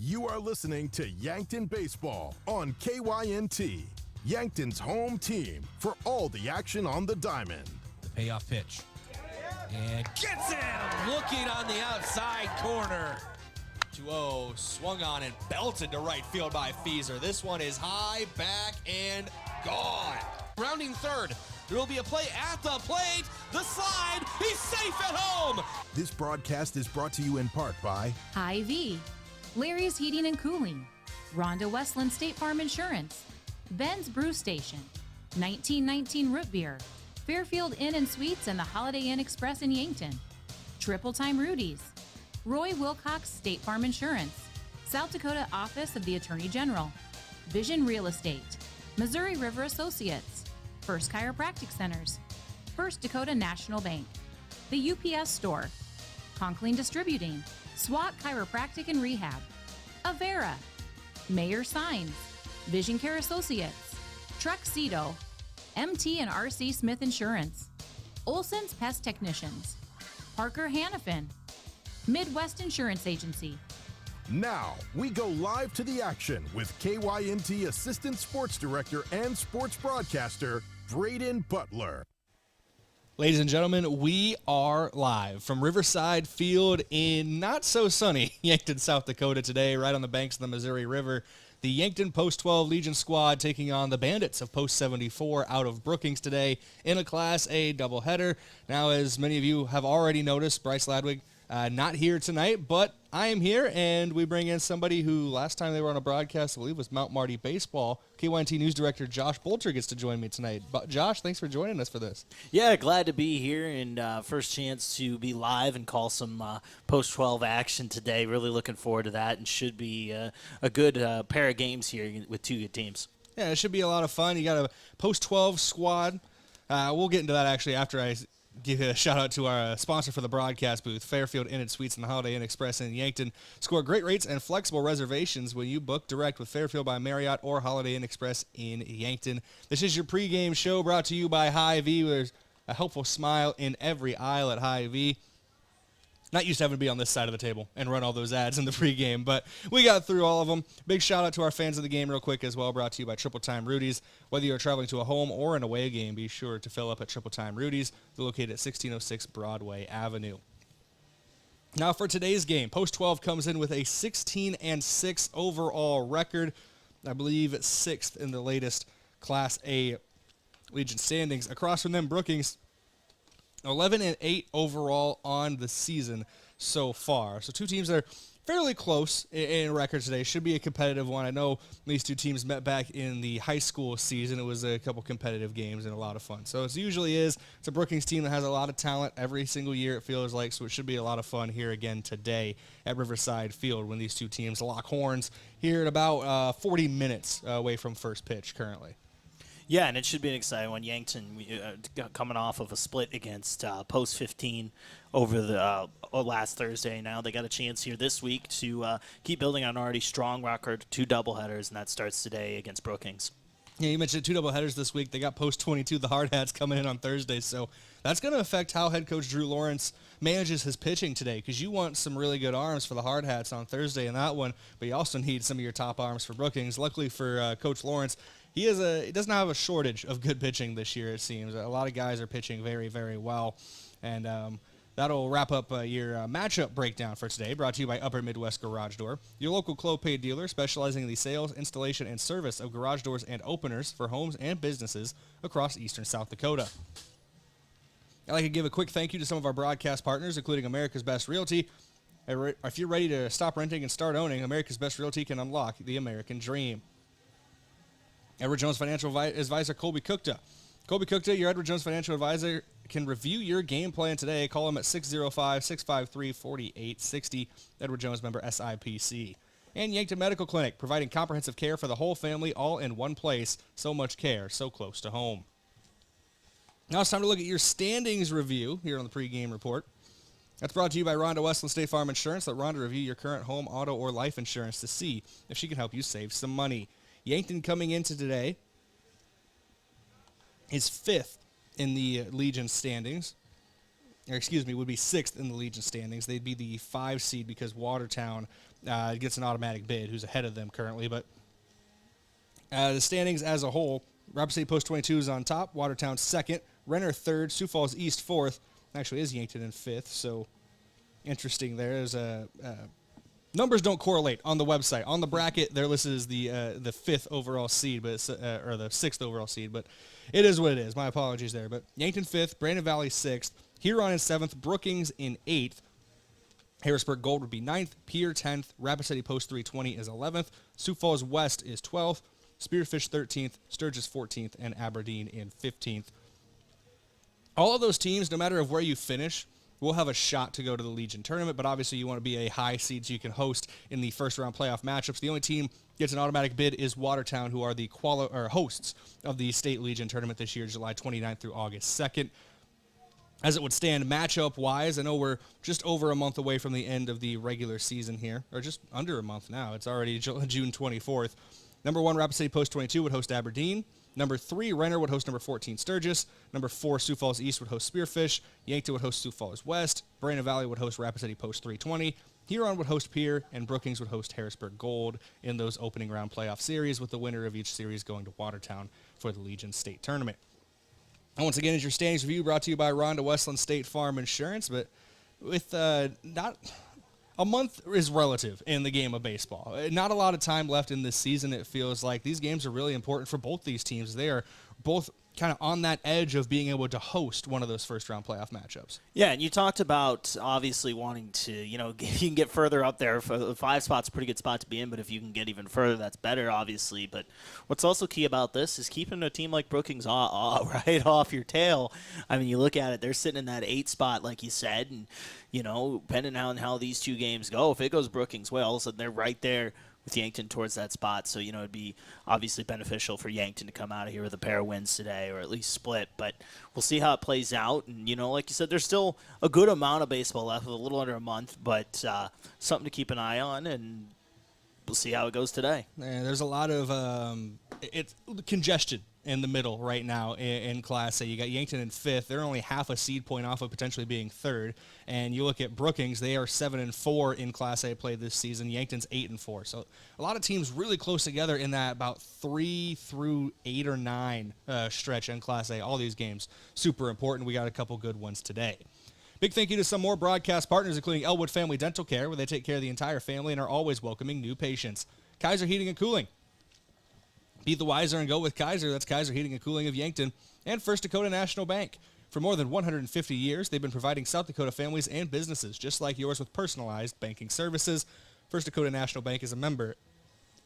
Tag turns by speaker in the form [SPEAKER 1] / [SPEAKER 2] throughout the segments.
[SPEAKER 1] You are listening to Yankton Baseball on KYNT, Yankton's home team for all the action on the diamond.
[SPEAKER 2] The payoff pitch. And gets him! Looking on the outside corner.
[SPEAKER 3] 2-0, swung on and belted to right field by Feezer. This one is high, back, and gone.
[SPEAKER 2] Rounding third. There will be a play at the plate. The slide. He's safe at home.
[SPEAKER 1] This broadcast is brought to you in part by
[SPEAKER 4] Hy-Vee, Larry's Heating and Cooling, Rhonda Westland State Farm Insurance, Ben's Brew Station, 1919 Root Beer, Fairfield Inn and Suites and the Holiday Inn Express in Yankton, Triple Time Rudy's, Roy Wilcox State Farm Insurance, South Dakota Office of the Attorney General, Vision Real Estate, Missouri River Associates, First Chiropractic Centers, First Dakota National Bank, the UPS Store, Conkling Distributing, SWAT Chiropractic and Rehab, Avera, Mayor Signs, Vision Care Associates, Truxedo, MT and RC Smith Insurance, Olson's Pest Technicians, Parker Hannafin, Midwest Insurance Agency.
[SPEAKER 1] Now, we go live to the action with KYNT Assistant Sports Director and Sports Broadcaster, Brayden Butler.
[SPEAKER 3] Ladies and gentlemen, we are live from Riverside Field in not-so-sunny Yankton, South Dakota today, right on the banks of the Missouri River. The Yankton Post 12 Legion squad taking on the Bandits of Post 74 out of Brookings today in a Class A doubleheader. Now, as many of you have already noticed, Bryce Ladwig not here tonight, but I am here, and we bring in somebody who last time they were on a broadcast, I believe, was Mount Marty Baseball. KYNT News Director Josh Bolter gets to join me tonight. But Josh, thanks for joining us for this.
[SPEAKER 5] Yeah, glad to be here, and first chance to be live and call some post-12 action today. Really looking forward to that, and should be a good pair of games here with two good teams.
[SPEAKER 3] Yeah, it should be a lot of fun. You got a post-12 squad. We'll get into that, actually, after I give a shout-out to our sponsor for the broadcast booth, Fairfield Inn and Suites and the Holiday Inn Express in Yankton. Score great rates and flexible reservations when you book direct with Fairfield by Marriott or Holiday Inn Express in Yankton. This is your pregame show brought to you by Hy-Vee. There's a helpful smile in every aisle at Hy-Vee. Not used to having to be on this side of the table and run all those ads in the pregame, but we got through all of them. Big shout-out to our fans of the game real quick as well, brought to you by Triple Time Rudy's. Whether you're traveling to a home or an away game, be sure to fill up at Triple Time Rudy's. They're located at 1606 Broadway Avenue. Now for today's game, Post 12 comes in with a 16-6 overall record. I believe it's 6th in the latest Class A Legion standings. Across from them, Brookings, 11-8 overall on the season so far. So two teams that are fairly close in record today. Should be a competitive one. I know these two teams met back in the high school season. It was a couple competitive games and a lot of fun. So it usually is. It's a Brookings team that has a lot of talent every single year, it feels like. So it should be a lot of fun here again today at Riverside Field when these two teams lock horns here at about 40 minutes away from first pitch currently.
[SPEAKER 5] Yeah, and it should be an exciting one. Yankton coming off of a split against Post 15 over the last Thursday. Now they got a chance here this week to keep building on an already strong record, 2 doubleheaders, and that starts today against Brookings.
[SPEAKER 3] Yeah, you mentioned 2 doubleheaders this week. They got Post 22, the Hard Hats, coming in on Thursday, so that's going to affect how head coach Drew Lawrence manages his pitching today, because you want some really good arms for the Hard Hats on Thursday in that one, but you also need some of your top arms for Brookings. Luckily for Coach Lawrence, he doesn't have a shortage of good pitching this year, it seems. A lot of guys are pitching very, very well. And that'll wrap up your matchup breakdown for today, brought to you by Upper Midwest Garage Door, your local Clopay dealer specializing in the sales, installation, and service of garage doors and openers for homes and businesses across eastern South Dakota. I'd like to give a quick thank you to some of our broadcast partners, including America's Best Realty. If you're ready to stop renting and start owning, America's Best Realty can unlock the American dream. Edward Jones Financial Advisor Colby Kukta. Colby Kukta, your Edward Jones Financial Advisor, can review your game plan today. Call him at 605-653-4860. Edward Jones, member SIPC. And Yankton Medical Clinic, providing comprehensive care for the whole family, all in one place. So much care, so close to home. Now it's time to look at your standings review here on the pregame report. That's brought to you by Rhonda Westland State Farm Insurance. Let Rhonda review your current home, auto, or life insurance to see if she can help you save some money. Yankton coming into today is 5th in the Legion standings. would be 6th in the Legion standings. They'd be the 5 seed because Watertown gets an automatic bid, who's ahead of them currently. But the standings as a whole, Rapid City Post 22 is on top, Watertown 2nd, Renner 3rd, Sioux Falls East 4th. Actually, is Yankton in 5th, so interesting there. There's numbers don't correlate on the website. On the bracket, they're listed as the 5th overall seed, but it's, or the 6th overall seed, but it is what it is. My apologies there. But Yankton 5th, Brandon Valley 6th, Huron in 7th, Brookings in 8th, Harrisburg Gold would be 9th, Pierre 10th, Rapid City Post 320 is 11th, Sioux Falls West is 12th, Spearfish 13th, Sturgis 14th, and Aberdeen in 15th. All of those teams, no matter of where you finish, will have a shot to go to the Legion tournament, but obviously you want to be a high seed so you can host in the first-round playoff matchups. The only team gets an automatic bid is Watertown, who are the hosts of the State Legion tournament this year, July 29th through August 2nd. As it would stand matchup-wise, I know we're just over a month away from the end of the regular season here, or just under a month now. It's already June 24th. Number 1, Rapid City Post 22 would host Aberdeen. Number 3, Renner would host number 14, Sturgis. Number 4, Sioux Falls East would host Spearfish. Yankton would host Sioux Falls West. Brandon Valley would host Rapid City Post 320. Huron would host Pierre, and Brookings would host Harrisburg Gold in those opening round playoff series, with the winner of each series going to Watertown for the Legion State Tournament. And once again, is your standings review brought to you by Rhonda Westland State Farm Insurance, but with not... A month is relative in the game of baseball. Not a lot of time left in this season, it feels like. These games are really important for both these teams. They are both kind of on that edge of being able to host one of those first-round playoff matchups.
[SPEAKER 5] Yeah, and you talked about obviously wanting to, if you can get further up there. 5 spot's a pretty good spot to be in, but if you can get even further, that's better, obviously. But what's also key about this is keeping a team like Brookings right off your tail. I mean, you look at it, they're sitting in that 8 spot, like you said, and, depending on how these 2 games go, if it goes Brookings' way, all of a sudden they're right there with Yankton towards that spot. So, it'd be obviously beneficial for Yankton to come out of here with a pair of wins today, or at least split. But we'll see how it plays out. And, like you said, there's still a good amount of baseball left, with a little under a month, but something to keep an eye on, and we'll see how it goes today.
[SPEAKER 3] Yeah, there's a lot of it's congestion in the middle right now in Class A. You got Yankton in 5th. They're only half a seed point off of potentially being 3rd. And you look at Brookings, they are 7-4 in Class A play this season. Yankton's 8-4. So a lot of teams really close together in that about 3 through 8 or 9 stretch in Class A. All these games super important. We got a couple good ones today. Big thank you to some more broadcast partners, including Elwood Family Dental Care, where they take care of the entire family and are always welcoming new patients. Kaiser Heating and Cooling. Be the wiser and go with Kaiser. That's Kaiser Heating and Cooling of Yankton. And First Dakota National Bank. For more than 150 years, they've been providing South Dakota families and businesses just like yours with personalized banking services. First Dakota National Bank is a member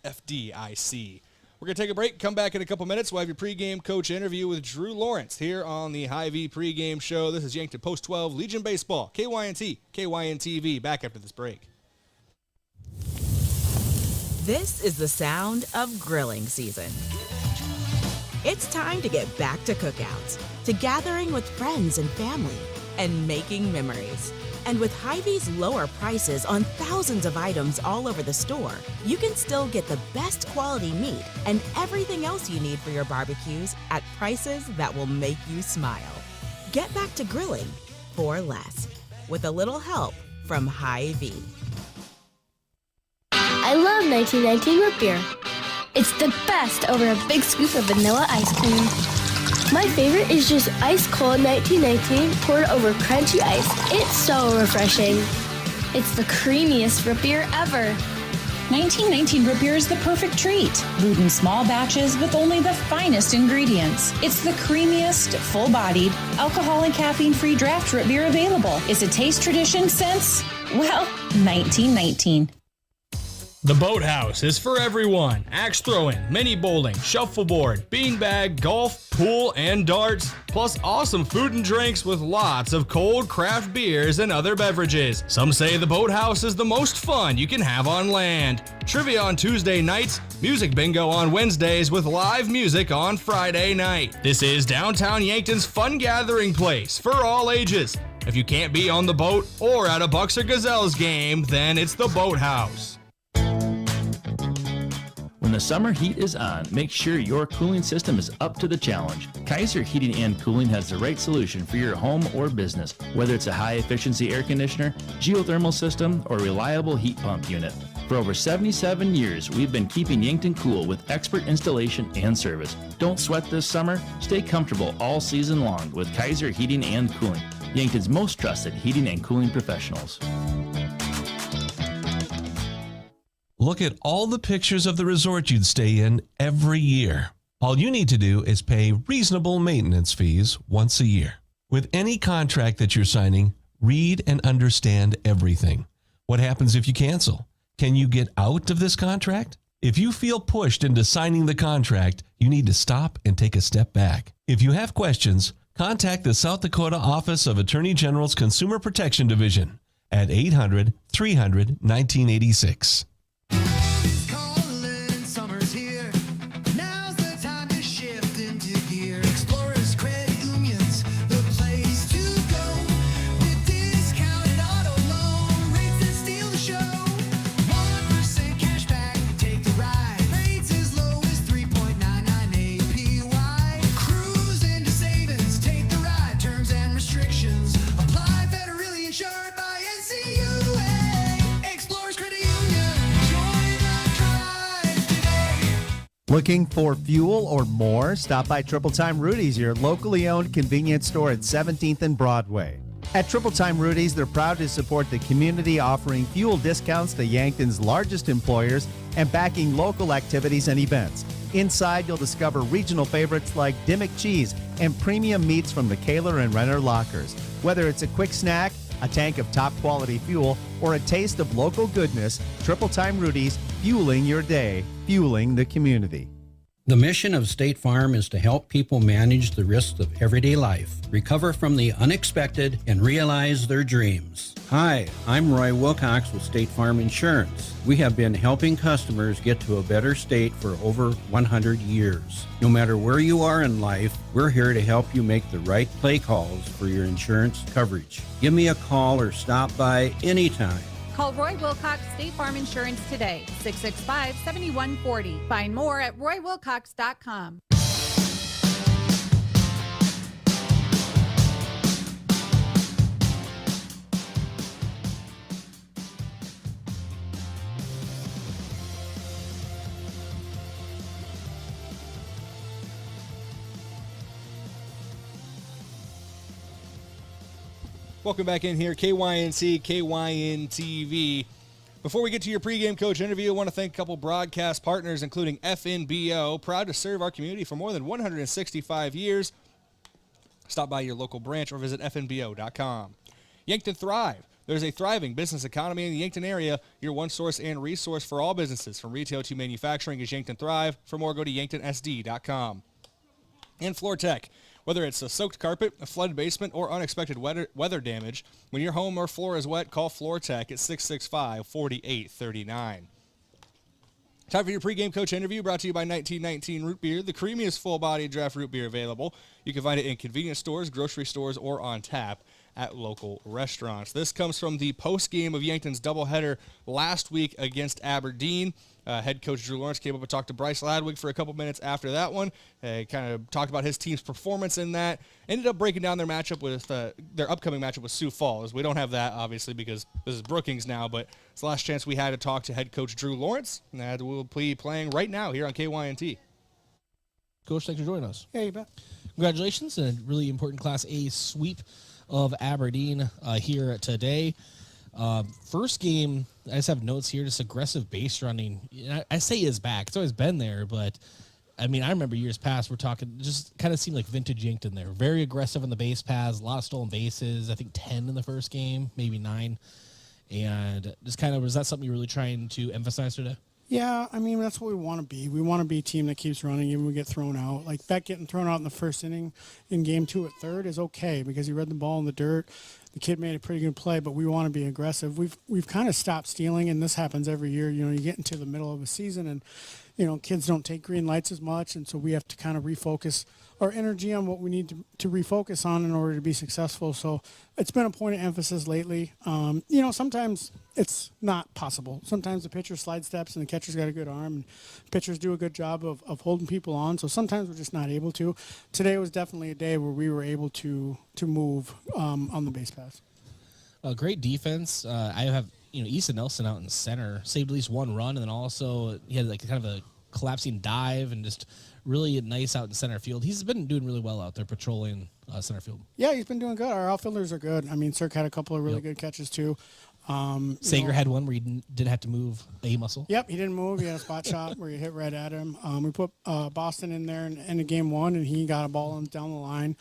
[SPEAKER 3] FDIC. We're going to take a break. Come back in a couple minutes. We'll have your pregame coach interview with Drew Lawrence here on the Hy-Vee pregame show. This is Yankton Post 12 Legion Baseball, KYNT, KYN-TV. Back after this break.
[SPEAKER 6] This is the sound of grilling season. It's time to get back to cookouts, to gathering with friends and family, and making memories. And with Hy-Vee's lower prices on thousands of items all over the store, you can still get the best quality meat and everything else you need for your barbecues at prices that will make you smile. Get back to grilling for less, with a little help from Hy-Vee.
[SPEAKER 7] I love 1919 root beer. It's the best over a big scoop of vanilla ice cream. My favorite is just ice cold 1919 poured over crunchy ice. It's so refreshing. It's the creamiest root beer ever.
[SPEAKER 8] 1919 root beer is the perfect treat. Brewed in small batches with only the finest ingredients. It's the creamiest, full-bodied, alcohol and caffeine-free draft root beer available. It's a taste tradition since, well, 1919.
[SPEAKER 9] The Boathouse is for everyone. Axe throwing, mini bowling, shuffleboard, beanbag, golf, pool, and darts. Plus awesome food and drinks with lots of cold craft beers and other beverages. Some say the Boathouse is the most fun you can have on land. Trivia on Tuesday nights, music bingo on Wednesdays with live music on Friday night. This is downtown Yankton's fun gathering place for all ages. If you can't be on the boat or at a Bucks or Gazelles game, then it's the Boathouse.
[SPEAKER 10] When the summer heat is on, make sure your cooling system is up to the challenge. Kaiser Heating and Cooling has the right solution for your home or business, whether it's a high-efficiency air conditioner, geothermal system, or reliable heat pump unit. For over 77 years, we've been keeping Yankton cool with expert installation and service. Don't sweat this summer. Stay comfortable all season long with Kaiser Heating and Cooling, Yankton's most trusted heating and cooling professionals.
[SPEAKER 11] Look at all the pictures of the resort you'd stay in every year. All you need to do is pay reasonable maintenance fees once a year. With any contract that you're signing, read and understand everything. What happens if you cancel? Can you get out of this contract? If you feel pushed into signing the contract, you need to stop and take a step back. If you have questions, contact the South Dakota Office of Attorney General's Consumer Protection Division at 800-300-1986.
[SPEAKER 12] Looking for fuel or more? Stop by Triple Time Rudy's, your locally owned convenience store at 17th and Broadway. At Triple Time Rudy's, they're proud to support the community, offering fuel discounts to Yankton's largest employers and backing local activities and events. Inside, you'll discover regional favorites like Dimmick Cheese and premium meats from the Kaler and Renner lockers. Whether it's a quick snack, a tank of top-quality fuel, or a taste of local goodness, Triple Time Rudy's, fueling your day, fueling the community.
[SPEAKER 13] The mission of State Farm is to help people manage the risks of everyday life, recover from the unexpected, and realize their dreams. Hi, I'm Roy Wilcox with State Farm Insurance. We have been helping customers get to a better state for over 100 years. No matter where you are in life, we're here to help you make the right play calls for your insurance coverage. Give me a call or stop by anytime.
[SPEAKER 14] Call Roy Wilcox State Farm Insurance today, 665-7140. Find more at roywilcox.com.
[SPEAKER 3] Welcome back in here, KYNC, KYNTV. Before we get to your pregame coach interview, I want to thank a couple broadcast partners, including FNBO, proud to serve our community for more than 165 years. Stop by your local branch or visit fnbo.com. Yankton Thrive. There's a thriving business economy in the Yankton area. Your one source and resource for all businesses, from retail to manufacturing, is Yankton Thrive. For more, go to yanktonsd.com. And Floor Tech. Whether it's a soaked carpet, a flooded basement, or unexpected weather damage, when your home or floor is wet, call Floor Tech at 665-4839. Time for your pregame coach interview, brought to you by 1919 Root Beer, the creamiest full-bodied draft root beer available. You can find it in convenience stores, grocery stores, or on tap at local restaurants. This comes from the post-game of Yankton's doubleheader last week against Aberdeen. Head coach Drew Lawrence came up and talked to Bryce Ladwig for a couple minutes after that one. Kind of talked about his team's performance in that. Ended up breaking down their matchup with their upcoming matchup with Sioux Falls. We don't have that, obviously, because this is Brookings now, but it's the last chance we had to talk to head coach Drew Lawrence, and we'll be playing right now here on KYNT.
[SPEAKER 15] Coach, thanks for joining us.
[SPEAKER 16] Yeah, you bet.
[SPEAKER 15] Congratulations on a really important Class A sweep of Aberdeen here today. First game, I just have notes here, just aggressive base running. I say is back. It's always been there, but I mean, I remember years past, we're talking, just kind of seemed like vintage Yankton there. Very aggressive on the base paths, a lot of stolen bases, I think 10 in the first game, maybe 9. And just kind of, was that something you're really trying to emphasize today?
[SPEAKER 16] Yeah, I mean, that's what we want to be. We want to be a team that keeps running even when we get thrown out. Like, Beck getting thrown out in the first inning in game 2 at third is okay because he read the ball in the dirt. The kid made a pretty good play, but we want to be aggressive. We've kind of stopped stealing, and this happens every year. You know, you get into the middle of a season, and, you know, kids don't take green lights as much, and so we have to kind of refocus our energy on what we need to refocus on in order to be successful. So it's been a point of emphasis lately. Sometimes it's not possible. Sometimes the pitcher slide steps and the catcher's got a good arm. And pitchers do a good job of holding people on. So sometimes we're just not able to. Today was definitely a day where we were able to move on the base pass.
[SPEAKER 15] Great defense. I have Easton Nelson out in center, saved at least one run, and then also he had like kind of a collapsing dive and just really nice out in center field. He's been doing really well out there patrolling center field.
[SPEAKER 16] Yeah, he's been doing good. Our outfielders are good. I mean, Cirque had a couple of really good catches too.
[SPEAKER 15] Sager had one where he didn't have to move a muscle.
[SPEAKER 16] Yep, he didn't move. He had a spot shot where he hit right at him. We put Boston in there in the game one, and he got a ball down the line.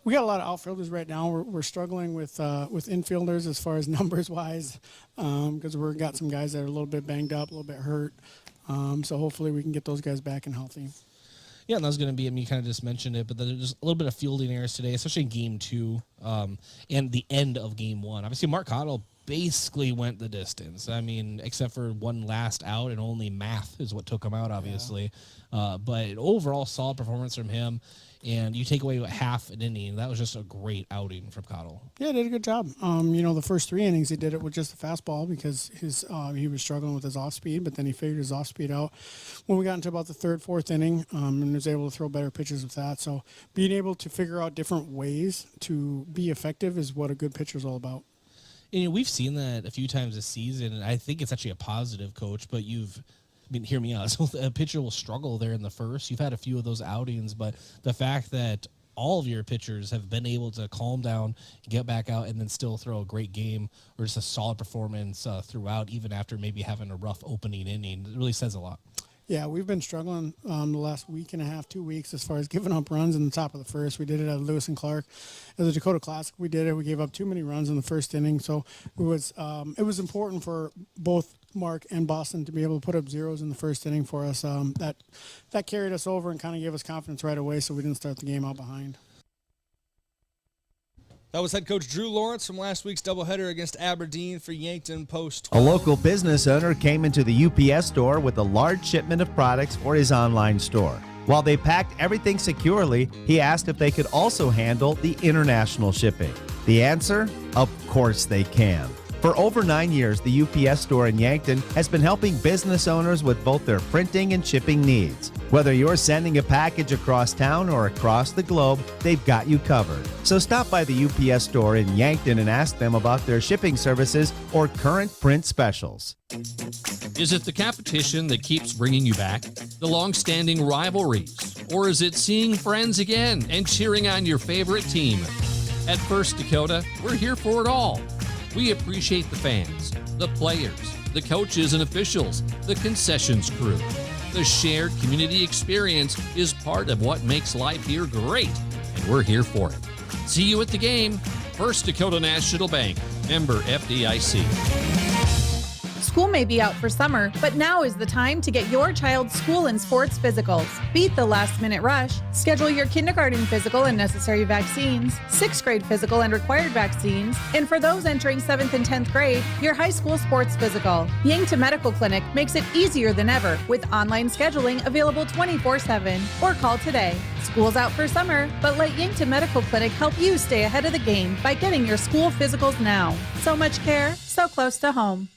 [SPEAKER 16] We got a lot of outfielders right now. We're struggling with infielders as far as numbers wise, because we've got some guys that are a little bit banged up, a little bit hurt. So hopefully we can get those guys back and healthy.
[SPEAKER 15] Yeah, and that was going to be, you kind of just mentioned it, but there's just a little bit of fielding errors today, especially in game 2 and the end of game 1. Obviously, Mark Cottle basically went the distance. I mean, except for one last out, and only math is what took him out, obviously. Yeah. But overall, solid performance from him. And you take away half an inning, that was just a great outing from Cottle.
[SPEAKER 16] Yeah, did a good job. The first 3 innings he did it with just a fastball because he was struggling with his off speed, but then he figured his off speed out when we got into about the 3rd, 4th inning, and was able to throw better pitches with that. So being able to figure out different ways to be effective is what a good pitcher is all about.
[SPEAKER 15] And we've seen that a few times this season, and I think it's actually a positive, Coach, but hear me out. So a pitcher will struggle there in the first. You've had a few of those outings, but the fact that all of your pitchers have been able to calm down, get back out, and then still throw a great game or just a solid performance throughout, even after maybe having a rough opening inning, it really says a lot.
[SPEAKER 16] Yeah, we've been struggling the last week and a half, 2 weeks, as far as giving up runs in the top of the first. We did it at Lewis and Clark. At the Dakota Classic, we did it. We gave up too many runs in the first inning. So it was important for both Mark and Boston to be able to put up zeros in the first inning for us. That carried us over and kind of gave us confidence right away, so we didn't start the game out behind.
[SPEAKER 3] That was head coach Drew Lawrence from last week's doubleheader against Aberdeen for Yankton Post.
[SPEAKER 12] A local business owner came into the UPS store with a large shipment of products for his online store. While they packed everything securely, he asked if they could also handle the international shipping. The answer? Of course they can. For over 9 years, the UPS store in Yankton has been helping business owners with both their printing and shipping needs. Whether you're sending a package across town or across the globe, they've got you covered. So stop by the UPS store in Yankton and ask them about their shipping services or current print specials.
[SPEAKER 17] Is it the competition that keeps bringing you back? The long-standing rivalries? Or is it seeing friends again and cheering on your favorite team? At First Dakota, we're here for it all. We appreciate the fans, the players, the coaches and officials, the concessions crew. The shared community experience is part of what makes life here great, and we're here for it. See you at the game. First Dakota National Bank, member FDIC.
[SPEAKER 14] School may be out for summer, but now is the time to get your child's school and sports physicals. Beat the last-minute rush. Schedule your kindergarten physical and necessary vaccines, 6th grade physical and required vaccines, and for those entering 7th and 10th grade, your high school sports physical. Yankton Medical Clinic makes it easier than ever with online scheduling available 24/7 or call today. School's out for summer, but let Yankton Medical Clinic help you stay ahead of the game by getting your school physicals now. So much care, so close to home.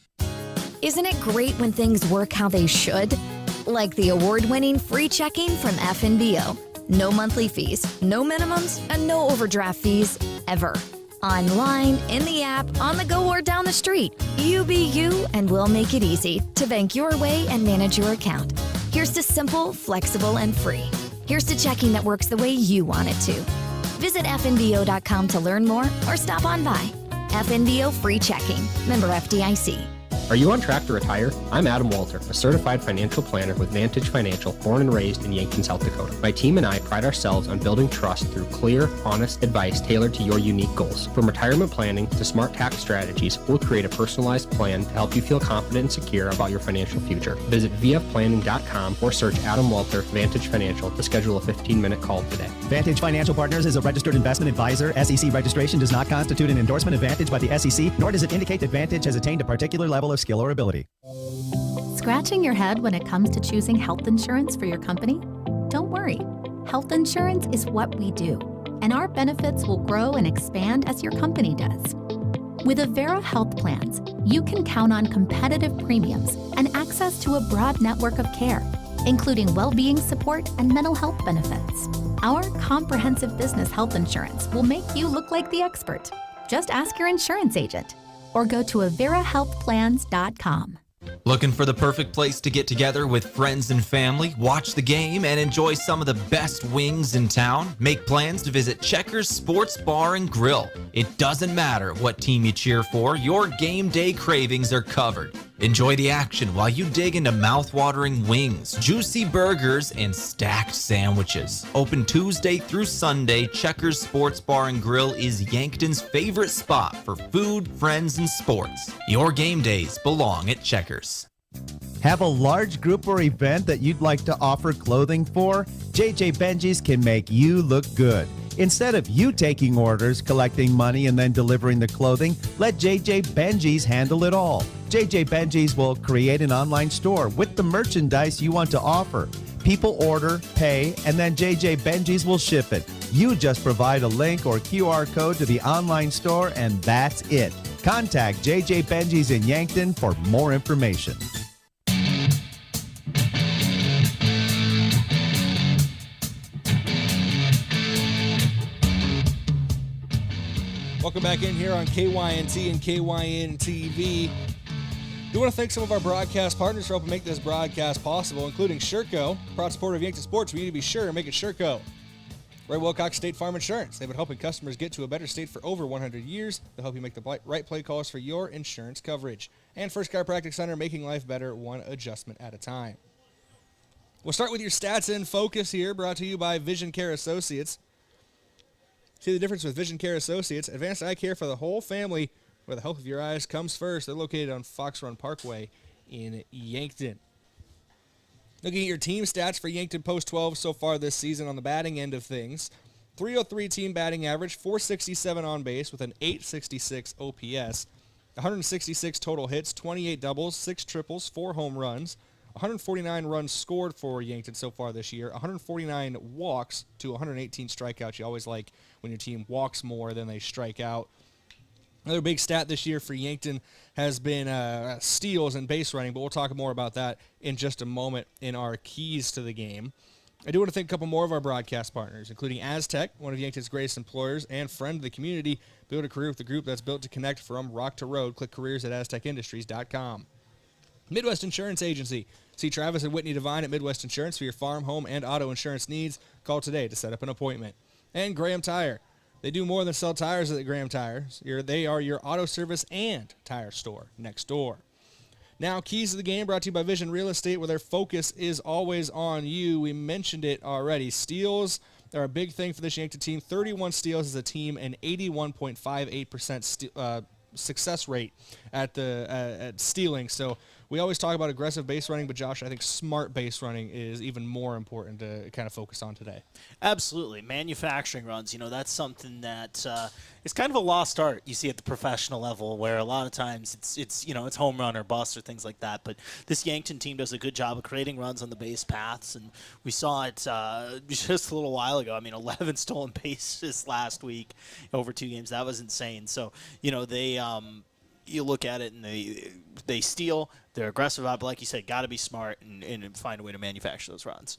[SPEAKER 18] Isn't it great when things work how they should? Like the award-winning free checking from FNBO. No monthly fees, no minimums, and no overdraft fees, ever. Online, in the app, on the go, or down the street. You be you, and we'll make it easy to bank your way and manage your account. Here's to simple, flexible, and free. Here's to checking that works the way you want it to. Visit FNBO.com to learn more or stop on by. FNBO Free Checking. Member FDIC.
[SPEAKER 19] Are you on track to retire? I'm Adam Walter, a certified financial planner with Vantage Financial, born and raised in Yankton, South Dakota. My team and I pride ourselves on building trust through clear, honest advice tailored to your unique goals. From retirement planning to smart tax strategies, we'll create a personalized plan to help you feel confident and secure about your financial future. Visit vfplanning.com or search Adam Walter Vantage Financial to schedule a 15-minute call today.
[SPEAKER 20] Vantage Financial Partners is a registered investment advisor. SEC registration does not constitute an endorsement of Vantage by the SEC, nor does it indicate that Vantage has attained a particular level of skill or ability.
[SPEAKER 4] Scratching your head when it comes to choosing health insurance for your company? Don't worry.
[SPEAKER 18] Health insurance is what we do, and our benefits will grow and expand as your company does. With Avera Health Plans, you can count on competitive premiums and access to a broad network of care, including well-being support and mental health benefits. Our comprehensive business health insurance will make you look like the expert. Just ask your insurance agent or go to averahealthplans.com.
[SPEAKER 21] Looking for the perfect place to get together with friends and family, watch the game, and enjoy some of the best wings in town? Make plans to visit Checkers Sports Bar and Grill. It doesn't matter what team you cheer for, your game day cravings are covered. Enjoy the action while you dig into mouth-watering wings, juicy burgers, and stacked sandwiches. Open Tuesday through Sunday, Checkers Sports Bar and Grill is Yankton's favorite spot for food, friends, and sports. Your game days belong at Checkers.
[SPEAKER 12] Have a large group or event that you'd like to offer clothing for? JJ Benji's can make you look good. Instead of you taking orders, collecting money, and then delivering the clothing, let JJ Benji's handle it all. JJ Benji's will create an online store with the merchandise you want to offer. People order, pay, and then JJ Benji's will ship it. You just provide a link or QR code to the online store, and that's it. Contact JJ Benji's in Yankton for more information.
[SPEAKER 3] Welcome back in here on KYNT and KYN TV. We want to thank some of our broadcast partners for helping make this broadcast possible, including Sherco, proud supporter of Yankton Sports. We need to be sure and make it Sherco. Ray Wilcox State Farm Insurance. They've been helping customers get to a better state for over 100 years. They'll help you make the right play calls for your insurance coverage. And First Chiropractic Center, making life better one adjustment at a time. We'll start with your stats in focus here, brought to you by Vision Care Associates. See the difference with Vision Care Associates, advanced eye care for the whole family, where the health of your eyes comes first. They're located on Fox Run Parkway in Yankton. Looking at your team stats for Yankton Post 12 so far this season on the batting end of things. 303 team batting average, 467 on base with an 866 OPS, 166 total hits, 28 doubles, 6 triples, 4 home runs, 149 runs scored for Yankton so far this year, 149 walks to 118 strikeouts. You always like when your team walks more than they strike out. Another big stat this year for Yankton has been steals and base running, but we'll talk more about that in just a moment in our keys to the game. I do want to thank a couple more of our broadcast partners, including Aztec, one of Yankton's greatest employers and friend of the community. Build a career with the group that's built to connect from rock to road. Click careers at aztecindustries.com. Midwest Insurance Agency. See Travis and Whitney Devine at Midwest Insurance for your farm, home, and auto insurance needs. Call today to set up an appointment. And Graham Tire. They do more than sell tires at Graham Tires. They are your auto service and tire store next door. Now, keys to the game brought to you by Vision Real Estate, where their focus is always on you. We mentioned it already. Steals are a big thing for this Yankton team. 31 steals as a team and 81.58% success rate at stealing. So we always talk about aggressive base running, but Josh, I think smart base running is even more important to kind of focus on today.
[SPEAKER 5] Absolutely. Manufacturing runs, that's something that is kind of a lost art you see at the professional level, where a lot of times it's home run or bust or things like that. But this Yankton team does a good job of creating runs on the base paths, and we saw it just a little while ago. 11 stolen bases last week over 2 games. That was insane. So, they you look at it and they steal. They're aggressive out, but like you said, got to be smart and find a way to manufacture those runs.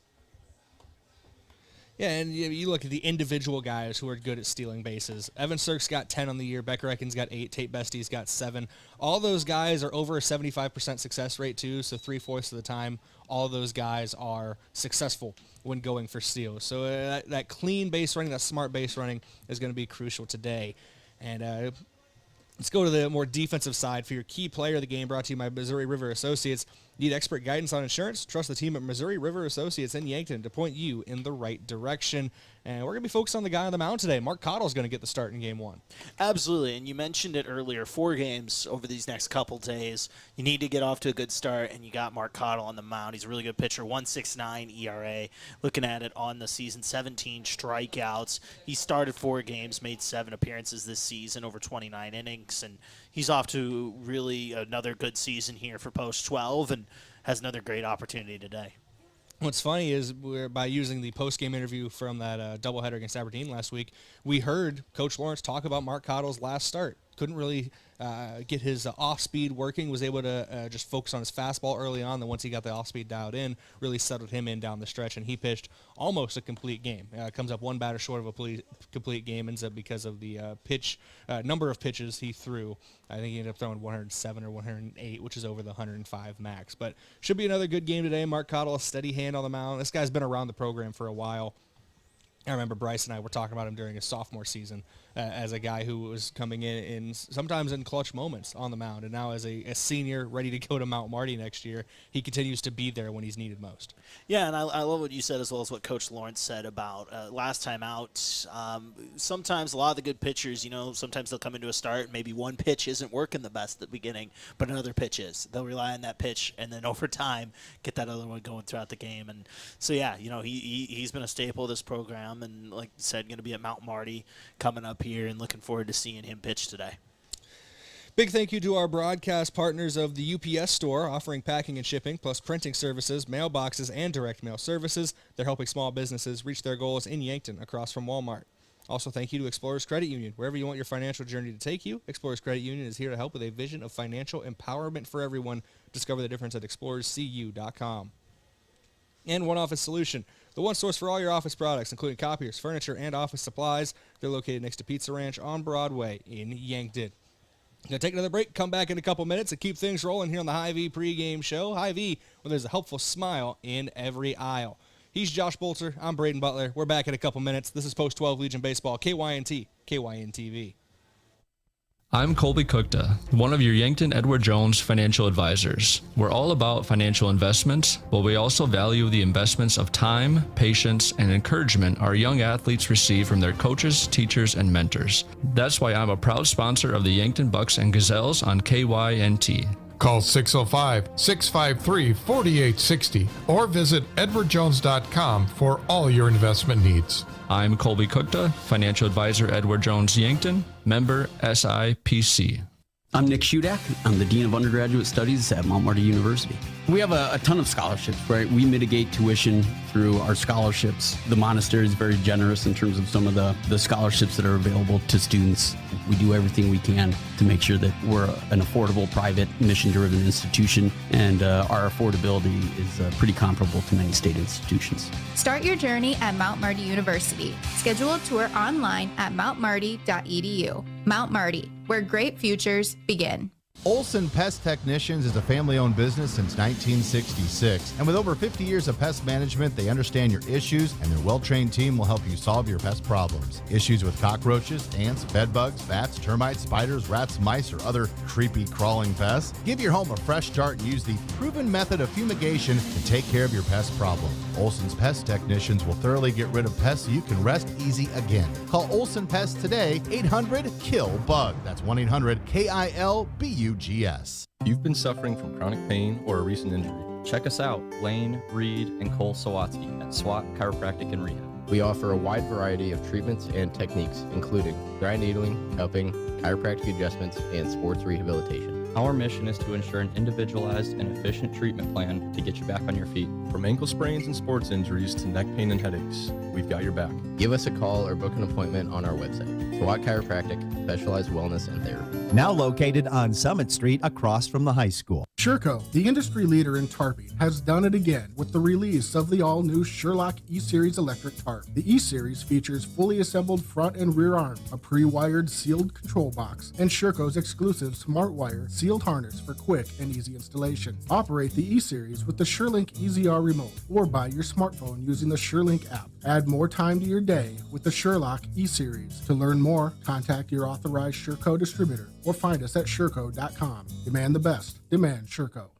[SPEAKER 3] Yeah, and you look at the individual guys who are good at stealing bases. Evan Sirk's got 10 on the year. Becker Ekins got 8. Tate Bestie's got 7. All those guys are over a 75% success rate, too, so 3/4 of the time, all of those guys are successful when going for steals. So that clean base running, that smart base running is going to be crucial today. And let's go to the more defensive side for your key player of the game, brought to you by Missouri River Associates. Need expert guidance on insurance? Trust the team at Missouri River Associates in Yankton to point you in the right direction. And we're going to be focused on the guy on the mound today. Mark Cottle's going to get the start in Game 1.
[SPEAKER 5] Absolutely, and you mentioned it earlier, 4 games over these next couple days. You need to get off to a good start, and you got Mark Cottle on the mound. He's a really good pitcher, 1.69 ERA. Looking at it on the season, 17 strikeouts. He started 4 games, made 7 appearances this season, over 29 innings, and he's off to really another good season here for Post 12 and has another great opportunity today.
[SPEAKER 3] What's funny is by using the post-game interview from that doubleheader against Aberdeen last week, we heard Coach Lawrence talk about Mark Cottle's last start. Couldn't really get his off-speed working, was able to just focus on his fastball early on. Then once he got the off-speed dialed in, really settled him in down the stretch, and he pitched almost a complete game. Comes up one batter short of a complete game, ends up because of the number of pitches he threw. I think he ended up throwing 107 or 108, which is over the 105 max. But should be another good game today. Mark Cottle, a steady hand on the mound. This guy's been around the program for a while. I remember Bryce and I were talking about him during his sophomore season as a guy who was coming in sometimes in clutch moments on the mound. And now as a senior ready to go to Mount Marty next year, he continues to be there when he's needed most.
[SPEAKER 5] Yeah, and I love what you said as well as what Coach Lawrence said about last time out. Sometimes a lot of the good pitchers, sometimes they'll come into a start and maybe one pitch isn't working the best at the beginning, but another pitch is. They'll rely on that pitch and then over time get that other one going throughout the game. And so, yeah, he's been a staple of this program and, like you said, going to be at Mount Marty coming up here and looking forward to seeing him pitch today.
[SPEAKER 3] Big thank you to our broadcast partners of the UPS store, offering packing and shipping, plus printing services, mailboxes, and direct mail services. They're helping small businesses reach their goals in Yankton, across from Walmart. Also, thank you to Explorers Credit Union. Wherever you want your financial journey to take you, Explorers Credit Union is here to help with a vision of financial empowerment for everyone. Discover the difference at explorerscu.com. And One Office Solution, the one source for all your office products, including copiers, furniture, and office supplies. They're located next to Pizza Ranch on Broadway in Yankton. Going to take another break, come back in a couple minutes, and keep things rolling here on the Hy-Vee pregame show. Hy-Vee, where there's a helpful smile in every aisle. He's Josh Bolter. I'm Brayden Butler. We're back in a couple minutes. This is Post-12 Legion Baseball, KYNT, KYN-TV.
[SPEAKER 17] I'm Colby Cookta, one of your Yankton Edward Jones financial advisors. We're all about financial investments, but we also value the investments of time, patience, and encouragement our young athletes receive from their coaches, teachers, and mentors. That's why I'm a proud sponsor of the Yankton Bucks and Gazelles on KYNT.
[SPEAKER 2] Call 605-653-4860 or visit edwardjones.com for all your investment needs.
[SPEAKER 17] I'm Colby Cookta, financial advisor, Edward Jones Yankton, member SIPC.
[SPEAKER 22] I'm Nick Shudak. I'm the Dean of Undergraduate Studies at Mount Marty University. We have a ton of scholarships, right? We mitigate tuition through our scholarships. The monastery is very generous in terms of some of the scholarships that are available to students. We do everything we can to make sure that we're an affordable, private, mission-driven institution, and our affordability is pretty comparable to many state institutions.
[SPEAKER 23] Start your journey at Mount Marty University. Schedule a tour online at mountmarty.edu. Mount Marty, where great futures begin.
[SPEAKER 24] Olson Pest Technicians is a family-owned business since 1966. And with over 50 years of pest management, they understand your issues, and their well-trained team will help you solve your pest problems. Issues with cockroaches, ants, bedbugs, bats, termites, spiders, rats, mice, or other creepy crawling pests? Give your home a fresh start and use the proven method of fumigation to take care of your pest problem. Olson's Pest Technicians will thoroughly get rid of pests so you can rest easy again. Call Olson Pest today, 800-KILL-BUG. That's 1-800-KILBUGS.
[SPEAKER 25] You've been suffering from chronic pain or a recent injury. Check us out, Lane, Reed, and Cole Sawatsky at SWAT Chiropractic and Rehab.
[SPEAKER 26] We offer a wide variety of treatments and techniques, including dry needling, cupping, chiropractic adjustments, and sports rehabilitation.
[SPEAKER 25] Our mission is to ensure an individualized and efficient treatment plan to get you back on your feet.
[SPEAKER 26] From ankle sprains and sports injuries to neck pain and headaches, we've got your back. Give us a call or book an appointment on our website. SWAT Chiropractic, specialized wellness and therapy.
[SPEAKER 12] Now located on Summit Street across from the high school.
[SPEAKER 27] Sherco, the industry leader in tarping, has done it again with the release of the all-new Sherlock E-Series electric tarp. The E-Series features fully assembled front and rear arm, a pre-wired sealed control box, and Sherco's exclusive smart wire sealed harness for quick and easy installation. Operate the E-Series with the SureLink EZR remote or by your smartphone using the SureLink app. Add more time to your day with the Sherlock E-Series. To learn more, contact your authorized Sherco distributor or find us at Sherco.com. Demand the best. Demand Sherco.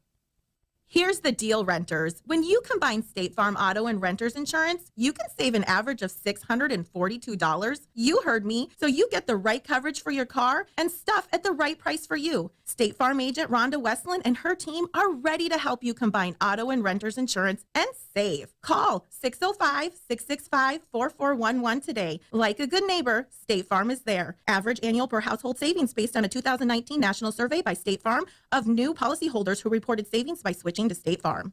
[SPEAKER 28] Here's the deal, renters. When you combine State Farm auto and renter's insurance, you can save an average of $642. You heard me. So you get the right coverage for your car and stuff at the right price for you. State Farm agent Rhonda Westland and her team are ready to help you combine auto and renter's insurance and save. Call 605-665-4411 today. Like a good neighbor, State Farm is there. Average annual per household savings based on a 2019 national survey by State Farm of new policyholders who reported savings by switching to State Farm.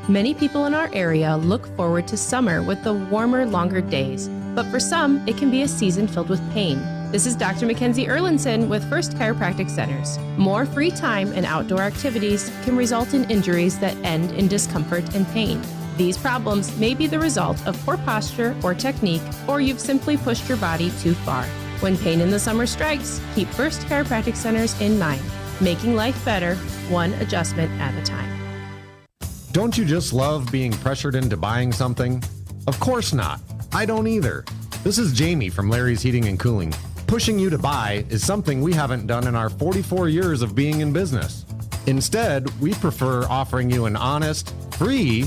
[SPEAKER 1] Many people in our area look forward to summer with the warmer, longer days, but for some, it can be a season filled with pain. This is Dr. Mackenzie Erlinson with First Chiropractic Centers. More free time and outdoor activities can result in injuries that end in discomfort and pain. These problems may be the result of poor posture or technique, or you've simply pushed your body too far. When pain in the summer strikes, keep First Chiropractic Centers in mind, making life better, one adjustment at a time.
[SPEAKER 6] Don't you just love being pressured into buying something? Of course not. I don't either. This is Jamie from Larry's Heating and Cooling. Pushing you to buy is something we haven't done in our 44 years of being in business. Instead, we prefer offering you an honest, free,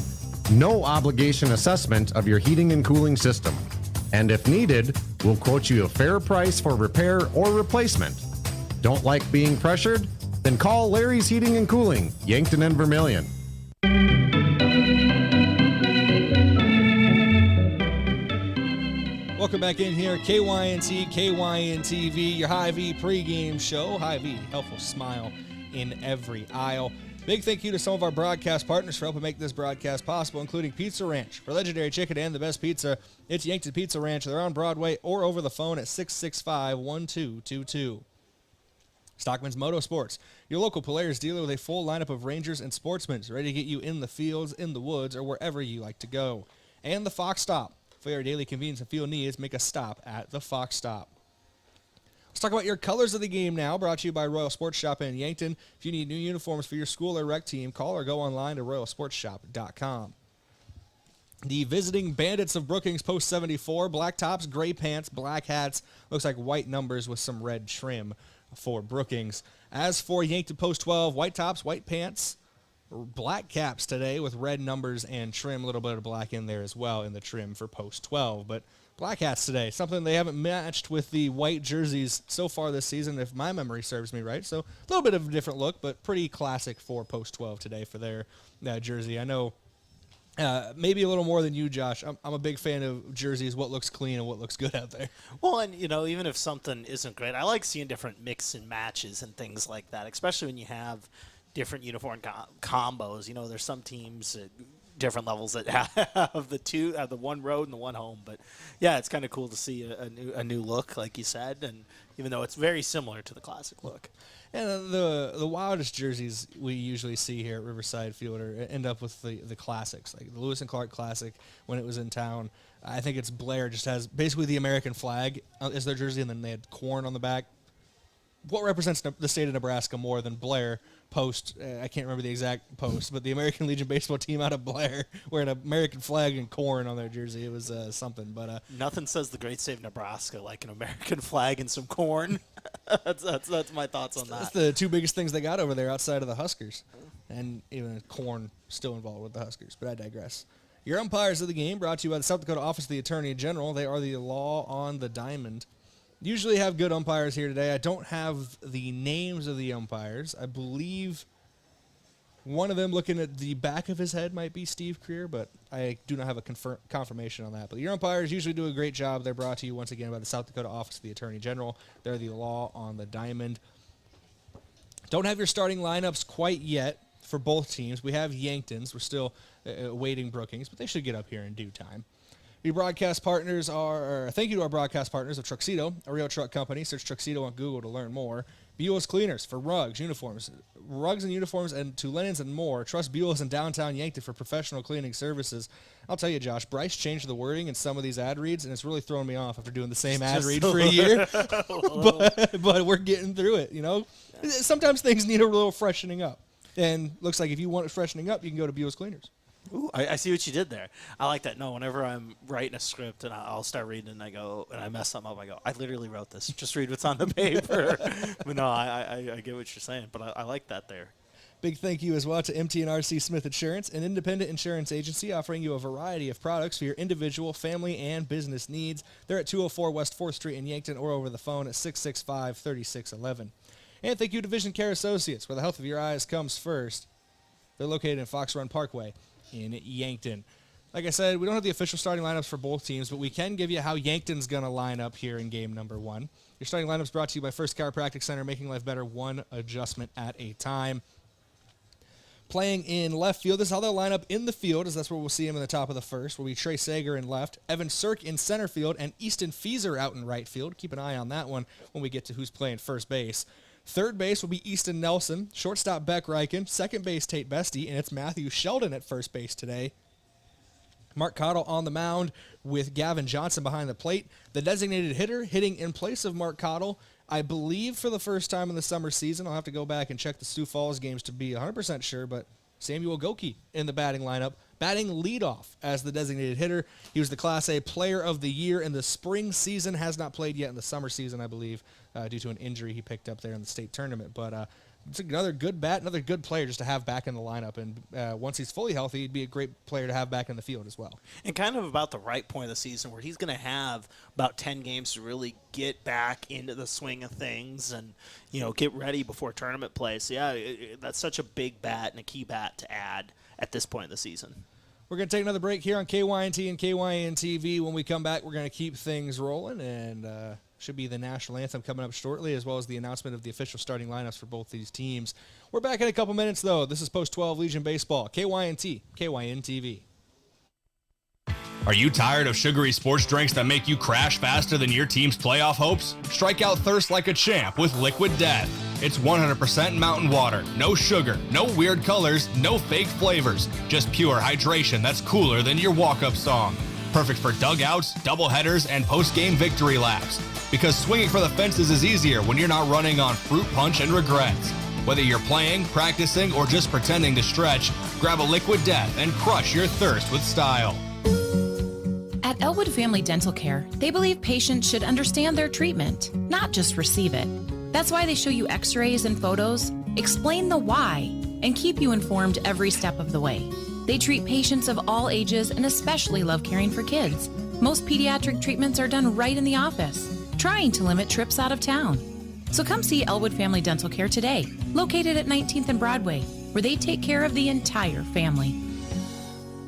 [SPEAKER 6] no obligation assessment of your heating and cooling system. And if needed, we'll quote you a fair price for repair or replacement. Don't like being pressured? Then call Larry's Heating and Cooling, Yankton and Vermilion.
[SPEAKER 3] Welcome back in here, KYNT, KYNTV, your Hy-V pregame show. Hy-V, helpful smile in every aisle. Big thank you to some of our broadcast partners for helping make this broadcast possible, including Pizza Ranch. For legendary chicken and the best pizza, it's Yankton Pizza Ranch. They're on Broadway or over the phone at 665-1222. Stockman's Motorsports, your local Polaris dealer with a full lineup of Rangers and Sportsmen, ready to get you in the fields, in the woods, or wherever you like to go. And the Fox Stop. For your daily convenience and field needs, make a stop at the Fox Stop. Let's talk about your colors of the game now, brought to you by Royal Sports Shop in Yankton. If you need new uniforms for your school or rec team, call or go online to royalsportshop.com. The visiting Bandits of Brookings Post 74, black tops, gray pants, black hats, looks like white numbers with some red trim for Brookings. As for Yankton Post 12, white tops, white pants, black caps today with red numbers and trim, a little bit of black in there as well in the trim for Post 12. But black hats today, something they haven't matched with the white jerseys so far this season, if my memory serves me right. So a little bit of a different look, but pretty classic for Post 12 today for their jersey. I know maybe a little more than you, Josh. I'm a big fan of jerseys, what looks clean and what looks good out there.
[SPEAKER 5] Well, and, even if something isn't great, I like seeing different mix and matches and things like that, especially when you have different uniform combos. There's some teams at different levels that have the one road and the one home. But, yeah, it's kind of cool to see a new look, like you said, and even though it's very similar to the classic look.
[SPEAKER 3] And the wildest jerseys we usually see here at Riverside Field end up with the classics, like the Lewis and Clark Classic when it was in town. I think it's Blair just has basically the American flag as their jersey, and then they had corn on the back. What represents the state of Nebraska more than Blair post? I can't remember the exact post, but the American Legion baseball team out of Blair wearing an American flag and corn on their jersey. It was something. But
[SPEAKER 5] nothing says the great state of Nebraska like an American flag and some corn. that's my thoughts on that.
[SPEAKER 3] That's the two biggest things they got over there outside of the Huskers, and even corn still involved with the Huskers. But I digress. Your umpires of the game brought to you by the South Dakota Office of the Attorney General. They are the law on the diamond. Usually have good umpires here today. I don't have the names of the umpires. I believe one of them looking at the back of his head might be Steve Creer, but I do not have a confirmation on that. But your umpires usually do a great job. They're brought to you once again by the South Dakota Office of the Attorney General. They're the law on the diamond. Don't have your starting lineups quite yet for both teams. We have Yankton's. We're still awaiting Brookings, but they should get up here in due time. Your broadcast partners thank you to our broadcast partners of Truxedo, a real truck company. Search Truxedo on Google to learn more. Buell's Cleaners for rugs and uniforms, and to linens and more. Trust Buell's in downtown Yankton for professional cleaning services. I'll tell you, Josh, Bryce changed the wording in some of these ad reads, and it's really thrown me off after doing the same ad read for a year. but we're getting through it, Sometimes things need a little freshening up. And looks like if you want it freshening up, you can go to Buell's Cleaners.
[SPEAKER 5] Ooh, I see what you did there. I like that. No, whenever I'm writing a script and I'll start reading and I mess something up, I go, I literally wrote this. Just read what's on the paper. But no, I get what you're saying, but I like that there.
[SPEAKER 3] Big thank you as well to MT&RC Smith Insurance, an independent insurance agency offering you a variety of products for your individual, family, and business needs. They're at 204 West 4th Street in Yankton or over the phone at 665-3611. And thank you to Vision Care Associates, where the health of your eyes comes first. They're located in Fox Run Parkway in Yankton. Like I said, we don't have the official starting lineups for both teams, but we can give you how Yankton's going to line up here in game number one. Your starting lineup's brought to you by First Chiropractic Center, making life better one adjustment at a time. Playing in left field, this is how they'll line up in the field, as that's where we'll see him in the top of the first. Will be Trey Sager in left, Evan Sirk in center field, and Easton Feeser out in right field. Keep an eye on that one when we get to who's playing first base. Third base will be Easton Nelson, shortstop Beck Reichen, second base Tate Bestie, and it's Matthew Sheldon at first base today. Mark Cottle on the mound with Gavin Johnson behind the plate. The designated hitter hitting in place of Mark Cottle, I believe for the first time in the summer season. I'll have to go back and check the Sioux Falls games to be 100% sure, but Samuel Goki in the batting lineup, batting leadoff as the designated hitter. He was the Class A Player of the Year in the spring season, has not played yet in the summer season, I believe, due to an injury he picked up there in the state tournament. But it's another good bat, another good player just to have back in the lineup. And once he's fully healthy, he'd be a great player to have back in the field as well.
[SPEAKER 5] And kind of about the right point of the season where he's going to have about 10 games to really get back into the swing of things and, get ready before tournament play. So, yeah, that's such a big bat and a key bat to add at this point in the season.
[SPEAKER 3] We're going to take another break here on KYNT and KYN TV. When we come back, we're going to keep things rolling, and should be the national anthem coming up shortly, as well as the announcement of the official starting lineups for both these teams. We're back in a couple minutes, though. This is Post 12 Legion Baseball, KYNT, KYN TV.
[SPEAKER 7] Are you tired of sugary sports drinks that make you crash faster than your team's playoff hopes? Strike out thirst like a champ with Liquid Death. It's 100% mountain water, no sugar, no weird colors, no fake flavors, just pure hydration that's cooler than your walk-up song. Perfect for dugouts, doubleheaders, and post-game victory laps. Because swinging for the fences is easier when you're not running on fruit punch and regrets. Whether you're playing, practicing, or just pretending to stretch, grab a Liquid Death and crush your thirst with style.
[SPEAKER 4] At Elwood Family Dental Care, they believe patients should understand their treatment, not just receive it. That's why they show you x-rays and photos, explain the why, and keep you informed every step of the way. They treat patients of all ages and especially love caring for kids. Most pediatric treatments are done right in the office, trying to limit trips out of town. So come see Elwood Family Dental Care today, located at 19th and Broadway, where they take care of the entire family.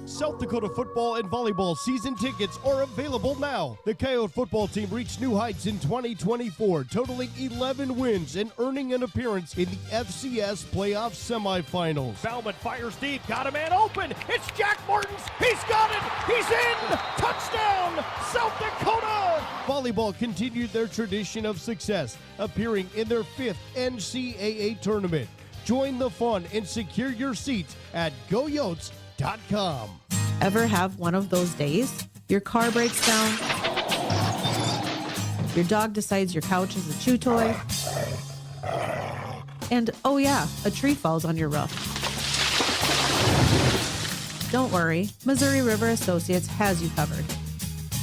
[SPEAKER 8] South Dakota football and volleyball season tickets are available now. The Coyote football team reached new heights in 2024, totaling 11 wins and earning an appearance in the FCS playoff semifinals.
[SPEAKER 9] Bauman fires deep, got a man open. It's Jack Martins. He's got it. He's in. Touchdown, South Dakota.
[SPEAKER 8] Volleyball continued their tradition of success, appearing in their 5th NCAA tournament. Join the fun and secure your seats at GoYotes.com.
[SPEAKER 14] Ever have one of those days? Your car breaks down, your dog decides your couch is a chew toy, and oh yeah, a tree falls on your roof. Don't worry, Missouri River Associates has you covered.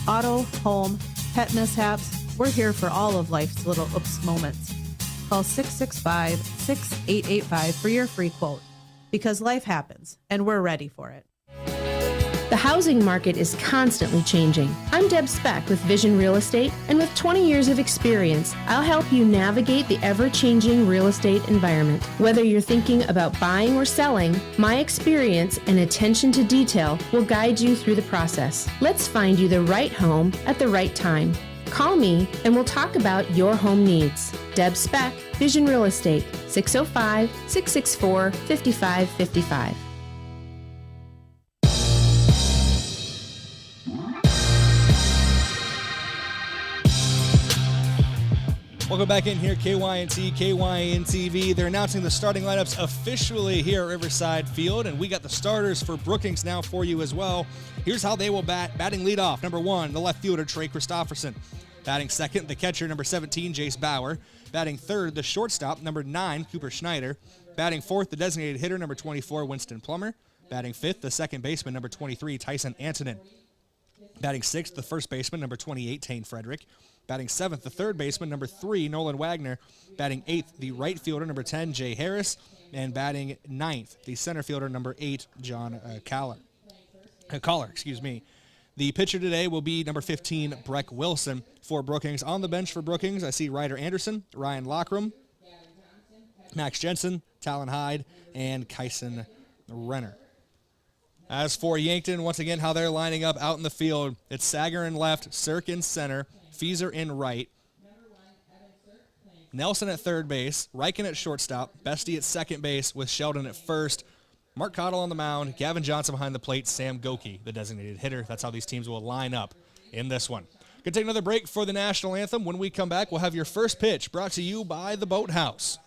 [SPEAKER 14] Auto, home, pet mishaps, we're here for all of life's little oops moments. Call 665-6885 for your free quote, because life happens and we're ready for it.
[SPEAKER 1] The housing market is constantly changing. I'm Deb Speck with Vision Real Estate, and with 20 years of experience, I'll help you navigate the ever-changing real estate environment. Whether you're thinking about buying or selling, my experience and attention to detail will guide you through the process. Let's find you the right home at the right time. Call me and we'll talk about your home needs. Deb Speck, Vision Real Estate, 605-664-5555.
[SPEAKER 3] Welcome back in here, KYNT, KYN TV. They're announcing the starting lineups officially here at Riverside Field, and we got the starters for Brookings now for you as well. Here's how they will bat. Batting leadoff, number 1, the left fielder, Trey Christofferson. Batting second, the catcher, number 17, Jace Bauer. Batting third, the shortstop, number 9, Cooper Schneider. Batting fourth, the designated hitter, number 24, Winston Plummer. Batting fifth, the second baseman, number 23, Tyson Antonin. Batting sixth, the first baseman, number 28, Tane Frederick. Batting seventh, the third baseman, number 3, Nolan Wagner. Batting eighth, the right fielder, number 10, Jay Harris. And batting ninth, the center fielder, number 8, John Collar. The pitcher today will be number 15, Breck Wilson for Brookings. On the bench for Brookings, I see Ryder Anderson, Ryan Lockram, Max Jensen, Talon Hyde, and Kyson Renner. As for Yankton, once again, how they're lining up out in the field, it's Sager in left, Sirk in center, Feeser in right, Nelson at third base, Reichen at shortstop, Bestie at second base with Sheldon at first, Mark Cottle on the mound, Gavin Johnson behind the plate, Sam Goki, the designated hitter. That's how these teams will line up in this one. Going to take another break for the national anthem. When we come back, we'll have your first pitch brought to you by the Boathouse.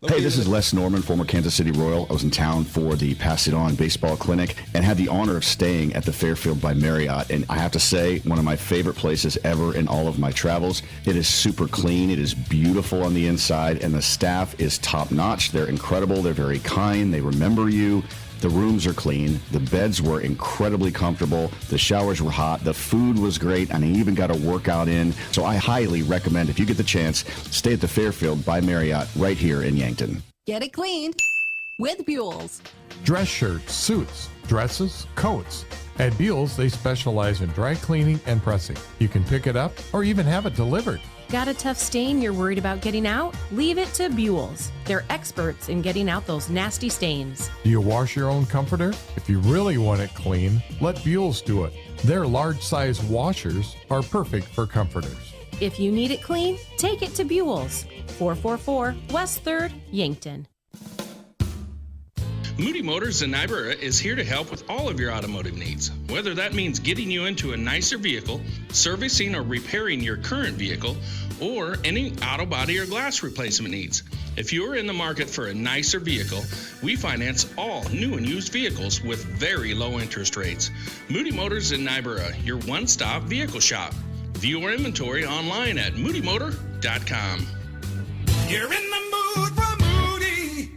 [SPEAKER 10] Hey, this is Les Norman, former Kansas City Royal. I was in town for the Pass It On Baseball Clinic and had the honor of staying at the Fairfield by Marriott. And I have to say, one of my favorite places ever in all of my travels. It is super clean. It is beautiful on the inside, and the staff is top-notch. They're incredible. They're very kind. They remember you. The rooms are clean. The beds were incredibly comfortable. The showers were hot. The food was great, and I even got a workout in. So I highly recommend, if you get the chance, stay at the Fairfield by Marriott right here in Yankton.
[SPEAKER 11] Get it cleaned with Buell's.
[SPEAKER 2] Dress shirts, suits, dresses, coats. At Buell's, they specialize in dry cleaning and pressing. You can pick it up or even have it delivered.
[SPEAKER 1] Got a tough stain you're worried about getting out? Leave it to Buell's. They're experts in getting out those nasty stains.
[SPEAKER 2] Do you wash your own comforter? If you really want it clean, let Buell's do it. Their large-size washers are perfect for comforters.
[SPEAKER 1] If you need it clean, take it to Buell's. 444 West 3rd, Yankton.
[SPEAKER 13] Moody Motors in Niobrara is here to help with all of your automotive needs. Whether that means getting you into a nicer vehicle, servicing or repairing your current vehicle, or any auto body or glass replacement needs. If you are in the market for a nicer vehicle, we finance all new and used vehicles with very low interest rates. Moody Motors in Niobrara, your one-stop vehicle shop. View our inventory online at moodymotor.com.
[SPEAKER 15] You're in the mood for Moody.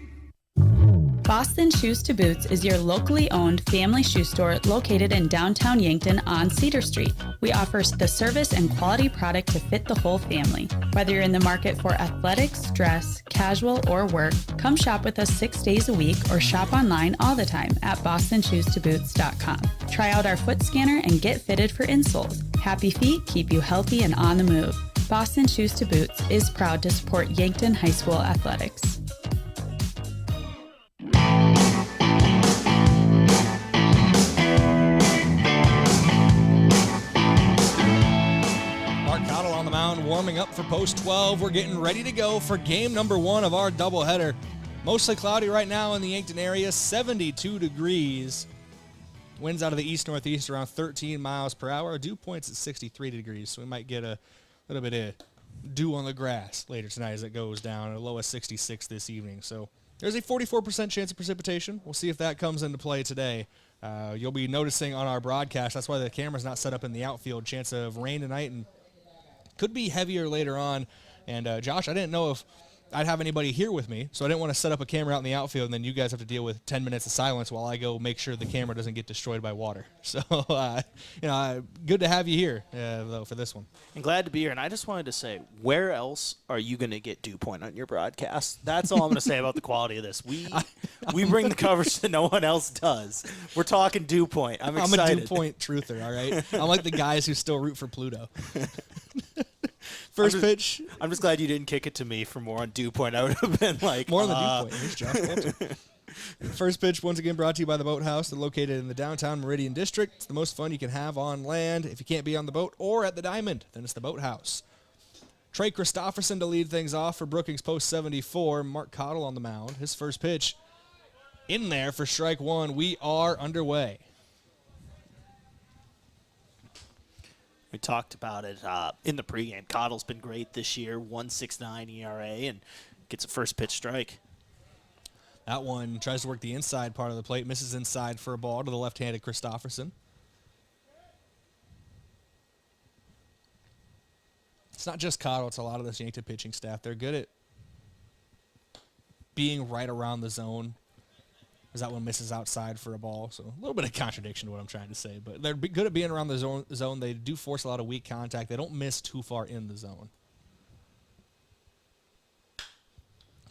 [SPEAKER 16] Boston Shoes to Boots is your locally owned family shoe store located in downtown Yankton on Cedar Street. We offer the service and quality product to fit the whole family. Whether you're in the market for athletics, dress, casual, or work, come shop with us 6 days a week or shop online all the time at bostonshoestoboots.com. Try out our foot scanner and get fitted for insoles. Happy feet keep you healthy and on the move. Boston Shoes to Boots is proud to support Yankton High School athletics.
[SPEAKER 3] Warming up for post 12. We're getting ready to go for game number 1 of our doubleheader. Mostly cloudy right now in the Yankton area, 72 degrees. Winds out of the east-northeast around 13 miles per hour. Dew point's at 63 degrees, so we might get a little bit of dew on the grass later tonight as it goes down. A low of 66 this evening. So there's a 44% chance of precipitation. We'll see if that comes into play today. You'll be noticing on our broadcast, that's why the camera's not set up in the outfield. Chance of rain tonight and could be heavier later on. And Josh, I didn't know if I'd have anybody here with me, so I didn't want to set up a camera out in the outfield and then you guys have to deal with 10 minutes of silence while I go make sure the camera doesn't get destroyed by water. So, good to have you here, though, for this one.
[SPEAKER 5] I'm glad to be here, and I just wanted to say, where else are you going to get dew point on your broadcast? That's all I'm going to say about the quality of this. We bring the coverage that no one else does. We're talking dew point. I'm excited.
[SPEAKER 3] I'm a dew point truther, all right? I'm like the guys who still root for Pluto. First pitch.
[SPEAKER 5] I'm just glad you didn't kick it to me for more on dew point. I would have been like,
[SPEAKER 3] more on the dew point. Here's Josh Walter. First pitch, once again, brought to you by the Boathouse. They're located in the downtown Meridian District. It's the most fun you can have on land. If you can't be on the boat or at the Diamond, then it's the Boathouse. Trey Christopherson to lead things off for Brookings post 74. Mark Cottle on the mound. His first pitch in there for strike one. We are underway.
[SPEAKER 5] We talked about it in the pregame. Cottle's been great this year, 1.69 ERA, and gets a first pitch strike.
[SPEAKER 3] That one tries to work the inside part of the plate, misses inside for a ball to the left-handed Christopherson. It's not just Cottle, it's a lot of this Yankton pitching staff. They're good at being right around the zone. As that one misses outside for a ball. So a little bit of contradiction to what I'm trying to say. But they're good at being around the zone. They do force a lot of weak contact. They don't miss too far in the zone.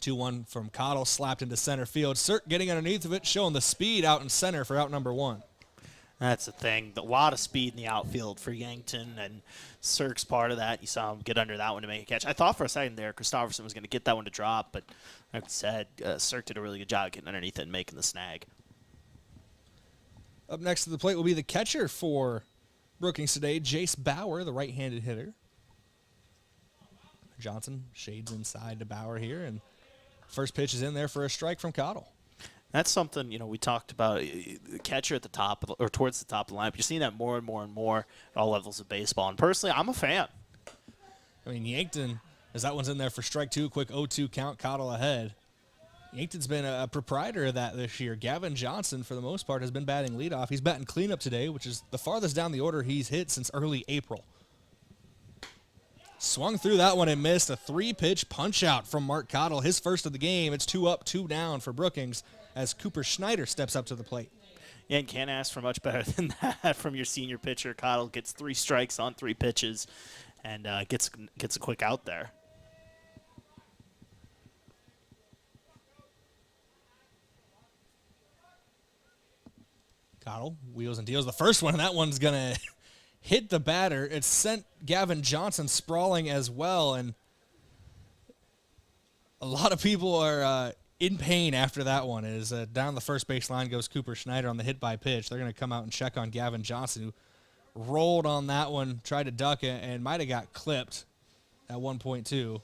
[SPEAKER 3] 2-1 from Cottle, slapped into center field. Cirk getting underneath of it, showing the speed out in center for out number 1.
[SPEAKER 5] That's the thing. A lot of speed in the outfield for Yankton, and Cirk's part of that. You saw him get under that one to make a catch. I thought for a second there Christopherson was going to get that one to drop, but like I said, Cirk did a really good job getting underneath it and making the snag.
[SPEAKER 3] Up next to the plate will be the catcher for Brookings today, Jace Bauer, the right-handed hitter. Johnson shades inside to Bauer here, and First pitch is in there for a strike from Cottle.
[SPEAKER 5] That's something, we talked about, the catcher at the top or towards the top of the lineup. You're seeing that more and more and more at all levels of baseball. And personally, I'm a fan.
[SPEAKER 3] I mean, Yankton, as that one's in there for strike 2, quick 0-2 count, Cottle ahead. Yankton's been a proprietor of that this year. Gavin Johnson, for the most part, has been batting leadoff. He's batting cleanup today, which is the farthest down the order he's hit since early April. Swung through that one and missed. A 3-pitch punch-out from Mark Cottle. His first of the game. It's 2 up, 2 down for Brookings as Cooper Schneider steps up to the plate.
[SPEAKER 5] Yeah, and can't ask for much better than that from your senior pitcher. Cottle gets 3 strikes on 3 pitches and gets a quick out there.
[SPEAKER 3] Cottle wheels and deals the first one, and that one's going to hit the batter. It sent Gavin Johnson sprawling as well, and a lot of people are in pain after that one. As down the first base line goes Cooper Schneider on the hit by pitch. They're going to come out and check on Gavin Johnson, who rolled on that one, tried to duck it, and might have got clipped at 1.2.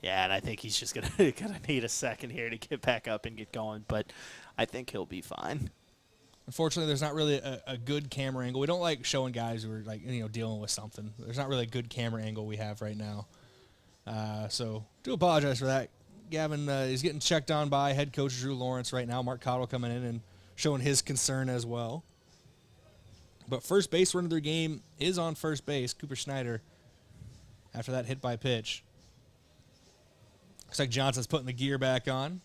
[SPEAKER 5] Yeah, and I think he's just gonna need a second here to get back up and get going, but I think he'll be fine.
[SPEAKER 3] Unfortunately, there's not really a good camera angle. We don't like showing guys who are dealing with something. There's not really a good camera angle we have right now. So do apologize for that. Gavin is getting checked on by head coach Drew Lawrence right now. Mark Cottle coming in and showing his concern as well. But first base run of their game is on first base, Cooper Schneider, after that hit by pitch. Looks like Johnson's putting the gear back on.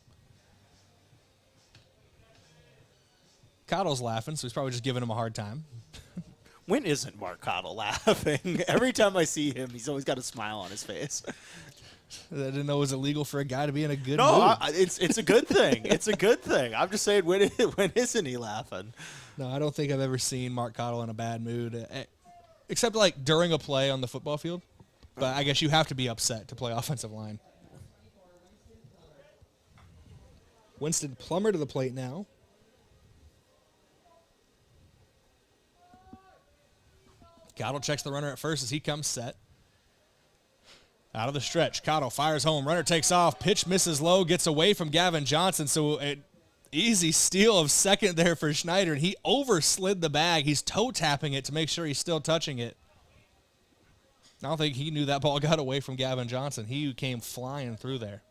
[SPEAKER 3] Cottle's laughing, so he's probably just giving him a hard time.
[SPEAKER 5] When isn't Mark Cottle laughing? Every time I see him, he's always got a smile on his face.
[SPEAKER 3] I didn't know it was illegal for a guy to be in a good mood.
[SPEAKER 5] No, it's a good thing. It's a good thing. I'm just saying, when isn't he laughing?
[SPEAKER 3] No, I don't think I've ever seen Mark Cottle in a bad mood, except like during a play on the football field. But I guess you have to be upset to play offensive line. Winston Plummer to the plate now. Cottle checks the runner at first as he comes set. Out of the stretch, Cottle fires home. Runner takes off. Pitch misses low, gets away from Gavin Johnson. So an easy steal of second there for Schneider, and he overslid the bag. He's toe tapping it to make sure he's still touching it. I don't think he knew that ball got away from Gavin Johnson. He came flying through there.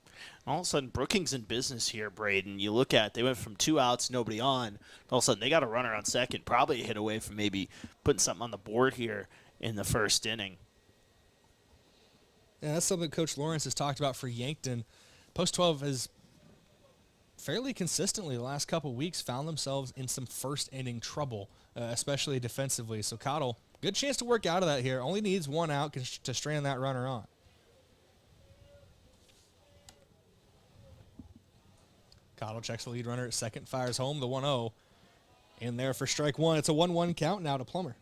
[SPEAKER 5] All of a sudden, Brookings in business here, Brayden. You look at, they went from 2 outs, nobody on. All of a sudden, they got a runner on second, probably a hit away from maybe putting something on the board here in the first inning.
[SPEAKER 3] Yeah, that's something Coach Lawrence has talked about for Yankton. Post 12 has fairly consistently the last couple of weeks found themselves in some first inning trouble, especially defensively. So Cottle, good chance to work out of that here. Only needs 1 out to strand that runner on. Cottle checks the lead runner at second, fires home the 1-0. In there for strike 1. It's a 1-1 count now to Plummer.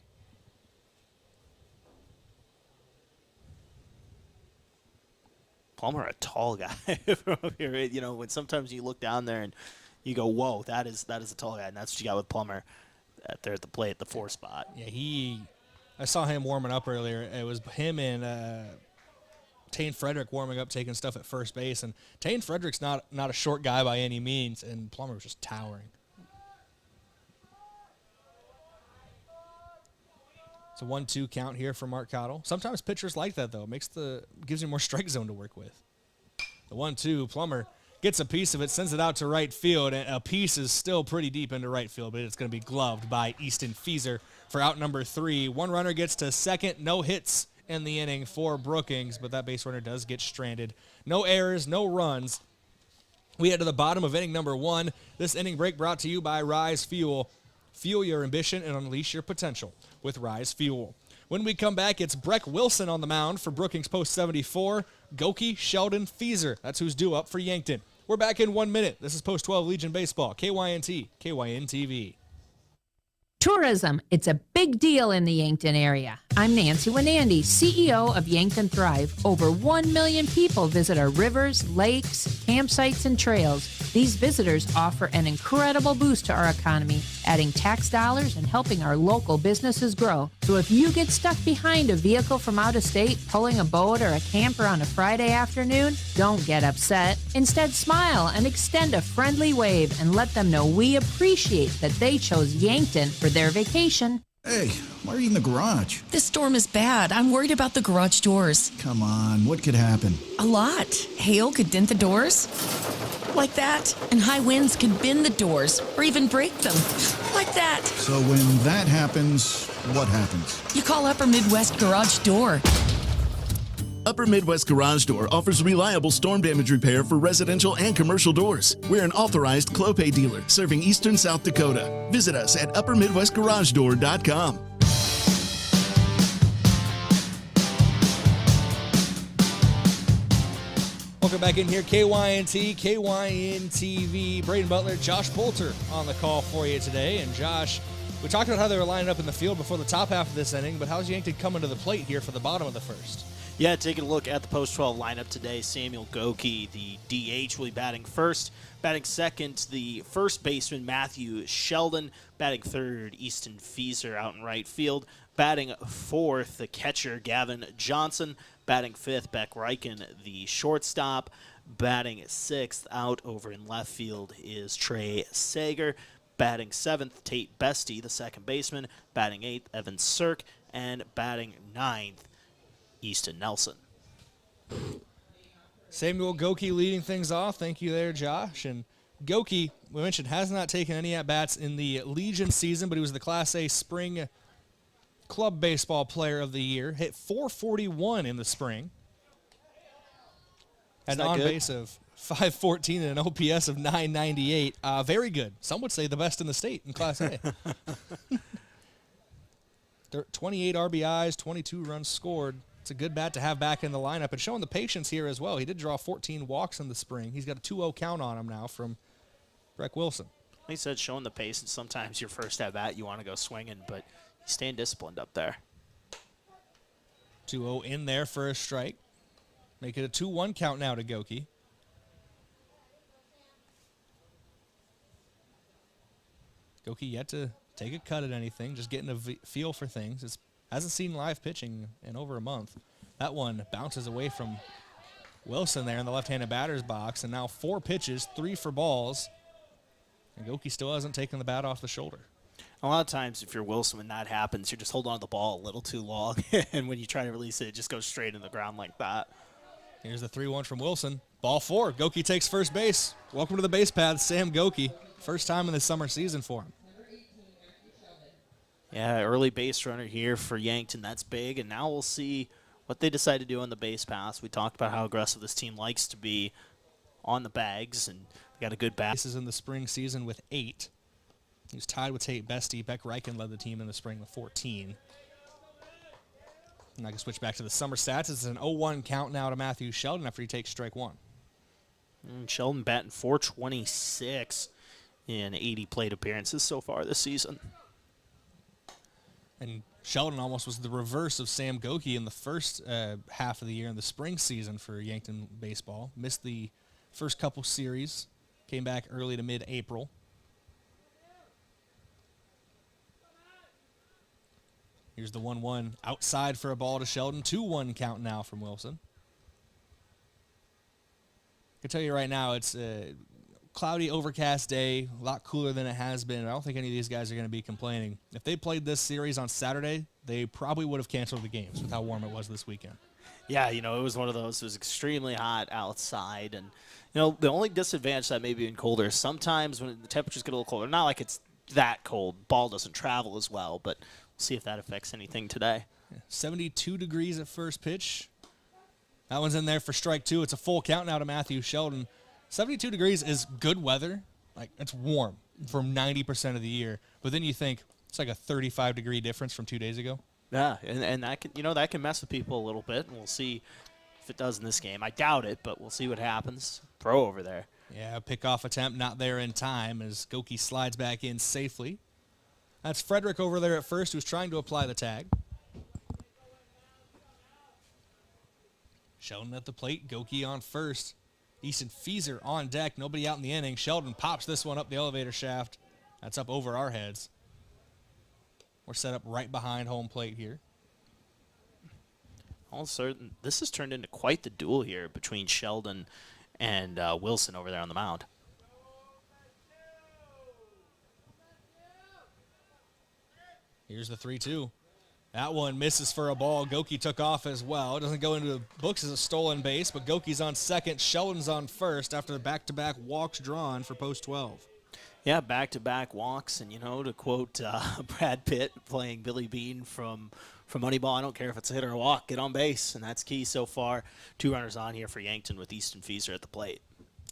[SPEAKER 5] Plummer, a tall guy from up here. When sometimes you look down there and you go, whoa, that is a tall guy, and that's what you got with Plummer there at the plate at the 4 spot.
[SPEAKER 3] Yeah, I saw him warming up earlier. It was him and Tane Frederick warming up, taking stuff at first base, and Tane Frederick's not a short guy by any means, and Plummer was just towering. It's a 1-2 count here for Mark Cottle. Sometimes pitchers like that, though. Gives you more strike zone to work with. The 1-2, Plummer gets a piece of it, sends it out to right field, and a piece is still pretty deep into right field, but it's going to be gloved by Easton Fieser for out number 3. 1 runner gets to second, no hits in the inning for Brookings, but that base runner does get stranded. No errors, no runs. We head to the bottom of inning number 1. This inning break brought to you by Rise Fuel. Fuel your ambition and unleash your potential with Rise Fuel. When we come back, it's Breck Wilson on the mound for Brookings Post 74. Goki, Sheldon, Fieser. That's who's due up for Yankton. We're back in 1 minute. This is Post 12 Legion Baseball, KYNT, KYN-TV.
[SPEAKER 17] Tourism, it's a big deal in the Yankton area. I'm Nancy Winandy, CEO of Yankton Thrive. Over 1 million people visit our rivers, lakes, campsites, and trails. These visitors offer an incredible boost to our economy, adding tax dollars and helping our local businesses grow. So if you get stuck behind a vehicle from out of state, pulling a boat or a camper on a Friday afternoon, don't get upset. Instead, smile and extend a friendly wave and let them know we appreciate that they chose Yankton for their vacation.
[SPEAKER 18] Hey, why are you in the garage?
[SPEAKER 19] This storm is bad. I'm worried about the garage doors.
[SPEAKER 18] Come on, what could happen?
[SPEAKER 19] A lot. Hail could dent the doors. Like that. And high winds could bend the doors or even break them. Like that.
[SPEAKER 18] So when that happens, what happens?
[SPEAKER 19] You call Upper Midwest Garage Door.
[SPEAKER 20] Upper Midwest Garage Door offers reliable storm damage repair for residential and commercial doors. We're an authorized Clopay dealer serving eastern South Dakota. Visit us at uppermidwestgaragedoor.com.
[SPEAKER 3] Welcome back in here, KYNT, KYN-TV. Brayden Butler, Josh Poulter on the call for you today. And Josh, we talked about how they were lining up in the field before the top half of this inning, but how's Yankton coming to the plate here for the bottom of the first?
[SPEAKER 5] Yeah, taking a look at the post-12 lineup today, Samuel Goki, the DH, will be batting first. Batting second, the first baseman, Matthew Sheldon. Batting third, Easton Feeser out in right field. Batting fourth, the catcher, Gavin Johnson. Batting fifth, Beck Reichen, the shortstop. Batting sixth, out over in left field, is Trey Sager. Batting seventh, Tate Bestie, the second baseman. Batting eighth, Evan Sirk. And batting ninth, Easton Nelson.
[SPEAKER 3] Samuel Goki leading things off. Thank you there, Josh. And Goki, we mentioned, has not taken any at-bats in the Legion season, but he was the Class A Spring Club Baseball Player of the Year. Hit .441 in the spring. Had an on-base of .514 and an OPS of .998. Very good. Some would say the best in the state in Class A. 28 RBIs, 22 runs scored. It's a good bat to have back in the lineup and showing the patience here as well. He did draw 14 walks in the spring. He's got a 2-0 count on him now from Breck Wilson.
[SPEAKER 5] Like I said, showing the patience. Sometimes your first at-bat, you want to go swinging, but he's staying disciplined up there.
[SPEAKER 3] 2-0 in there for a strike. Make it a 2-1 count now to Goki. Goki yet to take a cut at anything, just getting a feel for things. Hasn't seen live pitching in over a month. That one bounces away from Wilson there in the left-handed batter's box, and now 4 pitches, 3 for balls. And Goki still hasn't taken the bat off the shoulder.
[SPEAKER 5] A lot of times, if you're Wilson, when that happens, you're just holding on to the ball a little too long, and when you try to release it, it just goes straight in the ground like that.
[SPEAKER 3] Here's the 3-1 from Wilson. Ball 4. Goki takes first base. Welcome to the base path, Sam Goki. First time in the summer season for him.
[SPEAKER 5] Yeah, early base runner here for Yankton. That's big, and now we'll see what they decide to do on the base pass. We talked about how aggressive this team likes to be on the bags, and they got a good bat.
[SPEAKER 3] This is in the spring season with 8. He was tied with Tate Bestie. Beck Reichen led the team in the spring with 14. And I can switch back to the summer stats. It's an 0-1 count now to Matthew Sheldon after he takes strike 1.
[SPEAKER 5] Sheldon batting .426 in 80 plate appearances so far this season.
[SPEAKER 3] And Sheldon almost was the reverse of Sam Goki in the first half of the year in the spring season for Yankton baseball. Missed the first couple series. Came back early to mid-April. Here's the 1-1 outside for a ball to Sheldon. 2-1 count now from Wilson. I can tell you right now, it's a cloudy, overcast day, a lot cooler than it has been. I don't think any of these guys are going to be complaining. If they played this series on Saturday, they probably would have canceled the games with how warm it was this weekend.
[SPEAKER 5] Yeah, it was one of those. It was extremely hot outside. And, the only disadvantage that may be in colder is sometimes when the temperatures get a little colder, not like it's that cold, ball doesn't travel as well, but we'll see if that affects anything today.
[SPEAKER 3] 72 degrees at first pitch. That one's in there for strike 2. It's a full count now to Matthew Sheldon. 72 degrees is good weather. Like, it's warm for 90% of the year. But then you think it's like a 35-degree difference from 2 days ago.
[SPEAKER 5] Yeah, and that can, that can mess with people a little bit, and we'll see if it does in this game. I doubt it, but we'll see what happens. Throw over there.
[SPEAKER 3] Yeah, pickoff attempt not there in time as Goki slides back in safely. That's Frederick over there at first who's trying to apply the tag. Sheldon at the plate. Goki on first. Easton Fieser on deck. Nobody out in the inning. Sheldon pops this one up the elevator shaft. That's up over our heads. We're set up right behind home plate here.
[SPEAKER 5] All of a sudden, this has turned into quite the duel here between Sheldon and Wilson over there on the mound.
[SPEAKER 3] Here's the 3-2. That one misses for a ball. Goki took off as well. It doesn't go into the books as a stolen base, but Goki's on second. Sheldon's on first after the back-to-back walks drawn for post 12.
[SPEAKER 5] Yeah, back-to-back walks, and, to quote Brad Pitt playing Billy Bean from Moneyball, I don't care if it's a hit or a walk, get on base, and that's key so far. 2 runners on here for Yankton with Easton Fieser at the plate.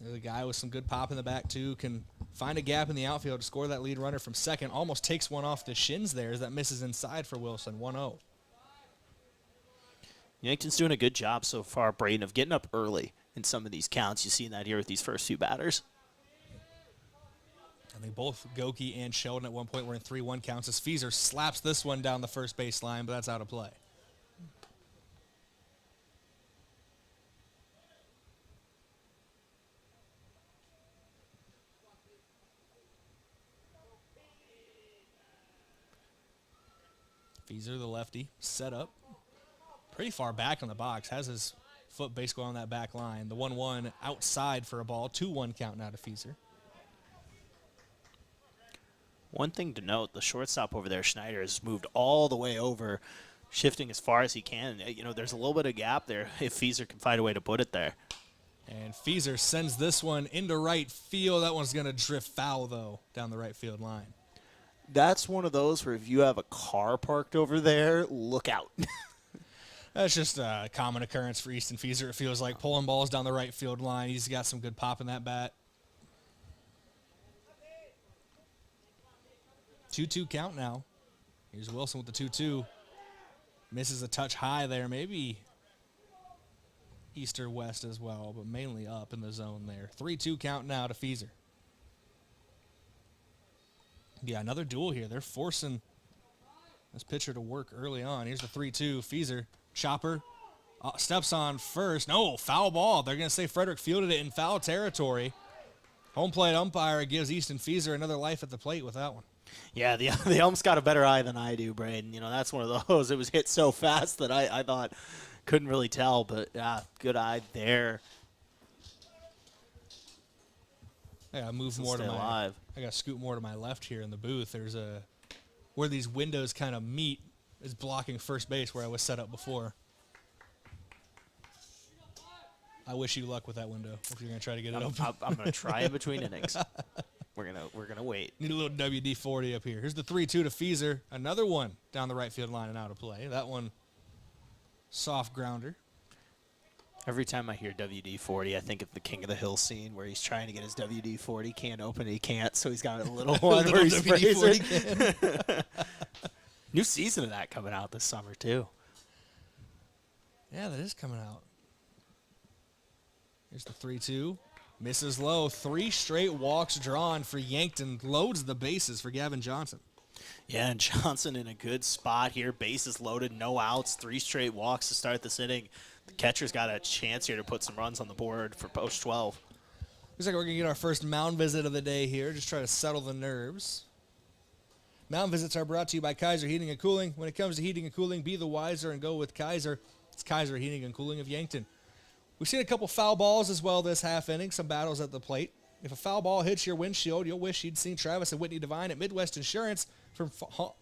[SPEAKER 3] The guy with some good pop in the back, too, can find a gap in the outfield to score that lead runner from second. Almost takes one off the shins there as that misses inside for Wilson. 1-0.
[SPEAKER 5] Yankton's doing a good job so far, Brayden, of getting up early in some of these counts. You've seen that here with these first few batters.
[SPEAKER 3] And they both, Goki and Sheldon, at one point were in 3-1 counts as Fieser slaps this one down the first base line, but that's out of play. Fieser, the lefty, set up pretty far back on the box, has his foot basically on that back line. The 1-1 outside for a ball, 2-1 count now to Fieser.
[SPEAKER 5] One thing to note, the shortstop over there, Schneider, has moved all the way over, shifting as far as he can. There's a little bit of gap there if Fieser can find a way to put it there.
[SPEAKER 3] And Fieser sends this one into right field. That one's going to drift foul, though, down the right field line.
[SPEAKER 5] That's one of those where if you have a car parked over there, look out.
[SPEAKER 3] That's just a common occurrence for Easton Fieser. It feels like pulling balls down the right field line. He's got some good pop in that bat. 2-2 count now. Here's Wilson with the 2-2. Misses a touch high there. Maybe east or west as well, but mainly up in the zone there. 3-2 count now to Fieser. Yeah, another duel here. They're forcing this pitcher to work early on. Here's the 3-2. Fieser, chopper, steps on first. No, foul ball. They're going to say Frederick fielded it in foul territory. Home plate umpire gives Easton Fieser another life at the plate with that one.
[SPEAKER 5] Yeah, the ump's got a better eye than I do, Brayden. That's one of those. It was hit so fast that I thought couldn't really tell, but good eye there.
[SPEAKER 3] I gotta move more to my. I gotta scoot more to my left here in the booth. There's where these windows kind of meet is blocking first base where I was set up before. I wish you luck with that window if you're gonna try to get it open.
[SPEAKER 5] I'm gonna try in between innings. We're gonna wait.
[SPEAKER 3] Need a little WD-40 up here. Here's the 3-2 to Fieser. Another one down the right field line and out of play. That one soft grounder.
[SPEAKER 5] Every time I hear WD-40, I think of the King of the Hill scene where he's trying to get his WD-40 can open and he can't, so he's got a little one where he sprays it. New season of that coming out this summer too.
[SPEAKER 3] Yeah, that is coming out. Here's the 3-2. Misses low. 3 straight walks drawn for Yankton. Loads the bases for Gavin Johnson.
[SPEAKER 5] Yeah, and Johnson in a good spot here. Bases loaded, no outs, 3 straight walks to start this inning. The catcher's got a chance here to put some runs on the board for post 12.
[SPEAKER 3] Looks like we're going to get our first mound visit of the day here. Just try to settle the nerves. Mound visits are brought to you by Kaiser Heating and Cooling. When it comes to heating and cooling, be the wiser and go with Kaiser. It's Kaiser Heating and Cooling of Yankton. We've seen a couple foul balls as well this half inning, some battles at the plate. If a foul ball hits your windshield, you'll wish you'd seen Travis and Whitney Devine at Midwest Insurance. From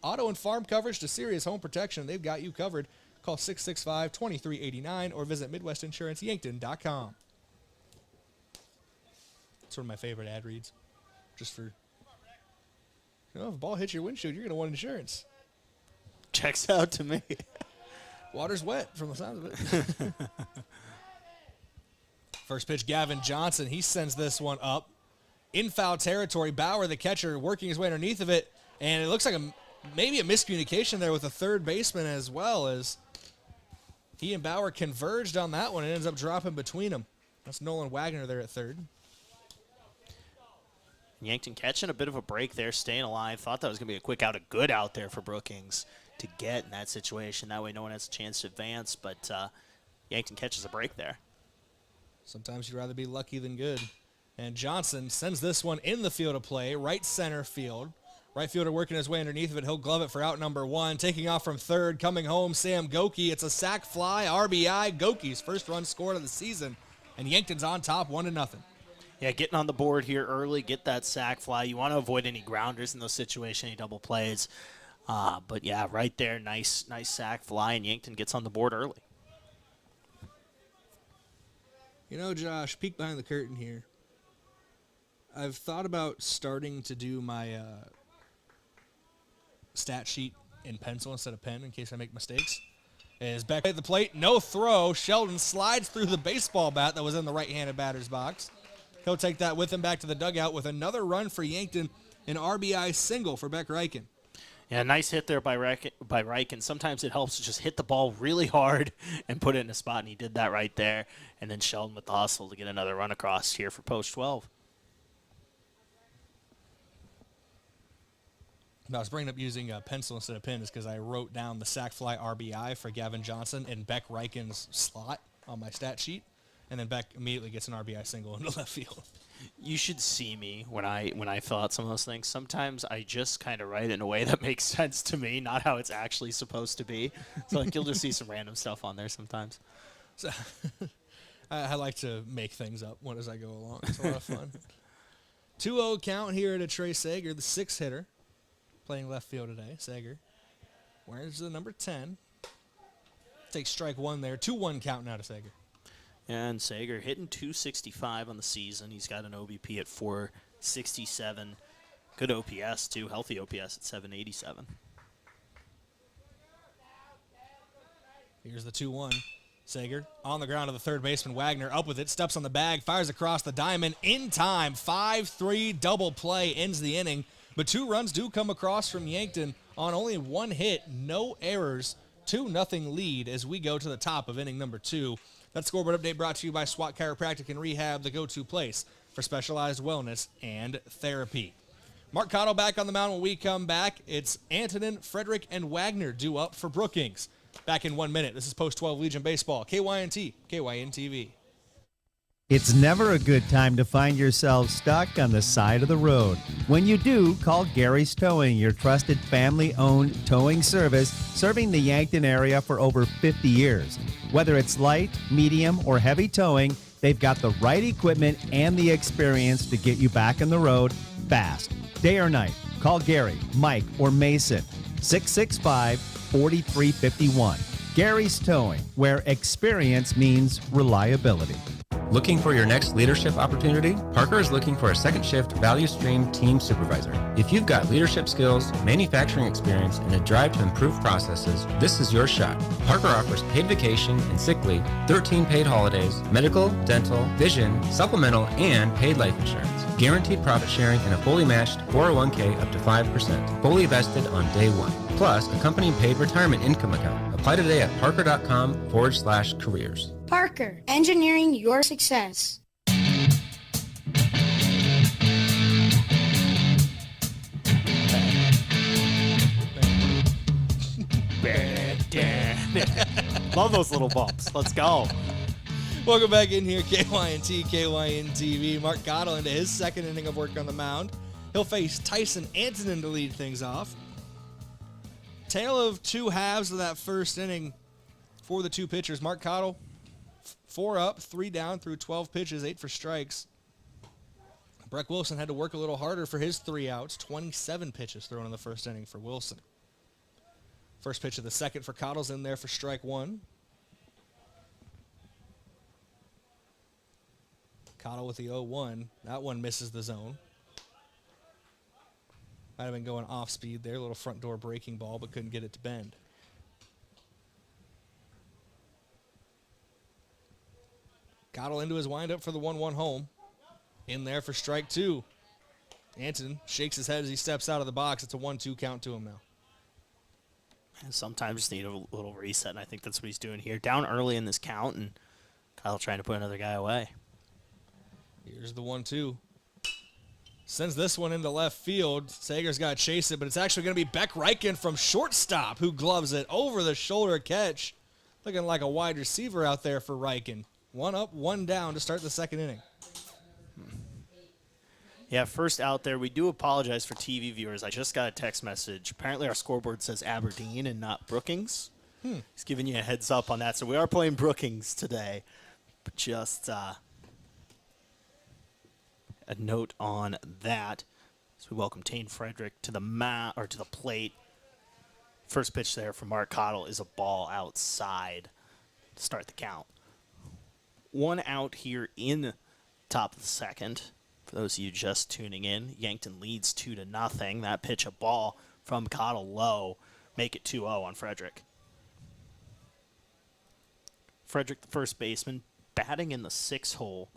[SPEAKER 3] auto and farm coverage to serious home protection, they've got you covered. Call 665-2389 or visit MidwestInsuranceYankton.com. It's one of my favorite ad reads. Just for, if a ball hits your windshield, you're going to want insurance.
[SPEAKER 5] Checks out to me.
[SPEAKER 3] Water's wet from the sound of it. First pitch, Gavin Johnson. He sends this one up. In foul territory, Bauer, the catcher, working his way underneath of it. And it looks like maybe a miscommunication there with the third baseman as well, as he and Bauer converged on that one and ends up dropping between them. That's Nolan Wagner there at third.
[SPEAKER 5] Yankton catching a bit of a break there, staying alive. Thought that was going to be a quick out, a good out there for Brookings to get in that situation. That way no one has a chance to advance, but Yankton catches a break there.
[SPEAKER 3] Sometimes you'd rather be lucky than good. And Johnson sends this one in the field of play, right center field. Right fielder working his way underneath of it. He'll glove it for out number 1. Taking off from third, coming home, Sam Goki. It's a sac fly, RBI. Goki's first run scored of the season. And Yankton's on top 1-0.
[SPEAKER 5] Yeah, getting on the board here early, get that sac fly. You want to avoid any grounders in those situations, any double plays. But, yeah, right there, nice sac fly, and Yankton gets on the board early.
[SPEAKER 3] You know, Josh, peek behind the curtain here. I've thought about starting to do my stat sheet in pencil instead of pen in case I make mistakes. Is back at the plate, no throw. Sheldon slides through the baseball bat that was in the right-handed batter's box. He'll take that with him back to the dugout with another run for Yankton, an RBI single for Beck Reichen.
[SPEAKER 5] Yeah, nice hit there by Reichen. Sometimes it helps to just hit the ball really hard and put it in a spot, and he did that right there. And then Sheldon with the hustle to get another run across here for Post 12. I was bringing up using a pencil instead of pen is because I wrote down the sac fly RBI for Gavin Johnson in Beck Reichen's slot on my stat sheet, and then Beck immediately gets an RBI single into left field. You should see me when I fill out some of those things. Sometimes I just kind of write it in a way that makes sense to me, not how it's actually supposed to be. So like you'll just see some random stuff on there sometimes.
[SPEAKER 3] So I like to make things up as I go along. It's a lot of fun. 2-0 count here to Trey Sager, the 6th hitter. Playing left field today, Sager. Where's the number 10? Takes strike 1 there. 2-1 count now to Sager.
[SPEAKER 5] And Sager hitting .265 on the season. He's got an OBP at .467. Good OPS, too. Healthy OPS at .787.
[SPEAKER 3] Here's the 2-1. Sager on the ground to the third baseman. Wagner up with it. Steps on the bag. Fires across the diamond. In time. 5-3 double play ends the inning. But 2 runs do come across from Yankton on only 1 hit, no errors, 2-0 lead as we go to the top of inning number 2. That scoreboard update brought to you by SWAT Chiropractic and Rehab, the go-to place for specialized wellness and therapy. Mark Cottle back on the mound when we come back. It's Antonin, Frederick, and Wagner due up for Brookings. Back in 1 minute. This is Post 12 Legion Baseball, KYNT, KYN-TV.
[SPEAKER 12] It's never a good time to find yourself stuck on the side of the road. When you do, call Gary's Towing, your trusted family-owned towing service, serving the Yankton area for over 50 years. Whether it's light, medium, or heavy towing, they've got the right equipment and the experience to get you back on the road fast. Day or night, call Gary, Mike, or Mason, 665-4351. Gary's Towing, where experience means reliability.
[SPEAKER 21] Looking for your next leadership opportunity? Parker is looking for a second shift value stream team supervisor. If you've got leadership skills, manufacturing experience, and a drive to improve processes, this is your shot. Parker offers paid vacation and sick leave, 13 paid holidays, medical, dental, vision, supplemental, and paid life insurance. Guaranteed profit sharing and a fully matched 401k up to 5%, fully vested on day 1. Plus, a company paid retirement income account. Apply today at parker.com/careers.
[SPEAKER 22] Parker, engineering your success.
[SPEAKER 5] Love those little bumps. Let's go.
[SPEAKER 3] Welcome back in here, KYNT, KYN-TV. Mark Cottle into his 2nd inning of work on the mound. He'll face Tyson Antonin to lead things off. Tale of 2 halves of that 1st inning for the 2 pitchers. Mark Cottle, 4 up, 3 down through 12 pitches, 8 for strikes. Breck Wilson had to work a little harder for his 3 outs, 27 pitches thrown in the 1st inning for Wilson. First pitch of the 2nd for Cottle's in there for strike 1. Cottle with the 0-1. That one misses the zone. Might have been going off speed there, a little front door breaking ball, but couldn't get it to bend. Cottle into his windup for the 1-1 home. In there for strike 2. Anton shakes his head as he steps out of the box. It's a 1-2 count to him now.
[SPEAKER 5] And sometimes just need a little reset, and I think that's what he's doing here. Down early in this count, and Kyle trying to put another guy away.
[SPEAKER 3] Here's the 1-2. Sends this one into left field. Sager's got to chase it, but it's actually going to be Beck Reichen from shortstop who gloves it over the shoulder catch. Looking like a wide receiver out there for Riken. 1 up, 1 down to start the second inning.
[SPEAKER 5] Yeah, first out there, we do apologize for TV viewers. I just got a text message. Apparently our scoreboard says Aberdeen and not Brookings. He's giving you a heads up on that. So we are playing Brookings today. But just a note on that. So we welcome Tane Frederick to the plate. First pitch there from Mark Cottle is a ball outside to start the count. 1 out here in top of the second. For those of you just tuning in, Yankton leads 2-0. That pitch, a ball from Cottle low, make it 2-0 on Frederick. Frederick, the first baseman, batting in the 6th hole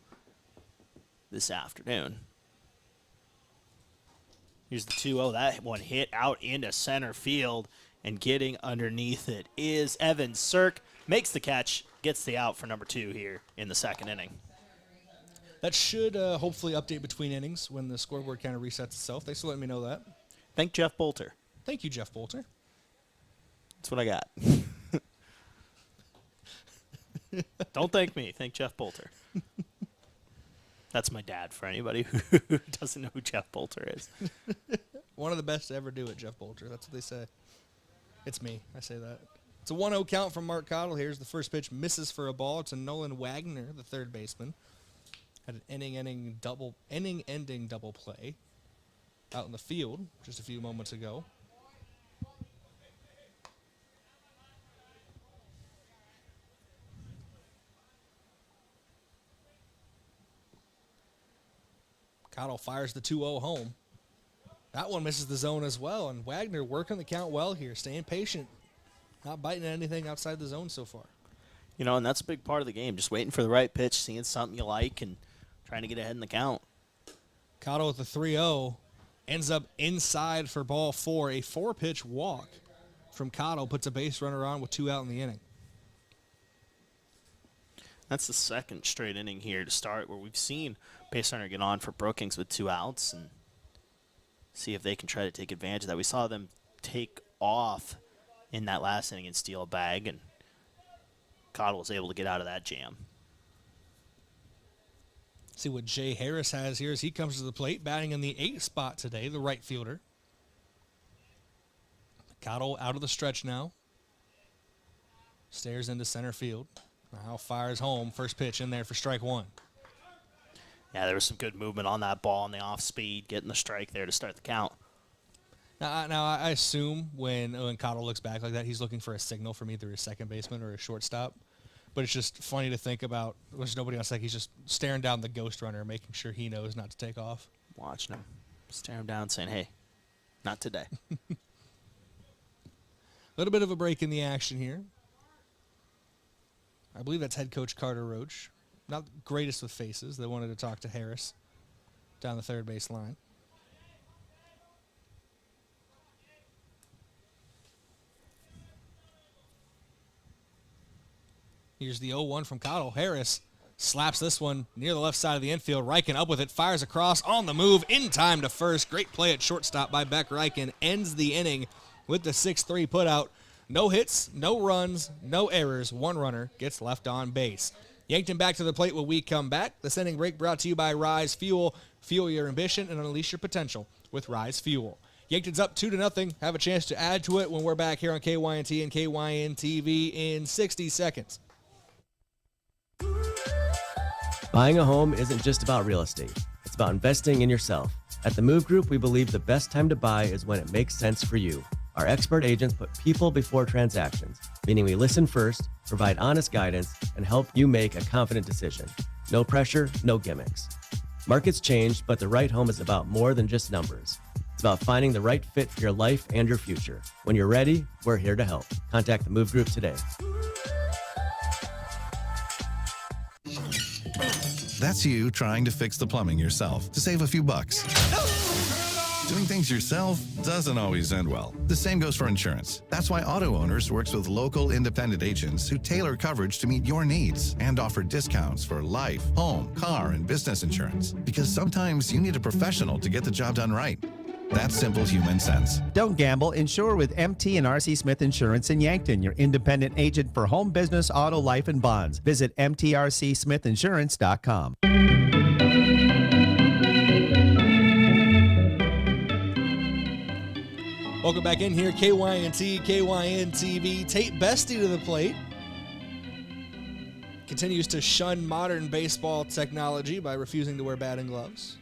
[SPEAKER 5] this afternoon. Here's the 2-0. That one hit out into center field, and getting underneath it is Evan Sirk. Makes the catch, gets the out for number 2 here in the second inning.
[SPEAKER 3] That should hopefully update between innings when the scoreboard kind of resets itself. Thanks for letting me know that.
[SPEAKER 5] Thank Jeff Bolter.
[SPEAKER 3] Thank you, Jeff Bolter.
[SPEAKER 5] That's what I got. Don't thank me. Thank Jeff Bolter. That's my dad, for anybody who doesn't know who Jeff Bolter is.
[SPEAKER 3] One of the best to ever do it, Jeff Bolter. That's what they say. It's me. I say that. It's a 1-0 count from Mark Cottle. Here's the first pitch. Misses for a ball. It's a Nolan Wagner, the third baseman. Had an inning-ending double play out in the field just a few moments ago. Cottle fires the 2-0 home. That one misses the zone as well, and Wagner working the count well here, staying patient, not biting at anything outside the zone so far.
[SPEAKER 5] You know, and that's a big part of the game, just waiting for the right pitch, seeing something you like, and trying to get ahead in the count.
[SPEAKER 3] Cottle with the 3-0 ends up inside for ball 4. A 4-pitch walk from Cottle puts a base runner on with 2 out in the inning.
[SPEAKER 5] That's the second straight inning here to start where we've seen base runner get on for Brookings with 2 outs and see if they can try to take advantage of that. We saw them take off in that last inning and steal a bag, and Cottle was able to get out of that jam.
[SPEAKER 3] See what Jay Harris has here as he comes to the plate, batting in the 8th spot today, the right fielder. Cottle out of the stretch now. Stares into center field. Now fires home. First pitch in there for strike 1.
[SPEAKER 5] Yeah, there was some good movement on that ball on the off speed, getting the strike there to start the count.
[SPEAKER 3] Now I assume when Cottle looks back like that, he's looking for a signal from either a second baseman or a shortstop. But it's just funny to think about. There's nobody on second. He's just staring down the ghost runner, making sure he knows not to take off.
[SPEAKER 5] Watching him. Staring him down, saying, hey, not today.
[SPEAKER 3] A little bit of a break in the action here. I believe that's head coach Carter Roach. Not the greatest with faces. They wanted to talk to Harris down the third base line. Here's the 0-1 from Cottle. Harris slaps this one near the left side of the infield. Riken up with it, fires across on the move, in time to first. Great play at shortstop by Beck Riken. Ends the inning with the 6-3 putout. No hits, no runs, no errors. 1 runner gets left on base. Yankton back to the plate when we come back. The inning break brought to you by Rise Fuel. Fuel your ambition and unleash your potential with Rise Fuel. Yankton's up 2-0. Have a chance to add to it when we're back here on KYNT and KYN-TV in 60 seconds.
[SPEAKER 6] Buying a home isn't just about real estate. It's about investing in yourself. At the Move Group, we believe the best time to buy is when it makes sense for you. Our expert agents put people before transactions, meaning we listen first, provide honest guidance, and help you make a confident decision. No pressure, no gimmicks. Markets change, but the right home is about more than just numbers. It's about finding the right fit for your life and your future. When you're ready, we're here to help. Contact the Move Group today.
[SPEAKER 7] That's you trying to fix the plumbing yourself to save a few bucks. Doing things yourself doesn't always end well. The same goes for insurance. That's why Auto Owners works with local independent agents who tailor coverage to meet your needs and offer discounts for life, home, car, and business insurance. Because sometimes you need a professional to get the job done right. That's simple human sense.
[SPEAKER 12] Don't gamble. Insure with MT and RC Smith Insurance in Yankton, your independent agent for home, business, auto, life, and bonds. Visit mtrcsmithinsurance.com.
[SPEAKER 3] Welcome back in here, KYNT, KYN-TV. Tate Bestie to the plate. Continues to shun modern baseball technology by refusing to wear batting gloves.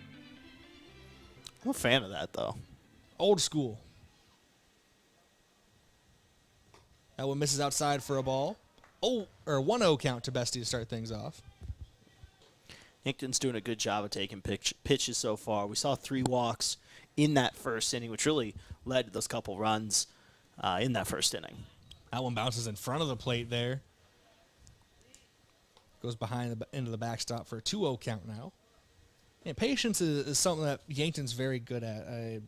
[SPEAKER 5] I'm a fan of that, though.
[SPEAKER 3] Old school. That one misses outside for a ball. 1-0 count to Bestie to start things off.
[SPEAKER 5] Yankton's doing a good job of taking pitches so far. We saw 3 walks in that first inning, which really led to those couple runs in that first inning.
[SPEAKER 3] That one bounces in front of the plate there. Goes behind into the backstop for a 2-0 count now. And patience is something that Yankton's very good at.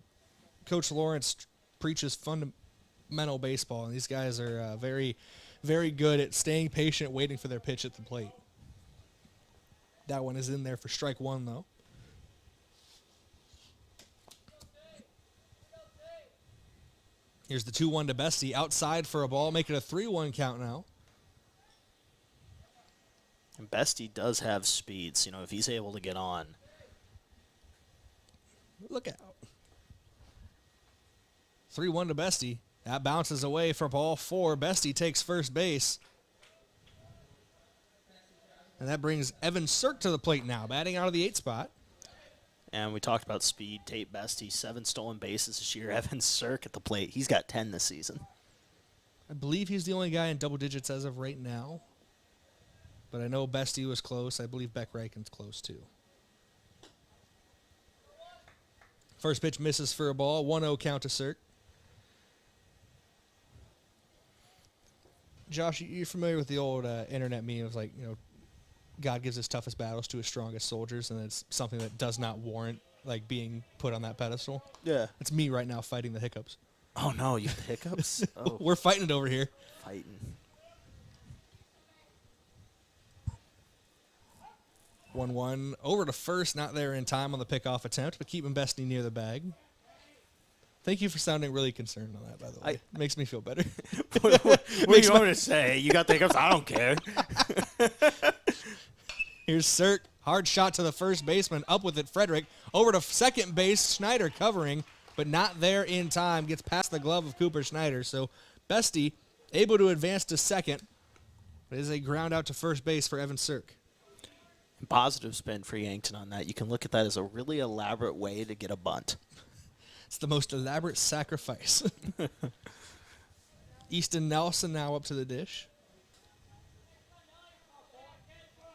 [SPEAKER 3] Coach Lawrence preaches fundamental baseball, and these guys are very, very good at staying patient, waiting for their pitch at the plate. That one is in there for strike 1, though. Here's the 2-1 to Bestie. Outside for a ball, make it a 3-1 count now.
[SPEAKER 5] And Bestie does have speeds, if he's able to get on.
[SPEAKER 3] Look out. 3-1 to Bestie. That bounces away for ball 4. Bestie takes first base. And that brings Evan Sirk to the plate now, batting out of the 8th spot.
[SPEAKER 5] And we talked about speed. Tate Bestie, 7 stolen bases this year. Evan Sirk at the plate. He's got 10 this season.
[SPEAKER 3] I believe he's the only guy in double digits as of right now. But I know Bestie was close. I believe Beck Reichen's close, too. First pitch misses for a ball. 1-0 count to Sirk. Josh, you're familiar with the old internet meme of God gives his toughest battles to his strongest soldiers, and it's something that does not warrant being put on that pedestal.
[SPEAKER 5] Yeah.
[SPEAKER 3] It's me right now fighting the hiccups.
[SPEAKER 5] Oh, no, you have the hiccups? Oh.
[SPEAKER 3] We're fighting it over here.
[SPEAKER 5] Fighting.
[SPEAKER 3] 1-1 over to first, not there in time on the pickoff attempt, but keeping Bestie near the bag. Thank you for sounding really concerned on that, by the way. It makes me feel better.
[SPEAKER 5] What do you want me to say? You got the hiccups? I don't care.
[SPEAKER 3] Here's Sirk. Hard shot to the first baseman. Up with it, Frederick. Over to second base. Schneider covering, but not there in time. Gets past the glove of Cooper Schneider. So Bestie able to advance to second. It is a ground out to first base for Evan Sirk.
[SPEAKER 5] Positive spin for Yankton on that. You can look at that as a really elaborate way to get a bunt.
[SPEAKER 3] It's the most elaborate sacrifice. Easton Nelson now up to the dish.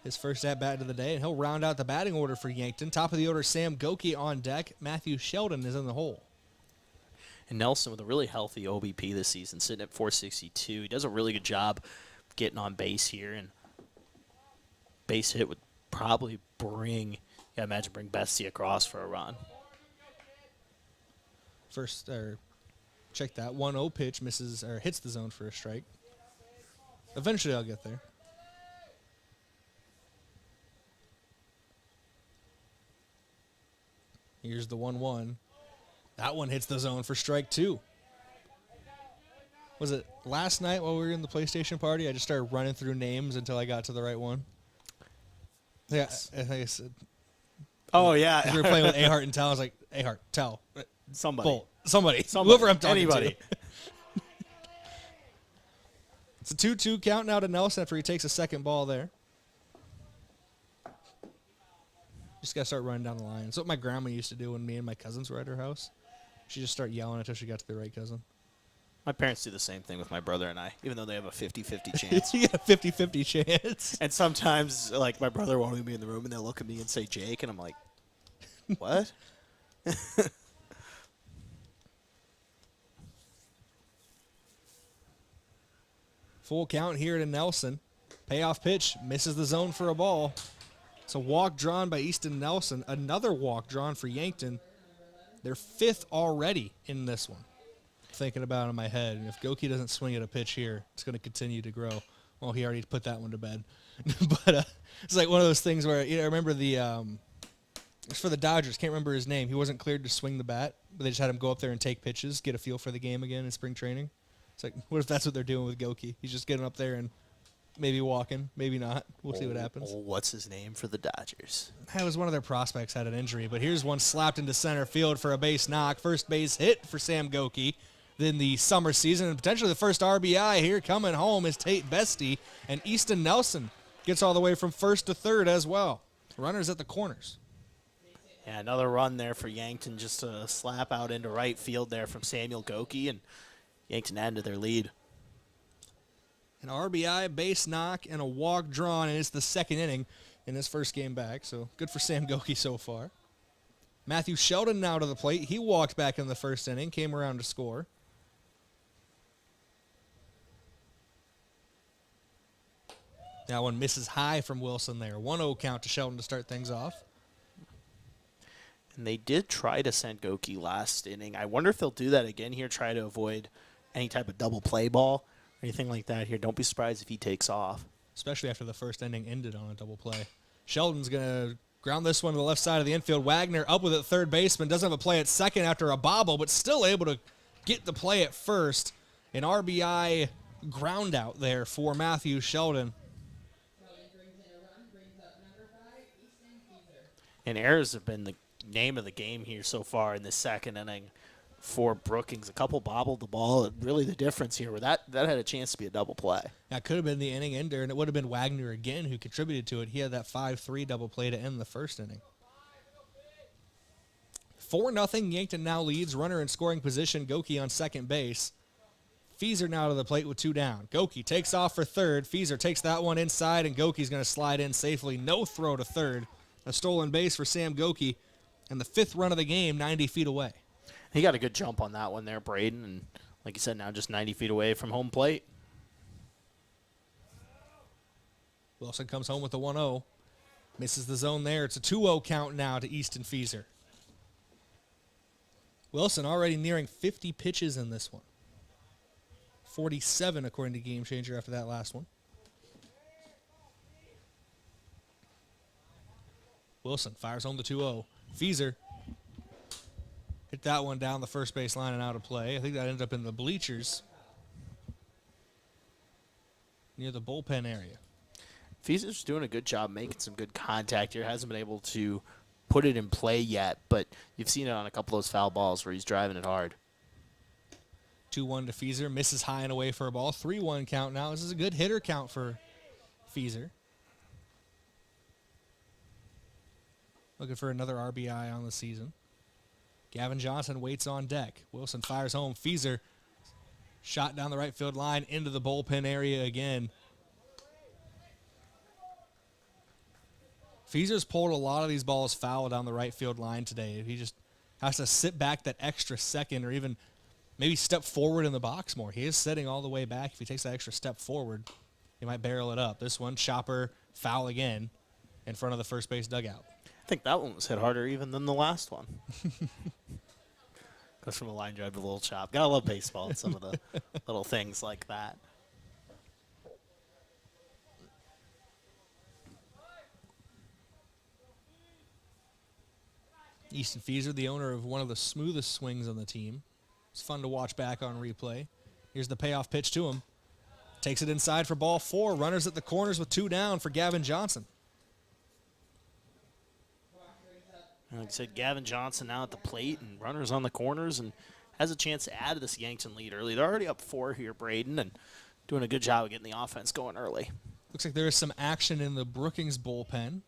[SPEAKER 3] His first at-bat of the day, and he'll round out the batting order for Yankton. Top of the order, Sam Goki on deck. Matthew Sheldon is in the hole.
[SPEAKER 5] And Nelson with a really healthy OBP this season, sitting at 462. He does a really good job getting on base here, and base hit would probably bring Bestie across for a run.
[SPEAKER 3] Check that 1-0 pitch misses or hits the zone for a strike. Eventually, I'll get there. Here's the 1-1. That one hits the zone for strike 2. Was it last night while we were in the PlayStation party? I just started running through names until I got to the right one.
[SPEAKER 5] Yes.
[SPEAKER 3] Yeah, I think I said.
[SPEAKER 5] Oh, yeah.
[SPEAKER 3] We were playing with Ahart and Tell. I was like, Ahart, Tell.
[SPEAKER 5] Somebody.
[SPEAKER 3] Bolt. Somebody. Whoever I'm talking
[SPEAKER 5] Anybody.
[SPEAKER 3] to. It's a 2-2 count now to Nelson after he takes a second ball there. Just got to start running down the line. That's what my grandma used to do when me and my cousins were at her house. She'd just start yelling until she got to the right cousin.
[SPEAKER 5] My parents do the same thing with my brother and I, even though they have a 50-50 chance.
[SPEAKER 3] You got a 50-50 chance.
[SPEAKER 5] And sometimes, my brother won't even be in the room, and they'll look at me and say Jake, and I'm like, what?
[SPEAKER 3] Full count here to Nelson. Payoff pitch. Misses the zone for a ball. It's a walk drawn by Easton Nelson. Another walk drawn for Yankton. They're 5th already in this one. Thinking about it in my head. And if Goki doesn't swing at a pitch here, it's going to continue to grow. Well, he already put that one to bed. But it's like one of those things where I remember the It's for the Dodgers. Can't remember his name. He wasn't cleared to swing the bat, but they just had him go up there and take pitches, get a feel for the game again in spring training. It's like, what if that's what they're doing with Goki? He's just getting up there and maybe walking, maybe not. We'll see what happens.
[SPEAKER 5] What's his name for the Dodgers?
[SPEAKER 3] That was one of their prospects had an injury, but here's one slapped into center field for a base knock. First base hit for Sam Goki. Then the summer season, and potentially the first RBI here coming home is Tate Bestie, and Easton Nelson gets all the way from first to third as well. Runners at the corners.
[SPEAKER 5] Yeah, another run there for Yankton, just a slap out into right field there from Samuel Goki, and Yankton added to their lead.
[SPEAKER 3] An RBI, base knock, and a walk drawn, and it's the second inning in his first game back, so good for Sam Goki so far. Matthew Sheldon now to the plate. He walked back in the first inning, came around to score. That one misses high from Wilson there. 1-0 count to Sheldon to start things off.
[SPEAKER 5] And they did try to send Goki last inning. I wonder if they'll do that again here, try to avoid any type of double play ball or anything like that here. Don't be surprised if he takes off.
[SPEAKER 3] Especially after the first inning ended on a double play. Sheldon's going to ground this one to the left side of the infield. Wagner up with it, third baseman. Doesn't have a play at second after a bobble, but still able to get the play at first. An RBI ground out there for Matthew Sheldon.
[SPEAKER 5] And errors have been the name of the game here so far in the second inning for Brookings. A couple bobbled the ball. Really the difference here where that had a chance to be a double play.
[SPEAKER 3] That could have been the inning ender, and it would have been Wagner again who contributed to it. He had that 5-3 double play to end the first inning. 4-0, Yankton now leads. Runner in scoring position, Goki on second base. Feeser now to the plate with two down. Goki takes off for third. Feeser takes that one inside, and Goki's going to slide in safely. No throw to third. A stolen base for Sam Goki, and the fifth run of the game, 90 feet away.
[SPEAKER 5] He got a good jump on that one there, Brayden, and like you said, now just 90 feet away from home plate.
[SPEAKER 3] Wilson comes home with the 1-0. Misses the zone there. It's a 2-0 count now to Easton Feeser. Wilson already nearing 50 pitches in this one. 47 according to Game Changer after that last one. Wilson fires home the 2-0. Feeser hit that one down the first base line and out of play. I think that ended up in the bleachers near the bullpen area.
[SPEAKER 5] Feeser's doing a good job making some good contact here. Hasn't been able to put it in play yet, but you've seen it on a couple of those foul balls where he's driving it hard.
[SPEAKER 3] 2-1 to Feeser. Misses high and away for a ball. 3-1 count now. This is a good hitter count for Feeser. Looking for another RBI on the season. Gavin Johnson waits on deck. Wilson fires home. Feeser shot down the right field line into the bullpen area again. Feeser's pulled a lot of these balls foul down the right field line today. He just has to sit back that extra second or even maybe step forward in the box more. He is sitting all the way back. If he takes that extra step forward, he might barrel it up. This one, chopper, foul again in front of the first base dugout.
[SPEAKER 5] I think that one was hit harder even than the last one. Goes from a line drive to a little chop. Gotta love baseball and some of the little things like that.
[SPEAKER 3] Easton Feeser, the owner of one of the smoothest swings on the team. It's fun to watch back on replay. Here's the payoff pitch to him. Takes it inside for ball 4. Runners at the corners with 2 down for Gavin Johnson.
[SPEAKER 5] Like I said, Gavin Johnson now at the plate and runners on the corners and has a chance to add to this Yankton lead early. They're already up 4 here, Brayden, and doing a good job of getting the offense going early.
[SPEAKER 3] Looks like there is some action in the Brookings bullpen.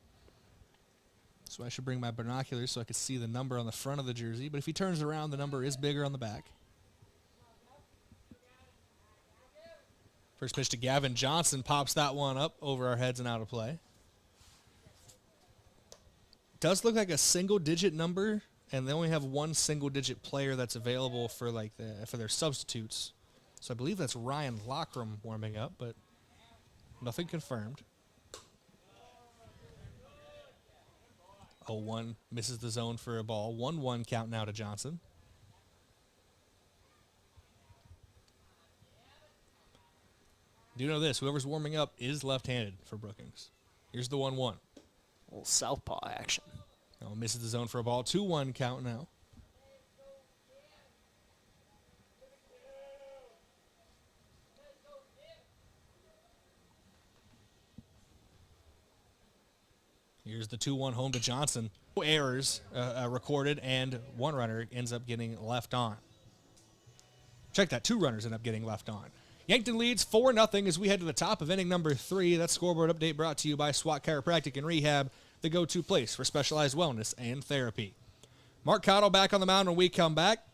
[SPEAKER 3] So I should bring my binoculars so I could see the number on the front of the jersey. But if he turns around, the number is bigger on the back. First pitch to Gavin Johnson pops that one up over our heads and out of play. Does look like a single-digit number, and they only have one single-digit player that's available for for their substitutes. So I believe that's Ryan Lockram warming up, but nothing confirmed. 0-1 misses the zone for a ball. 1-1 count now to Johnson. Do you know this? Whoever's warming up is left-handed for Brookings. Here's the 1-1.
[SPEAKER 5] A little southpaw action.
[SPEAKER 3] Oh, misses the zone for a ball. 2-1 count now. Here's the 2-1 home to Johnson. No errors recorded, and one runner ends up getting left on. Check that. 2 runners end up getting left on. Yankton leads 4-0 as we head to the top of inning number 3. That scoreboard update brought to you by SWAT Chiropractic and Rehab, the go-to place for specialized wellness and therapy. Mark Cottle back on the mound when we come back.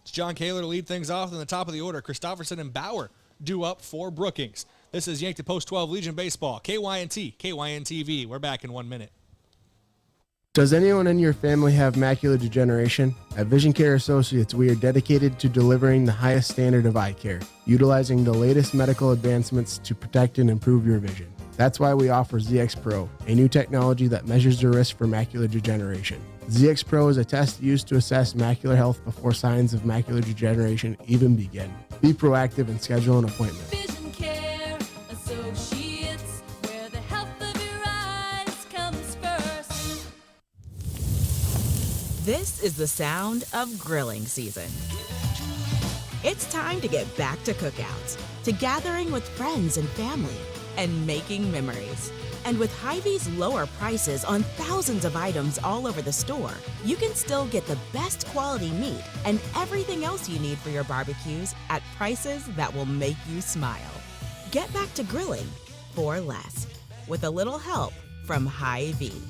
[SPEAKER 3] It's John Kaler to lead things off in the top of the order. Christofferson and Bauer due up for Brookings. This is Yankton Post 12 Legion Baseball, KYNT, KYN-TV. We're back in 1 minute.
[SPEAKER 4] Does anyone in your family have macular degeneration? At Vision Care Associates, we are dedicated to delivering the highest standard of eye care, utilizing the latest medical advancements to protect and improve your vision. That's why we offer ZX Pro, a new technology that measures the risk for macular degeneration. ZX Pro is a test used to assess macular health before signs of macular degeneration even begin. Be proactive and schedule an appointment.
[SPEAKER 11] Vision Care Associates, where the health of your eyes comes first.
[SPEAKER 9] This is the sound of grilling season. It's time to get back to cookouts, to gathering with friends and family, and making memories. And with Hy-Vee's lower prices on thousands of items all over the store, you can still get the best quality meat and everything else you need for your barbecues at prices that will make you smile. Get back to grilling for less, with a little help from Hy-Vee.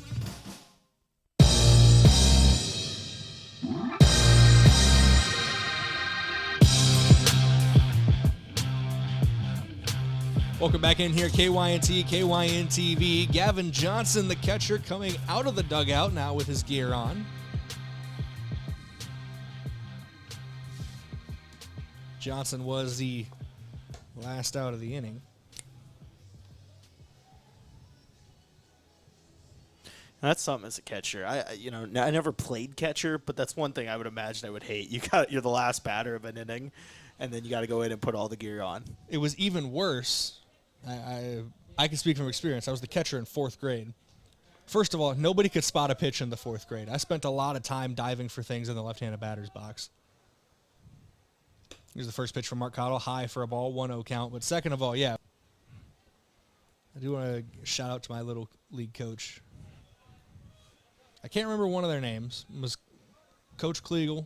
[SPEAKER 3] Welcome back in here, KYNT, KYN-TV. Gavin Johnson, the catcher, coming out of the dugout now with his gear on. Johnson was the last out of the inning.
[SPEAKER 5] That's something as a catcher. I never played catcher, but that's one thing I would imagine I would hate. You're the last batter of an inning, and then you got to go in and put all the gear on.
[SPEAKER 3] It was even worse. I can speak from experience. I was the catcher in 4th grade. First of all, nobody could spot a pitch in the 4th grade. I spent a lot of time diving for things in the left-handed batter's box. Here's the first pitch from Mark Cottle, high for a ball, 1-0 count. But second of all, yeah, I do want to shout out to my little league coach. I can't remember one of their names. It was Coach Kliegel,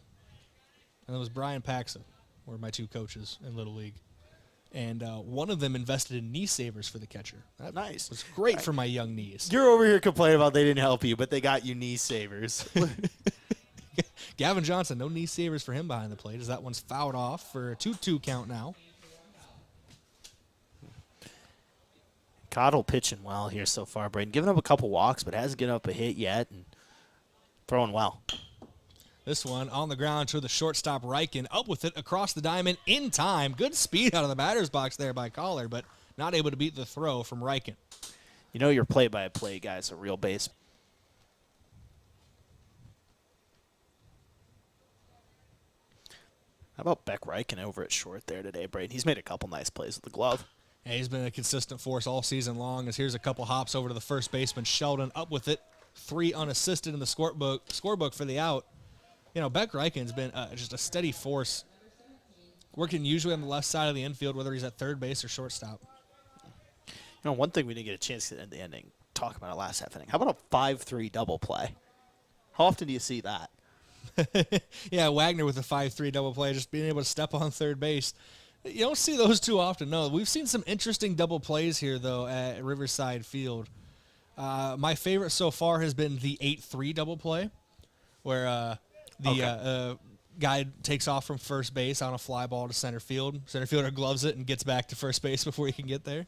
[SPEAKER 3] and it was Brian Paxson, were my 2 coaches in Little League. And one of them invested in knee savers for the catcher. That
[SPEAKER 5] nice.
[SPEAKER 3] was great for my young knees.
[SPEAKER 5] You're over here complaining about they didn't help you, but they got you knee savers.
[SPEAKER 3] Gavin Johnson, no knee savers for him behind the plate as that one's fouled off for a 2-2 count now.
[SPEAKER 5] Cottle pitching well here so far, Brayden. Giving up a couple walks, but hasn't given up a hit yet, and throwing well.
[SPEAKER 3] This one on the ground to the shortstop, Reichen, up with it across the diamond in time. Good speed out of the batter's box there by Collar, but not able to beat the throw from Reichen.
[SPEAKER 5] You know your play-by-play guy's a real base. How about Beck Reichen over at short there today, Brayden? He's made a couple nice plays with the glove.
[SPEAKER 3] Yeah, he's been a consistent force all season long. As here's a couple hops over to the first baseman, Sheldon, up with it. 3 unassisted in the scorebook for the out. You know, Beck Reichen's been just a steady force, working usually on the left side of the infield, whether he's at third base or shortstop.
[SPEAKER 5] You know, one thing we didn't get a chance to end the ending, talk about it last half inning. How about a 5-3 double play? How often do you see that?
[SPEAKER 3] Yeah, Wagner with a 5-3 double play, just being able to step on third base. You don't see those too often, no. We've seen some interesting double plays here, though, at Riverside Field. My favorite so far has been the 8-3 double play, where the guy takes off from first base on a fly ball to center field. Center fielder gloves it and gets back to first base before he can get there.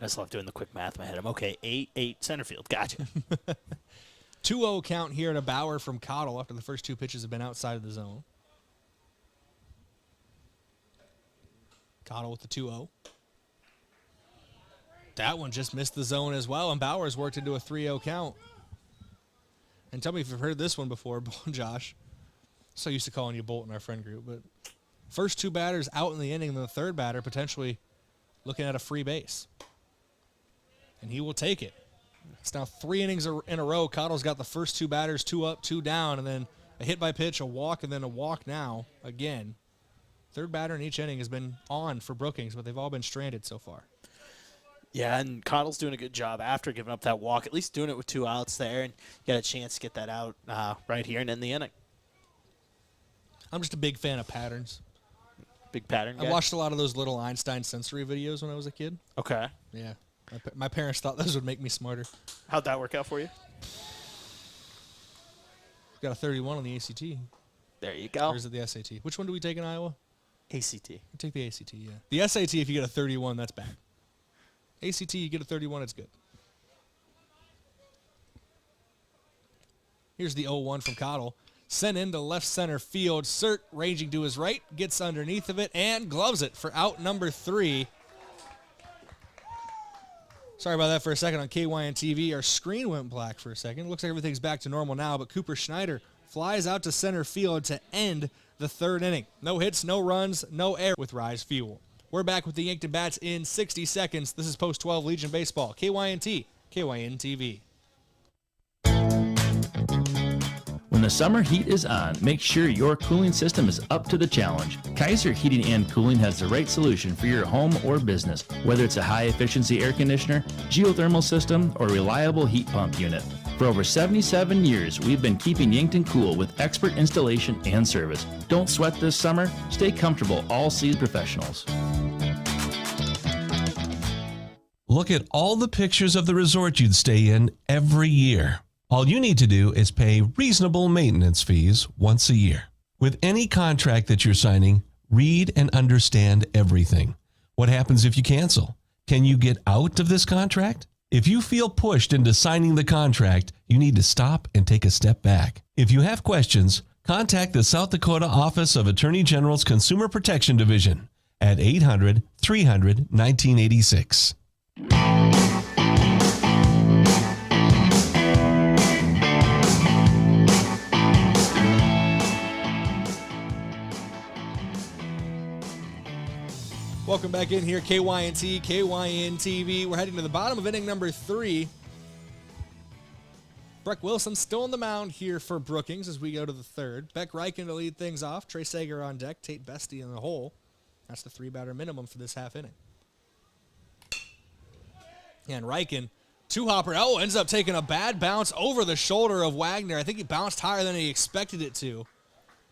[SPEAKER 5] I just love doing the quick math in my head. I'm okay. 8-8 center field. Gotcha.
[SPEAKER 3] 2-0 count here to Bauer from Cottle after the first 2 pitches have been outside of the zone. Cottle with the 2-0. That one just missed the zone as well, and Bauer's worked into a 3-0 count. And tell me if you've heard this one before, Josh. So used to calling you Bolt in our friend group, but first 2 batters out in the inning, and the third batter potentially looking at a free base. and he will take it. It's now 3 innings in a row. Cottle's got the first 2 batters, 2 up, 2 down, and then a hit by pitch, a walk, and then a walk now again. Third batter in each inning has been on for Brookings, but they've all been stranded so far.
[SPEAKER 5] Yeah, and Cottle's doing a good job after giving up that walk, at least doing it with 2 outs there, and you got a chance to get that out right here and end the inning.
[SPEAKER 3] I'm just a big fan of patterns.
[SPEAKER 5] Big pattern guy?
[SPEAKER 3] I watched a lot of those little Einstein sensory videos when I was a kid.
[SPEAKER 5] Okay.
[SPEAKER 3] Yeah. My parents thought those would make me smarter.
[SPEAKER 5] How'd that work out for you?
[SPEAKER 3] Got a 31 on the ACT.
[SPEAKER 5] There you go.
[SPEAKER 3] Or is it the SAT? Which one do we take in Iowa?
[SPEAKER 5] ACT.
[SPEAKER 3] We take the ACT, yeah. The SAT, if you get a 31, that's bad. ACT, you get a 31, it's good. Here's the 0-1 from Cottle. Sent into left center field. Sirk ranging to his right, gets underneath of it, and gloves it for out number 3. Sorry about that for a second on KYN TV. Our screen went black for a second. Looks like everything's back to normal now, but Cooper Schneider flies out to center field to end the 3rd inning. No hits, no runs, no error with Rise Fuel. We're back with the Yankton Bats in 60 seconds. This is Post 12 Legion Baseball. KYNT, KYN TV.
[SPEAKER 8] When the summer heat is on, make sure your cooling system is up to the challenge. Kaiser Heating and Cooling has the right solution for your home or business, whether it's a high-efficiency air conditioner, geothermal system, or reliable heat pump unit. For over 77 years, we've been keeping Yankton cool with expert installation and service. Don't sweat this summer. Stay comfortable, all-season professionals.
[SPEAKER 14] Look at all the pictures of the resort you'd stay in every year. All you need to do is pay reasonable maintenance fees once a year. With any contract that you're signing, read and understand everything. What happens if you cancel? Can you get out of this contract? If you feel pushed into signing the contract, you need to stop and take a step back. If you have questions, contact the South Dakota Office of Attorney General's Consumer Protection Division at 800-300-1986.
[SPEAKER 3] Welcome back in here, KYNT, KYN TV. We're heading to the bottom of inning number 3. Breck Wilson still on the mound here for Brookings as we go to the 3rd. Beck Reichen to lead things off. Trey Sager on deck. Tate Bestie in the hole. That's the 3-batter minimum for this half inning. And Reichen, 2-hopper. Oh, ends up taking a bad bounce over the shoulder of Wagner. I think he bounced higher than he expected it to.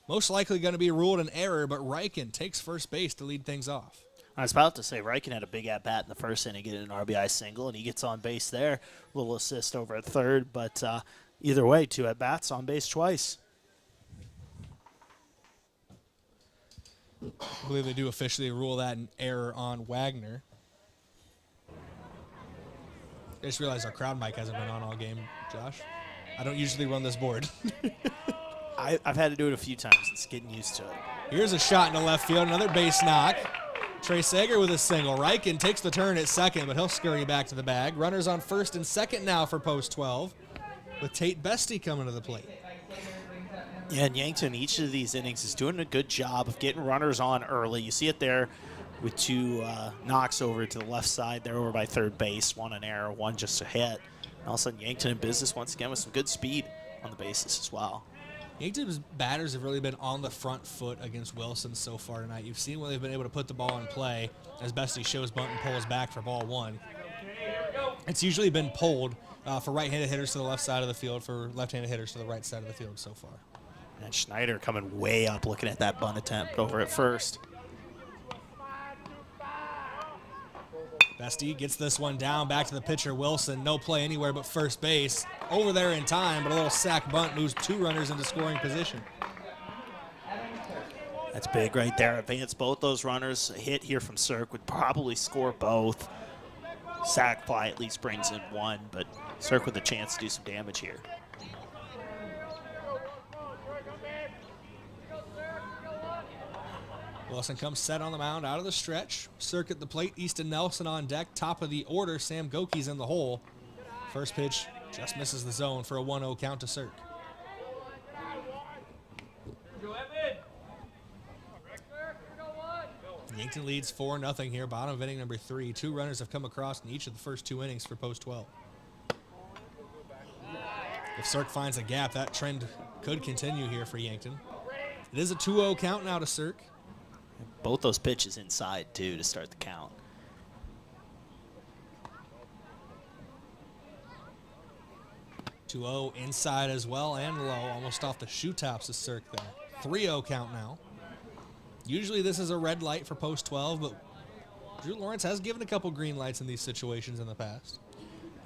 [SPEAKER 3] Most likely going to be ruled an error, but Reichen takes first base to lead things off.
[SPEAKER 5] I was about to say, Reichen had a big at-bat in the first inning, getting an RBI single, and he gets on base there. A little assist over at 3rd, but either way, 2 at-bats, on base twice.
[SPEAKER 3] I believe they do officially rule that an error on Wagner. I just realized our crowd mic hasn't been on all game, Josh. I don't usually run this board.
[SPEAKER 5] I've had to do it a few times. It's getting used to it.
[SPEAKER 3] Here's a shot into left field, another base knock. Trey Sager with a single. Reichen takes the turn at second, but he'll scurry back to the bag. Runners on first and second now for Post 12, with Tate Bestie coming to the plate.
[SPEAKER 5] Yeah, and Yankton, each of these innings is doing a good job of getting runners on early. You see it there with 2 knocks over to the left side. They're over by 3rd base, 1 an error, 1 just a hit. And all of a sudden, Yankton in business once again with some good speed on the bases as well.
[SPEAKER 3] Yankton's batters have really been on the front foot against Wilson so far tonight. You've seen when they've been able to put the ball in play, as Bestie shows bunt and pulls back for ball 1. It's usually been pulled for right-handed hitters to the left side of the field, for left-handed hitters to the right side of the field so far.
[SPEAKER 5] And Schneider coming way up looking at that bunt attempt over at first.
[SPEAKER 3] Bestie gets this one down, back to the pitcher, Wilson. No play anywhere but first base. Over there in time, but a little sack bunt moves 2 runners into scoring position.
[SPEAKER 5] That's big right there. Advance both those runners. A hit here from Sirk would probably score both. Sack fly at least brings in 1, but Sirk with a chance to do some damage here.
[SPEAKER 3] Wilson comes set on the mound out of the stretch. Sirk at the plate. Easton Nelson on deck. Top of the order. Sam Gokey's in the hole. First pitch just misses the zone for a 1-0 count to Sirk. Yankton leads 4-0 here, bottom of inning number 3. 2 runners have come across in each of the first 2 innings for Post 12. If Cirque finds a gap, that trend could continue here for Yankton. It is a 2-0 count now to Cirque.
[SPEAKER 5] Both those pitches inside, too, to start the count.
[SPEAKER 3] 2-0 inside as well and low, almost off the shoe tops of Cirque there. 3-0 count now. Usually this is a red light for Post 12, but Drew Lawrence has given a couple green lights in these situations in the past.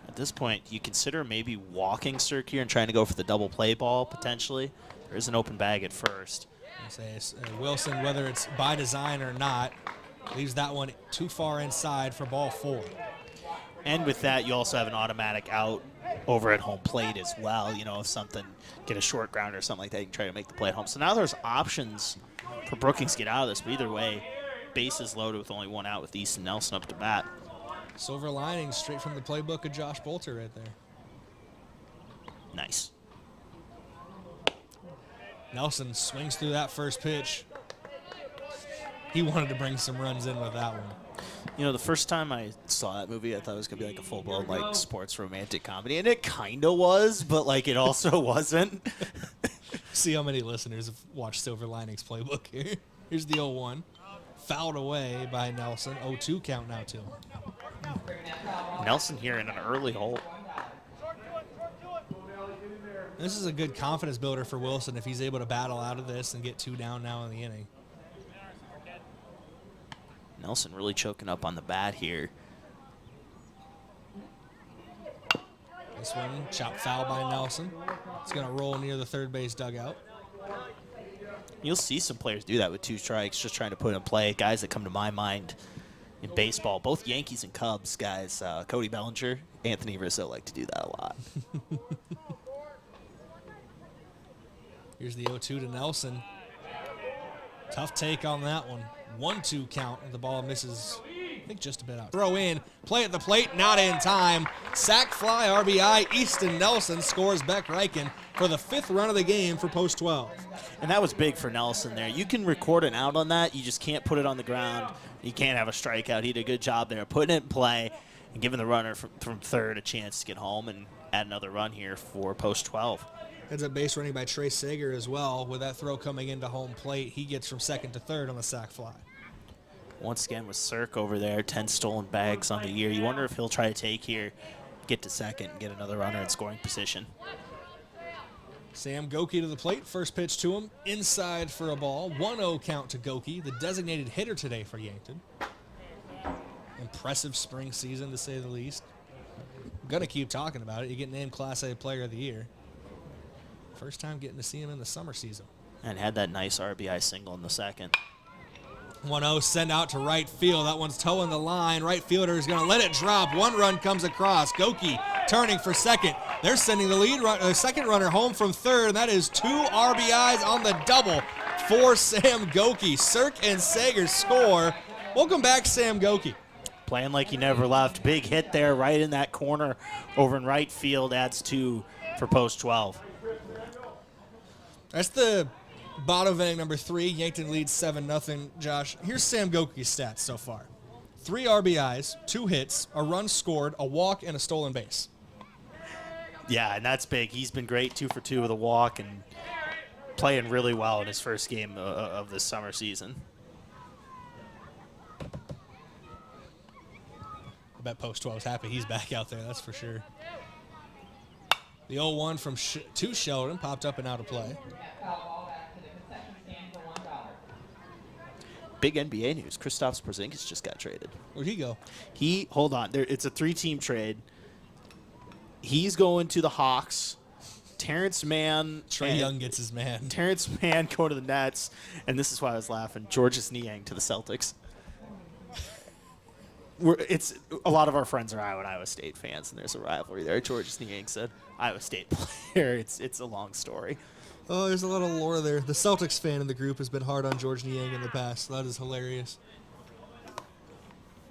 [SPEAKER 5] At this point, you consider maybe walking Cirque here and trying to go for the double play ball, potentially. There is an open bag at first.
[SPEAKER 3] I say Wilson, whether it's by design or not, leaves that one too far inside for ball 4.
[SPEAKER 5] And with that, you also have an automatic out over at home plate as well. You know, if something, get a short ground or something like that, you can try to make the play at home. So now there's options for Brookings to get out of this. But either way, bases loaded with only 1 out with Easton Nelson up to bat.
[SPEAKER 3] Silver lining straight from the playbook of Josh Bolter right there.
[SPEAKER 5] Nice.
[SPEAKER 3] Nelson swings through that first pitch. He wanted to bring some runs in with that one.
[SPEAKER 5] You know, the first time I saw that movie, I thought it was going to be like a full-blown, like, sports romantic comedy. And it kind of was, but, like, it also wasn't.
[SPEAKER 3] See how many listeners have watched Silver Linings Playbook here. Here's the 0-1. Fouled away by Nelson. 0-2 count now to him.
[SPEAKER 5] Nelson here in an early hole.
[SPEAKER 3] This is a good confidence builder for Wilson if he's able to battle out of this and get 2 down now in the inning.
[SPEAKER 5] Nelson really choking up on the bat here.
[SPEAKER 3] This one, chopped foul by Nelson. It's going to roll near the third base dugout.
[SPEAKER 5] You'll see some players do that with 2 strikes, just trying to put in play. Guys that come to my mind in baseball, both Yankees and Cubs guys, Cody Bellinger, Anthony Rizzo like to do that a lot.
[SPEAKER 3] Here's the 0-2 to Nelson. Tough take on that one. 1-2 count, and the ball misses, I think, just a bit out. Throw in, play at the plate, not in time. Sack fly, RBI, Easton Nelson scores Beck Reichen for the 5th run of the game for Post 12.
[SPEAKER 5] And that was big for Nelson there. You can record an out on that. You just can't put it on the ground. You can't have a strikeout. He did a good job there putting it in play and giving the runner from third a chance to get home and add another run here for Post 12.
[SPEAKER 3] Heads up base running by Trey Sager as well. With that throw coming into home plate, he gets from second to third on the sac fly.
[SPEAKER 5] Once again with Cirque over there, 10 stolen bags on the year. You wonder if he'll try to take here, get to second, and get another runner in scoring position.
[SPEAKER 3] Sam Goki to the plate. First pitch to him. Inside for a ball. 1-0 count to Goki, the designated hitter today for Yankton. Impressive spring season, to say the least. I'm going to keep talking about it. You get named Class A Player of the Year. First time getting to see him in the summer season.
[SPEAKER 5] And had that nice RBI single in the second.
[SPEAKER 3] 1-0 send out to right field. That one's toeing the line. Right fielder is going to let it drop. 1 run comes across. Goki turning for second. They're sending the second runner home from third, and that is 2 RBIs on the double for Sam Goki. Cirque and Sager score. Welcome back, Sam Goki.
[SPEAKER 5] Playing like he never left. Big hit there right in that corner over in right field. Adds 2 for Post 12.
[SPEAKER 3] That's the bottom of inning number 3. Yankton leads 7-0. Josh, here's Sam Goki's stats so far. 3 RBIs, 2 hits, a run scored, a walk, and a stolen base.
[SPEAKER 5] Yeah, and that's big. He's been great 2 for 2 with a walk and playing really well in his first game of this summer season.
[SPEAKER 3] I bet Post 12 is happy he's back out there, that's for sure. The 0-1 from to Sheldon popped up and out of play.
[SPEAKER 5] Big NBA news. Kristaps Porzingis just got traded.
[SPEAKER 3] Where'd he go?
[SPEAKER 5] Hold on. It's a 3-team trade. He's going to the Hawks. Terrence Mann.
[SPEAKER 3] Trae Young gets his man.
[SPEAKER 5] Terrence Mann going to the Nets. And this is why I was laughing. Georges Niang to the Celtics. A lot of our friends are Iowa State fans, and there's a rivalry there. Georges Niang said, Iowa State player. It's a long story.
[SPEAKER 3] Oh, there's a lot of lore there. The Celtics fan in the group has been hard on George Niang in the past. That is hilarious.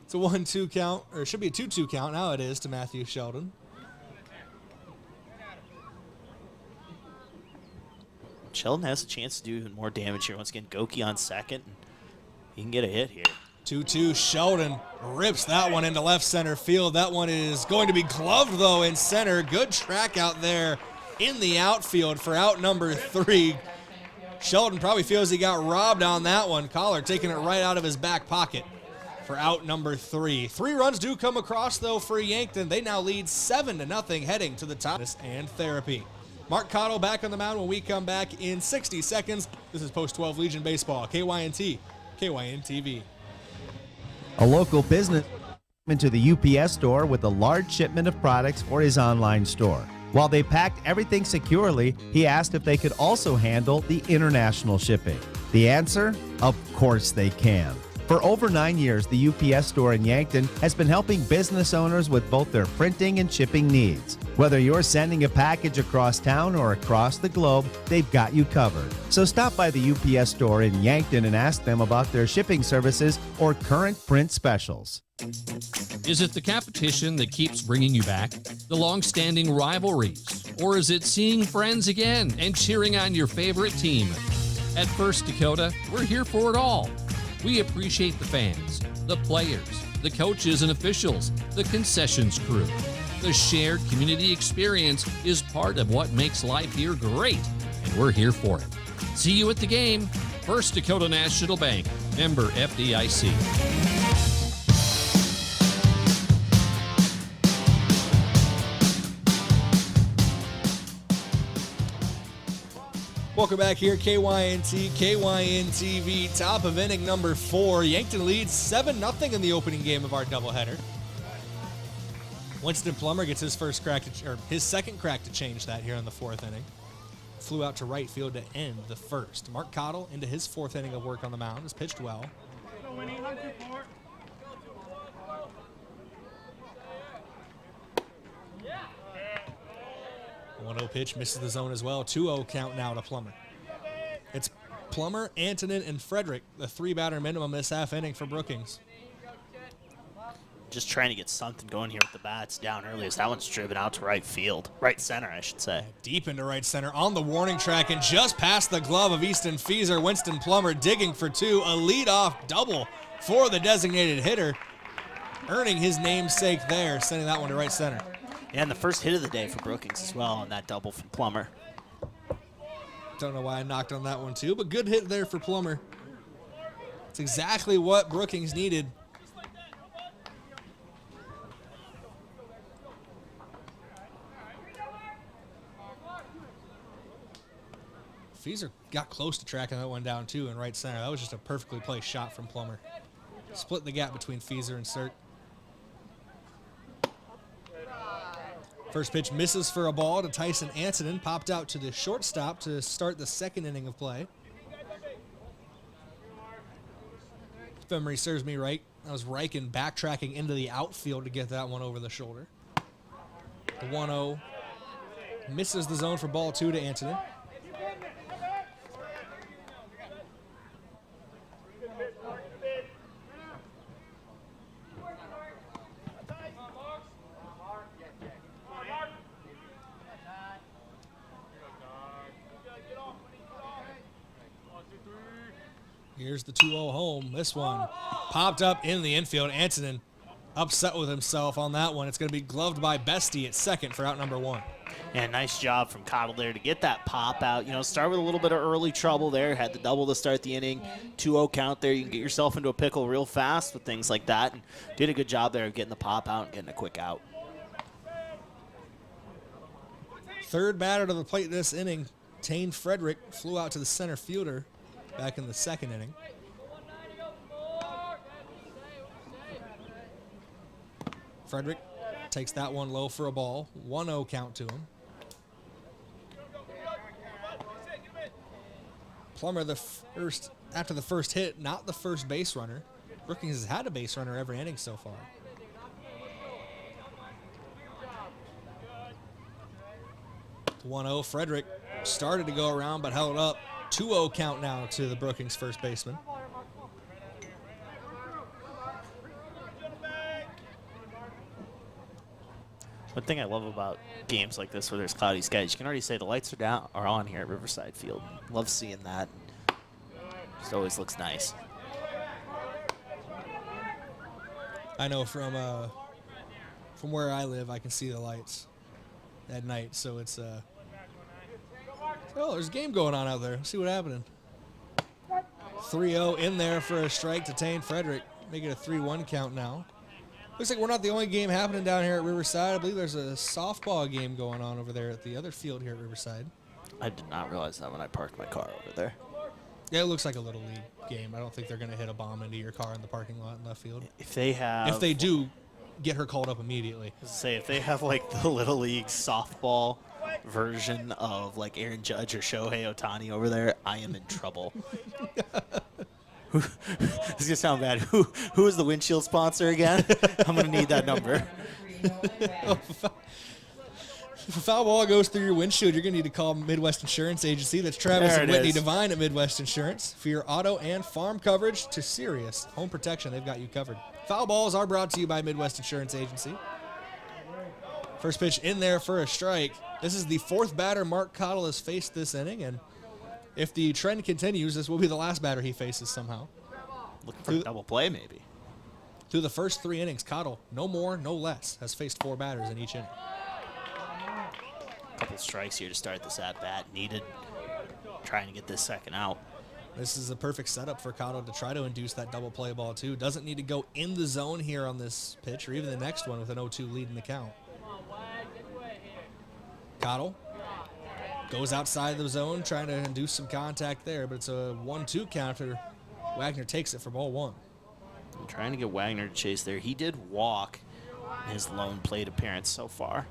[SPEAKER 3] It's a 1-2 count, or it should be a 2-2 count. Now it is to Matthew Sheldon.
[SPEAKER 5] Sheldon has a chance to do even more damage here. Once again, Goki on second. He can get a hit here.
[SPEAKER 3] 2-2, Sheldon rips that one into left center field. That one is going to be gloved, though, in center. Good track out there in the outfield for out number 3. Sheldon probably feels he got robbed on that one. Collar taking it right out of his back pocket for out number 3. 3 runs do come across, though, for Yankton. They now lead 7-0 heading to the top. And therapy. Mark Cottle back on the mound when we come back in 60 seconds. This is Post 12 Legion Baseball, KYNT, KYN-TV.
[SPEAKER 12] A local business into the UPS store with a large shipment of products for his online store. While they packed everything securely, he asked if they could also handle the international shipping. The answer? Of course they can. For over 9 years, the UPS store in Yankton has been helping business owners with both their printing and shipping needs. Whether you're sending a package across town or across the globe, they've got you covered. So stop by the UPS store in Yankton and ask them about their shipping services or current print specials.
[SPEAKER 2] Is it the competition that keeps bringing you back? The long-standing rivalries? Or is it seeing friends again and cheering on your favorite team? At First Dakota, we're here for it all. We appreciate the fans, the players, the coaches and officials, the concessions crew. The shared community experience is part of what makes life here great, and we're here for it. See you at the game. First Dakota National Bank, member FDIC.
[SPEAKER 3] Welcome back here, KYNT, KYN-TV, top of inning number 4. Yankton leads 7-0 in the opening game of our doubleheader. Winston Plummer gets his second crack to change that here in the 4th inning. Flew out to right field to end the first. Mark Cottle into his 4th inning of work on the mound, has pitched well. 1-0 pitch, misses the zone as well. 2-0 count now to Plummer. It's Plummer, Antonin, and Frederick, the 3-batter minimum this half inning for Brookings.
[SPEAKER 5] Just trying to get something going here with the bats down early as that one's driven out to right field. Right center, I should say.
[SPEAKER 3] Deep into right center on the warning track and just past the glove of Easton Feeser. Winston Plummer digging for 2. A leadoff double for the designated hitter. Earning his namesake there, sending that one to right center.
[SPEAKER 5] And the first hit of the day for Brookings as well on that double from Plummer.
[SPEAKER 3] Don't know why I knocked on that one too, but good hit there for Plummer. It's exactly what Brookings needed. Feeser got close to tracking that one down too in right center. That was just a perfectly placed shot from Plummer. Split the gap between Feeser and Sirk. First pitch misses for a ball to Tyson Antonin. Popped out to the shortstop to start the 2nd inning of play. If memory serves me right, that was Reichen backtracking into the outfield to get that one over the shoulder. The 1-0 misses the zone for ball 2 to Antonin. Here's the 2-0 home. This one popped up in the infield. Antonin upset with himself on that one. It's going to be gloved by Bestie at second for out number 1.
[SPEAKER 5] And nice job from Cottle there to get that pop out. You know, start with a little bit of early trouble there. Had the double to start the inning. 2-0 count there. You can get yourself into a pickle real fast with things like that. And did a good job there of getting the pop out and getting a quick out.
[SPEAKER 3] Third batter to the plate this inning, Tane Frederick, flew out to the center fielder back in the 2nd inning. Frederick takes that one low for a ball. 1-0 count to him. Plummer after the first hit, not the first base runner. Brookings has had a base runner every inning so far. The 1-0, Frederick started to go around but held up. 2-0 count now to the Brookings first baseman.
[SPEAKER 5] One thing I love about games like this where there's cloudy skies, you can already say the lights are on here at Riverside Field. Love seeing that. Just always looks nice.
[SPEAKER 3] I know from where I live, I can see the lights at night, so it's oh, there's a game going on out there. Let's see what's happening. 3-0 in there for a strike to Tane Frederick. Make it a 3-1 count now. Looks like we're not the only game happening down here at Riverside. I believe there's a softball game going on over there at the other field here at Riverside.
[SPEAKER 5] I did not realize that when I parked my car over there.
[SPEAKER 3] Yeah, it looks like a Little League game. I don't think they're going to hit a bomb into your car in the parking lot in left field.
[SPEAKER 5] If they
[SPEAKER 3] do, get her called up immediately.
[SPEAKER 5] Say, if they have like the Little League softball version of like Aaron Judge or Shohei Ohtani over there, I am in trouble. This is going to sound bad. Who is the windshield sponsor again? I'm going to need that number.
[SPEAKER 3] If a foul ball goes through your windshield, you're going to need to call Midwest Insurance Agency. That's Travis and Whitney Devine at Midwest Insurance. For your auto and farm coverage to Sirius Home Protection, they've got you covered. Foul balls are brought to you by Midwest Insurance Agency. First pitch in there for a strike. This is the fourth batter Mark Cottle has faced this inning, and if the trend continues, this will be the last batter he faces somehow.
[SPEAKER 5] Looking for a double play, maybe.
[SPEAKER 3] Through the first 3 innings, Cottle, no more, no less, has faced 4 batters in each inning.
[SPEAKER 5] A couple strikes here to start this at-bat. Needed, trying to get this second out.
[SPEAKER 3] This is a perfect setup for Cottle to try to induce that double play ball, too. Doesn't need to go in the zone here on this pitch or even the next one with an 0-2 lead in the count. Cottle goes outside the zone, trying to induce some contact there, but it's a 1-2 count after Wagner takes it for ball 1.
[SPEAKER 5] I'm trying to get Wagner to chase there. He did walk in his lone plate appearance so far.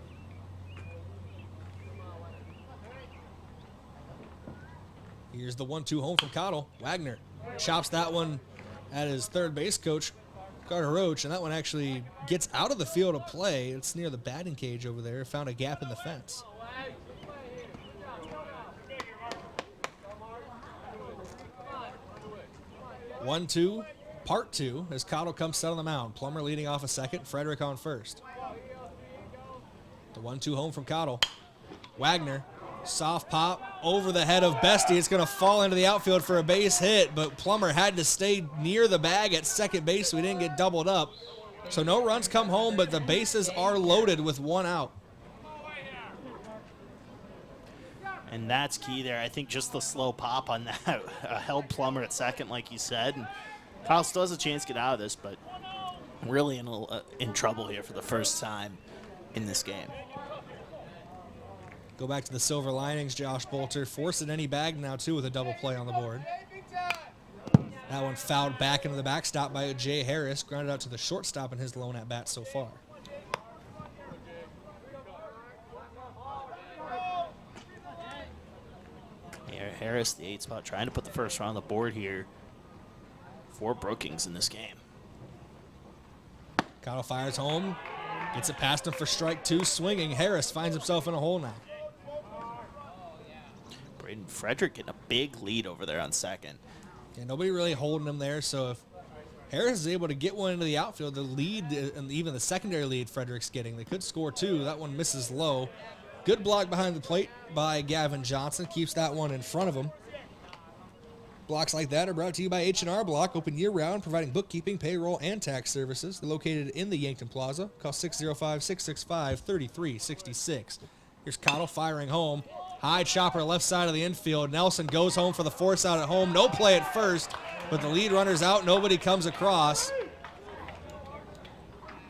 [SPEAKER 3] Here's the 1-2 home from Cottle. Wagner chops that one at his third base coach, Carter Roach, and that one actually gets out of the field of play. It's near the batting cage over there. Found a gap in the fence. One, two, part 2, as Cottle comes set on the mound. Plummer leading off a second, Frederick on first. The 1-2 home from Cottle. Wagner, soft pop over the head of Bestie. It's going to fall into the outfield for a base hit, but Plummer had to stay near the bag at second base so he didn't get doubled up. So no runs come home, but the bases are loaded with 1 out.
[SPEAKER 5] And that's key there. I think just the slow pop on that held Plummer at second, like you said. And Kyle still has a chance to get out of this, but really in trouble here for the first time in this game.
[SPEAKER 3] Go back to the silver linings, Josh Bolter. Forcing any bag now, too, with a double play on the board. That one fouled back into the backstop by Jay Harris. Grounded out to the shortstop in his lone at-bat so far.
[SPEAKER 5] Harris, the 8 spot, trying to put the first run on the board here for Brookings in this game.
[SPEAKER 3] Cottle fires home. Gets it past him for strike 2, swinging. Harris finds himself in a hole now.
[SPEAKER 5] Brayden Frederick getting a big lead over there on second.
[SPEAKER 3] Yeah, nobody really holding him there, so if Harris is able to get one into the outfield, the lead, and even the secondary lead Frederick's getting, they could score 2. That one misses low. Good block behind the plate by Gavin Johnson. Keeps that one in front of him. Blocks like that are brought to you by H&R Block. Open year-round, providing bookkeeping, payroll, and tax services. They're located in the Yankton Plaza. Call 605-665-3366. Here's Cottle firing home. High chopper left side of the infield. Nelson goes home for the force out at home. No play at first, but the lead runner's out. Nobody comes across.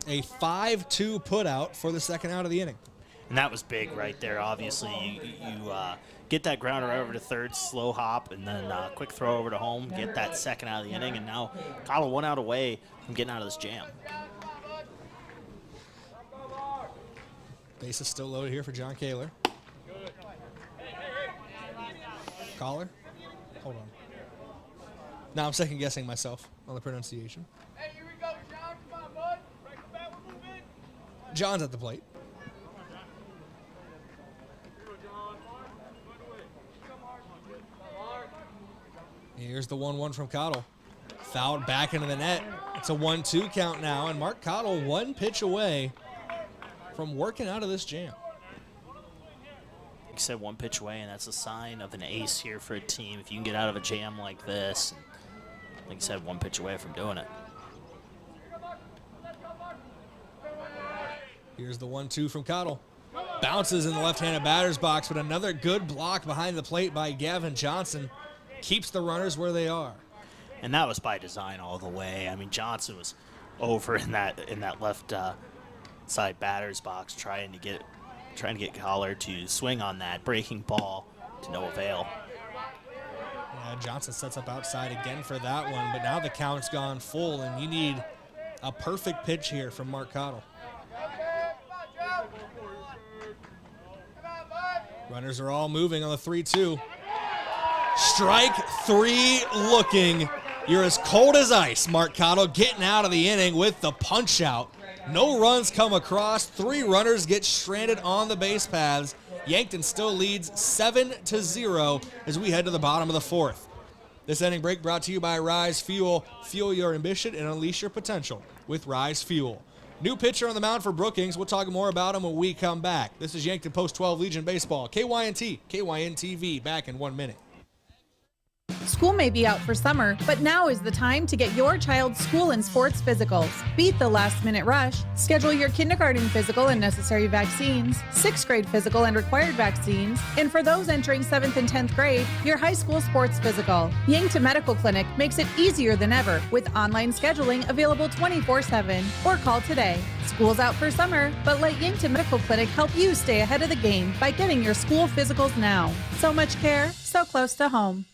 [SPEAKER 3] A 5-2 putout for the second out of the inning.
[SPEAKER 5] And that was big right there. Obviously, you get that grounder over to third, slow hop, and then quick throw over to home, get that second out of the inning, and now Cottle 1 out away from getting out of this jam.
[SPEAKER 3] Base is still loaded here for John Kaler. Caller? Hold on. Now I'm second guessing myself on the pronunciation.
[SPEAKER 15] Hey, here we go, John. Come on, bud. Break the bat, we're moving.
[SPEAKER 3] John's at the plate. Here's the 1-1 from Cottle. Fouled back into the net. It's a 1-2 count now, and Mark Cottle 1 pitch away from working out of this jam.
[SPEAKER 5] Like I said, 1 pitch away, and that's a sign of an ace here for a team. If you can get out of a jam like this, like I said, 1 pitch away from doing it.
[SPEAKER 3] Here's the 1-2 from Cottle. Bounces in the left-handed batter's box, but another good block behind the plate by Gavin Johnson keeps the runners where they are.
[SPEAKER 5] And that was by design all the way. I mean, Johnson was over in that left side batter's box trying to get Collar to swing on that breaking ball to no avail.
[SPEAKER 3] Yeah, Johnson sets up outside again for that one, but now the count's gone full, and you need a perfect pitch here from Mark Cottle. Runners are all moving on the 3-2. Strike 3 looking. You're as cold as ice, Mark Cottle, getting out of the inning with the punch out. No runs come across. 3 runners get stranded on the base paths. Yankton still leads 7-0 as we head to the bottom of the 4th. This inning break brought to you by Rise Fuel. Fuel your ambition and unleash your potential with Rise Fuel. New pitcher on the mound for Brookings. We'll talk more about him when we come back. This is Yankton Post 12 Legion Baseball. KYNT, KYN-TV, back in 1 minute.
[SPEAKER 1] School may be out for summer, but now is the time to get your child's school and sports physicals. Beat the last-minute rush. Schedule your kindergarten physical and necessary vaccines, 6th grade physical and required vaccines, and for those entering 7th and 10th grade, your high school sports physical. Yankton Medical Clinic makes it easier than ever with online scheduling available 24/7 or call today. School's out for summer, but let Yankton Medical Clinic help you stay ahead of the game by getting your school physicals now. So much care, so close to home.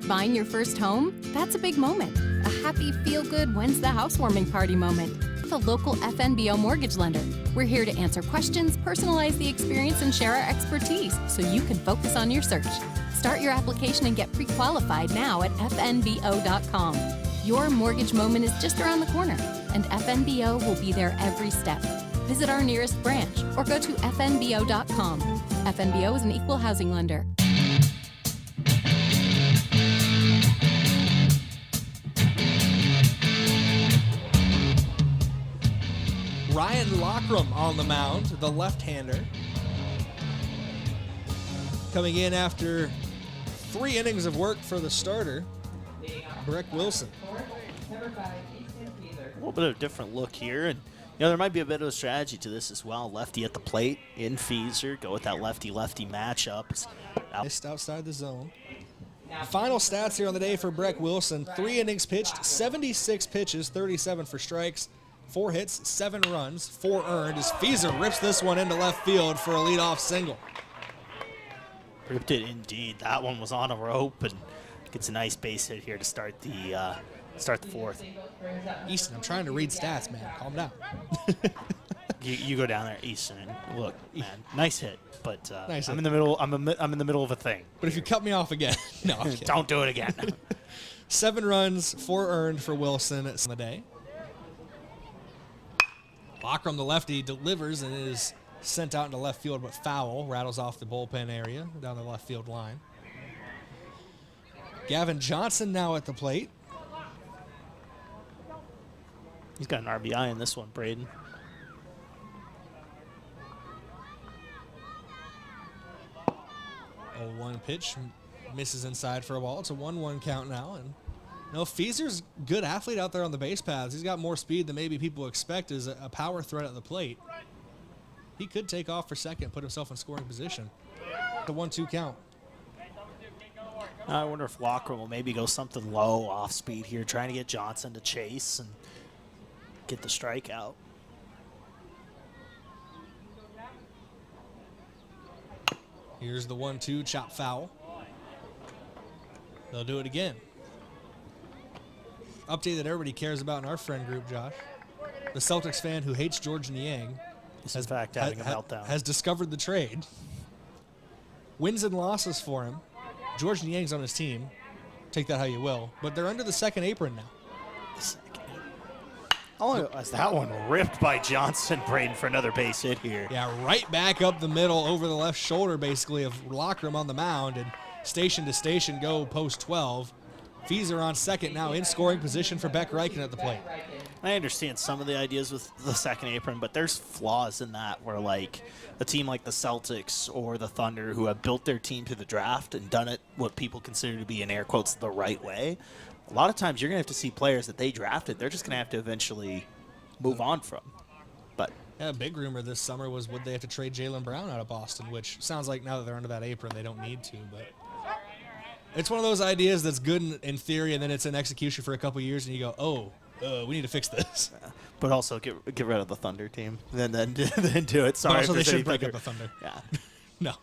[SPEAKER 10] Buying your first home? That's a big moment. A happy, feel-good, when's the housewarming party moment. With a local FNBO mortgage lender. We're here to answer questions, personalize the experience, and share our expertise so you can focus on your search. Start your application and get pre-qualified now at fnbo.com. Your mortgage moment is just around the corner, and FNBO will be there every step. Visit our nearest branch or go to fnbo.com. FNBO is an equal housing lender.
[SPEAKER 3] Ryan Lockram on the mound, the left-hander. Coming in after 3 innings of work for the starter, Breck Wilson.
[SPEAKER 5] A little bit of a different look here, and there might be a bit of a strategy to this as well. Lefty at the plate in Feeser, go with that lefty-lefty matchup.
[SPEAKER 3] Missed outside the zone. Final stats here on the day for Breck Wilson. 3 innings pitched, 76 pitches, 37 for strikes, 4 hits, 7 runs, 4 earned as Feeser rips this one into left field for a leadoff single.
[SPEAKER 5] Ripped it indeed. That one was on a rope and gets a nice base hit here to start the 4th.
[SPEAKER 3] Easton, I'm trying to read stats, man. Calm down.
[SPEAKER 5] you go down there, Easton, and look, man, nice hit. But
[SPEAKER 3] nice
[SPEAKER 5] I'm
[SPEAKER 3] hit.
[SPEAKER 5] in the middle. I'm in the middle of a thing.
[SPEAKER 3] But if you cut me off again, no, I'm kidding.
[SPEAKER 5] Don't do it again.
[SPEAKER 3] 7 runs, 4 earned for Wilson on the day. Lockram, the lefty, delivers and is sent out into left field, but foul. Rattles off the bullpen area down the left field line. Gavin Johnson now at the plate.
[SPEAKER 5] He's got an RBI in this one, Brayden.
[SPEAKER 3] A 1 pitch, misses inside for a ball. It's a 1-1 count now. And Feeser's good athlete out there on the base paths. He's got more speed than maybe people expect as a power threat at the plate. He could take off for second, put himself in scoring position. The 1-2 count.
[SPEAKER 5] I wonder if Walker will maybe go something low off speed here, trying to get Johnson to chase and get the strikeout.
[SPEAKER 3] Here's the 1-2 chop foul. They'll do it again. Update that everybody cares about in our friend group, Josh. The Celtics fan who hates George Niang
[SPEAKER 5] is in fact having a meltdown.
[SPEAKER 3] Has discovered the trade. Wins and losses for him. George Niang's on his team. Take that how you will. But they're under the second apron now.
[SPEAKER 5] Oh, was that one ripped by Johnson, Brayden, for another base hit here.
[SPEAKER 3] Yeah, right back up the middle over the left shoulder, basically, of Lockram on the mound. And station to station go post 12. Feeser on second now in scoring position for Beck Reichen at the plate.
[SPEAKER 5] I understand some of the ideas with the second apron, but there's flaws in that where, like, a team like the Celtics or the Thunder who have built their team through the draft and done it what people consider to be, in air quotes, the right way, a lot of times you're going to have to see players that they drafted they're just going to have to eventually move on from. But
[SPEAKER 3] Yeah, a big rumor this summer was would they have to trade Jaylen Brown out of Boston, which sounds like now that they're under that apron, they don't need to. But it's one of those ideas that's good in theory, and then it's in execution for a couple years, and you go, we need to fix this.
[SPEAKER 5] But also get rid of the Thunder team, then do it. Sorry,
[SPEAKER 3] but also
[SPEAKER 5] if
[SPEAKER 3] they
[SPEAKER 5] there's any
[SPEAKER 3] should break
[SPEAKER 5] Thunder.
[SPEAKER 3] up the Thunder.
[SPEAKER 5] Yeah.
[SPEAKER 3] No.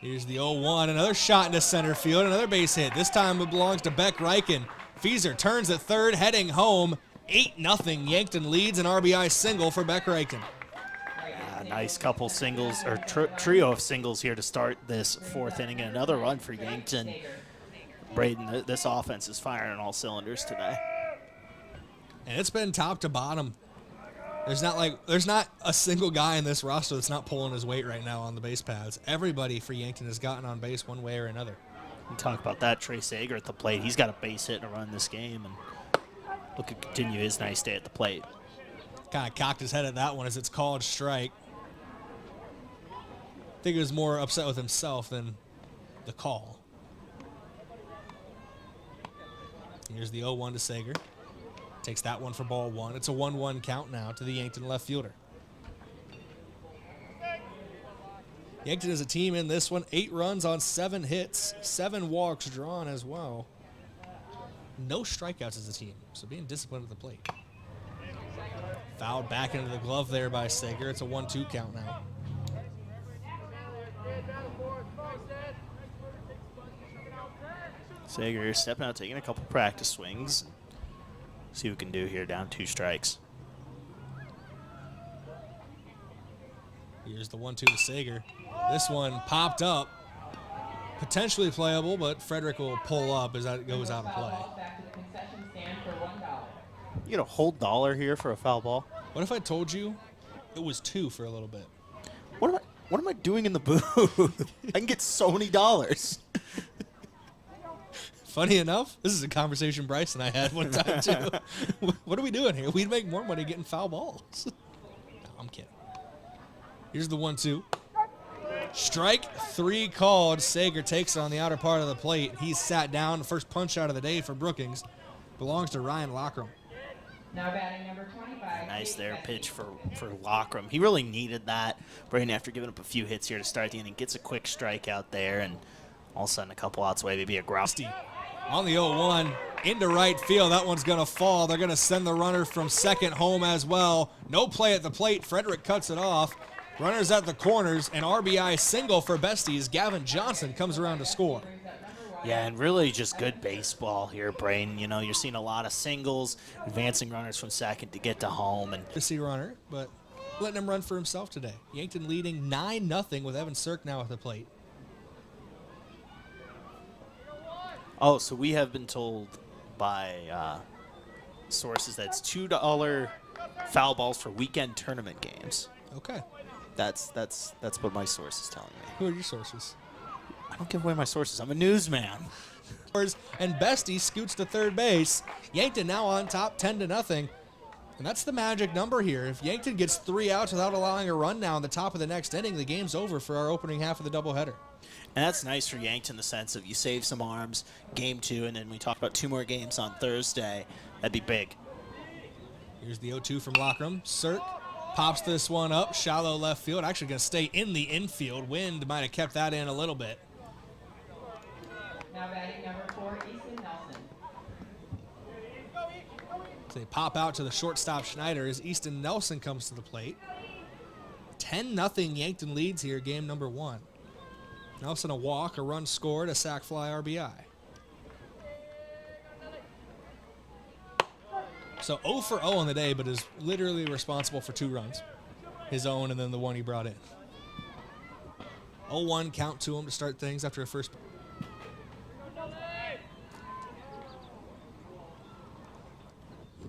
[SPEAKER 3] Here's the 0-1. Another shot into center field. Another base hit. This time it belongs to Beck Reichen. Fieser turns at third, heading home. 8-0. Yankton leads an RBI single for Beck Reichen.
[SPEAKER 5] Nice couple singles, or trio of singles here to start this fourth inning, and another run for Yankton. Brayden, this offense is firing on all cylinders today.
[SPEAKER 3] And it's been top to bottom. There's not a single guy in this roster that's not pulling his weight right now on the base paths. Everybody for Yankton has gotten on base one way or another.
[SPEAKER 5] You talk about that, Trey Sager at the plate. He's got a base hit and a run this game, and look to continue his nice day at the plate.
[SPEAKER 3] Kind of cocked his head at that one as it's called strike. I think he was more upset with himself than the call. Here's the 0-1 to Sager. Takes that one for ball one. It's a 1-1 count now to the Yankton left fielder. Yankton is a team in this one. 8 runs on 7 hits, 7 walks drawn as well. No strikeouts as a team, so being disciplined at the plate. Fouled back into the glove there by Sager. It's a 1-2 count now.
[SPEAKER 5] Sager stepping out, taking a couple practice swings. See what we can do here, down 2 strikes.
[SPEAKER 3] Here's the 1-2 to Sager. This one popped up. Potentially playable, but Frederick will pull up as that goes out of play.
[SPEAKER 5] You get a whole dollar here for a foul ball.
[SPEAKER 3] What if I told you it was 2 for a little bit?
[SPEAKER 5] What am I doing in the booth? I can get so many dollars.
[SPEAKER 3] Funny enough, this is a conversation Bryce and I had one time too. What are we doing here? We'd make more money getting foul balls. No, I'm kidding. Here's the 1-2. Strike 3 called. Sager takes it on the outer part of the plate. He's sat down. The first punch out of the day for Brookings belongs to Ryan Lockram.
[SPEAKER 17] Now batting number 25.
[SPEAKER 5] Nice there pitch for Lockram. He really needed that. Brayden, after giving up a few hits here to start the inning, gets a quick strike out there, and all of a sudden a couple outs away, maybe a ground.
[SPEAKER 3] On the 0-1, into right field. That one's going to fall. They're going to send the runner from second home as well. No play at the plate. Frederick cuts it off. Runners at the corners. An RBI single for Besties. Gavin Johnson comes around to score.
[SPEAKER 5] Yeah, and really just good baseball here, Brayden. You know, you're seeing a lot of singles, advancing runners from second to get to home. And
[SPEAKER 3] to see runner, but letting him run for himself today. Yankton leading 9-0 with Evan Cirk now at the plate.
[SPEAKER 5] Oh, so we have been told by sources that it's $2 foul balls for weekend tournament games.
[SPEAKER 3] Okay.
[SPEAKER 5] That's what my source is telling me.
[SPEAKER 3] Who are your sources?
[SPEAKER 5] I don't give away my sources. I'm a newsman.
[SPEAKER 3] And Bestie scoots to third base. Yankton now on top 10-0. And that's the magic number here. If Yankton gets 3 outs without allowing a run now in the top of the next inning, the game's over for our opening half of the doubleheader.
[SPEAKER 5] And that's nice for Yankton in the sense of you save some arms, game 2, and then we talk about 2 more games on Thursday. That'd be big.
[SPEAKER 3] Here's the 0-2 from Lockram. Cirk pops this one up, shallow left field. Actually going to stay in the infield. Wind might have kept that in a little bit.
[SPEAKER 17] Now batting number 4, Easton Nelson.
[SPEAKER 3] So they pop out to the shortstop Schneider as Easton Nelson comes to the plate. 10-0 Yankton leads here, game number 1. Nelson a walk, a run scored, a sac fly RBI. So 0 for 0 on the day, but is literally responsible for 2 runs. His own and then the one he brought in. 0-1 count to him to start things after a first.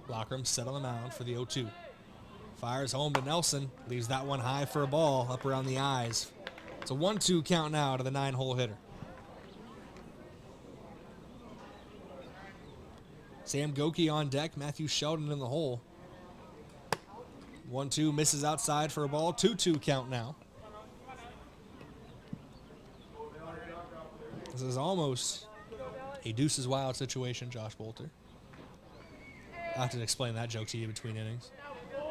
[SPEAKER 3] Lockram set on the mound for the 0-2. Fires home to Nelson. Leaves that one high for a ball up around the eyes. It's a 1-2 count now to the 9-hole hitter. Sam Goki on deck. Matthew Sheldon in the hole. 1-2 misses outside for a ball. 2-2 count now. This is almost a deuces wild situation, Josh Bolter. I'll have to explain that joke to you between innings.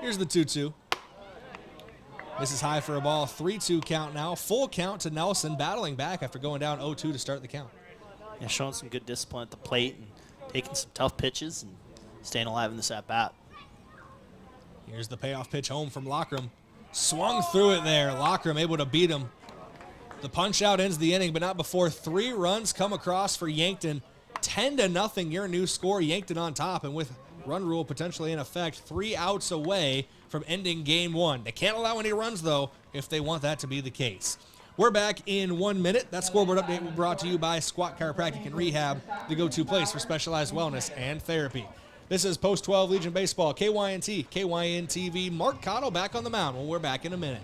[SPEAKER 3] Here's the 2-2. This is high for a ball. 3-2 count now. Full count to Nelson, battling back after going down 0-2 to start the count.
[SPEAKER 5] Yeah, showing some good discipline at the plate and taking some tough pitches and staying alive in this at-bat.
[SPEAKER 3] Here's the payoff pitch home from Lockram. Swung through it there. Lockram able to beat him. The punch out ends the inning, but not before 3 runs come across for Yankton. 10-0, your new score. Yankton on top, and with run rule potentially in effect, 3 outs away from ending game 1. They can't allow any runs, though, if they want that to be the case. We're back in 1 minute. That scoreboard update will be brought to you by Squat Chiropractic and Rehab, the go-to place for specialized wellness and therapy. This is Post 12 Legion Baseball, KYNT, KYN-TV. Mark Cottle back on the mound when we're back in a minute.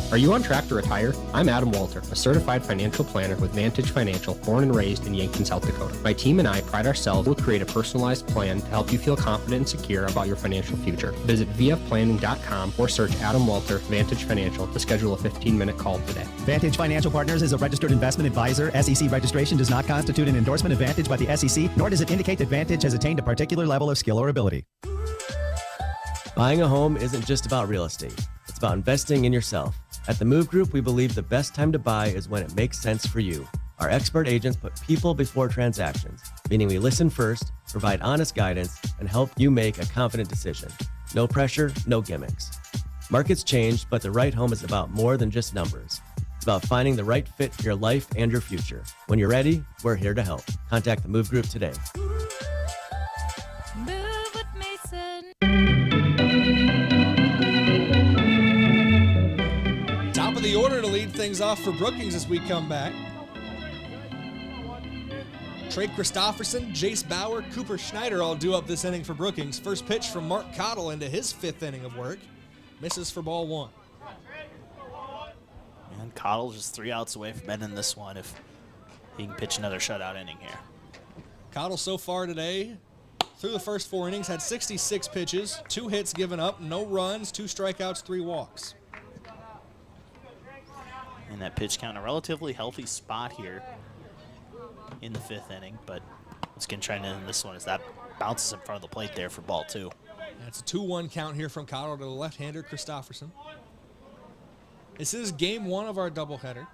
[SPEAKER 21] Are you on track to retire? I'm Adam Walter, a certified financial planner with Vantage Financial, born and raised in Yankton, South Dakota. My team and I pride ourselves to create a personalized plan to help you feel confident and secure about your financial future. Visit vfplanning.com or search Adam Walter, Vantage Financial, to schedule a 15-minute call today.
[SPEAKER 12] Vantage Financial Partners is a registered investment advisor. SEC registration does not constitute an endorsement of Vantage by the SEC, nor does it indicate that Vantage has attained a particular level of skill or ability.
[SPEAKER 6] Buying a home isn't just about real estate. It's about investing in yourself. At the Move Group, we believe the best time to buy is when it makes sense for you. Our expert agents put people before transactions, meaning we listen first, provide honest guidance, and help you make a confident decision. No pressure, no gimmicks. Markets change, but the right home is about more than just numbers. It's about finding the right fit for your life and your future. When you're ready, we're here to help. Contact the Move Group today.
[SPEAKER 11] Move with Mason.
[SPEAKER 3] Top of the order to lead things off for Brookings as we come back. Trey Christofferson, Jace Bauer, Cooper Schneider all due up this inning for Brookings. First pitch from Mark Cottle into his 5th inning of work. Misses for ball 1.
[SPEAKER 5] And Cottle just 3 outs away from ending this one if he can pitch another shutout inning here.
[SPEAKER 3] Cottle so far today, through the first 4 innings, had 66 pitches, 2 hits given up, no runs, 2 strikeouts, 3 walks.
[SPEAKER 5] And that pitch count, a relatively healthy spot here in the 5th inning, but let's get trying to end this one as that bounces in front of the plate there for ball 2.
[SPEAKER 3] That's a 2-1 count here from Cottle to the left-hander Christofferson. This is game 1 of our doubleheader.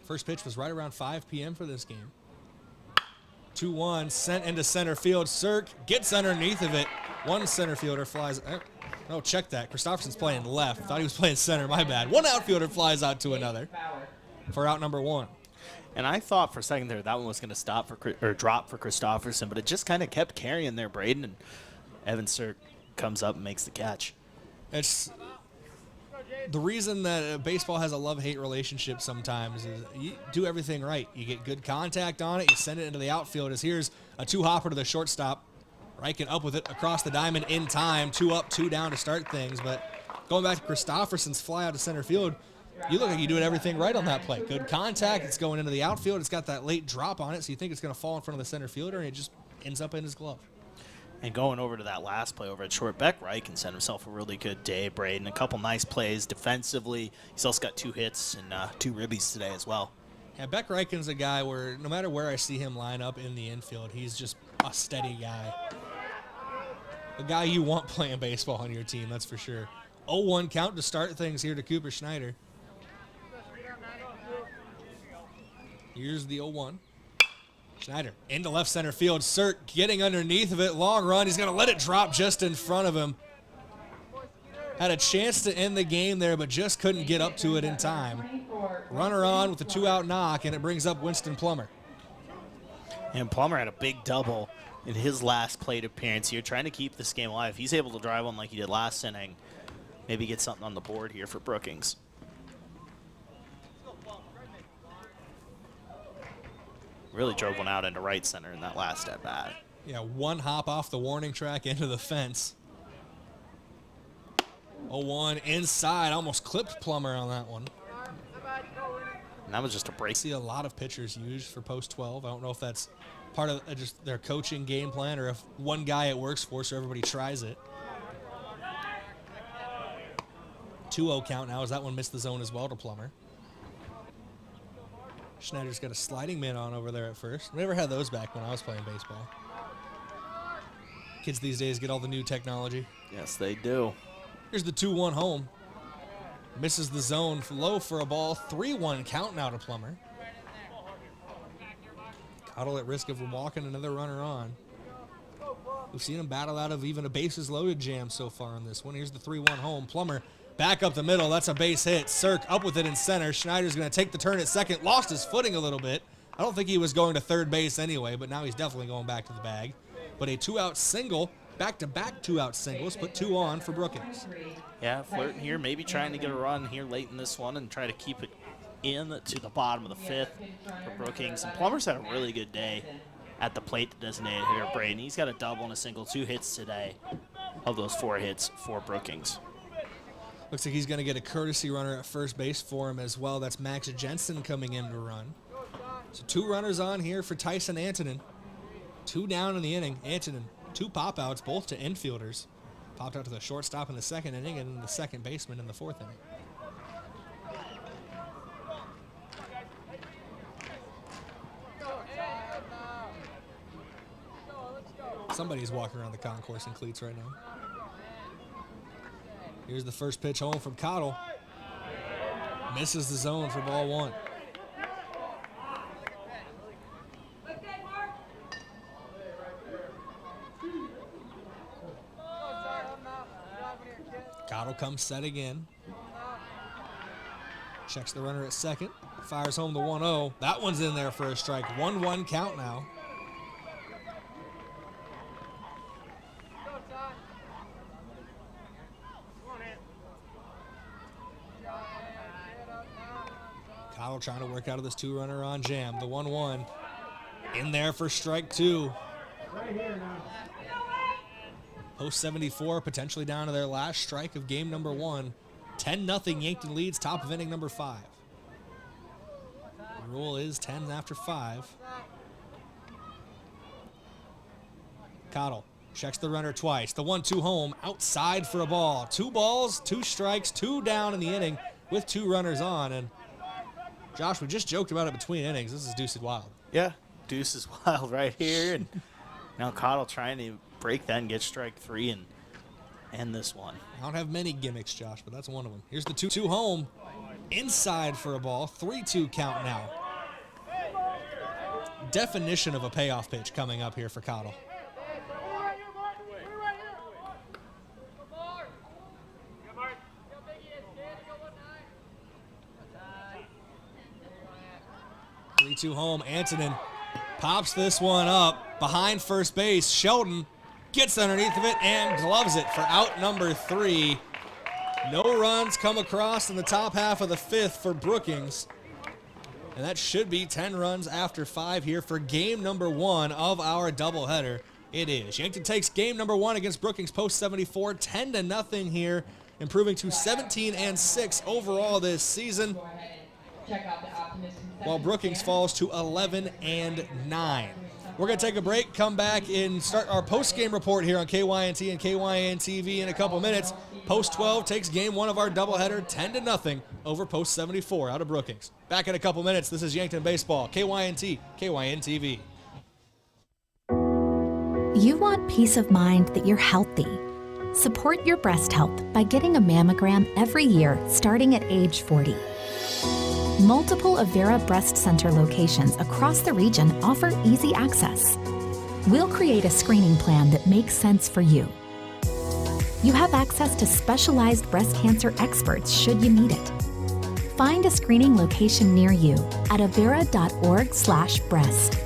[SPEAKER 3] First pitch was right around 5 p.m. for this game. 2-1, sent into center field. Cirk gets underneath of it. One center fielder flies. No, check that. Christofferson's playing left. Thought he was playing center. My bad. One outfielder flies out to another for out number 1.
[SPEAKER 5] And I thought for a second there that one was going to stop or drop for Christofferson, but it just kind of kept carrying there, Brayden, and Evan Cirk comes up and makes the catch.
[SPEAKER 3] It's the reason that baseball has a love-hate relationship sometimes is you do everything right. You get good contact on it, you send it into the outfield. As here's a 2-hopper to the shortstop. Reichen up with it across the diamond in time. 2 up, 2 down to start things. But going back to Christofferson's fly out to center field, you look like you're doing everything right on that play. Good contact. It's going into the outfield. It's got that late drop on it, so you think it's going to fall in front of the center fielder, and it just ends up in his glove.
[SPEAKER 5] And going over to that last play over at short, Beck Reichen sent himself a really good day, Brayden. A couple nice plays defensively. He's also got 2 hits and 2 ribbies today as well.
[SPEAKER 3] Yeah, Beck Reichen's a guy where no matter where I see him line up in the infield, he's just a steady guy. A guy you want playing baseball on your team, that's for sure. 0-1 count to start things here to Cooper Schneider. Here's the 0-1. Schneider into left center field. Cirk getting underneath of it. Long run. He's going to let it drop just in front of him. Had a chance to end the game there, but just couldn't get up to it in time. Runner on with a 2-out knock, and it brings up Winston Plummer.
[SPEAKER 5] And Plummer had a big double in his last plate appearance here, trying to keep this game alive. If he's able to drive one like he did last inning, maybe get something on the board here for Brookings. Really drove one out into right center in that last at bat.
[SPEAKER 3] Yeah, 1 hop off the warning track into the fence. 0-1 inside, almost clipped Plummer on that one.
[SPEAKER 5] And that was just a break.
[SPEAKER 3] I see a lot of pitchers used for post 12. I don't know if that's part of just their coaching game plan or if one guy it works for so everybody tries it. 2-0 count now as that one missed the zone as well to Plummer. Schneider's got a sliding man on over there at first. We never had those back when I was playing baseball. Kids these days get all the new technology.
[SPEAKER 5] Yes, they do.
[SPEAKER 3] Here's the 2-1 home. Misses the zone low for a ball. 3-1 count now to Plummer. Cottle at risk of walking another runner on. We've seen him battle out of even a bases loaded jam so far in this one. Here's the 3-1 home. Plummer back up the middle. That's a base hit. Cirk up with it in center. Schneider's going to take the turn at second. Lost his footing a little bit. I don't think he was going to third base anyway, but now he's definitely going back to the bag. But a 2-out single, back-to-back 2-out singles, put 2 on for Brookings.
[SPEAKER 5] Yeah, flirting here, maybe trying to get a run here late in this one and try to keep it in to the bottom of the 5th for Brookings. And Plummer's had a really good day at the plate, the designated hitter, Brayden. He's got a double and a single, 2 hits today of those 4 hits for Brookings.
[SPEAKER 3] Looks like he's going to get a courtesy runner at first base for him as well. That's Max Jensen coming in to run. So 2 runners on here for Tyson Antonin. 2 down in the inning. Antonin, 2 pop-outs, both to infielders. Popped out to the shortstop in the 2nd inning and the second baseman in the 4th inning. Somebody's walking around the concourse in cleats right now. Here's the first pitch home from Cottle. Misses the zone for ball 1. Cottle comes set again. Checks the runner at second. Fires home the 1-0. That one's in there for a strike. 1-1 count now. Cottle trying to work out of this 2-runner on jam. The 1-1 in there for strike 2. Post 74 potentially down to their last strike of game number 1. 10-0 Yankton leads, top of inning number 5. The rule is 10 after 5. Cottle checks the runner twice. The 1-2 home, outside for a ball. 2 balls, 2 strikes, 2 down in the inning with 2 runners on. And Josh, we just joked about it between innings. This is deuced wild.
[SPEAKER 5] Yeah, deuce is wild right here. And now Cottle trying to break that and get strike 3 and end this one.
[SPEAKER 3] I don't have many gimmicks, Josh, but that's one of them. Here's the 2-2 home. Inside for a ball. 3-2 count now. Definition of a payoff pitch coming up here for Cottle. Three-two home. Antonin pops this one up behind first base. Sheldon gets underneath of it and gloves it for out number 3. No runs come across in the top half of the 5th for Brookings. And that should be 10 runs after 5 here for game number 1 of our doubleheader. It is. Yankton takes game number 1 against Brookings post 74, 10-0 here, improving to 17-6 overall this season. While Brookings falls to 11-9. We're going to take a break, come back, and start our post-game report here on KYNT and KYN-TV in a couple minutes. Post 12 takes game 1 of our doubleheader, 10-0 over Post 74 out of Brookings. Back in a couple minutes. This is Yankton Baseball, KYNT, KYN-TV.
[SPEAKER 13] You want peace of mind that you're healthy. Support your breast health by getting a mammogram every year starting at age 40. Multiple Avera Breast Center locations across the region offer easy access. We'll create a screening plan that makes sense for you. You have access to specialized breast cancer experts should you need it. Find a screening location near you at avera.org/breast.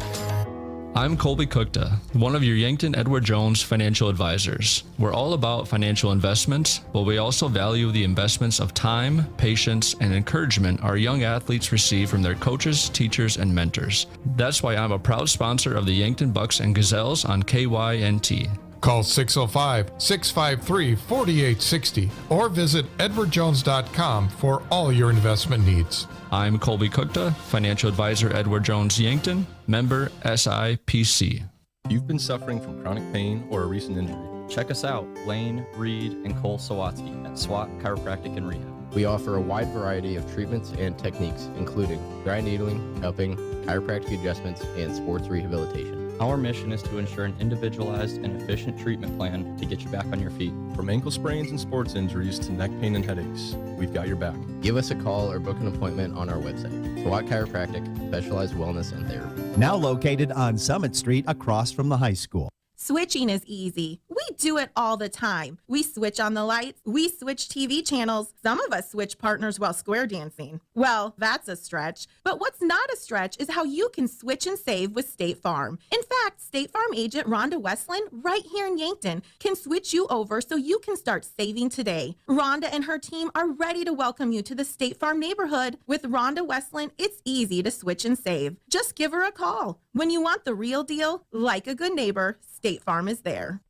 [SPEAKER 16] I'm Colby Cookta, one of your Yankton Edward Jones financial advisors. We're all about financial investments, but we also value the investments of time, patience, and encouragement our young athletes receive from their coaches, teachers, and mentors. That's why I'm a proud sponsor of the Yankton Bucks and Gazelles on KYNT.
[SPEAKER 23] Call 605-653-4860 or visit edwardjones.com for all your investment needs.
[SPEAKER 16] I'm Colby Cookta, financial advisor Edward Jones Yankton, member SIPC.
[SPEAKER 24] You've been suffering from chronic pain or a recent injury. Check us out, Lane, Reed, and Cole Sawatsky at SWAT Chiropractic and Rehab.
[SPEAKER 18] We offer a wide variety of treatments and techniques, including dry needling, cupping, chiropractic adjustments, and sports rehabilitation.
[SPEAKER 19] Our mission is to ensure an individualized and efficient treatment plan to get you back on your feet.
[SPEAKER 24] From ankle sprains and sports injuries to neck pain and headaches, we've got your back.
[SPEAKER 18] Give us a call or book an appointment on our website. SWAT Chiropractic, specialized wellness and therapy.
[SPEAKER 12] Now located on Summit Street across from the high school.
[SPEAKER 20] Switching is easy. We do it all the time. We switch on the lights. We switch TV channels. Some of us switch partners while square dancing. Well, that's a stretch. But what's not a stretch is how you can switch and save with State Farm. In fact, State Farm agent Rhonda Westland, right here in Yankton, can switch you over so you can start saving today. Rhonda and her team are ready to welcome you to the State Farm neighborhood. With Rhonda Westland, it's easy to switch and save. Just give her a call. When you want the real deal, like a good neighbor, State Farm is there.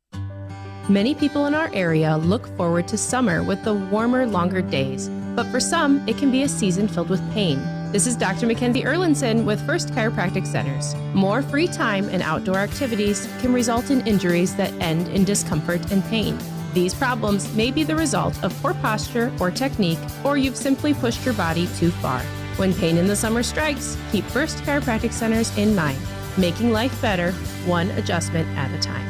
[SPEAKER 22] Many people in our area look forward to summer with the warmer, longer days. But for some, it can be a season filled with pain. This is Dr. Mackenzie Erlinson with First Chiropractic Centers. More free time and outdoor activities can result in injuries that end in discomfort and pain. These problems may be the result of poor posture or technique, or you've simply pushed your body too far. When pain in the summer strikes, keep First Chiropractic Centers in mind, making life better, one adjustment at a time.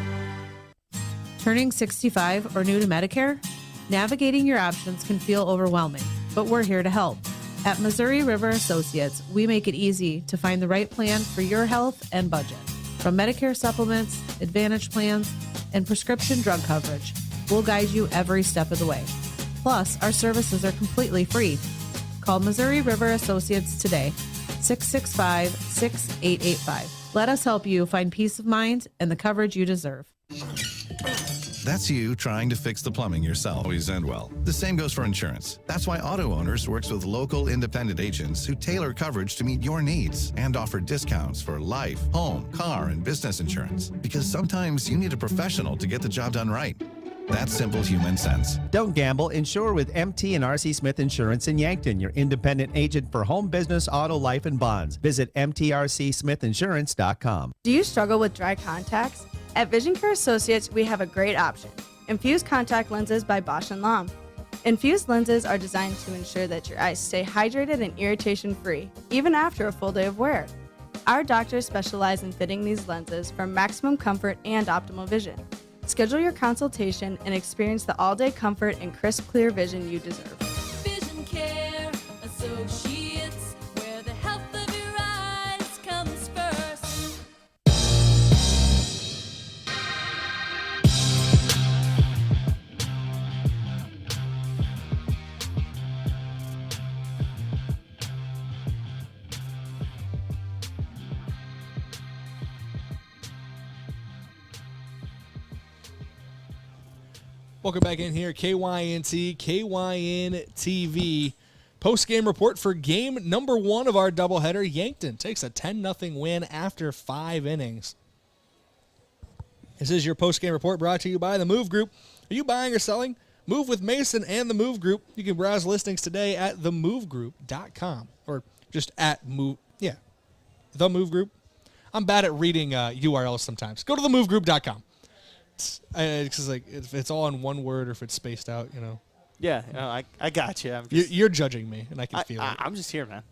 [SPEAKER 1] Turning 65 or new to Medicare? Navigating your options can feel overwhelming, but we're here to help. At Missouri River Associates, we make it easy to find the right plan for your health and budget. From Medicare supplements, Advantage plans, and prescription drug coverage, we'll guide you every step of the way. Plus, our services are completely free. Call Missouri River Associates today, 665-6885. Let us help you find peace of mind and the coverage you deserve.
[SPEAKER 7] That's you trying to fix the plumbing yourself. Always end well. The same goes for insurance. That's why Auto Owners works with local independent agents who tailor coverage to meet your needs and offer discounts for life, home, car, and business insurance. Because sometimes you need a professional to get the job done right. That's simple human sense.
[SPEAKER 12] Don't gamble. Insure with MT and RC Smith Insurance in Yankton, your independent agent for home, business, auto, life, and bonds. Visit mtrcsmithinsurance.com.
[SPEAKER 25] Do you struggle with dry contacts? At Vision Care Associates, we have a great option. Infused contact lenses by Bosch & Lomb. Infused lenses are designed to ensure that your eyes stay hydrated and irritation-free, even after a full day of wear. Our doctors specialize in fitting these lenses for maximum comfort and optimal vision. Schedule your consultation and experience the all-day comfort and crisp, clear vision you deserve.
[SPEAKER 11] Vision Care Associates, where the health of your eyes comes first.
[SPEAKER 3] Welcome back in here, KYNT, KYN TV. Post-game report for game number 1 of our doubleheader. Yankton takes a 10-0 win after 5 innings. This is your post-game report brought to you by the Move Group. Are you buying or selling? Move with Mason and the Move Group. You can browse listings today at themovegroup.com or just at Move. Yeah, the Move Group. I'm bad at reading URLs sometimes. Go to themovegroup.com. It's like if it's all in one word or if it's spaced out, you know.
[SPEAKER 5] Yeah, I got you.
[SPEAKER 3] You're judging me, and I can feel it.
[SPEAKER 5] I'm just here, man.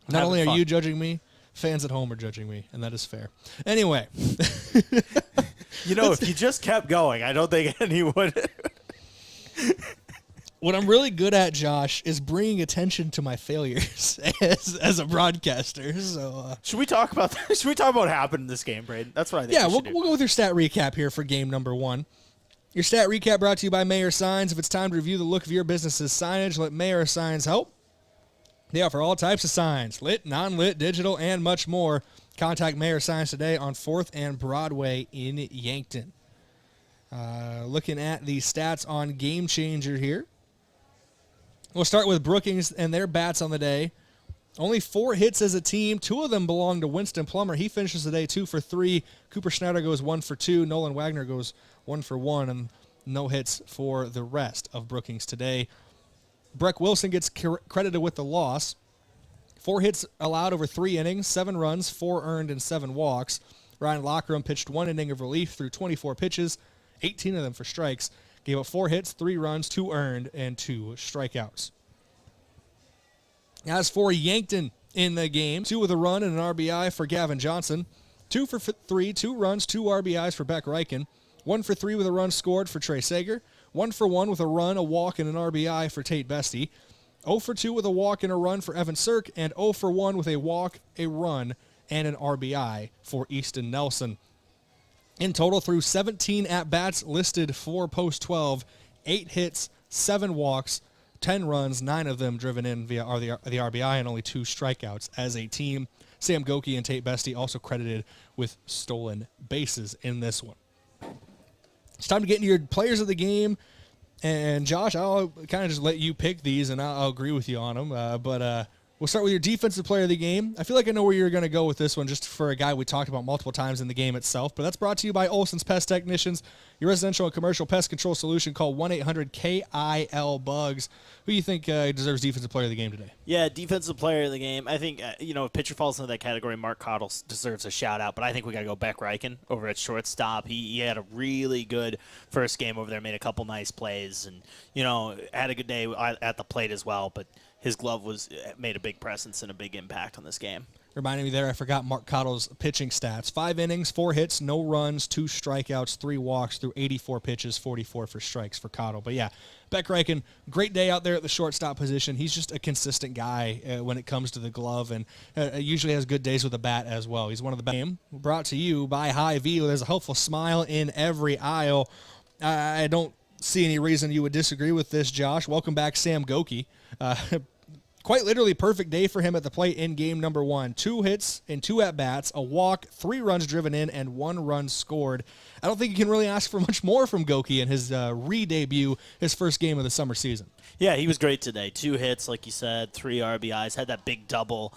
[SPEAKER 3] Not only are you judging me, fans at home are judging me, and that is fair. Anyway.
[SPEAKER 5] You know, if you just kept going, I don't think anyone would.
[SPEAKER 3] What I'm really good at, Josh, is bringing attention to my failures as a broadcaster. So
[SPEAKER 5] should we talk about that? Should we talk about what happened in this game, Brayden? That's what I think.
[SPEAKER 3] Yeah, we'll go with your stat recap here for game number 1. Your stat recap brought to you by Mayor Signs. If it's time to review the look of your business's signage, let Mayor Signs help. They offer all types of signs, lit, non-lit, digital, and much more. Contact Mayor Signs today on 4th and Broadway in Yankton. Looking at the stats on Game Changer here. We'll start with Brookings and their bats on the day. Only 4 hits as a team. 2 of them belong to Winston Plummer. He finishes the day 2 for 3. Cooper Schneider goes 1 for 2. Nolan Wagner goes 1 for 1. And no hits for the rest of Brookings today. Breck Wilson gets credited with the loss. 4 hits allowed over 3 innings, 7 runs, 4 earned, and 7 walks. Ryan Lockram pitched 1 inning of relief through 24 pitches, 18 of them for strikes. Gave up 4 hits, 3 runs, 2 earned, and 2 strikeouts. As for Yankton in the game, 2 with a run and an RBI for Gavin Johnson, 2 for 3, 2 runs, 2 RBIs for Beck Reichen, 1 for 3 with a run scored for Trey Sager, 1 for 1 with a run, a walk, and an RBI for Tate Bestie, 0 for 2 with a walk and a run for Evan Sirk, and 0 for 1 with a walk, a run, and an RBI for Easton Nelson. In total, through 17 at-bats listed for Post 12, 8 hits, 7 walks, 10 runs, 9 of them driven in via the RBI, and only 2 strikeouts as a team. Sam Goki and Tate Bestie also credited with stolen bases in this one. It's time to get into your players of the game. And, Josh, I'll kind of just let you pick these, and I'll agree with you on them. But we'll start with your defensive player of the game. I feel like I know where you're going to go with this one, just for a guy we talked about multiple times in the game itself. But that's brought to you by Olson's Pest Technicians, your residential and commercial pest control solution. Call 1-800-KIL-BUGS. Who do you think deserves defensive player of the game today?
[SPEAKER 5] Yeah, defensive player of the game. I think, if pitcher falls into that category, Mark Cottle deserves a shout-out. But I think we got to go Beck Reichen over at shortstop. He had a really good first game over there, made a couple nice plays, and, had a good day at the plate as well. But his glove made a big presence and a big impact on this game.
[SPEAKER 3] Reminding me there, I forgot Mark Cottle's pitching stats. 5 innings, 4 hits, no runs, 2 strikeouts, 3 walks through 84 pitches, 44 for strikes for Cottle. But yeah, Beck Reichen, great day out there at the shortstop position. He's just a consistent guy when it comes to the glove, and usually has good days with the bat as well. He's one of the best. Brought to you by Hy-Vee. There's a helpful smile in every aisle. I don't see any reason you would disagree with this, Josh. Welcome back, Sam Goki. Quite literally perfect day for him at the plate in game number 1. 2 hits and 2 at-bats, a walk, 3 runs driven in, and 1 run scored. I don't think you can really ask for much more from Goki in his re-debut, his first game of the summer season.
[SPEAKER 5] Yeah, he was great today. 2 hits, like you said, 3 RBIs, had that big double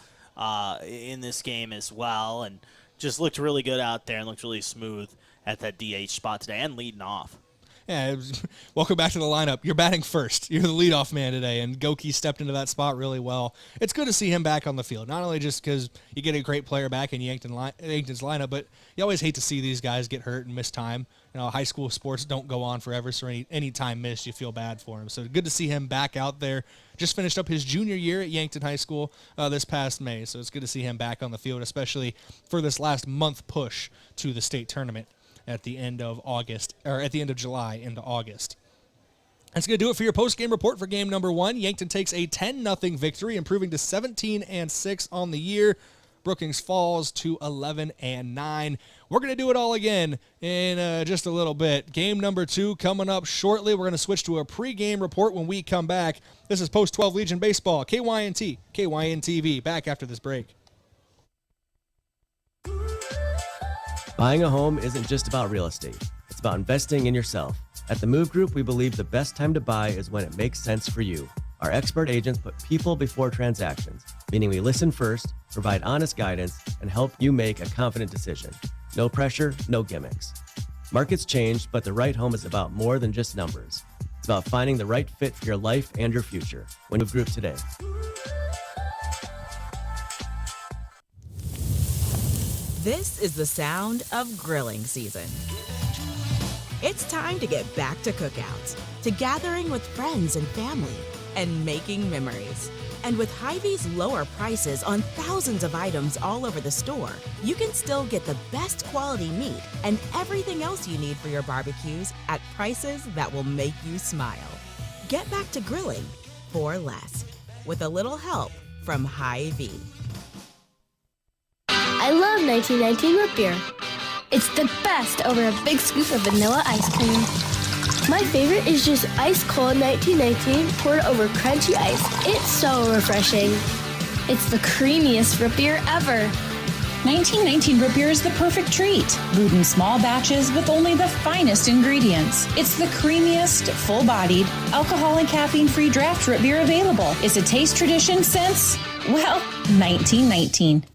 [SPEAKER 5] in this game as well, and just looked really good out there and looked really smooth at that DH spot today and leading off.
[SPEAKER 3] Yeah, welcome back to the lineup. You're batting first. You're the leadoff man today, and Goki stepped into that spot really well. It's good to see him back on the field, not only just because you get a great player back in Yankton's lineup, but you always hate to see these guys get hurt and miss time. High school sports don't go on forever, so any time missed, you feel bad for him. So good to see him back out there. Just finished up his junior year at Yankton High School this past May, so it's good to see him back on the field, especially for this last month push to the state tournament at the end of August, or at the end of July into August. That's going to do it for your post-game report for game number 1. Yankton takes a 10-0 victory, improving to 17-6 on the year. Brookings falls to 11-9. We're going to do it all again in just a little bit. Game number 2 coming up shortly. We're going to switch to a pregame report when we come back. This is Post 12 Legion Baseball, KYNT, KYN-TV. Back after this break.
[SPEAKER 6] Buying a home isn't just about real estate. It's about investing in yourself. At the Move Group, we believe the best time to buy is when it makes sense for you. Our expert agents put people before transactions, meaning we listen first, provide honest guidance, and help you make a confident decision. No pressure, no gimmicks. Markets change, but the right home is about more than just numbers. It's about finding the right fit for your life and your future. When Move Group today.
[SPEAKER 2] This is the sound of grilling season. It's time to get back to cookouts, to gathering with friends and family, and making memories. And with Hy-Vee's lower prices on thousands of items all over the store, you can still get the best quality meat and everything else you need for your barbecues at prices that will make you smile. Get back to grilling for less, with a little help from Hy-Vee.
[SPEAKER 4] I love 1919 root beer. It's the best over a big scoop of vanilla ice cream. My favorite is just ice cold 1919 poured over crunchy ice. It's so refreshing. It's the creamiest root beer ever.
[SPEAKER 8] 1919 root beer is the perfect treat. Brewed in small batches with only the finest ingredients. It's the creamiest, full-bodied, alcohol and caffeine-free draft root beer available. It's a taste tradition since, well, 1919.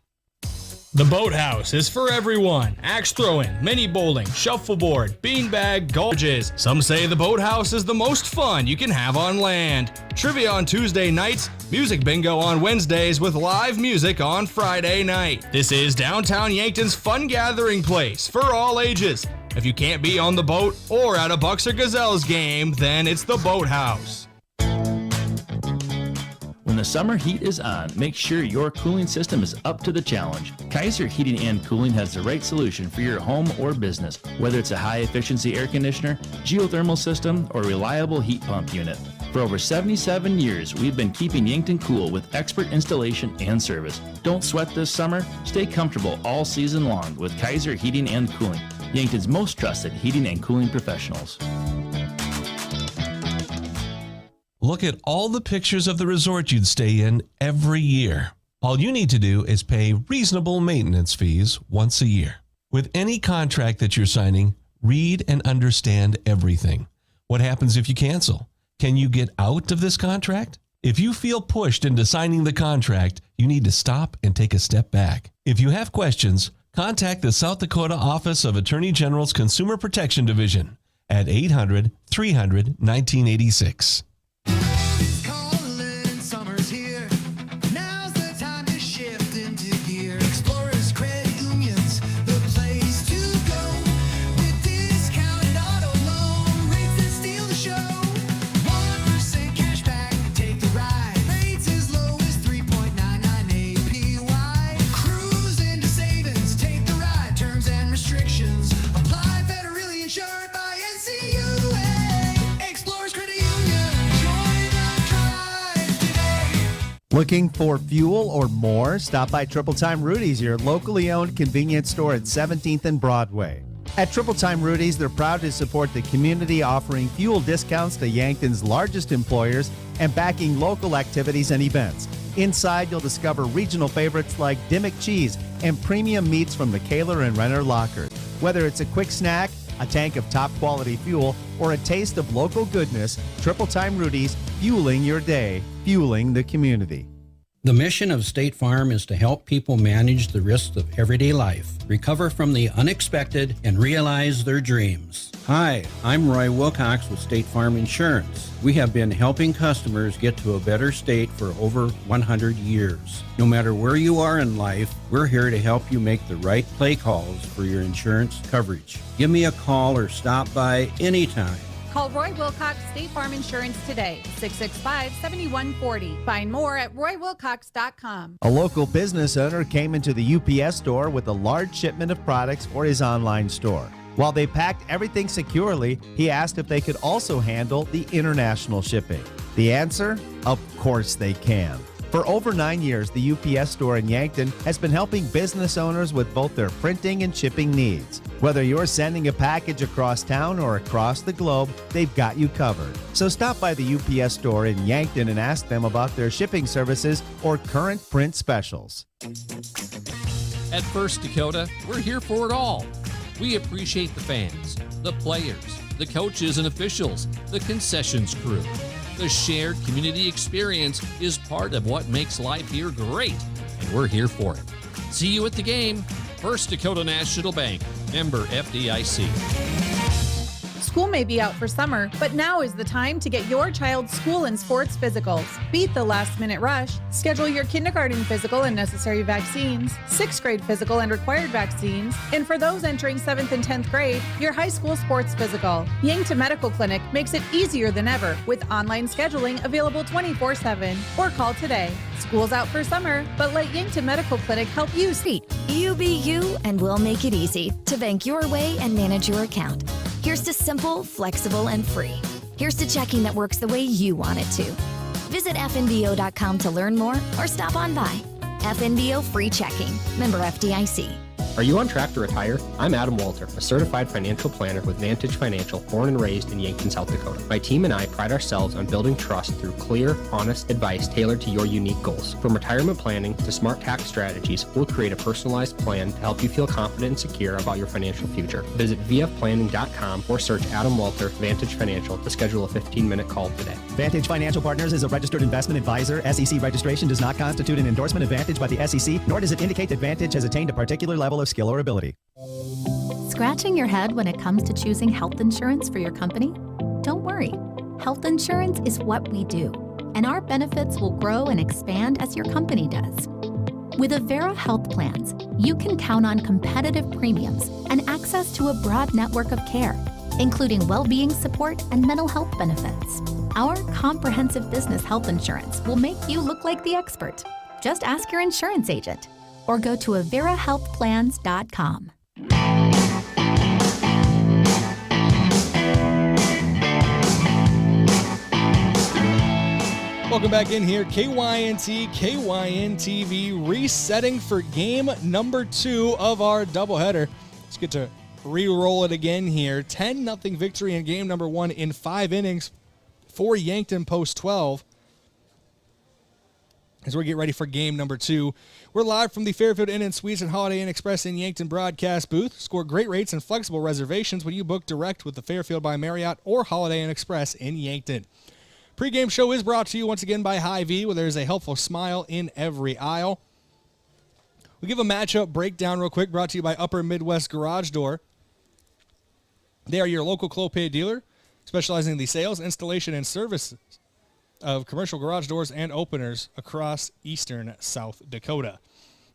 [SPEAKER 9] The Boathouse is for everyone. Axe throwing, mini bowling, shuffleboard, beanbag, golfages. Some say the Boathouse is the most fun you can have on land. Trivia on Tuesday nights, music bingo on Wednesdays with live music on Friday night. This is downtown Yankton's fun gathering place for all ages. If you can't be on the boat or at a Bucks or Gazelles game, then it's the Boathouse.
[SPEAKER 14] When
[SPEAKER 10] the summer heat is on, make sure your cooling system is up to the challenge. Kaiser Heating and Cooling has the right solution for your home or business, whether it's a high-efficiency air conditioner, geothermal system, or reliable heat pump unit. For over 77 years, we've been keeping Yankton cool with expert installation and service. Don't sweat this summer. Stay comfortable all season long with Kaiser Heating and Cooling, Yankton's most trusted heating and cooling professionals.
[SPEAKER 14] Look at all the pictures of the resort you'd stay in every year. All you need to do is pay reasonable maintenance fees once a year. With any contract that you're signing, read and understand everything. What happens if you cancel? Can you get out of this contract? If you feel pushed into signing the contract, you need to stop and take a step back. If you have questions, contact the South Dakota Office of Attorney General's Consumer Protection Division at 800-300-1986.
[SPEAKER 12] Looking for fuel or more? Stop by Triple Time Rudy's, your locally owned convenience store at 17th and Broadway. At Triple Time Rudy's, they're proud to support the community, offering fuel discounts to Yankton's largest employers and backing local activities and events. Inside, you'll discover regional favorites like Dimmick Cheese and premium meats from the Kaler and Renner lockers. Whether it's a quick snack, a tank of top-quality fuel, or a taste of local goodness, Triple Time Rudy's, fueling your day, fueling the community.
[SPEAKER 15] The mission of State Farm is to help people manage the risks of everyday life, recover from the unexpected, and realize their dreams. Hi, I'm Roy Wilcox with State Farm Insurance. We have been helping customers get to a better state for over 100 years. No matter where you are in life, we're here to help you make the right play calls for your insurance coverage. Give me a call or stop by anytime.
[SPEAKER 1] Call Roy Wilcox State Farm Insurance today, 665-7140. Find more at roywilcox.com.
[SPEAKER 12] A local business owner came into the UPS store with a large shipment of products for his online store. While they packed everything securely, he asked if they could also handle the international shipping. The answer? Of course they can. For over 9 years, the UPS store in Yankton has been helping business owners with both their printing and shipping needs. Whether you're sending a package across town or across the globe, they've got you covered. So stop by the UPS store in Yankton and ask them about their shipping services or current print specials.
[SPEAKER 17] At First Dakota, we're here for it all. We appreciate the fans, the players, the coaches and officials, the concessions crew. The shared community experience is part of what makes life here great, and we're here for it. See you at the game. First Dakota National Bank, member FDIC.
[SPEAKER 1] School may be out for summer, but now is the time to get your child's school and sports physicals. Beat the last-minute rush. Schedule your kindergarten physical and necessary vaccines, 6th grade physical and required vaccines, and for those entering 7th and 10th grade, your high school sports physical. Yankton Medical Clinic makes it easier than ever with online scheduling available 24/7 or call today. School's out for summer, but let Yankton Medical Clinic help you see.
[SPEAKER 21] You be you, and we'll make it easy to bank your way and manage your account. Here's to simple, flexible, and free. Here's to checking that works the way you want it to. Visit fnbo.com to learn more or stop on by. FNBO Free Checking. Member FDIC.
[SPEAKER 18] Are you on track to retire? I'm Adam Walter, a certified financial planner with Vantage Financial, born and raised in Yankton, South Dakota. My team and I pride ourselves on building trust through clear, honest advice tailored to your unique goals. From retirement planning to smart tax strategies, we'll create a personalized plan to help you feel confident and secure about your financial future. Visit vfplanning.com or search Adam Walter Vantage Financial to schedule a 15-minute call today.
[SPEAKER 12] Vantage Financial Partners is a registered investment advisor. SEC registration does not constitute an endorsement of Vantage by the SEC, nor does it indicate that Vantage has attained a particular level of skill or ability.
[SPEAKER 13] Scratching your head when it comes to choosing health insurance for your company? Don't worry. Health insurance is what we do, and our benefits will grow and expand as your company does. With Avera Health Plans, you can count on competitive premiums and access to a broad network of care, including well-being support and mental health benefits. Our comprehensive business health insurance will make you look like the expert. Just ask your insurance agent or go to averahealthplans.com.
[SPEAKER 3] Welcome back in here. KYNT, KYN-TV, resetting for game number 2 of our doubleheader. Let's get to re-roll it again here. 10-0 victory in game number 1 in 5 innings for Yankton Post 12. As we get ready for game number 2, we're live from the Fairfield Inn and Suites and Holiday Inn Express in Yankton broadcast booth. Score great rates and flexible reservations when you book direct with the Fairfield by Marriott or Holiday Inn Express in Yankton. Pregame show is brought to you once again by Hy-Vee, where there's a helpful smile in every aisle. We give a matchup breakdown real quick, brought to you by Upper Midwest Garage Door. They are your local Clopay dealer, specializing in the sales, installation, and service of commercial garage doors and openers across eastern South Dakota.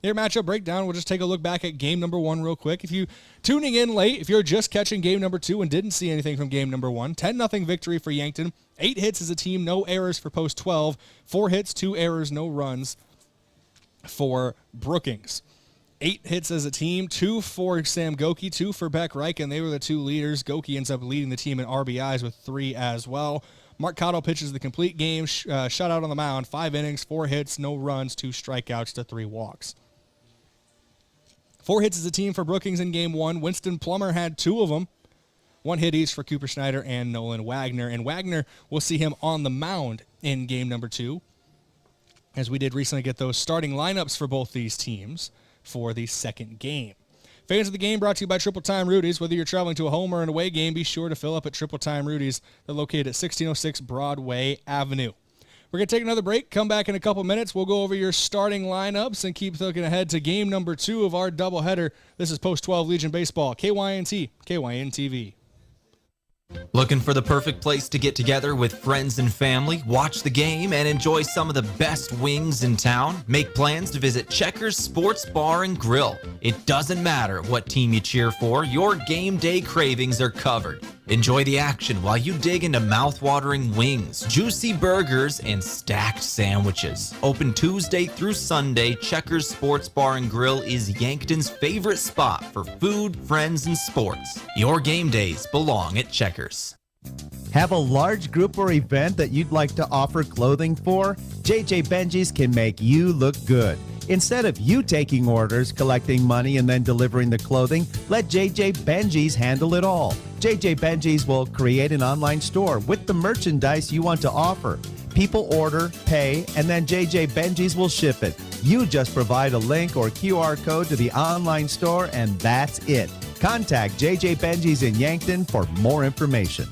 [SPEAKER 3] Their matchup breakdown, we'll just take a look back at game number 1 real quick. If you tuning in late, if you're just catching game number 2 and didn't see anything from game number 1, 10-0 victory for Yankton. 8 hits as a team, no errors for Post 12. 4 hits, 2 errors, no runs for Brookings. 8 hits as a team, 2 for Sam Goki, 2 for Beck Reich, and they were the 2 leaders. Goki ends up leading the team in RBIs with 3 as well. Mark Cottle pitches the complete game, shutout on the mound, 5 innings, 4 hits, no runs, 2 strikeouts to 3 walks. 4 hits as a team for Brookings in game 1. Winston Plummer had 2 of them. 1 hit each for Cooper Schneider and Nolan Wagner. And Wagner, we'll see him on the mound in game number 2, as we did recently get those starting lineups for both these teams for the second game. Fans of the game brought to you by Triple Time Rudy's. Whether you're traveling to a home or an away game, be sure to fill up at Triple Time Rudy's. They're located at 1606 Broadway Avenue. We're going to take another break, come back in a couple minutes. We'll go over your starting lineups and keep looking ahead to game number 2 of our doubleheader. This is Post 12 Legion Baseball, KYNT, KYN-TV.
[SPEAKER 16] Looking for the perfect place to get together with friends and family, watch the game, and enjoy some of the best wings in town? Make plans to visit Checkers Sports Bar and Grill. It doesn't matter what team you cheer for, your game day cravings are covered. Enjoy the action while you dig into mouth-watering wings, juicy burgers, and stacked sandwiches. Open Tuesday through Sunday, Checkers Sports Bar and Grill is Yankton's favorite spot for food, friends, and sports. Your game days belong at Checkers.
[SPEAKER 12] Have a large group or event that you'd like to offer clothing for? JJ Benji's can make you look good. Instead of you taking orders, collecting money, and then delivering the clothing, let JJ Benji's handle it all. JJ Benji's will create an online store with the merchandise you want to offer. People order, pay, and then JJ Benji's will ship it. You just provide a link or QR code to the online store, and that's it. Contact JJ Benji's in Yankton for more information.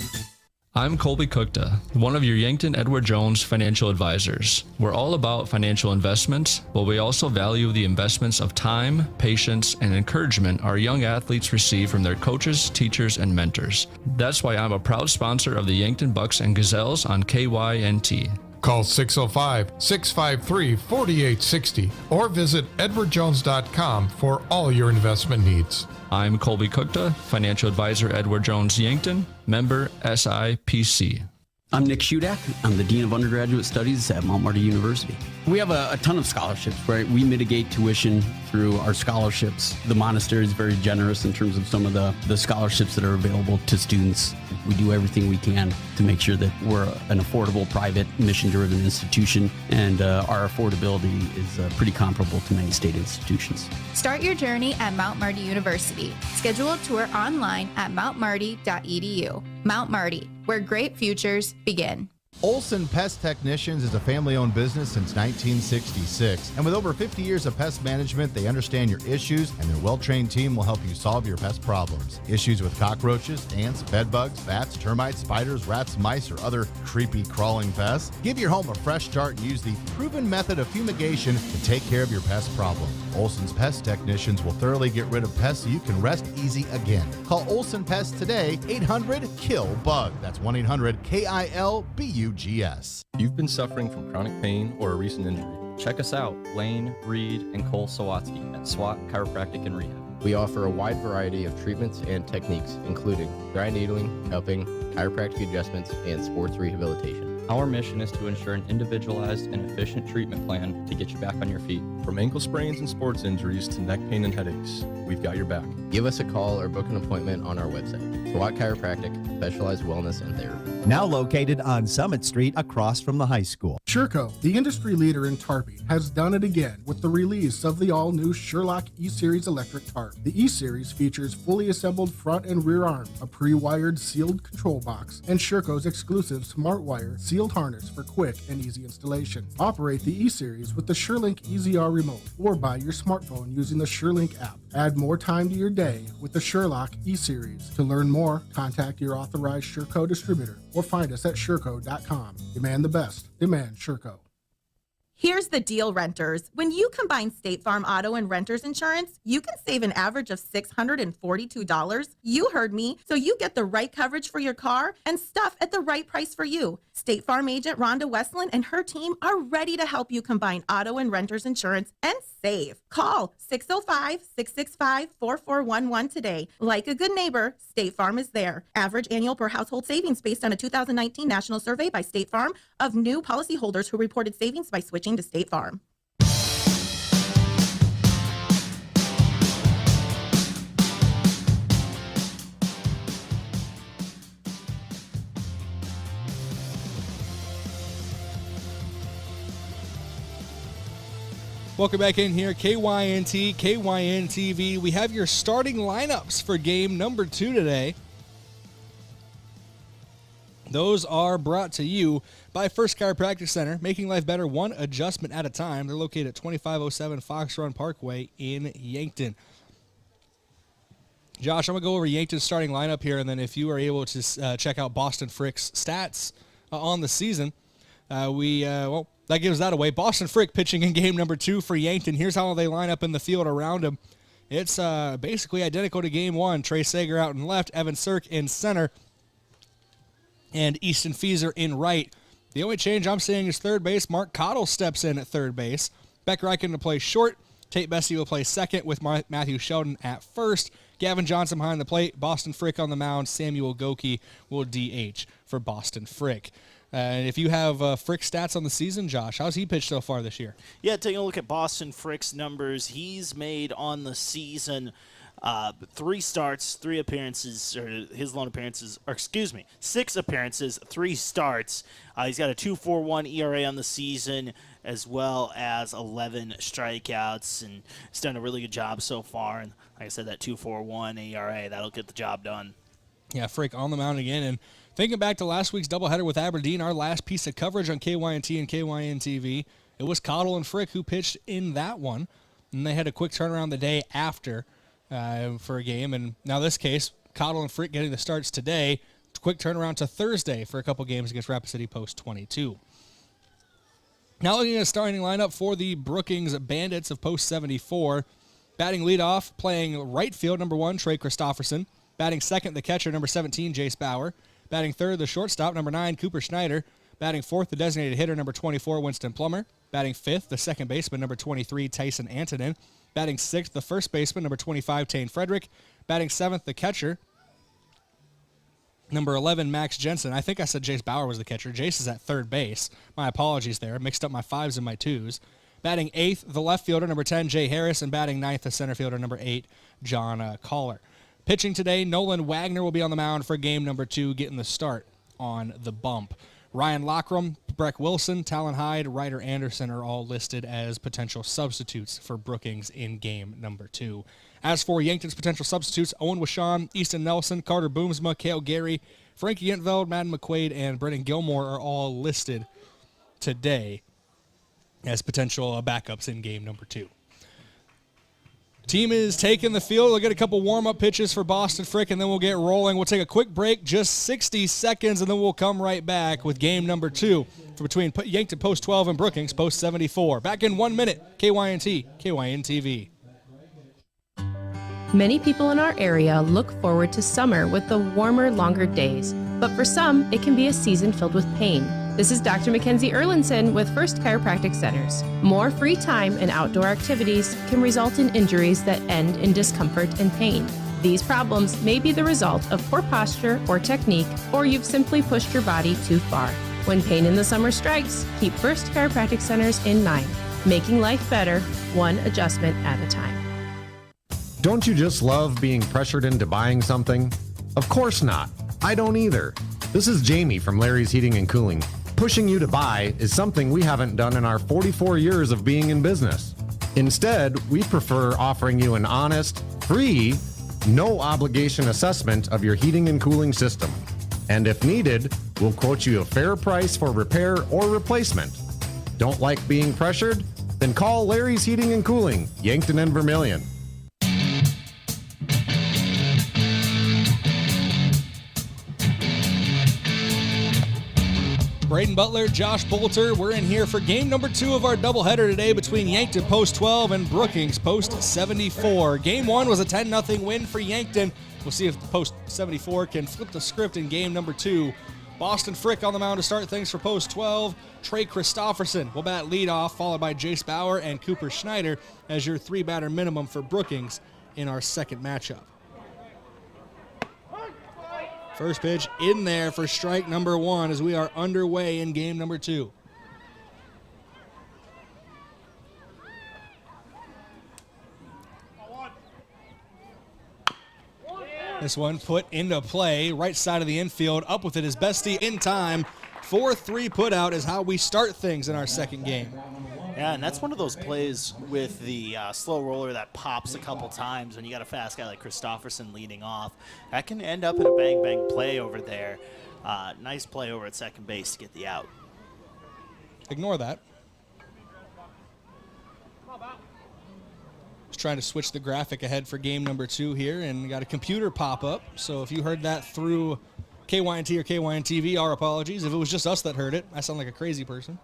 [SPEAKER 17] I'm Colby Cookta, one of your Yankton Edward Jones financial advisors. We're all about financial investments, but we also value the investments of time, patience, and encouragement our young athletes receive from their coaches, teachers, and mentors. That's why I'm a proud sponsor of the Yankton Bucks and Gazelles on KYNT.
[SPEAKER 19] Call 605-653-4860 or visit edwardjones.com for all your investment needs.
[SPEAKER 17] I'm Colby Cookta, financial advisor, Edward Jones Yankton, member SIPC.
[SPEAKER 20] I'm Nick Shudak. I'm the Dean of Undergraduate Studies at Mount Marty University. We have a ton of scholarships, right? We mitigate tuition through our scholarships. The monastery is very generous in terms of some of the scholarships that are available to students. We do everything we can to make sure that we're an affordable, private, mission-driven institution, and our affordability is pretty comparable to many state institutions.
[SPEAKER 23] Start your journey at Mount Marty University. Schedule a tour online at mountmarty.edu. Mount Marty, where great futures begin.
[SPEAKER 24] Olson Pest Technicians is a family-owned business since 1966. And with over 50 years of pest management, they understand your issues, and their well-trained team will help you solve your pest problems. Issues with cockroaches, ants, bedbugs, bats, termites, spiders, rats, mice, or other creepy crawling pests? Give your home a fresh start and use the proven method of fumigation to take care of your pest problem. Olson's Pest Technicians will thoroughly get rid of pests so you can rest easy again. Call Olson Pest today, 800-KILL-BUG. That's 1-800-KILBUGS.
[SPEAKER 26] You've been suffering from chronic pain or a recent injury. Check us out, Lane, Reed, and Cole Sawatsky at SWAT Chiropractic and Rehab.
[SPEAKER 27] We offer a wide variety of treatments and techniques, including dry needling, cupping, chiropractic adjustments, and sports rehabilitation. Our mission is to ensure an individualized and efficient treatment plan to get you back on your feet.
[SPEAKER 26] From ankle sprains and sports injuries to neck pain and headaches, we've got your back.
[SPEAKER 27] Give us a call or book an appointment on our website. SWAT Chiropractic, specialized wellness and therapy.
[SPEAKER 12] Now located on Summit Street across from the high school.
[SPEAKER 2] Sherco, the industry leader in tarping, has done it again with the release of the all-new Sherlock E-Series electric tarp. The E-Series features fully assembled front and rear arms, a pre-wired sealed control box, and Sherco's exclusive SmartWire sealed harness for quick and easy installation. Operate the E-Series with the SureLink EZR remote or by your smartphone using the SureLink app. Add more time to your day with the Sherlock E-Series. To learn more, contact your authorized Sherco distributor or find us at Sherco.com. Demand the best. Demand Sherco.
[SPEAKER 5] Here's the deal, renters. When you combine State Farm auto and renter's insurance, you can save an average of $642. You heard me. So you get the right coverage for your car and stuff at the right price for you. State Farm agent Rhonda Westland and her team are ready to help you combine auto and renter's insurance and save. Call 605-665-4411 today. Like a good neighbor, State Farm is there. Average annual per household savings based on a 2019 national survey by State Farm of new policyholders who reported savings by switching to State Farm.
[SPEAKER 3] Welcome back in here, KYNT, KYN-TV. We have your starting lineups for game number 2 today. Those are brought to you by First Chiropractic Center, making life better one adjustment at a time. They're located at 2507 Fox Run Parkway in Yankton. Josh, I'm going to go over Yankton's starting lineup here, and then if you are able to check out Boston Frick's stats on the season, that gives that away. Boston Frick pitching in game number 2 for Yankton. Here's how they line up in the field around him. It's basically identical to game 1. Trey Sager out in left, Evan Cirk in center, and Easton Feeser in right. The only change I'm seeing is third base. Mark Cottle steps in at third base. Beck Reichen to play short. Tate Bessie will play second with Matthew Sheldon at first. Gavin Johnson behind the plate. Boston Frick on the mound. Samuel Goki will DH for Boston Frick. And if you have Frick stats on the season, Josh, how's he pitched so far this year?
[SPEAKER 6] Yeah, taking a look at Boston Frick's numbers, he's made on the season 3 starts, 3 appearances, or his lone appearances, or excuse me, 6 appearances, 3 starts. He's got a 2.41 ERA on the season, as well as 11 strikeouts, and he's done a really good job so far. And like I said, that 2.41 ERA, that'll get the job done.
[SPEAKER 3] Yeah, Frick on the mound again. And thinking back to last week's doubleheader with Aberdeen, our last piece of coverage on KYNT and KYN-TV, it was Cottle and Frick who pitched in that one. And they had a quick turnaround the day after for a game. And now this case, Cottle and Frick getting the starts today. Quick turnaround to Thursday for a couple games against Rapid City Post 22. Now looking at a starting lineup for the Brookings Bandits of Post 74. Batting leadoff, playing right field, number 1, Trey Christofferson. Batting second, the catcher, number 17, Jace Bauer. Batting third, the shortstop, number 9, Cooper Schneider. Batting fourth, the designated hitter, number 24, Winston Plummer. Batting fifth, the second baseman, number 23, Tyson Antonin. Batting sixth, the first baseman, number 25, Tane Frederick. Batting seventh, the catcher, number 11, Max Jensen. I think I said Jace Bauer was the catcher. Jace is at third base. My apologies there. Mixed up my 5s and my 2s. Batting eighth, the left fielder, number 10, Jay Harris. And batting ninth, the center fielder, number 8, John Collar. Pitching today, Nolan Wagner will be on the mound for game number 2, getting the start on the bump. Ryan Lockram, Breck Wilson, Talon Hyde, Ryder Anderson are all listed as potential substitutes for Brookings in game number 2. As for Yankton's potential substitutes, Owen Wishon, Easton Nelson, Carter Boomsma, Cale Gary, Frankie Entveld, Madden McQuaid, and Brendan Gilmore are all listed today as potential backups in game number 2. Team is taking the field. We'll get a couple warm-up pitches for Boston Frick, and then we'll get rolling. We'll take a quick break, just 60 seconds, and then we'll come right back with game number 2 for between Yankton Post 12 and Brookings Post 74. Back in 1 minute, KYNT, KYN-TV.
[SPEAKER 7] Many people in our area look forward to summer with the warmer, longer days. But for some, it can be a season filled with pain. This is Dr. Mackenzie Erlinson with First Chiropractic Centers. More free time and outdoor activities can result in injuries that end in discomfort and pain. These problems may be the result of poor posture or technique, or you've simply pushed your body too far. When pain in the summer strikes, keep First Chiropractic Centers in mind, making life better, one adjustment at a time.
[SPEAKER 4] Don't you just love being pressured into buying something? Of course not. I don't either. This is Jamie from Larry's Heating and Cooling. Pushing you to buy is something we haven't done in our 44 years of being in business. Instead, we prefer offering you an honest, free, no obligation assessment of your heating and cooling system. And if needed, we'll quote you a fair price for repair or replacement. Don't like being pressured? Then call Larry's Heating and Cooling, Yankton and Vermilion.
[SPEAKER 3] Brayden Butler, Josh Bolter, we're in here for game number 2 of our doubleheader today between Yankton Post 12 and Brookings Post 74. Game 1 was a 10-0 win for Yankton. We'll see if the Post 74 can flip the script in game number 2. Boston Frick on the mound to start things for Post 12. Trey Christofferson will bat leadoff, followed by Jace Bauer and Cooper Schneider as your 3-batter minimum for Brookings in our second matchup. First pitch in there for strike number 1 as we are underway in game number 2. This one put into play, right side of the infield. Up with it is Bestie in time. 4-3 put out is how we start things in our second game.
[SPEAKER 6] Yeah, and that's one of those plays with the slow roller that pops a couple times when you got a fast guy like Christofferson leading off. That can end up in a bang-bang play over there. Nice play over at second base to get the out.
[SPEAKER 3] Ignore that. Just trying to switch the graphic ahead for game number 2 here, and got a computer pop up. So if you heard that through KYNT or KYNTV, our apologies. If it was just us that heard it, I sound like a crazy person.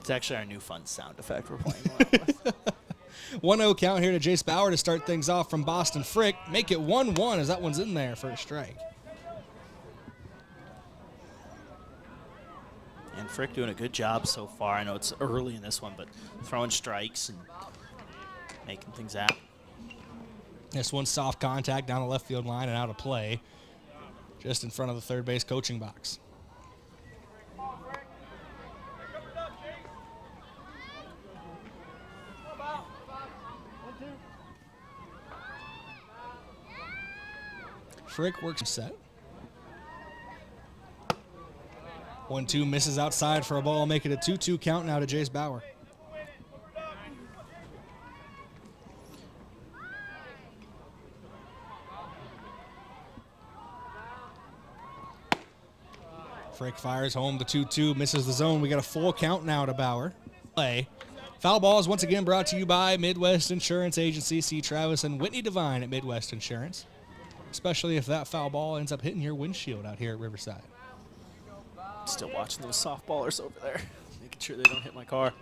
[SPEAKER 6] It's actually our new fun sound effect we're playing with.
[SPEAKER 3] 1-0 count here to Jace Bauer to start things off from Boston Frick. Make it 1-1 as that one's in there for a strike.
[SPEAKER 6] And Frick doing a good job so far. I know it's early in this one, but throwing strikes and making things happen.
[SPEAKER 3] This one's soft contact down the left field line and out of play, just in front of the third base coaching box. Frick works set. 1-2 misses outside for a ball. Make it a 2-2 count now to Jace Bauer. Frick fires home the 2-2, misses the zone. We got a full count now to Bauer. Play. Foul ball is once again brought to you by Midwest Insurance Agency. See Travis and Whitney Devine at Midwest Insurance. Especially if that foul ball ends up hitting your windshield out here at Riverside.
[SPEAKER 6] Still watching those softballers over there, making sure they don't hit my car.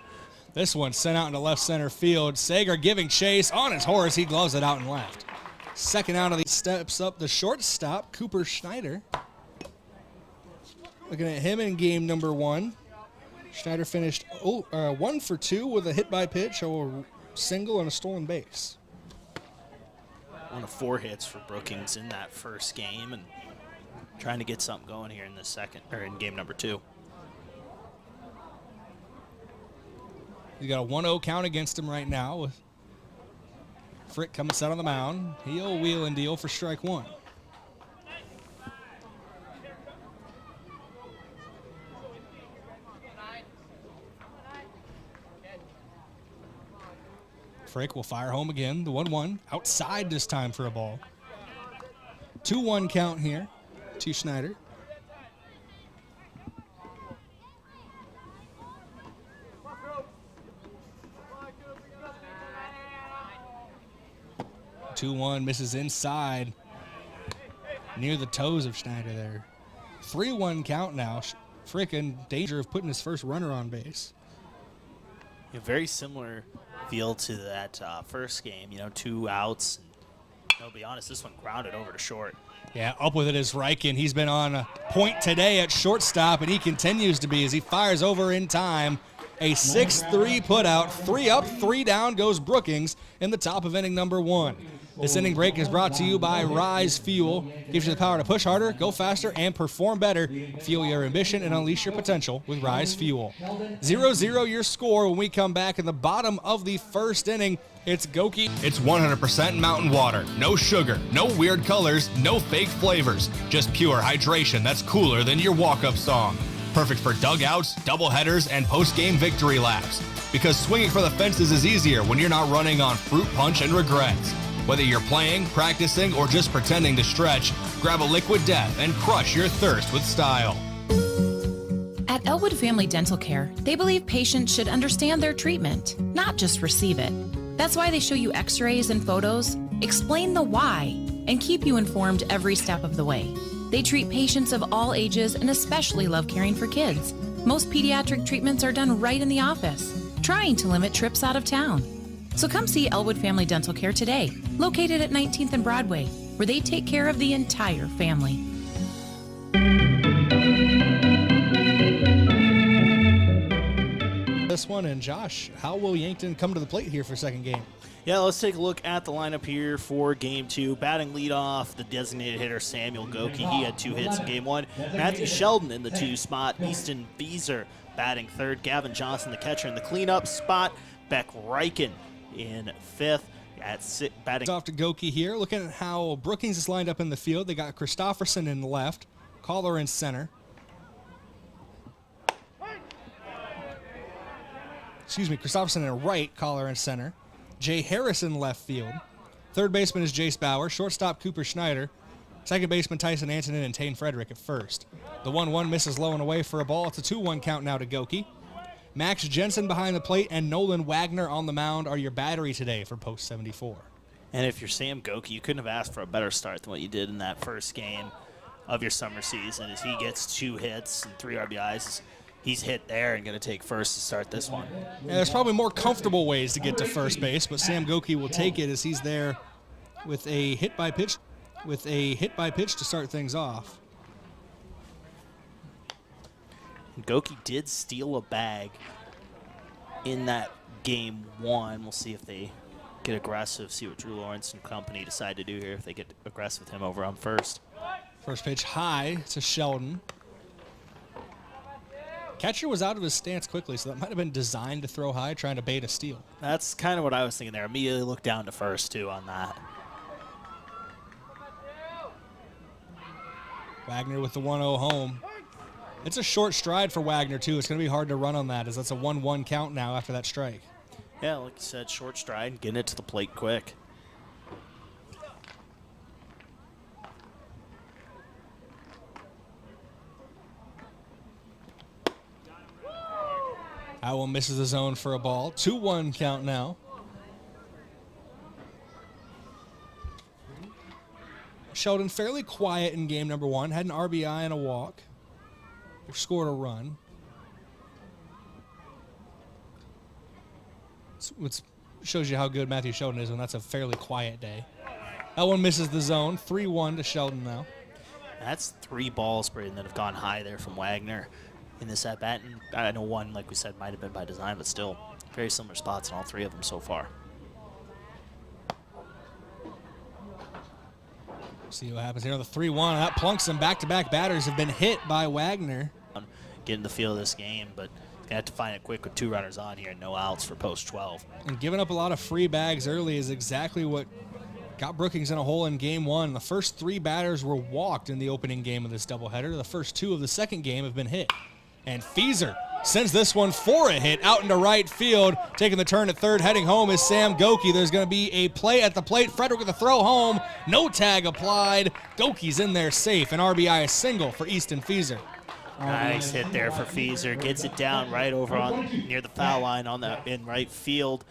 [SPEAKER 3] This one sent out into left center field. Sager giving chase on his horse. He gloves it out and left. Second out of the steps up the shortstop, Cooper Schneider. Looking at him in game number 1. Schneider finished 1 for 2 with a hit by pitch, a single, and a stolen base.
[SPEAKER 6] 1 of 4 hits for Brookings in that first game, and trying to get something going here in the second, or in game number 2.
[SPEAKER 3] You got a 1-0 count against him right now with Frick coming set on the mound. He'll wheel and deal for strike 1. Frick will fire home again, the 1-1, outside this time for a ball. 2-1 count here to Schneider. Misses inside near the toes of Schneider there. 3-1 count now. Frick in danger of putting his first runner on base.
[SPEAKER 6] A very similar feel to that first game, 2 outs. And, I'll be honest, this one grounded over to short.
[SPEAKER 3] Yeah, up with it is Reichen. He's been on a point today at shortstop, and he continues to be as he fires over in time. A 6-3 put out. 3 up, 3 down goes Brookings in the top of inning number 1. This inning break is brought to you by Rise Fuel. Gives you the power to push harder, go faster, and perform better. Fuel your ambition and unleash your potential with Rise Fuel. 0-0 your score when we come back in the bottom of the first inning. It's Goki.
[SPEAKER 8] It's 100% mountain water. No sugar, no weird colors, no fake flavors. Just pure hydration that's cooler than your walk-up song. Perfect for dugouts, doubleheaders, and post-game victory laps. Because swinging for the fences is easier when you're not running on fruit punch and regrets. Whether you're playing, practicing, or just pretending to stretch, grab a Liquid Death and crush your thirst with style.
[SPEAKER 9] At Elwood Family Dental Care, they believe patients should understand their treatment, not just receive it. That's why they show you x-rays and photos, explain the why, and keep you informed every step of the way. They treat patients of all ages and especially love caring for kids. Most pediatric treatments are done right in the office, trying to limit trips out of town. So come see Elwood Family Dental Care today, located at 19th and Broadway, where they take care of the entire family.
[SPEAKER 3] This one, and Josh, how will Yankton come to the plate here for second game?
[SPEAKER 6] Yeah, let's take a look at the lineup here for Game 2. Batting leadoff, the designated hitter Samuel Goki. He had 2 hits in Game 1. Matthew Sheldon in the 2 spot. Easton Beezer batting third. Gavin Johnson, the catcher, in the cleanup spot. Beck Reichen in 5th. Batting
[SPEAKER 3] off to Goki here. Looking at how Brookings is lined up in the field. They got Christofferson in left, Collar in center. Christofferson in right, Collar in center. Jay Harris in left field. Third baseman is Jace Bauer. Shortstop Cooper Schneider. Second baseman Tyson Antonin and Tane Frederick at first. The 1-1 misses low and away for a ball. It's a 2-1 count now to Goki. Max Jensen behind the plate and Nolan Wagner on the mound are your battery today for Post 74.
[SPEAKER 6] And if you're Sam Goki, you couldn't have asked for a better start than what you did in that first game of your summer season, as he gets 2 hits and 3 RBIs. He's hit there and going to take first to start this one.
[SPEAKER 3] Yeah, there's probably more comfortable ways to get to first base, but Sam Goki will take it as he's there with a hit by pitch to start things off.
[SPEAKER 6] Goki did steal a bag in that Game 1. We'll see if they get aggressive, see what Drew Lawrence and company decide to do here, if they get aggressive with him over on first.
[SPEAKER 3] First pitch high to Sheldon. Catcher was out of his stance quickly, so that might have been designed to throw high, trying to bait a steal.
[SPEAKER 6] That's kind of what I was thinking there. Immediately looked down to first, too, on that.
[SPEAKER 3] Wagner with the 1-0 home. It's a short stride for Wagner, too. It's going to be hard to run on that, as that's a 1-1 count now after that strike.
[SPEAKER 6] Yeah, like you said, short stride, getting it to the plate quick.
[SPEAKER 3] That one misses the zone for a ball. 2-1 count now. Sheldon fairly quiet in game number 1. Had an RBI and a walk. Scored a run. It shows you how good Matthew Sheldon is when that's a fairly quiet day. That one misses the zone. 3-1 to Sheldon now.
[SPEAKER 6] That's 3 balls, Brayden, that have gone high there from Wagner in this at-bat. And I know one, like we said, might have been by design, but still very similar spots in all 3 of them so far.
[SPEAKER 3] See what happens here on the 3-1. That plunks some back-to-back batters have been hit by Wagner.
[SPEAKER 6] Getting the feel of this game, but gonna have to find it quick with 2 runners on here and no outs for post 12.
[SPEAKER 3] And giving up a lot of free bags early is exactly what got Brookings in a hole in game 1. The first 3 batters were walked in the opening game of this doubleheader. The first 2 of the second game have been hit. And Feezer sends this one for a hit out into right field. Taking the turn at third, heading home is Sam Goki. There's going to be a play at the plate. Frederick with a throw home. No tag applied. Goki's in there safe. An RBI single for Easton Feezer.
[SPEAKER 6] Nice hit there for Feezer. Gets it down right over on near the foul line on that in right field.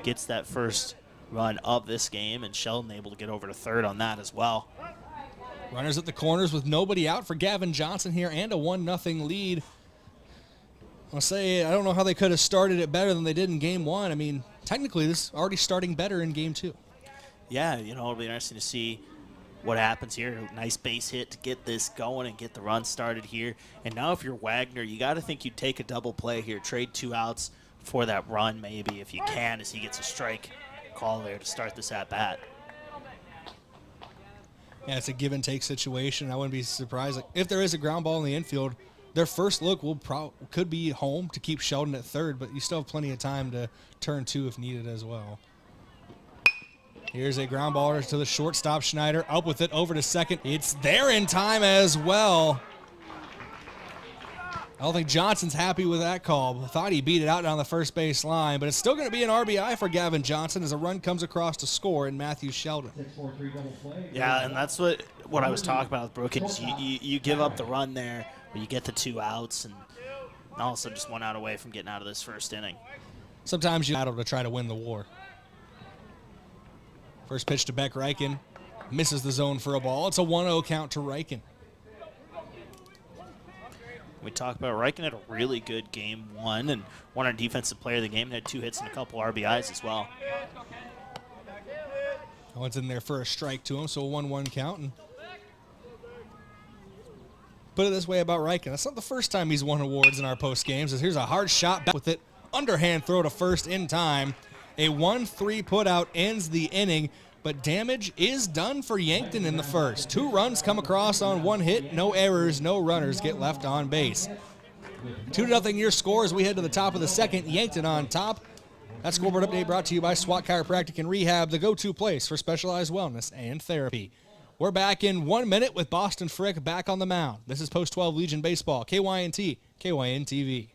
[SPEAKER 6] Gets that first run of this game, and Sheldon able to get over to third on that as well.
[SPEAKER 3] Runners at the corners with nobody out for Gavin Johnson here and a 1-0 lead. I'll say, I don't know how they could have started it better than they did in game 1. I mean, technically, this is already starting better in game 2.
[SPEAKER 6] Yeah, it'll be interesting to see what happens here. Nice base hit to get this going and get the run started here. And now if you're Wagner, you got to think you'd take a double play here. Trade 2 outs for that run maybe if you can, as he gets a strike call there to start this at-bat.
[SPEAKER 3] Yeah, it's a give and take situation. I wouldn't be surprised if there is a ground ball in the infield. Their first look could be home to keep Sheldon at third, but you still have plenty of time to turn two if needed as well. Here's a ground baller to the shortstop, Schneider. Up with it, over to second. It's there in time as well. I don't think Johnson's happy with that call. Thought he beat it out down the first base line, but it's still going to be an RBI for Gavin Johnson as a run comes across to score in Matthew Sheldon.
[SPEAKER 6] Yeah, and that's what I was talking about with Brookings. You give up the run there, but you get the 2 outs, and also just 1 out away from getting out of this first inning.
[SPEAKER 3] Sometimes you battle to try to win the war. First pitch to Beck Reichen. Misses the zone for a ball. It's a 1-0 count to Reichen.
[SPEAKER 6] We talked about Reichen had a really good game 1 and won our defensive player of the game. Had 2 hits and a couple RBIs as well.
[SPEAKER 3] One's in there for a strike to him, so a 1-1 count. And put it this way about Reichen. That's not the first time he's won awards in our post games. As here's a hard shot back with it. Underhand throw to first in time. A 1-3 putout ends the inning, but damage is done for Yankton in the first. 2 runs come across on 1 hit, no errors, no runners get left on base. 2-0 your score as we head to the top of the second. Yankton on top. That scoreboard update brought to you by SWAT Chiropractic and Rehab, the go-to place for specialized wellness and therapy. We're back in 1 minute with Boston Frick back on the mound. This is Post 12 Legion Baseball, KYNT, KYN-TV.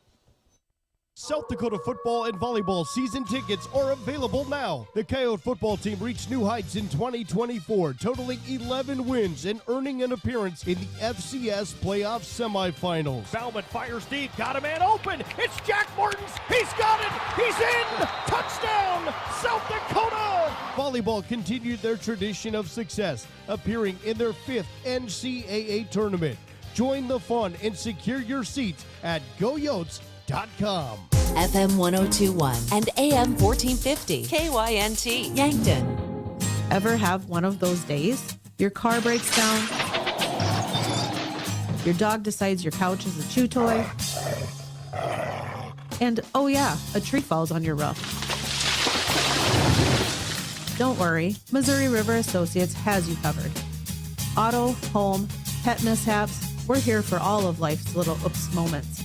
[SPEAKER 1] South Dakota football and volleyball season tickets are available now. The Coyote football team reached new heights in 2024, totaling 11 wins and earning an appearance in the FCS playoff semifinals.
[SPEAKER 10] Bauman fires deep, got a man open. It's Jack Martins. He's got it. He's in. Touchdown, South Dakota.
[SPEAKER 1] Volleyball continued their tradition of success, appearing in their 5th NCAA tournament. Join the fun and secure your seats at GoYotes.com.
[SPEAKER 11] FM 1021 and AM 1450 KYNT Yankton.
[SPEAKER 5] Ever have one of those days? Your car breaks down. Your dog decides your couch is a chew toy. And oh yeah, a tree falls on your roof. Don't worry, Missouri River Associates has you covered. Auto, home, pet mishaps, we're here for all of life's little oops moments.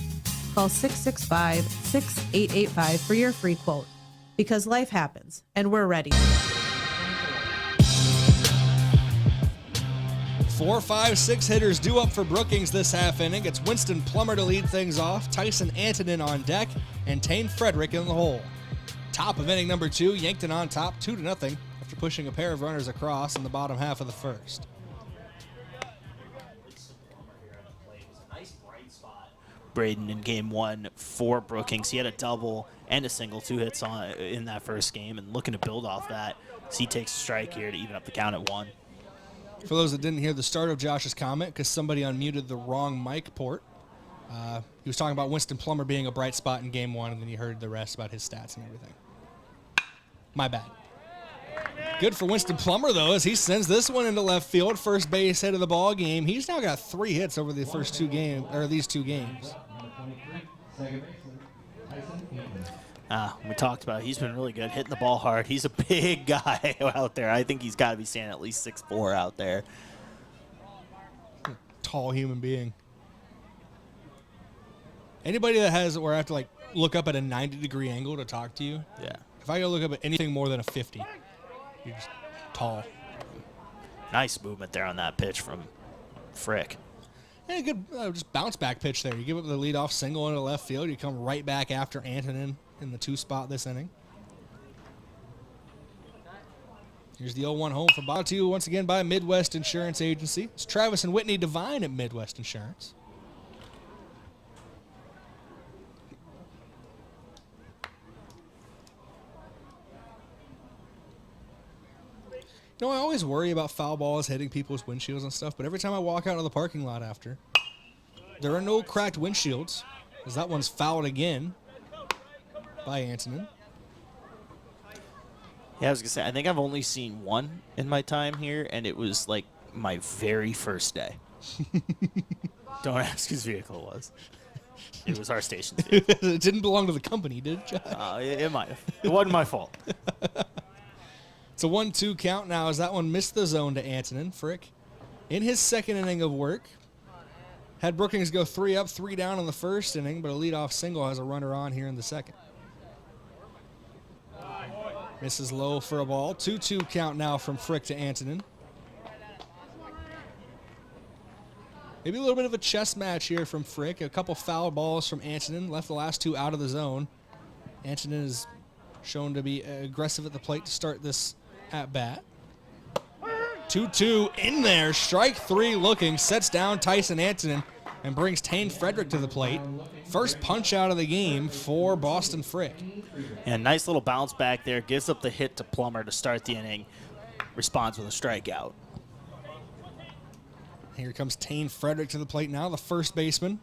[SPEAKER 5] Call 665-6885 for your free quote. Because life happens, and we're ready.
[SPEAKER 3] 4, 5, 6 hitters due up for Brookings this half inning. It's Winston Plummer to lead things off, Tyson Antonin on deck, and Tane Frederick in the hole. Top of inning number 2, Yankton on top 2-0 after pushing a pair of runners across in the bottom half of the first.
[SPEAKER 6] Brayden in game 1 for Brookings. He had a double and a single, 2 hits in that first game, and looking to build off that. So he takes a strike here to even up the count at 1.
[SPEAKER 3] For those that didn't hear the start of Josh's comment, because somebody unmuted the wrong mic port, he was talking about Winston Plummer being a bright spot in game 1, and then you heard the rest about his stats and everything. My bad. Good for Winston Plummer, though, as he sends this one into left field, first base head of the ball game. He's now got 3 hits over the first 2 games, or these 2 games.
[SPEAKER 6] We talked about it. He's been really good, hitting the ball hard. He's a big guy out there. I think he's got to be standing at least 6'4" out there.
[SPEAKER 3] Tall human being. Anybody that has where I have to like look up at a 90-degree angle to talk to you.
[SPEAKER 6] Yeah.
[SPEAKER 3] If I go look up at anything more than a 50, you're just tall.
[SPEAKER 6] Nice movement there on that pitch from Frick.
[SPEAKER 3] And a good just bounce back pitch there. You give up the leadoff single into left field. You come right back after Antonin in the 2 spot this inning. Here's the 0-1 home for ball 2 once again by Midwest Insurance Agency. It's Travis and Whitney Devine at Midwest Insurance. You know, I always worry about foul balls hitting people's windshields and stuff, but every time I walk out of the parking lot after, there are no cracked windshields, as that one's fouled again by Antonin.
[SPEAKER 6] Yeah, I was going to say, I think I've only seen one in my time here, and it was like my very first day. Don't ask whose vehicle it was. It was our station's vehicle.
[SPEAKER 3] It didn't belong to the company, did it, Josh?
[SPEAKER 6] It might have. It wasn't my fault.
[SPEAKER 3] It's a 1-2 count now as that one missed the zone to Antonin. Frick in his second inning of work. Had Brookings go 3 up, 3 down in the first inning, but a leadoff single has a runner on here in the second. Misses low for a ball. 2-2 count now from Frick to Antonin. Maybe a little bit of a chess match here from Frick. A couple foul balls from Antonin. Left the last 2 out of the zone. Antonin is shown to be aggressive at the plate to start this at bat. 2-2 in there. Strike 3 looking. Sets down Tyson Antonin and brings Tane Frederick to the plate. First punch out of the game for Boston Frick.
[SPEAKER 6] And nice little bounce back there. Gives up the hit to Plummer to start the inning. Responds with a strikeout.
[SPEAKER 3] Here comes Tane Frederick to the plate now, the first baseman.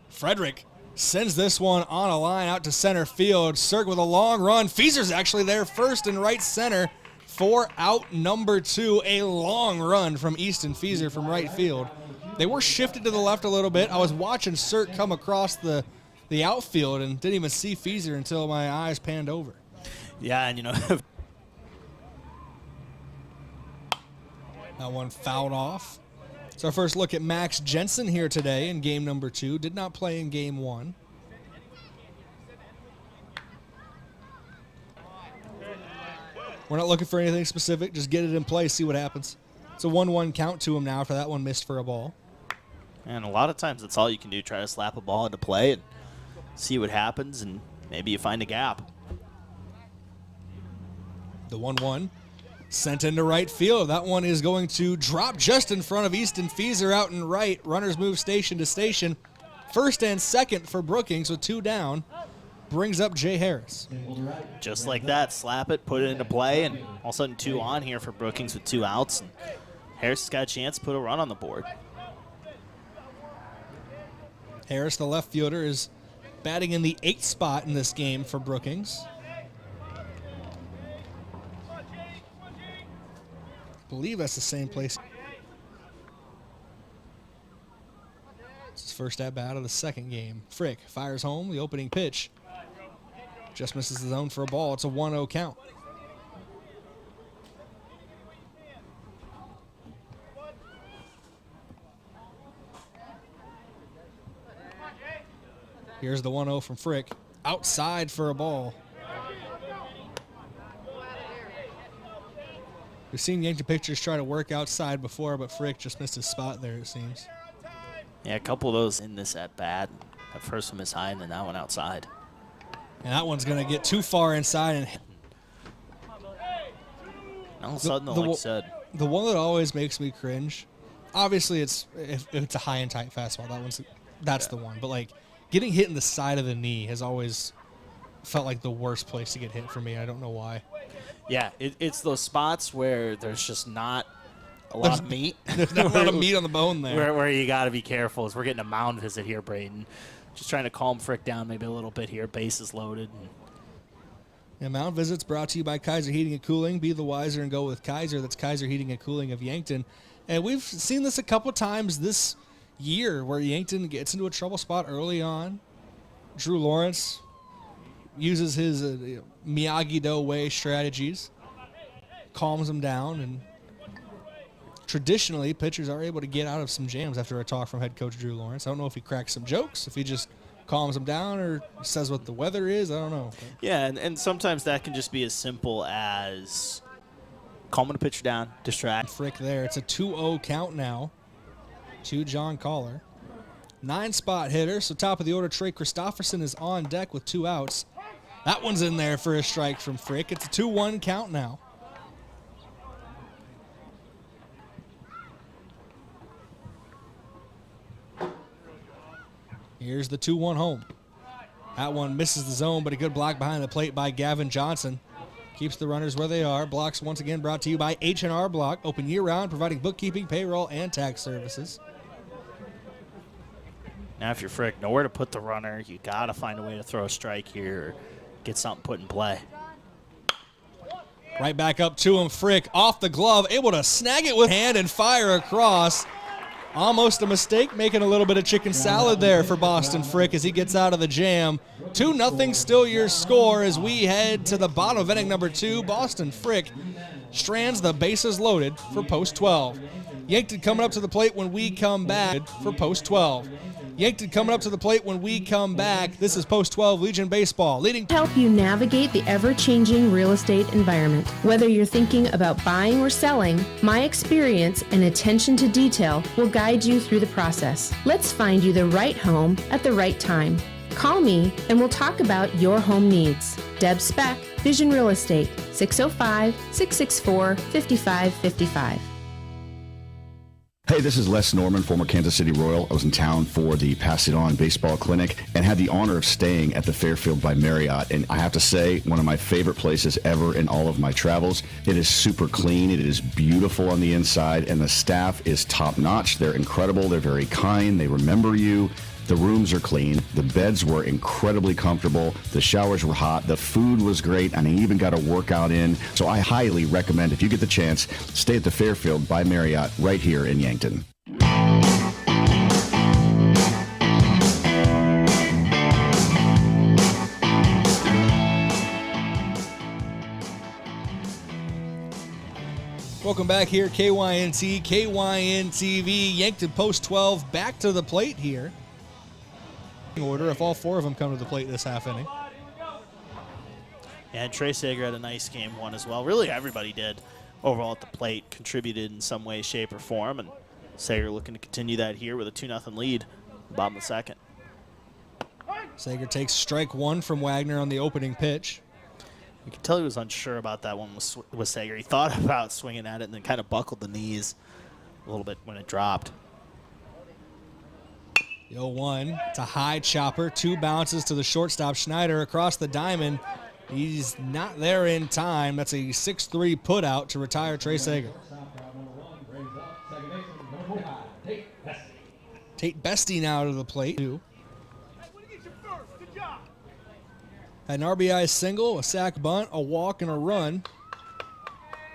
[SPEAKER 3] Frederick sends this one on a line out to center field. Cirk with a long run. Feaser's actually there first and right center for out number 2. A long run from Easton Feaser from right field. They were shifted to the left a little bit. I was watching Cirk come across the outfield and didn't even see Feaser until my eyes panned over.
[SPEAKER 6] Yeah, and you know...
[SPEAKER 3] That one fouled off. It's our first look at Max Jensen here today in game number 2. Did not play in game 1. We're not looking for anything specific. Just get it in play, see what happens. It's a 1-1 count to him now after that one missed for a ball.
[SPEAKER 6] And a lot of times that's all you can do. Try to slap a ball into play and see what happens, and maybe you find a gap.
[SPEAKER 3] The 1-1. Sent into right field. That one is going to drop just in front of Easton Feaser out in right. Runners move station to station. First and second for Brookings with 2 down. Brings up Jay Harris.
[SPEAKER 6] Just like that, slap it, put it into play, and all of a sudden 2 on here for Brookings with 2 outs. And Harris has got a chance to put a run on the board.
[SPEAKER 3] Harris, the left fielder, is batting in the 8th spot in this game for Brookings. I believe that's the same place. It's his first at-bat of the second game. Frick fires home the opening pitch. Just misses the zone for a ball. It's a 1-0 count. Here's the 1-0 from Frick. Outside for a ball. We've seen Yankton pitchers try to work outside before, but Frick just missed his spot there, it seems.
[SPEAKER 6] Yeah, a couple of those in this at-bat. That first one is high, and then that one outside.
[SPEAKER 3] And that one's going to get too far inside. And
[SPEAKER 6] all of a sudden, like I said.
[SPEAKER 3] The one that always makes me cringe, obviously if it's a high and tight fastball, that's the one. But, like, getting hit in the side of the knee has always felt like the worst place to get hit for me. I don't know why.
[SPEAKER 6] Yeah, it's those spots where there's just not a lot of meat.
[SPEAKER 3] There's not a lot of meat on the bone there.
[SPEAKER 6] Where you got to be careful as we're getting a mound visit here, Brayden. Just trying to calm Frick down maybe a little bit here. Bases loaded.
[SPEAKER 3] And mound visits brought to you by Kaiser Heating and Cooling. Be the wiser and go with Kaiser. That's Kaiser Heating and Cooling of Yankton. And we've seen this a couple times this year where Yankton gets into a trouble spot early on. Drew Lawrence uses his Miyagi-Do way strategies, calms them down, and traditionally pitchers are able to get out of some jams after a talk from head coach Drew Lawrence. I don't know if he cracks some jokes, if he just calms them down or says what the weather is. I don't know.
[SPEAKER 6] Yeah, and sometimes that can just be as simple as calming the pitcher down, distract.
[SPEAKER 3] Frick there. It's a 2-0 count now to John Collar. 9-spot hitter, so top of the order, Trey Christofferson is on deck with 2 outs. That one's in there for a strike from Frick. It's a 2-1 count now. Here's the 2-1 home. That one misses the zone, but a good block behind the plate by Gavin Johnson. Keeps the runners where they are. Blocks once again brought to you by H&R Block. Open year-round, providing bookkeeping, payroll, and tax services.
[SPEAKER 6] Now if you're Frick, nowhere to put the runner. You got to find a way to throw a strike here or get something put in play.
[SPEAKER 3] Right back up to him, Frick, off the glove, able to snag it with hand and fire across. Almost a mistake, making a little bit of chicken salad there for Boston Frick as he gets out of the jam. 2-0 still your score as we head to the bottom of inning number 2. Boston Frick Strands the bases loaded for post 12. Yankton coming up to the plate when we come back for post 12. Yankton coming up to the plate when we come back. This is post 12 Legion Baseball leading
[SPEAKER 7] To help you navigate the ever-changing real estate environment. Whether you're thinking about buying or selling, my experience and attention to detail will guide you through the process. Let's find you the right home at the right time. Call me and we'll talk about your home needs. Deb Speck, Vision Real Estate, 605-664-5555.
[SPEAKER 13] Hey, this is Les Norman, former Kansas City Royal. I was in town for the Pass It On Baseball Clinic and had the honor of staying at the Fairfield by Marriott. And I have to say, one of my favorite places ever in all of my travels. It is super clean. It is beautiful on the inside, and the staff is top-notch. They're incredible. They're very kind. They remember you. The rooms are clean. The beds were incredibly comfortable. The showers were hot. The food was great, and I even got a workout in. So I highly recommend, if you get the chance, stay at the Fairfield by Marriott right here in Yankton.
[SPEAKER 3] Welcome back here, KYNT, KYN-TV, Yankton post 12 back to the plate here. Order if all four of them come to the plate this half inning.
[SPEAKER 6] And Trey Sager had a nice game one as well. Really everybody did overall at the plate, contributed in some way, shape, or form. And Sager looking to continue that here with a 2-0 lead, bottom of the second.
[SPEAKER 3] Sager takes strike one from Wagner on the opening pitch.
[SPEAKER 6] You could tell he was unsure about that one with Sager. He thought about swinging at it and then kind of buckled the knees a little bit when it dropped.
[SPEAKER 3] The 0-1, it's a high chopper, 2 bounces to the shortstop. Schneider across the diamond. He's not there in time. That's a 6-3 put out to retire Trey Sager. Tate Bestie now to the plate. Had an RBI single, a sac bunt, a walk, and a run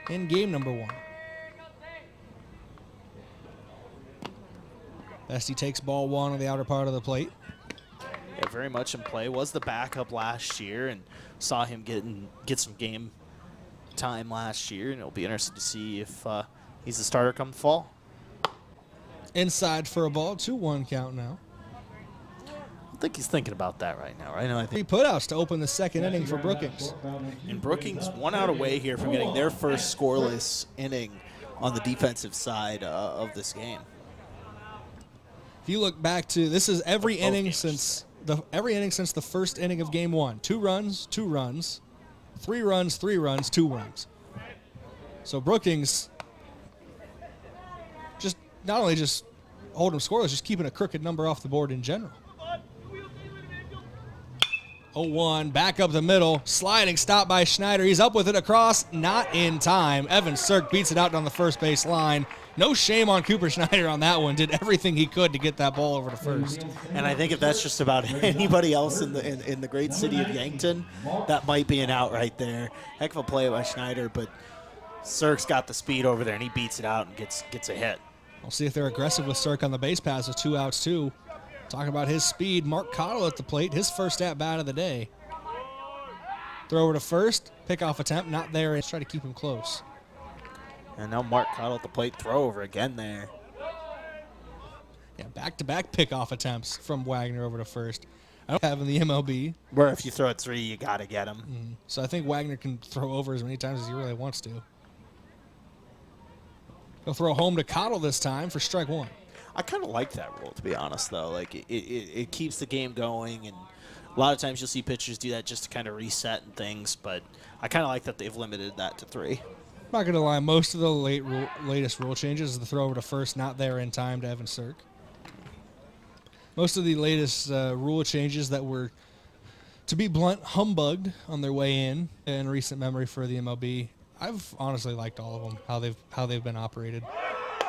[SPEAKER 3] in game number 1. Bestie takes ball 1 on the outer part of the plate.
[SPEAKER 6] Yeah, very much in play. Was the backup last year and saw him get some game time last year, and it'll be interesting to see if he's the starter come the fall.
[SPEAKER 3] Inside for a ball, 2-1 count now.
[SPEAKER 6] I think he's thinking about that right now, right? I think
[SPEAKER 3] 3 putouts to open the second inning for Brookings.
[SPEAKER 6] And Brookings 1 out away here from getting their first scoreless inning on the defensive side of this game.
[SPEAKER 3] If you look back to this is every inning since the first inning of game 1. 2 runs, 2 runs, 3 runs, 3 runs, 2 runs. So Brookings just not only just holding them scoreless, just keeping a crooked number off the board in general. 0-1, back up the middle, sliding stop by Schneider. He's up with it across, not in time. Evan Sirk beats it out down the first base line. No shame on Cooper Schneider on that one. Did everything he could to get that ball over to first.
[SPEAKER 6] And I think if that's just about anybody else in the great city of Yankton, that might be an out right there. Heck of a play by Schneider, but Sirk's got the speed over there, and he beats it out and gets a hit.
[SPEAKER 3] We'll see if they're aggressive with Sirk on the base pass with 2 outs, too. Talking about his speed, Mark Cottle at the plate, his first at-bat of the day. Throw over to first, pickoff attempt, not there. Let's try to keep him close.
[SPEAKER 6] And now Mark Cottle at the plate, throw over again there.
[SPEAKER 3] Yeah, back-to-back pickoff attempts from Wagner over to first. I don't have in the MLB.
[SPEAKER 6] Where if you throw it 3, you got to get him.
[SPEAKER 3] So I think Wagner can throw over as many times as he really wants to. He'll throw home to Cottle this time for strike 1.
[SPEAKER 6] I kind of like that rule, to be honest, though. Like, it keeps the game going, and a lot of times you'll see pitchers do that just to kind of reset and things, but I kind of like that they've limited that to 3.
[SPEAKER 3] I'm not going to lie, most of the latest rule changes is the throw over to first, not there in time to Evan Sirk. Most of the latest rule changes that were, to be blunt, humbugged on their way in recent memory for the MLB, I've honestly liked all of them, how they've been operated.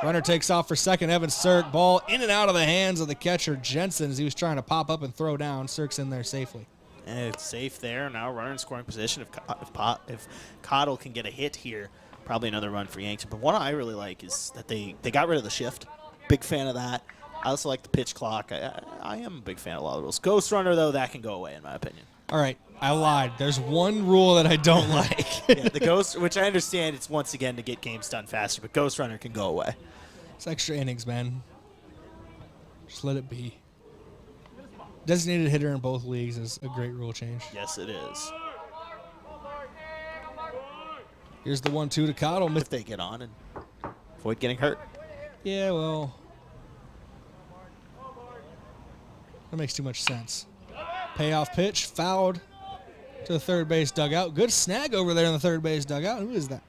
[SPEAKER 3] Runner takes off for second. Evan Sirk, ball in and out of the hands of the catcher Jensen as he was trying to pop up and throw down. Sirk's in there safely.
[SPEAKER 6] And it's safe there. Now runner in scoring position. If Cottle can get a hit here, probably another run for Yankton. But one I really like is that they got rid of the shift. Big fan of that. I also like the pitch clock. I am a big fan of a lot of the rules. Ghost runner, though, that can go away in my opinion.
[SPEAKER 3] All right, I lied. There's one rule that I don't like.
[SPEAKER 6] Yeah, the ghost, which I understand it's once again to get games done faster, but Ghost Runner can go away.
[SPEAKER 3] It's extra innings, man. Just let it be. Designated hitter in both leagues is a great rule change.
[SPEAKER 6] Yes, it is.
[SPEAKER 3] Here's the 1-2 to Cottle.
[SPEAKER 6] If they get on and avoid getting hurt.
[SPEAKER 3] Yeah, well, that makes too much sense. Payoff pitch, fouled to the third base dugout. Good snag over there in the third base dugout. Who is that?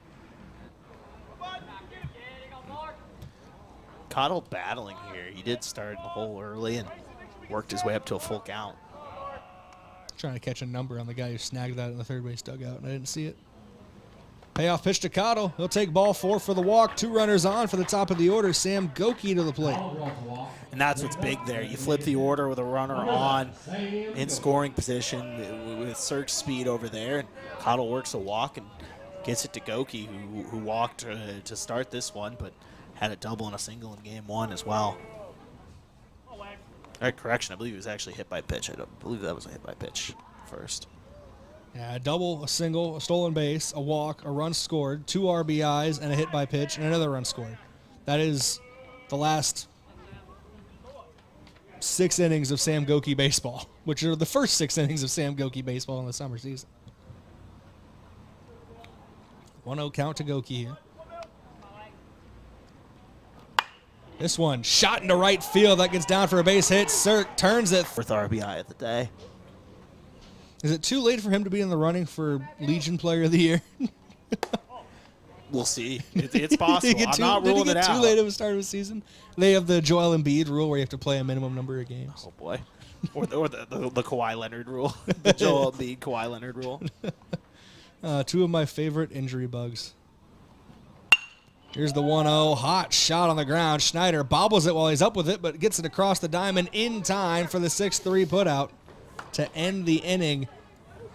[SPEAKER 6] Cottle battling here. He did start the hole early and worked his way up to a full count.
[SPEAKER 3] Trying to catch a number on the guy who snagged that in the third base dugout, and I didn't see it. Payoff pitch to Cottle. He'll take ball 4 for the walk. 2 runners on for the top of the order. Sam Goki to the plate.
[SPEAKER 6] And that's what's big there. You flip the order with a runner on in scoring position with surge speed over there. And Cottle works a walk and gets it to Goki, who walked to start this one, but had a double and a single in game 1 as well. All right, correction. I believe he was actually hit by pitch. I don't believe that was a hit by pitch first.
[SPEAKER 3] Yeah, a double, a single, a stolen base, a walk, a run scored, 2 RBIs, and a hit by pitch, and another run scored. That is the last 6 innings of Sam Goki baseball, which are the first 6 innings of Sam Goki baseball in the summer season. 1-0 count to Goki here. This one, shot into right field. That gets down for a base hit. Cirk turns it.
[SPEAKER 6] 4th RBI of the day.
[SPEAKER 3] Is it too late for him to be in the running for Legion Player of the Year?
[SPEAKER 6] We'll see. It's possible. I'm not ruling it out.
[SPEAKER 3] Too late at the start of the season? They have the Joel Embiid rule where you have to play a minimum number of games.
[SPEAKER 6] Oh, boy. Or the Kawhi Leonard rule. The Joel Embiid, Kawhi Leonard rule.
[SPEAKER 3] 2 of my favorite injury bugs. Here's the 1-0. Hot shot on the ground. Schneider bobbles it while he's up with it, but gets it across the diamond in time for the 6-3 putout to end the inning.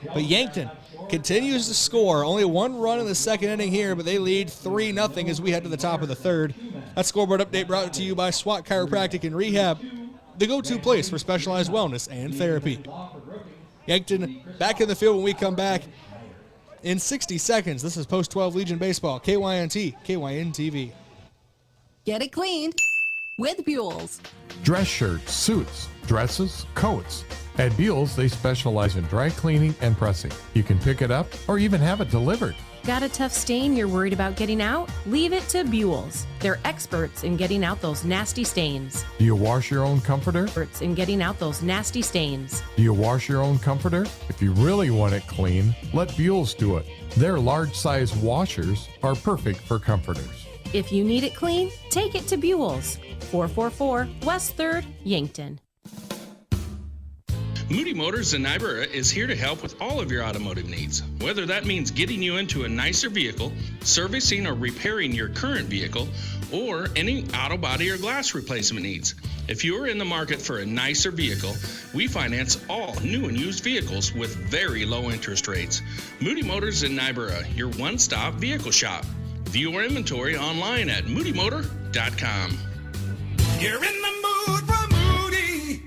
[SPEAKER 3] But Yankton continues to score. Only 1 run in the second inning here, but they lead 3-0 as we head to the top of the third. That scoreboard update brought to you by SWAT Chiropractic and Rehab, the go-to place for specialized wellness and therapy. Yankton back in the field when we come back in 60 seconds. This is Post 12 Legion Baseball, KYNT, KYN-TV.
[SPEAKER 14] Get it cleaned with Buell's.
[SPEAKER 19] Dress shirts, suits, dresses, coats. At Buell's, they specialize in dry cleaning and pressing. You can pick it up or even have it delivered.
[SPEAKER 7] Got a tough stain you're worried about getting out? Leave it to Buell's. They're experts in getting out those nasty stains.
[SPEAKER 19] Do you wash your own comforter?
[SPEAKER 7] Experts in getting out those nasty stains.
[SPEAKER 19] Do you wash your own comforter? If you really want it clean, let Buell's do it. Their large-size washers are perfect for comforters.
[SPEAKER 7] If you need it clean, take it to Buell's. 444 West 3rd, Yankton.
[SPEAKER 15] Moody Motors in Niobrara is here to help with all of your automotive needs. Whether that means getting you into a nicer vehicle, servicing or repairing your current vehicle, or any auto body or glass replacement needs. If you are in the market for a nicer vehicle, we finance all new and used vehicles with very low interest rates. Moody Motors in Niobrara, your one-stop vehicle shop. View our inventory online at moodymotor.com.
[SPEAKER 16] You're in the mood for Moody.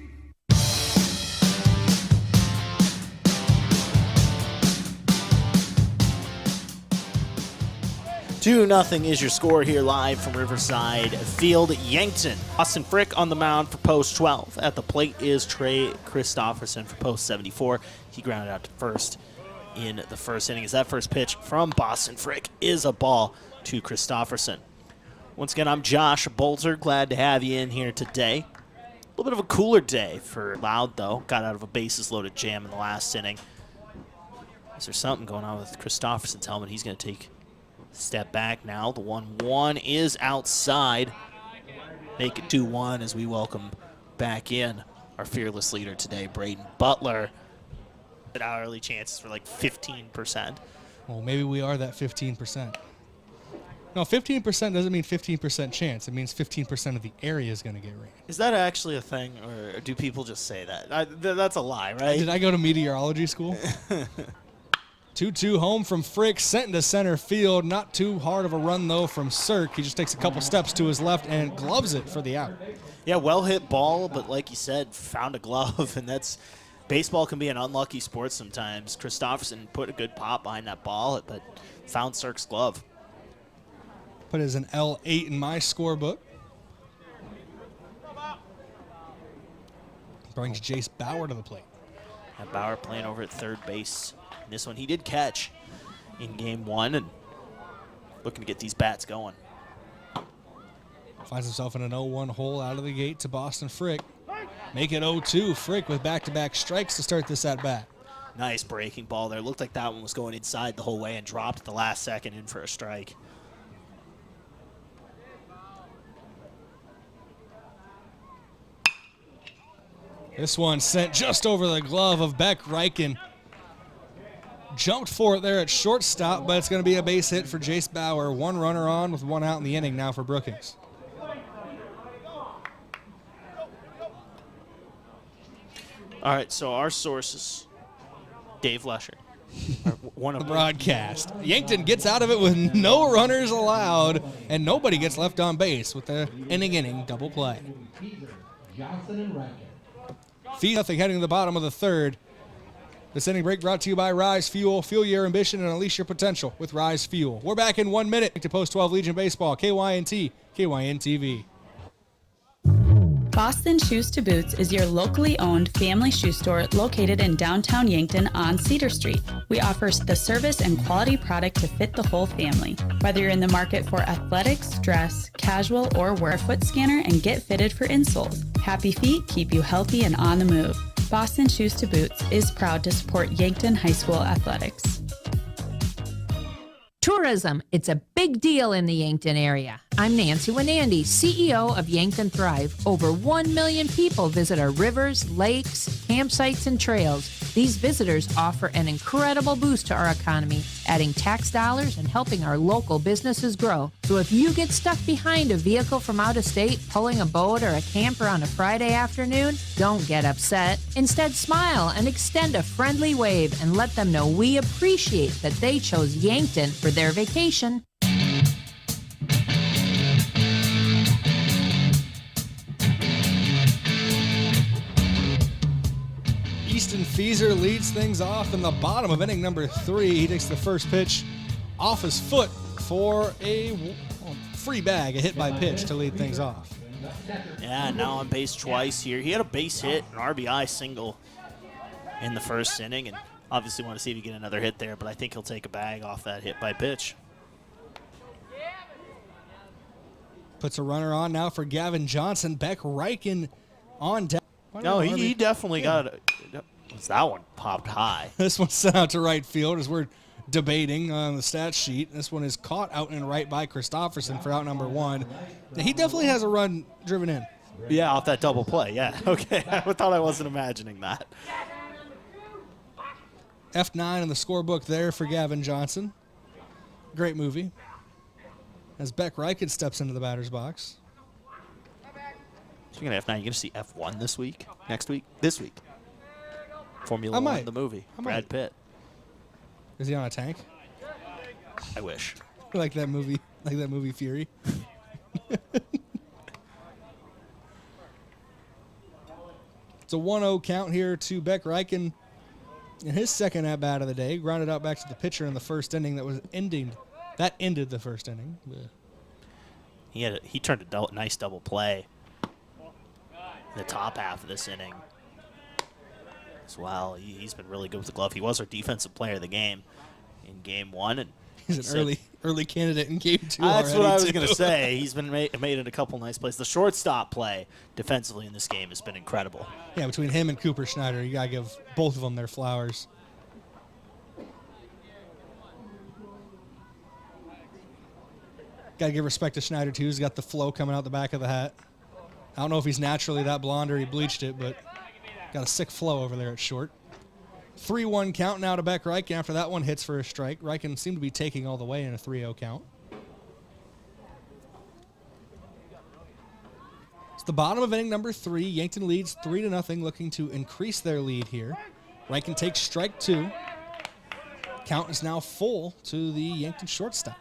[SPEAKER 6] 2-0 is your score here live from Riverside Field-Yankton. Austin Frick on the mound for Post 12. At the plate is Trey Christopherson for Post 74. He grounded out to first in the first inning as that first pitch from Boston Frick is a ball to Christopherson. Once again, I'm Josh Bolzer. Glad to have you in here today. A little bit of a cooler day for Loud, though. Got out of a bases-loaded jam in the last inning. Is there something going on with Christopherson's helmet? He's going to take step back now. The 1-1 is outside. Make it 2-1 as we welcome back in our fearless leader today, Brayden Butler. But our early chances were like 15%.
[SPEAKER 3] Well, maybe we are that 15%. No, 15% doesn't mean 15% chance. It means 15% of the area is going to get rain.
[SPEAKER 6] Is that actually a thing, or do people just say that? That's a lie, right?
[SPEAKER 3] Did I go to meteorology school? 2-2 home from Frick, sent into center field. Not too hard of a run, though, from Cirque. He just takes a couple steps to his left and gloves it for the out.
[SPEAKER 6] Yeah, well-hit ball, but like you said, found a glove, and that's baseball can be an unlucky sport sometimes. Christofferson put a good pop behind that ball, but found Cirque's glove.
[SPEAKER 3] Put it as an L8 in my scorebook. Brings Jace Bauer to the plate.
[SPEAKER 6] And Bauer playing over at third base. And this one he did catch in game 1 and looking to get these bats going.
[SPEAKER 3] Finds himself in an 0-1 hole out of the gate to Boston Frick. Make it 0-2. Frick with back-to-back strikes to start this at-bat.
[SPEAKER 6] Nice breaking ball there. Looked like that one was going inside the whole way and dropped at the last second in for a strike.
[SPEAKER 3] This one sent just over the glove of Beck Reichen. Jumped for it there at shortstop, but it's going to be a base hit for Jace Bauer. 1 runner on with 1 out in the inning now for Brookings.
[SPEAKER 6] All right, so our sources, Dave Lesher. One of
[SPEAKER 3] the broadcast. Yankton gets out of it with no runners allowed, and nobody gets left on base with the inning double play. Feed nothing heading to the bottom of the third. This inning break brought to you by Rise Fuel. Fuel your ambition and unleash your potential with Rise Fuel. We're back in 1 minute to Post 12 Legion Baseball, KYNT, KYN-TV.
[SPEAKER 17] Boston Shoes to Boots is your locally owned family shoe store located in downtown Yankton on Cedar Street. We offer the service and quality product to fit the whole family. Whether you're in the market for athletics, dress, casual, or wear a foot scanner and get fitted for insoles. Happy feet keep you healthy and on the move. Boston Shoes to Boots is proud to support Yankton High School athletics.
[SPEAKER 18] Tourism, it's a big deal in the Yankton area. I'm Nancy Winandy, CEO of Yankton Thrive. Over 1 million people visit our rivers, lakes, campsites, and trails. These visitors offer an incredible boost to our economy, adding tax dollars and helping our local businesses grow. So if you get stuck behind a vehicle from out of state, pulling a boat or a camper on a Friday afternoon, don't get upset. Instead, smile and extend a friendly wave and let them know we appreciate that they chose Yankton for their vacation.
[SPEAKER 3] Easton Feeser leads things off in the bottom of inning number 3. He takes the first pitch off his foot for a free bag, a hit by pitch to lead things off.
[SPEAKER 6] Yeah, now on base twice here. He had a base hit, an RBI single in the first inning, and obviously want to see if he get another hit there, but I think he'll take a bag off that hit by pitch.
[SPEAKER 3] Puts a runner on now for Gavin Johnson. Beck Reichen on deck.
[SPEAKER 6] No, he definitely got it. That one popped high.
[SPEAKER 3] This one's sent out to right field as we're debating on the stat sheet. This one is caught out and right by Christofferson for out number 1. He definitely has a run driven in.
[SPEAKER 6] Yeah, off that double play. Yeah, okay. I thought I wasn't imagining that.
[SPEAKER 3] F9 in the scorebook there for Gavin Johnson. Great movie. As Beck Reichen steps into the batter's box.
[SPEAKER 6] Speaking of F9, you're going to see F1 this week? Next week? This week? Formula 1, the movie. Brad Pitt.
[SPEAKER 3] Is he on a tank?
[SPEAKER 6] I wish.
[SPEAKER 3] Like that movie Fury. It's a 1-0 count here to Beck Reichen in his second at-bat of the day. Grounded out back to the pitcher in the first inning that ended the first inning.
[SPEAKER 6] He turned a nice double play in the top half of this inning as well. He's been really good with the glove. He was our defensive player of the game in game 1. And
[SPEAKER 3] he's an early candidate in game 2
[SPEAKER 6] That's what I was
[SPEAKER 3] going
[SPEAKER 6] to say. He's been made in a couple nice plays. The shortstop play defensively in this game has been incredible.
[SPEAKER 3] Yeah, between him and Cooper Schneider, you got to give both of them their flowers. Got to give respect to Schneider, too. He's got the flow coming out the back of the hat. I don't know if he's naturally that blonde or he bleached it, but got a sick flow over there at short. 3-1 count now to Beck Reichen after that one hits for a strike. Reichen seemed to be taking all the way in a 3-0 count. It's the bottom of inning number 3. Yankton leads 3-0, looking to increase their lead here. Reichen takes strike 2. Count is now full to the Yankton shortstop.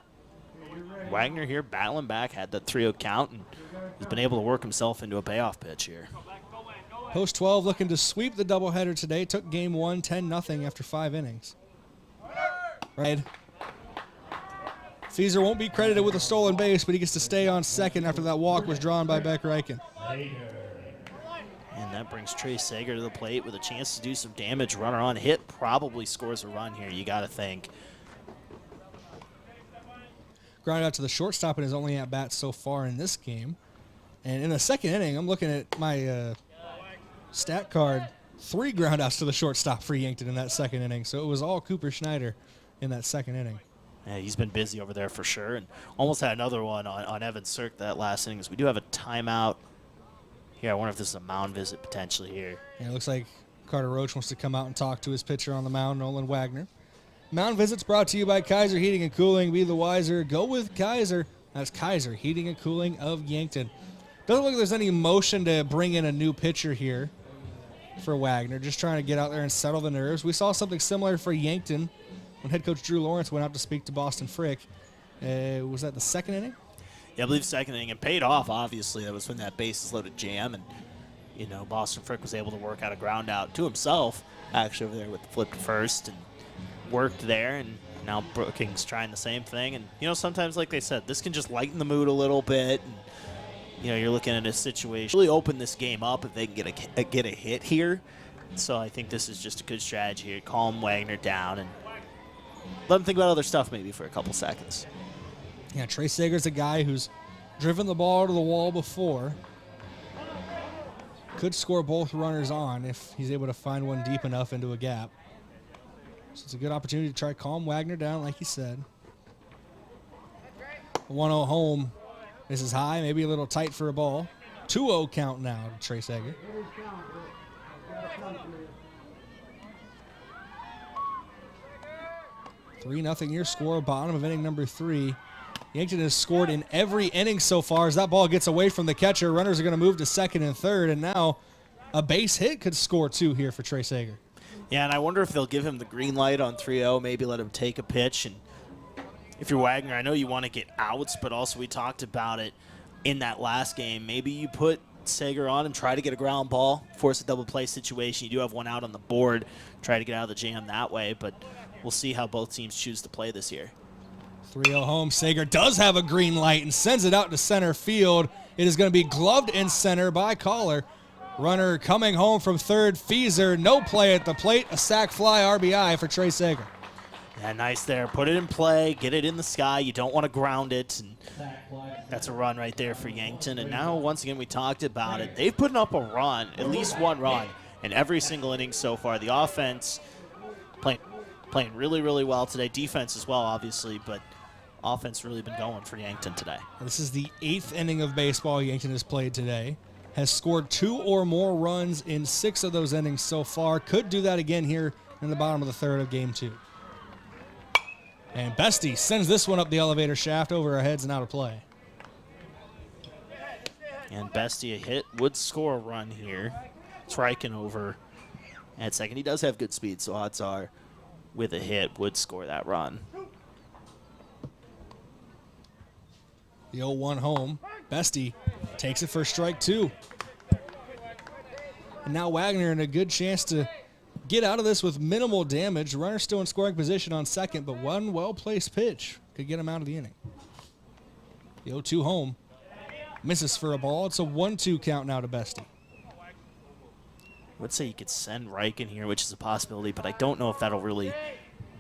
[SPEAKER 6] Wagner here battling back, had that 3-0 count, and has been able to work himself into a payoff pitch here.
[SPEAKER 3] Post 12 looking to sweep the doubleheader today. Took game 1 10-0 after 5 innings. Right. Feeser won't be credited with a stolen base, but he gets to stay on second after that walk was drawn by Beck Reichen.
[SPEAKER 6] And that brings Trey Sager to the plate with a chance to do some damage. Runner on hit, probably scores a run here, you got to think.
[SPEAKER 3] Grounded out to the shortstop in his only at-bat so far in this game. And in the second inning, I'm looking at my stat card, 3 groundouts to the shortstop for Yankton in that second inning. So it was all Cooper Schneider in that second inning.
[SPEAKER 6] Yeah, he's been busy over there for sure, and almost had another one on Evan Cirk that last inning. We do have a timeout here. I wonder if this is a mound visit potentially here.
[SPEAKER 3] Yeah, it looks like Carter Roach wants to come out and talk to his pitcher on the mound, Nolan Wagner. Mound visits brought to you by Kaiser Heating and Cooling. Be the wiser. Go with Kaiser. That's Kaiser Heating and Cooling of Yankton. Doesn't look like there's any motion to bring in a new pitcher here for Wagner. Just trying to get out there and settle the nerves. We saw something similar for Yankton when head coach Drew Lawrence went out to speak to Boston Frick. Was that the second inning?
[SPEAKER 6] Yeah, I believe second inning. It paid off, obviously. That was when that bases loaded jam, and, you know, Boston Frick was able to work out a ground out to himself, actually, over there with the flip to first, and worked there, and now Brookings trying the same thing. And, you know, sometimes, like they said, this can just lighten the mood a little bit. And, you know, you're looking at a situation. Really open this game up if they can get a hit here. So I think this is just a good strategy here. Calm Wagner down and let him think about other stuff maybe for a couple seconds.
[SPEAKER 3] Yeah, Trey Sager's a guy who's driven the ball to the wall before. Could score both runners on if he's able to find one deep enough into a gap. So it's a good opportunity to try to calm Wagner down, like he said. 1-0 home. This is high, maybe a little tight for a ball. 2-0 count now to Trey Sager. Three 3-0 your score, bottom of inning number 3. Yankton has scored in every inning so far. As that ball gets away from the catcher, runners are going to move to second and third, and now a base hit could score 2 here for Trey Sager.
[SPEAKER 6] Yeah, and I wonder if they'll give him the green light on 3-0, maybe let him take a pitch. And if you're Wagner, I know you want to get outs, but also we talked about it in that last game. Maybe you put Sager on and try to get a ground ball, force a double play situation. You do have one out on the board, try to get out of the jam that way, but we'll see how both teams choose to play this year.
[SPEAKER 3] 3-0 home. Sager does have a green light and sends it out to center field. It is going to be gloved in center by Collar. Runner coming home from third, Feeser. No play at the plate. A sac fly RBI for Trey Sager.
[SPEAKER 6] Yeah, nice there. Put it in play. Get it in the sky. You don't want to ground it. And that's a run right there for Yankton. And now, once again, we talked about it. They've put up a run, at least one run, in every single inning so far. The offense playing really, really well today. Defense as well, obviously, but offense really been going for Yankton today.
[SPEAKER 3] This is the 8th inning of baseball Yankton has played today. Has scored 2 or more runs in 6 of those innings so far. Could do that again here in the bottom of the third of game 2. And Bestie sends this one up the elevator shaft over our heads and out of play.
[SPEAKER 6] And Bestie, a hit, would score a run here. Striking over at second. He does have good speed, so odds are with a hit would score that run.
[SPEAKER 3] The 0-1 home. Bestie takes it for strike 2. And now Wagner in a good chance to get out of this with minimal damage. Runner still in scoring position on second, but one well-placed pitch could get him out of the inning. The 0-2 home. Misses for a ball. It's a 1-2 count now to Bestie.
[SPEAKER 6] I would say you could send Reichen here, which is a possibility, but I don't know if that'll really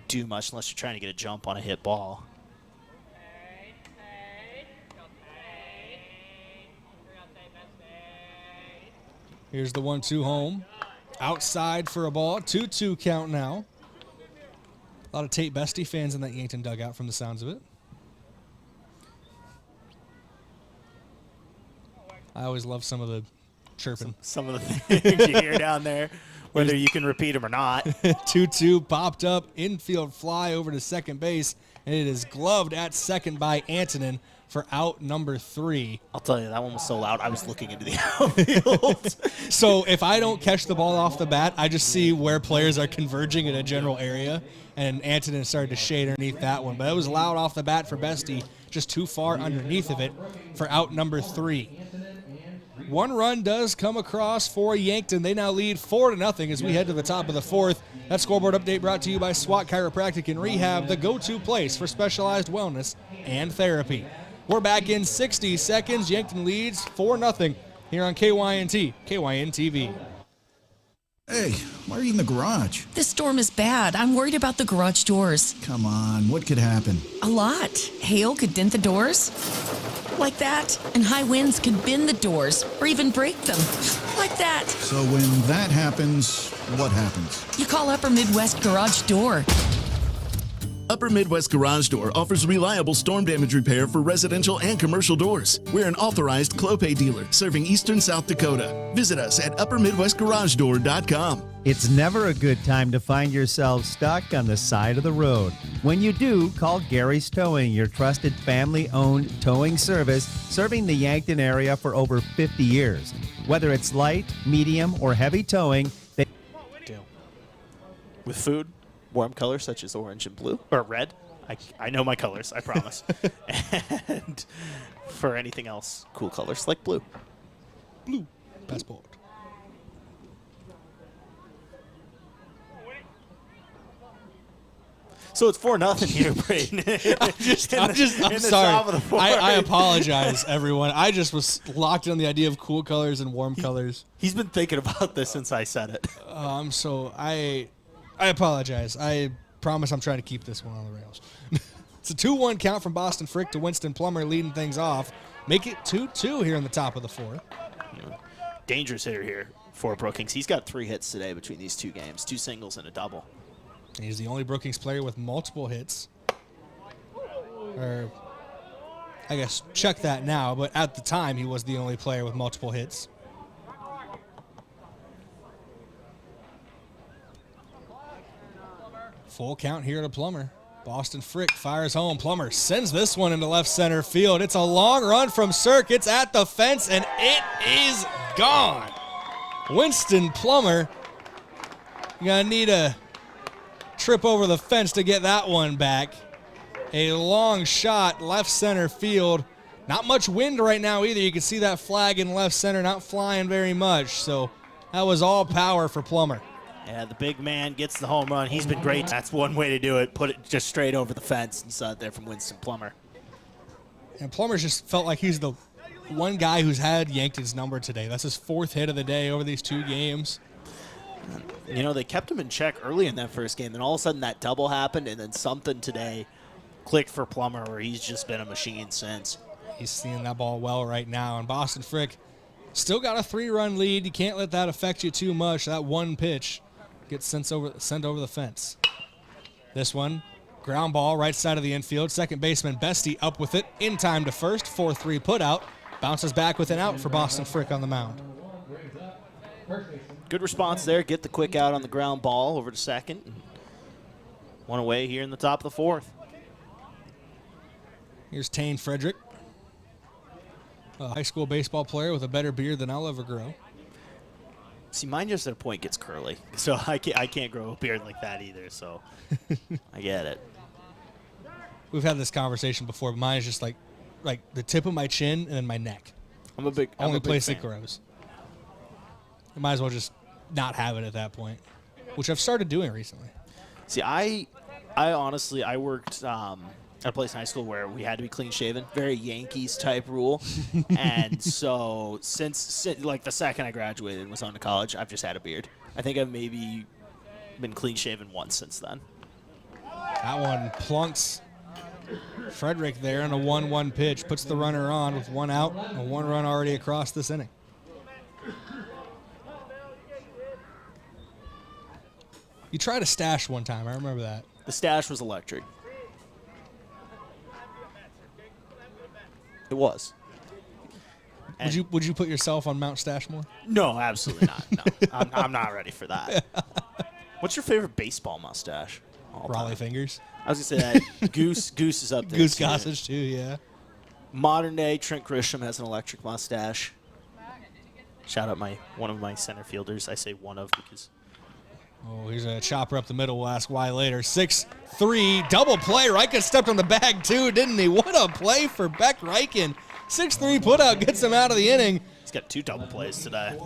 [SPEAKER 6] do much unless you're trying to get a jump on a hit ball.
[SPEAKER 3] Here's the 1-2 home. Outside for a ball. 2-2 count now. A lot of Tate Bestie fans in that Yankton dugout from the sounds of it. I always love some of the chirping.
[SPEAKER 6] Some of the things you hear down there, whether you can repeat them or not.
[SPEAKER 3] 2-2 popped up. Infield fly over to second base. And it is gloved at second by Antonin for out number 3.
[SPEAKER 6] I'll tell you, that one was so loud, I was looking into the outfield.
[SPEAKER 3] So if I don't catch the ball off the bat, I just see where players are converging in a general area, and Antonin started to shade underneath that one. But it was loud off the bat for Bestie, just too far underneath of it for out number 3. One run does come across for Yankton. They now lead 4-0 as we head to the top of the fourth. That scoreboard update brought to you by SWAT Chiropractic and Rehab, the go-to place for specialized wellness and therapy. We're back in 60 seconds. Yankton leads 4-0 here on KYNT, KYN-TV.
[SPEAKER 20] Hey, why are you in the garage?
[SPEAKER 21] This storm is bad. I'm worried about the garage doors.
[SPEAKER 20] Come on, what could happen?
[SPEAKER 21] A lot. Hail could dent the doors. Like that. And high winds could bend the doors or even break them. Like that.
[SPEAKER 20] So when that happens, what happens?
[SPEAKER 21] You call Upper Midwest Garage Door.
[SPEAKER 22] Upper Midwest Garage Door offers reliable storm damage repair for residential and commercial doors. We're an authorized Clopay dealer serving eastern South Dakota. Visit us at uppermidwestgaragedoor.com.
[SPEAKER 12] It's never a good time to find yourself stuck on the side of the road. When you do, call Gary's Towing, your trusted family-owned towing service, serving the Yankton area for over 50 years. Whether it's light, medium, or heavy towing, they...
[SPEAKER 6] With food, warm colors such as orange and blue, or red. I know my colors, I promise. And for anything else, cool colors like blue.
[SPEAKER 3] Blue passport.
[SPEAKER 6] So it's 4-0 here, Brayden.
[SPEAKER 3] I'm sorry. I apologize, everyone. I just was locked on the idea of cool colors and warm colors.
[SPEAKER 6] He's been thinking about this since I said it.
[SPEAKER 3] I apologize. I promise I'm trying to keep this one on the rails. It's a 2-1 count from Boston Frick to Winston Plummer leading things off. Make it 2-2 here in the top of the fourth.
[SPEAKER 6] Dangerous hitter here for Brookings. He's got 3 hits today between these 2 games, 2 singles and a double.
[SPEAKER 3] He's the only Brookings player with multiple hits. Or, I guess, check that now, but at the time he was the only player with multiple hits. Full count here to Plummer. Boston Frick fires home. Plummer sends this one into left center field. It's a long run from Cirque. It's at the fence, and it is gone. Winston Plummer, you're going to need a trip over the fence to get that one back. A long shot, left center field. Not much wind right now either. You can see that flag in left center, not flying very much. So that was all power for Plummer.
[SPEAKER 6] Yeah, the big man gets the home run. He's been great. That's one way to do it. Put it just straight over the fence and saw it there from Winston Plummer.
[SPEAKER 3] And Plummer just felt like he's the one guy who's had Yankton's number today. That's his 4th hit of the day over these 2 games.
[SPEAKER 6] You know, they kept him in check early in that first game. Then all of a sudden that double happened, and then something today clicked for Plummer where he's just been a machine since.
[SPEAKER 3] He's seeing that ball well right now. And Boston Frick still got a 3-run lead. You can't let that affect you too much. That one pitch gets sent over the fence. This one, ground ball right side of the infield. Second baseman Bestie up with it in time to first. 4-3 put out. Bounces back with an out for Boston Frick on the mound.
[SPEAKER 6] Good response there. Get the quick out on the ground ball over to second. One away here in the top of the fourth.
[SPEAKER 3] Here's Tane Frederick, a high school baseball player with a better beard than I'll ever grow.
[SPEAKER 6] See, mine just at a point gets curly, so I can't grow a beard like that either, so I get it.
[SPEAKER 3] We've had this conversation before, but mine is just like the tip of my chin and then my neck.
[SPEAKER 6] I'm a big
[SPEAKER 3] place
[SPEAKER 6] fan.
[SPEAKER 3] it grows. I might as well just not have it at that point, which I've started doing recently.
[SPEAKER 6] See, I honestly, I worked at a place in high school where we had to be clean shaven, very Yankees type rule. And so since like the second I graduated and was on to college, I've just had a beard. I think I've maybe been clean shaven once since then.
[SPEAKER 3] That one plunks Frederick there on a 1-1 pitch, puts the runner on with 1 out, and 1 run already across this inning. You tried a stash one time. I remember that.
[SPEAKER 6] The stash was electric. It was.
[SPEAKER 3] Would you put yourself on Mount Stashmore?
[SPEAKER 6] No, absolutely not. No, I'm not ready for that. What's your favorite baseball mustache?
[SPEAKER 3] Raleigh Fingers.
[SPEAKER 6] I was gonna say that Goose is up there.
[SPEAKER 3] Goose Gossage too, yeah.
[SPEAKER 6] Modern day Trent Grisham has an electric mustache. Shout out one of my center fielders. I say one of because.
[SPEAKER 3] Oh, here's a chopper up the middle. We'll ask why later. 6-3, double play. Reichen stepped on the bag, too, didn't he? What a play for Beck Reichen. 6-3 putout gets him out of the inning. He's
[SPEAKER 6] got 2 double plays today.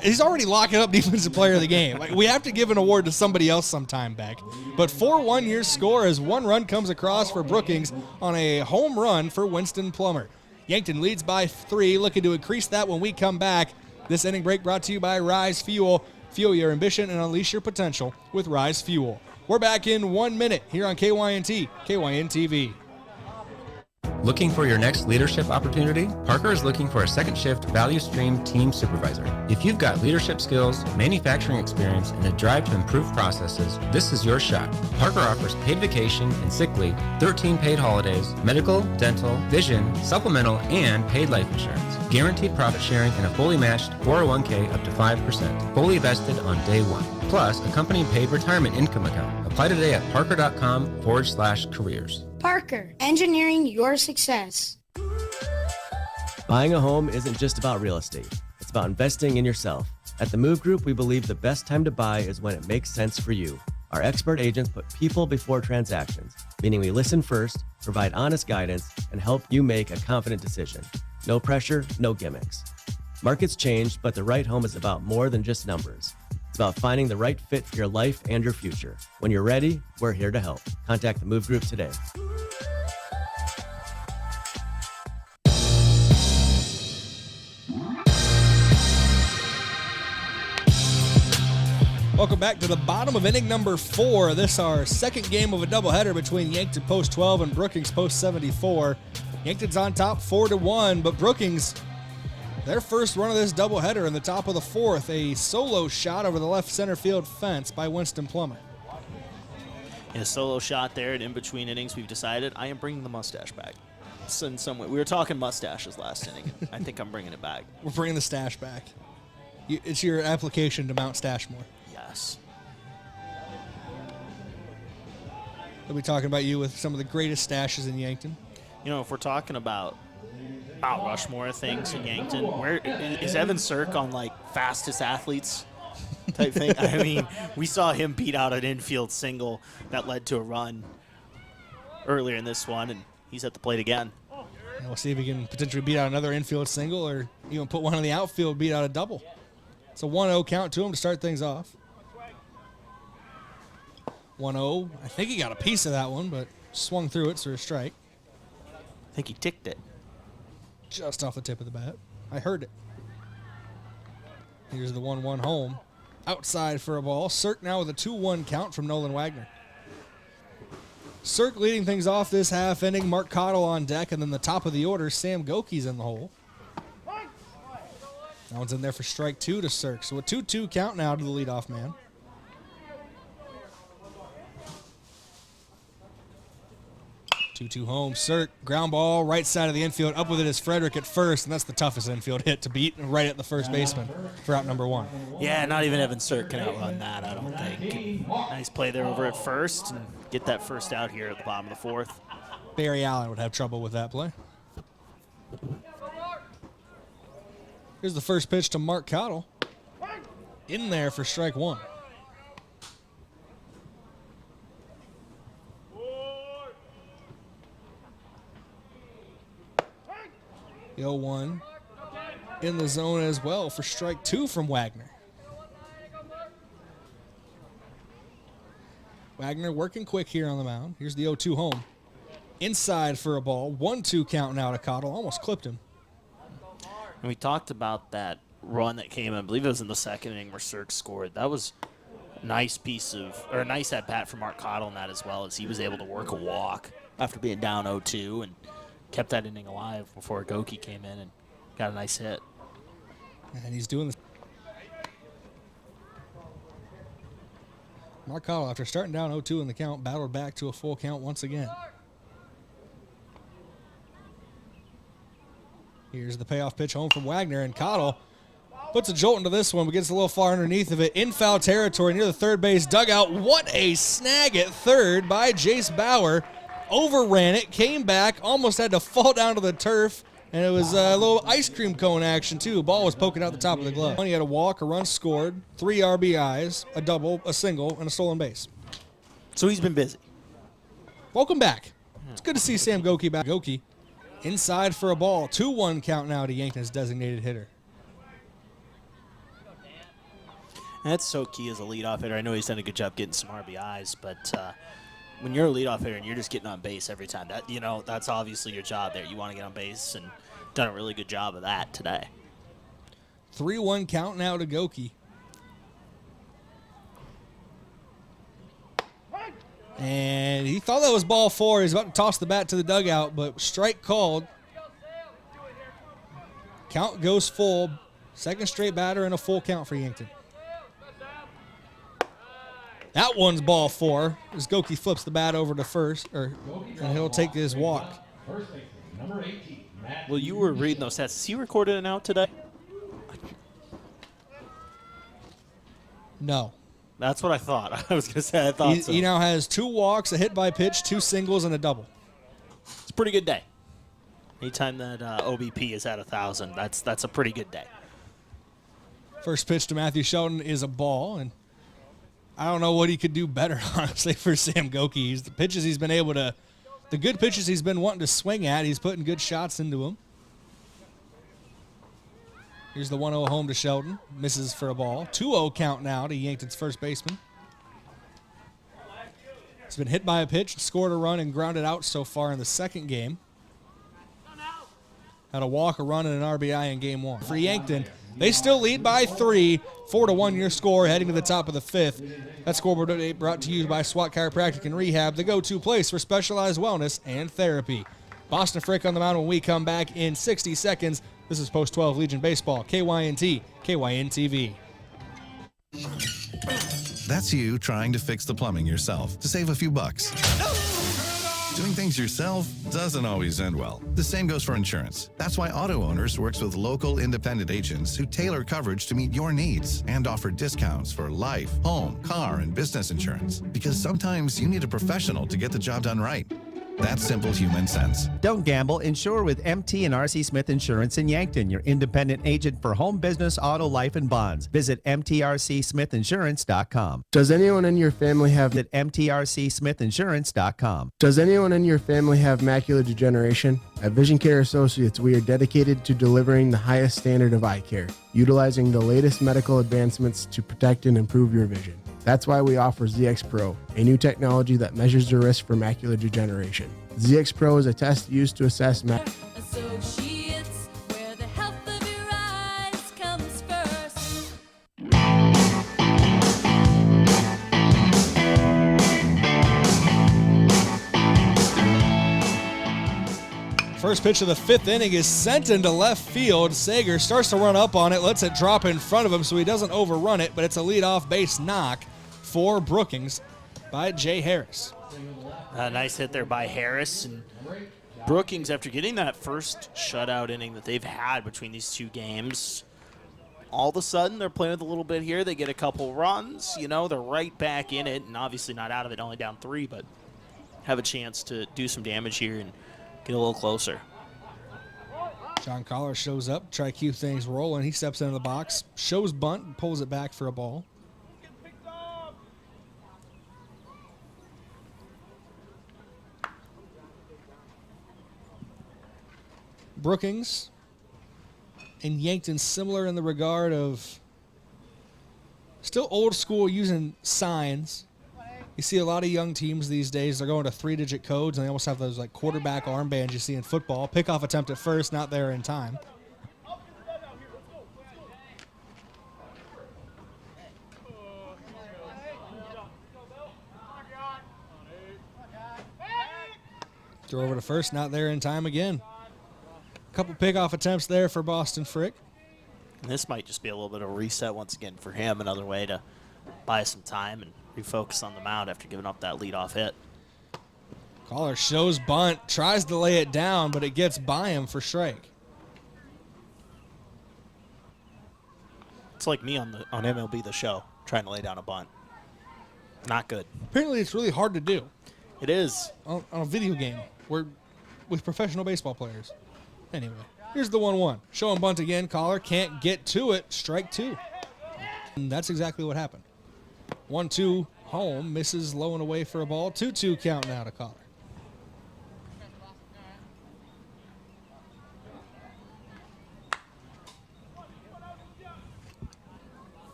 [SPEAKER 3] He's already locking up Defensive Player of the Game. Like, we have to give an award to somebody else sometime back. But 4-1 your score as 1 run comes across for Brookings on a home run for Winston Plummer. Yankton leads by 3, looking to increase that when we come back. This inning break brought to you by Rise Fuel. Fuel your ambition and unleash your potential with Rise Fuel. We're back in 1 minute here on KYNT, KYN-TV.
[SPEAKER 2] Looking for your next leadership opportunity? Parker is looking for a second shift value stream team supervisor. If you've got leadership skills, manufacturing experience, and a drive to improve processes, this is your shot. Parker offers paid vacation and sick leave, 13 paid holidays, medical, dental, vision, supplemental, and paid life insurance. Guaranteed profit sharing and a fully matched 401k up to 5%, fully vested on day 1. Plus, a company paid retirement income account. Apply today at parker.com/careers.
[SPEAKER 4] Parker, engineering your success.
[SPEAKER 23] Buying a home isn't just about real estate. It's about investing in yourself. At the Move Group, we believe the best time to buy is when it makes sense for you. Our expert agents put people before transactions, meaning we listen first, provide honest guidance, and help you make a confident decision. No pressure, no gimmicks. Markets change, but the right home is about more than just numbers. It's about finding the right fit for your life and your future. When you're ready, we're here to help. Contact the Move Group today.
[SPEAKER 3] Welcome back to the bottom of inning number 4. This is our second game of a doubleheader between Yankton Post 12 and Brookings Post 74. Yankton's on top 4-1, but Brookings, their first run of this doubleheader in the top of the 4th, a solo shot over the left center field fence by Winston Plummer.
[SPEAKER 6] In a solo shot there, and in between innings, we've decided I am bringing the mustache back. So in some way, we were talking mustaches last inning. I think I'm bringing it back.
[SPEAKER 3] We're bringing the stash back. It's your application to Mount Stashmore.
[SPEAKER 6] Yes.
[SPEAKER 3] We'll be talking about you with some of the greatest stashes in Yankton.
[SPEAKER 6] You know, if we're talking about Mount Rushmore things in Yankton, where is Evan Cirque on, like, fastest athletes type thing? I mean, we saw him beat out an infield single that led to a run earlier in this one, and he's at the plate again.
[SPEAKER 3] And we'll see if he can potentially beat out another infield single or even put one on the outfield, beat out a double. It's a 1-0 count to him to start things off. 1-0. I think he got a piece of that one, but swung through it, so a strike.
[SPEAKER 6] I think he ticked it.
[SPEAKER 3] Just off the tip of the bat. I heard it. Here's the 1-1 home. Outside for a ball. Cirque now with a 2-1 count from Nolan Wagner. Cirque leading things off this half inning. Mark Cottle on deck, and then the top of the order, Sam Gokey's in the hole. That one's in there for strike 2 to Cirque. So a 2-2 count now to the leadoff man. Two home. Cirque, ground ball, right side of the infield. Up with it is Frederick at first, and that's the toughest infield hit to beat, right at the first baseman for out number 1.
[SPEAKER 6] Yeah, not even Evan Cirque can outrun that, I don't think. Nice play there over at first, and get that first out here at the bottom of the 4th.
[SPEAKER 3] Barry Allen would have trouble with that play. Here's the first pitch to Mark Cottle. In there for strike 1. The 0-1 in the zone as well for strike 2 from Wagner. Wagner working quick here on the mound. Here's the 0-2 home. Inside for a ball. 1-2 count now to Cottle. Almost clipped him.
[SPEAKER 6] And we talked about that run that came in. I believe it was in the second inning where Cirque scored. That was a nice a nice at bat for Mark Cottle in that, as well as he was able to work a walk after being down 0-2 and kept that inning alive before Gokey came in and got a nice hit.
[SPEAKER 3] And he's doing this. Mark Cottle, after starting down 0-2 in the count, battled back to a full count once again. Here's the payoff pitch home from Wagner, and Cottle puts a jolt into this one, but gets a little far underneath of it. In foul territory near the third base dugout. What a snag at third by Jace Bauer. Overran it, came back, almost had to fall down to the turf, and it was a little ice cream cone action, too. Ball was poking out the top of the glove. He had a walk, a run scored, 3 RBIs, a double, a single, and a stolen base.
[SPEAKER 6] So he's been busy.
[SPEAKER 3] Welcome back. It's good to see Sam Gokey back. Gokey Inside for a ball. 2-1 count now to Yankton's designated hitter.
[SPEAKER 6] That's so key as a leadoff hitter. I know he's done a good job getting some RBIs, but when you're a leadoff hitter and you're just getting on base every time, that's obviously your job there. You want to get on base, and done a really good job of that today.
[SPEAKER 3] 3-1 count now to Goki. And he thought that was ball 4. He's about to toss the bat to the dugout, but strike called. Count goes full. Second straight batter and a full count for Yankton. That one's ball 4 as Goki flips the bat over to first, and he'll take his walk.
[SPEAKER 6] Well, you were reading those stats. Has he recorded an out today?
[SPEAKER 3] No.
[SPEAKER 6] That's what I thought. I was going to say I thought so.
[SPEAKER 3] He now has 2 walks, a hit by pitch, 2 singles, and a double.
[SPEAKER 6] It's a pretty good day. Anytime that OBP is at 1,000, that's a pretty good day.
[SPEAKER 3] First pitch to Matthew Shelton is a ball, and I don't know what he could do better, honestly, for Sam Goki. The pitches he's been able to, the good pitches he's been wanting to swing at, he's putting good shots into them. Here's the 1-0 home to Shelton. Misses for a ball. 2-0 count now to Yankton's first baseman. He's been hit by a pitch, scored a run, and grounded out so far in the second game. Had a walk, a run, and an RBI in game 1. For Yankton, they still lead by 3. 4-1 your score heading to the top of the 5th. That scoreboard update brought to you by SWAT Chiropractic and Rehab, the go-to place for specialized wellness and therapy. Boston Frick on the mound when we come back in 60 seconds. This is Post 12 Legion Baseball, KYNT, KYN-TV.
[SPEAKER 8] That's you trying to fix the plumbing yourself to save a few bucks. Doing things yourself doesn't always end well. The same goes for insurance. That's why Auto Owners works with local independent agents who tailor coverage to meet your needs and offer discounts for life, home, car, and business insurance. Because sometimes you need a professional to get the job done right. That's simple human sense.
[SPEAKER 12] Don't gamble. Insure with MT and RC Smith Insurance in Yankton, your independent agent for home, business, auto, life, and bonds. Visit mtrcsmithinsurance.com.
[SPEAKER 9] Does anyone in your family have
[SPEAKER 12] mtrcsmithinsurance.com.
[SPEAKER 9] Does anyone in your family have macular degeneration? At Vision Care Associates, we are dedicated to delivering the highest standard of eye care, utilizing the latest medical advancements to protect and improve your vision. That's why we offer ZX Pro, a new technology that measures the risk for macular degeneration. ZX Pro is a test used to assess
[SPEAKER 10] Associates, where the health of your eyes comes first.
[SPEAKER 3] First pitch of the 5th inning is sent into left field. Sager starts to run up on it, lets it drop in front of him so he doesn't overrun it, but it's a leadoff base knock for Brookings by Jay Harris.
[SPEAKER 6] A nice hit there by Harris. And Brookings, after getting that first shutout inning that they've had between these two games, all of a sudden they're playing with a little bit here. They get a couple runs. They're right back in it, and obviously not out of it, only down 3, but have a chance to do some damage here and get a little closer.
[SPEAKER 3] John Collar shows up, try to keep things rolling. He steps into the box, shows bunt, and pulls it back for a ball. Brookings and Yankton similar in the regard of still old school using signs. You see a lot of young teams these days, they're going to 3-digit codes, and they almost have those like quarterback armbands you see in football. Pickoff attempt at first, not there in time. Throw over to first, not there in time again. Couple pickoff attempts there for Boston Frick.
[SPEAKER 6] And this might just be a little bit of a reset once again for him, another way to buy some time and refocus on the mound after giving up that leadoff hit.
[SPEAKER 3] Collar shows bunt, tries to lay it down, but it gets by him for strike.
[SPEAKER 6] It's like me on MLB The Show, trying to lay down a bunt. Not good.
[SPEAKER 3] Apparently it's really hard to do.
[SPEAKER 6] It is.
[SPEAKER 3] On a video game with professional baseball players. Anyway, here's the 1-1. Showing bunt again. Collar can't get to it. Strike 2. And that's exactly what happened. 1-2 home. Misses low and away for a ball. 2-2 count now to Collar.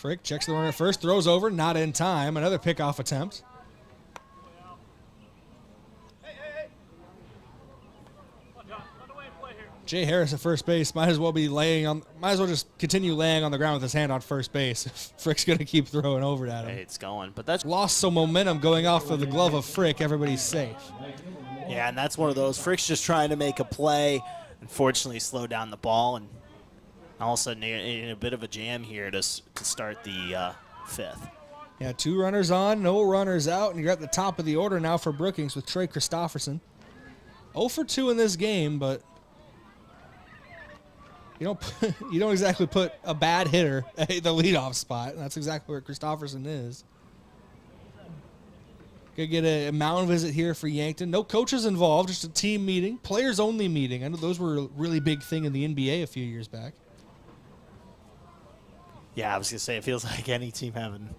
[SPEAKER 3] Frick checks the runner at first, throws over, not in time. Another pickoff attempt. Jay Harris at first base might as well just continue laying on the ground with his hand on first base. Frick's going to keep throwing over at him.
[SPEAKER 6] Hey, it's going, but that's
[SPEAKER 3] lost some momentum going off of the glove of Frick. Everybody's safe.
[SPEAKER 6] Yeah, and that's one of those. Frick's just trying to make a play. Unfortunately, slow down the ball, and all of a sudden, in a bit of a jam here to start the fifth.
[SPEAKER 3] Yeah, 2 runners on, no runners out, and you're at the top of the order now for Brookings with Trey Christopherson. 0 for 2 in this game, but you don't exactly put a bad hitter at the leadoff spot. That's exactly where Christopherson is. Gonna get a mound visit here for Yankton. No coaches involved, just a team meeting, players only meeting. I know those were a really big thing in the NBA a few years back.
[SPEAKER 6] Yeah, I was gonna say it feels like any team having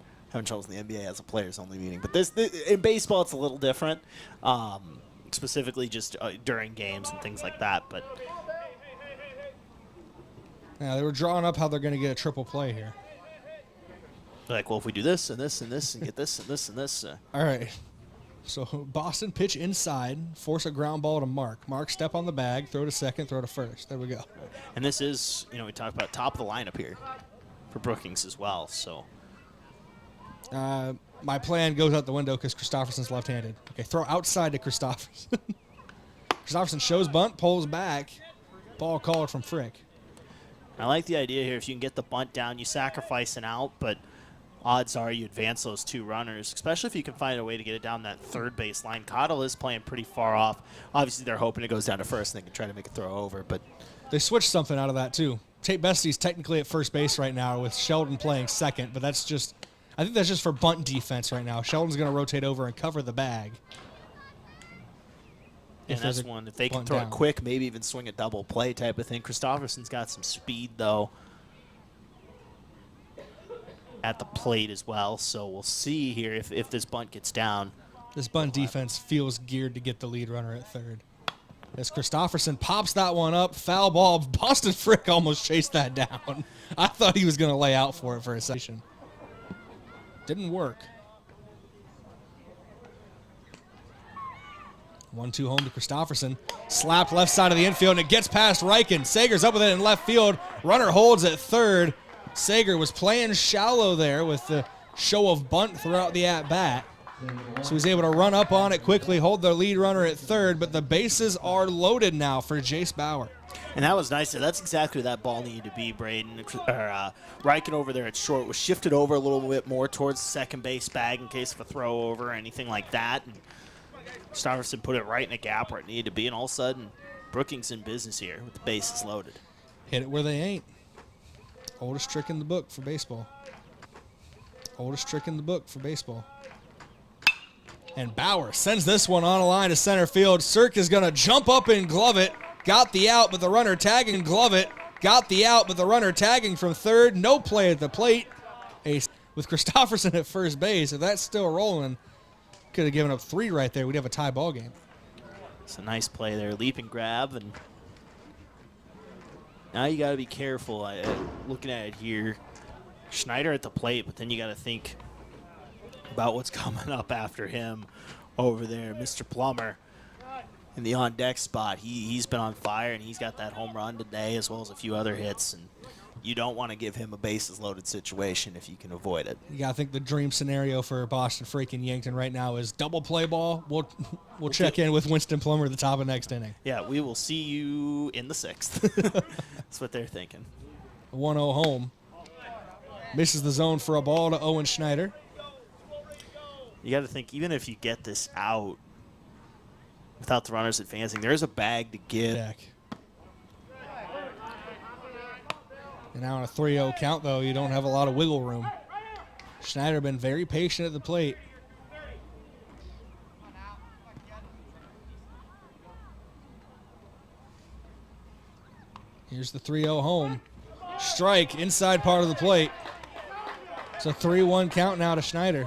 [SPEAKER 6] troubles in the NBA has a players only meeting, but this in baseball it's a little different, specifically just during games and things like that. But
[SPEAKER 3] yeah, they were drawing up how they're going to get a triple play here.
[SPEAKER 6] Like, well, if we do this and this and this and get this and this and this.
[SPEAKER 3] All right. So Boston pitch inside, force a ground ball to Mark. Mark step on the bag, throw to second, throw to first. There we go.
[SPEAKER 6] And this is, we talk about top of the lineup here for Brookings as well. So
[SPEAKER 3] my plan goes out the window because Christopherson's left-handed. Okay, throw outside to Christopherson. Christopherson shows bunt, pulls back. Ball called from Frick.
[SPEAKER 6] I like the idea here. If you can get the bunt down, you sacrifice an out, but odds are you advance those 2 runners, especially if you can find a way to get it down that third base line. Cottle is playing pretty far off. Obviously, they're hoping it goes down to first and they can try to make a throw over, but
[SPEAKER 3] they switched something out of that, too. Tate Bestie's technically at first base right now with Sheldon playing second, but I think that's just for bunt defense right now. Sheldon's going to rotate over and cover the bag.
[SPEAKER 6] And that's one, if they can throw it quick, maybe even swing a double play type of thing. Christopherson's got some speed, though, at the plate as well. So we'll see here if this bunt gets down.
[SPEAKER 3] This bunt defense feels geared to get the lead runner at third. As Christopherson pops that one up, foul ball. Boston Frick almost chased that down. I thought he was going to lay out for it for a second. Didn't work. 1-2 home to Christopherson. Slapped left side of the infield, and it gets past Riken. Sager's up with it in left field. Runner holds at third. Sager was playing shallow there with the show of bunt throughout the at-bat. So he's able to run up on it quickly, hold the lead runner at third, but the bases are loaded now for Jace Bauer.
[SPEAKER 6] And that was nice. That's exactly where that ball needed to be, Brayden. Riken over there at short was shifted over a little bit more towards the second base bag in case of a throw over or anything like that. And Stuyvesant put it right in a gap where it needed to be, and all of a sudden, Brookings in business here with the bases loaded.
[SPEAKER 3] Hit it where they ain't. Oldest trick in the book for baseball. Oldest trick in the book for baseball. And Bauer sends this one on a line to center field. Cirk is going to jump up and glove it. Got the out, but the runner tagging glove it. Got the out, but the runner tagging from third. No play at the plate. With Christopherson at first base, if that's still rolling, could have given up 3 right there. We'd have a tie ball game.
[SPEAKER 6] It's a nice play there. Leap and grab. And now you got to be careful. Looking at it here, Schneider at the plate, but then you got to think about what's coming up after him over there. Mr. Plummer in the on-deck spot. He's been on fire, and he's got that home run today as well as a few other hits. And you don't want to give him a bases-loaded situation if you can avoid it.
[SPEAKER 3] Yeah, I think the dream scenario for Boston freaking Yankton right now is double play ball. We'll check in with Winston Plummer at the top of next inning.
[SPEAKER 6] Yeah, we will see you in the 6th. That's what they're thinking.
[SPEAKER 3] 1-0 home. Misses the zone for a ball to Owen Schneider.
[SPEAKER 6] You got to think, even if you get this out without the runners advancing, there's a bag to get.
[SPEAKER 3] And now on a 3-0 count, though, you don't have a lot of wiggle room. Schneider been very patient at the plate. Here's the 3-0 home. Strike inside part of the plate. It's a 3-1 count now to Schneider.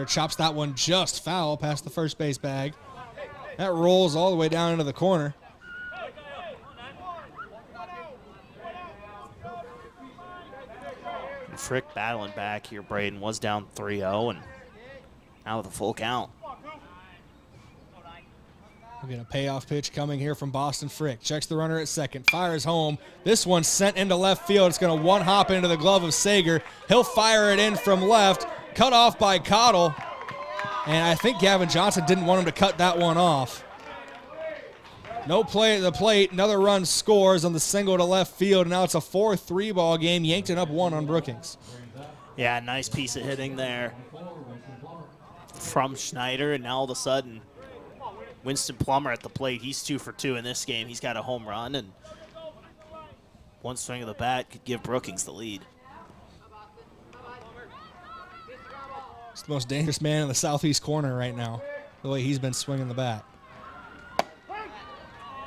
[SPEAKER 3] Chops that one just foul past the first base bag. That rolls all the way down into the corner.
[SPEAKER 6] Frick battling back here. Brayden was down 3-0 and now with a full count.
[SPEAKER 3] We're going to payoff pitch coming here from Boston Frick. Checks the runner at second. Fires home. This one's sent into left field. It's going to one hop into the glove of Sager. He'll fire it in from left. Cut off by Cottle. And I think Gavin Johnson didn't want him to cut that one off. No play at the plate. Another run scores on the single to left field. And now it's a 4-3 ball game. Yankton up 1 on Brookings.
[SPEAKER 6] Yeah, nice piece of hitting there from Schneider. And now all of a sudden, Winston Plummer at the plate. He's 2 for 2 in this game. He's got a home run. And one swing of the bat could give Brookings the lead.
[SPEAKER 3] He's the most dangerous man in the southeast corner right now, the way he's been swinging the bat.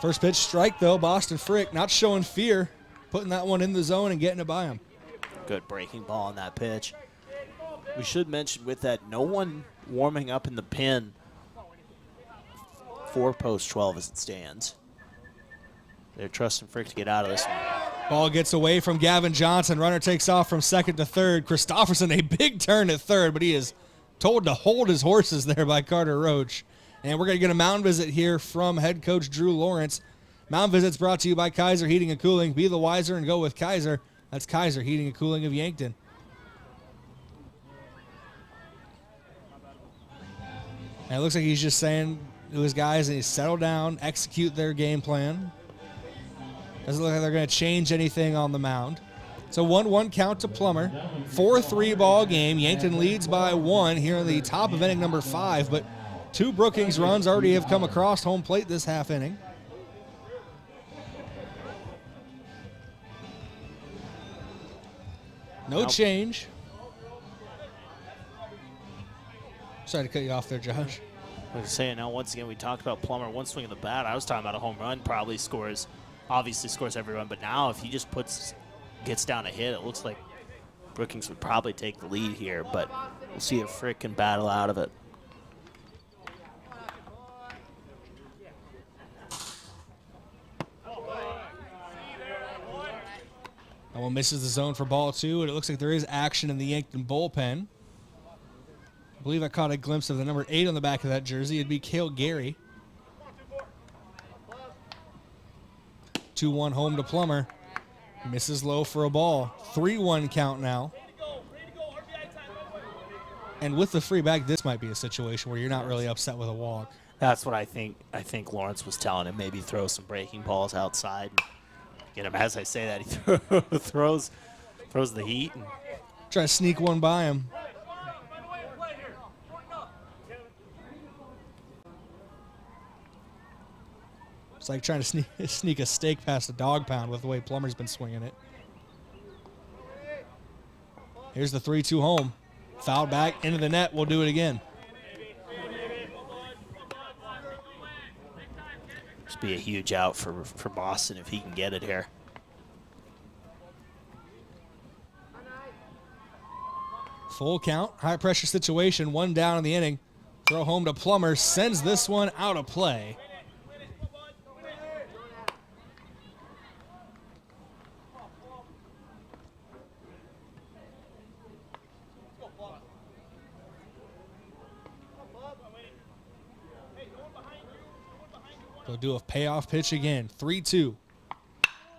[SPEAKER 3] First pitch strike, though. Boston Frick not showing fear, putting that one in the zone and getting it by him.
[SPEAKER 6] Good breaking ball on that pitch. We should mention with that, no one warming up in the pen for post 12 as it stands. They're trusting Frick to get out of this one.
[SPEAKER 3] Ball gets away from Gavin Johnson. Runner takes off from second to third. Christopherson, a big turn at third, but he is told to hold his horses there by Carter Roach. And we're going to get a mound visit here from head coach Drew Lawrence. Mound visits brought to you by Kaiser Heating and Cooling. Be the wiser and go with Kaiser. That's Kaiser Heating and Cooling of Yankton. And it looks like he's just saying to his guys, and settle down, execute their game plan. Doesn't look like they're going to change anything on the mound. It's a 1-1 count to Plummer. 4-3 ball game. Yankton leads by 1 here in the top of inning number 5, but 2 Brookings runs already have come across home plate this half inning. No change. Sorry to cut you off there, Josh.
[SPEAKER 6] I was saying, now once again, we talked about Plummer, one swing of the bat. I was talking about a home run, probably obviously scores every run, but now if he just gets down a hit, it looks like Brookings would probably take the lead here, but we'll see if Frick can battle out of it.
[SPEAKER 3] That one misses the zone for ball 2, and it looks like there is action in the Yankton bullpen. I believe I caught a glimpse of the number 8 on the back of that jersey. It'd be Cale Gary. 2-1 home to Plummer. Misses low for a ball. 3-1 count now. And with the free bag, this might be a situation where you're not really upset with a walk.
[SPEAKER 6] That's what I think. I think Lawrence was telling him, maybe throw some breaking balls outside. Get him. As I say that, he throws the heat. And
[SPEAKER 3] try to sneak one by him. It's like trying to sneak a steak past a dog pound with the way Plummer's been swinging it. Here's the 3-2 home. Fouled back into the net. We'll do it again.
[SPEAKER 6] Just be a huge out for Boston if he can get it here.
[SPEAKER 3] Full count, high pressure situation, 1 down in the inning. Throw home to Plummer, sends this one out of play. They'll do a payoff pitch again. 3-2.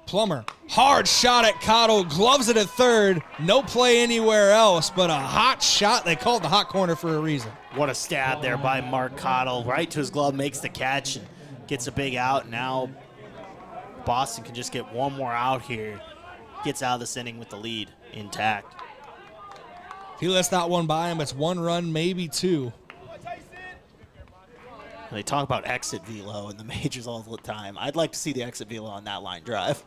[SPEAKER 3] Plummer, hard shot at Cottle, gloves it at third. No play anywhere else, but a hot shot. They call it the hot corner for a reason.
[SPEAKER 6] What a stab there by Mark Cottle. Right to his glove, makes the catch, and gets a big out. Now Boston can just get one more out here. Gets out of this inning with the lead intact.
[SPEAKER 3] If he lets that one by him, it's 1 run, maybe 2.
[SPEAKER 6] They talk about exit velo in the majors all the time. I'd like to see the exit velo on that line drive.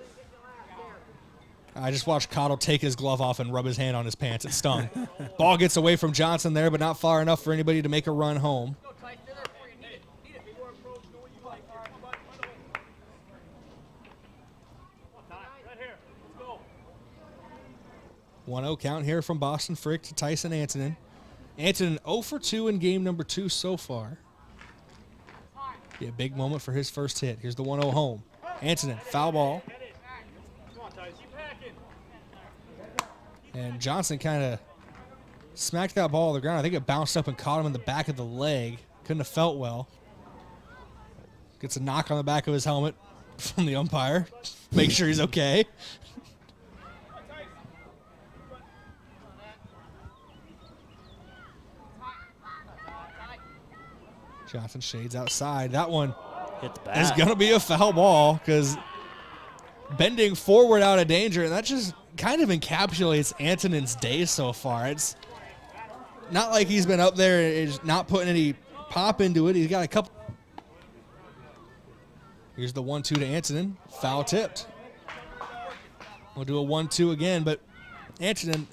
[SPEAKER 3] I just watched Cottle take his glove off and rub his hand on his pants. It stung. Ball gets away from Johnson there, but not far enough for anybody to make a run home. One 1-0 count here from Boston Frick to Tyson Antonin. Anton 0 for 2 in game number 2 so far. Be a big moment for his first hit. Here's the 1-0 home. Antonin, foul ball. And Johnson kind of smacked that ball on the ground. I think it bounced up and caught him in the back of the leg. Couldn't have felt well. Gets a knock on the back of his helmet from the umpire. Make sure he's okay. Johnson shades outside. That one
[SPEAKER 6] hit the bat.
[SPEAKER 3] Is going to be a foul ball because bending forward out of danger, and that just kind of encapsulates Antonin's day so far. It's not like he's been up there and is not putting any pop into it. He's got a couple. Here's the 1-2 to Antonin. Foul tipped. We'll do a 1-2 again, but Antonin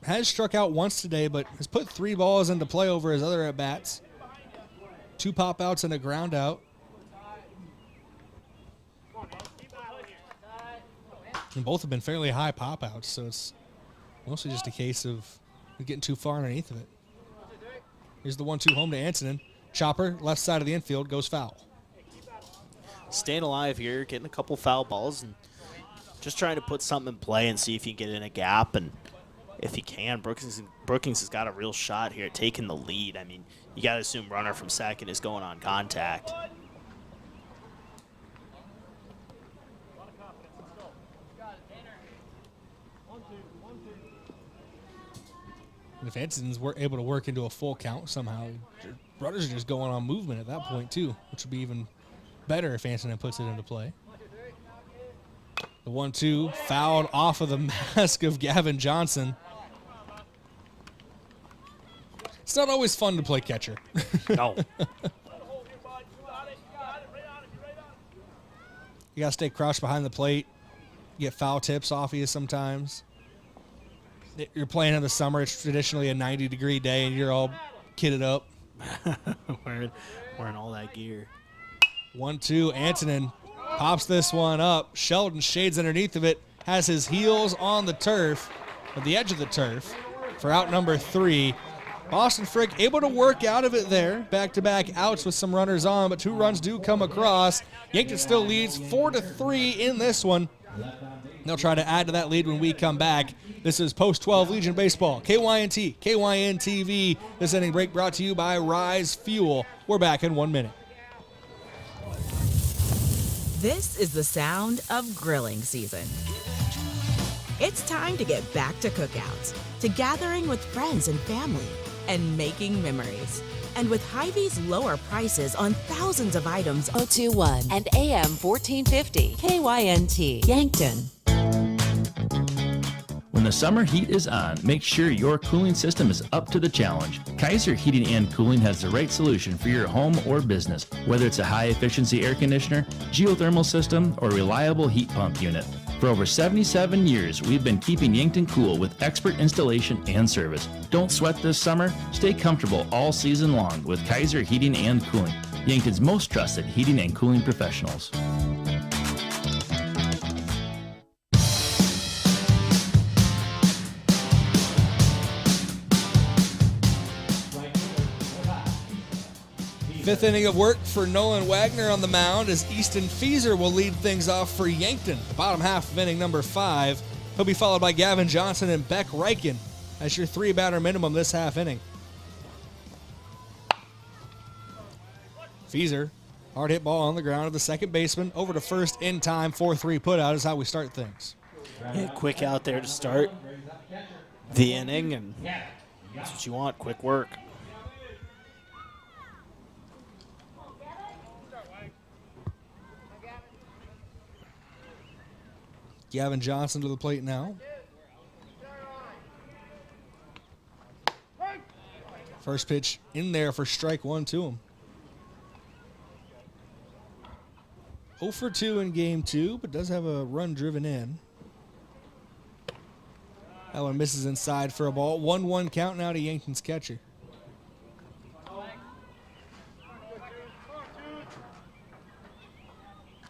[SPEAKER 3] has struck out once today, but has put 3 balls into play over his other at-bats. 2 pop-outs and a ground out. And both have been fairly high pop-outs, so it's mostly just a case of getting too far underneath of it. Here's the 1-2 home to Antonin. Chopper, left side of the infield, goes foul.
[SPEAKER 6] Staying alive here, getting a couple foul balls, and just trying to put something in play and see if you can get in a gap. And if you can, Brookings has got a real shot here at taking the lead. I mean, you got to assume runner from second is going on contact.
[SPEAKER 3] And if Antonins were able to work into a full count somehow, runners are just going on movement at that point too, which would be even better if Antonin puts it into play. The 1-2 fouled off of the mask of Gavin Johnson. It's not always fun to play catcher.
[SPEAKER 6] No.
[SPEAKER 3] You got to stay crouched behind the plate. You get foul tips off of you sometimes. You're playing in the summer. It's traditionally a 90-degree day, and you're all kitted up.
[SPEAKER 6] wearing all that gear.
[SPEAKER 3] 1-2, Antonin pops this one up. Sheldon shades underneath of it, has his heels on the turf, at the edge of the turf, for out number 3. Boston Frick able to work out of it there. Back-to-back outs with some runners on, but 2 runs do come across. Yankton still leads 4-3 in this one. They'll try to add to that lead when we come back. This is Post-12 Legion Baseball, KYNT, KYN-TV. This inning break brought to you by Rise Fuel. We're back in 1 minute.
[SPEAKER 1] This is the sound of grilling season. It's time to get back to cookouts, to gathering with friends and family, and making memories. And with Hy-Vee's lower prices on thousands of items,
[SPEAKER 5] 021 and AM 1450, KYNT, Yankton.
[SPEAKER 11] When the summer heat is on, make sure your cooling system is up to the challenge. Kaiser Heating and Cooling has the right solution for your home or business, whether it's a high-efficiency air conditioner, geothermal system, or reliable heat pump unit. For over 77 years, we've been keeping Yankton cool with expert installation and service. Don't sweat this summer. Stay comfortable all season long with Kaiser Heating and Cooling, Yankton's most trusted heating and cooling professionals.
[SPEAKER 3] Fifth inning of work for Nolan Wagner on the mound as Easton Feaser will lead things off for Yankton. The bottom half of inning number 5. He'll be followed by Gavin Johnson and Beck Reichen as your 3-batter minimum this half inning. Feaser, hard hit ball on the ground of the second baseman. Over to first in time, 4-3 putout is how we start things.
[SPEAKER 6] Yeah, quick out there to start the inning, and that's what you want, quick work.
[SPEAKER 3] Gavin Johnson to the plate now. First pitch in there for strike 1 to him. 0 for 2 in game 2, but does have a run driven in. That one misses inside for a ball. 1-1 count now to Yankton's catcher.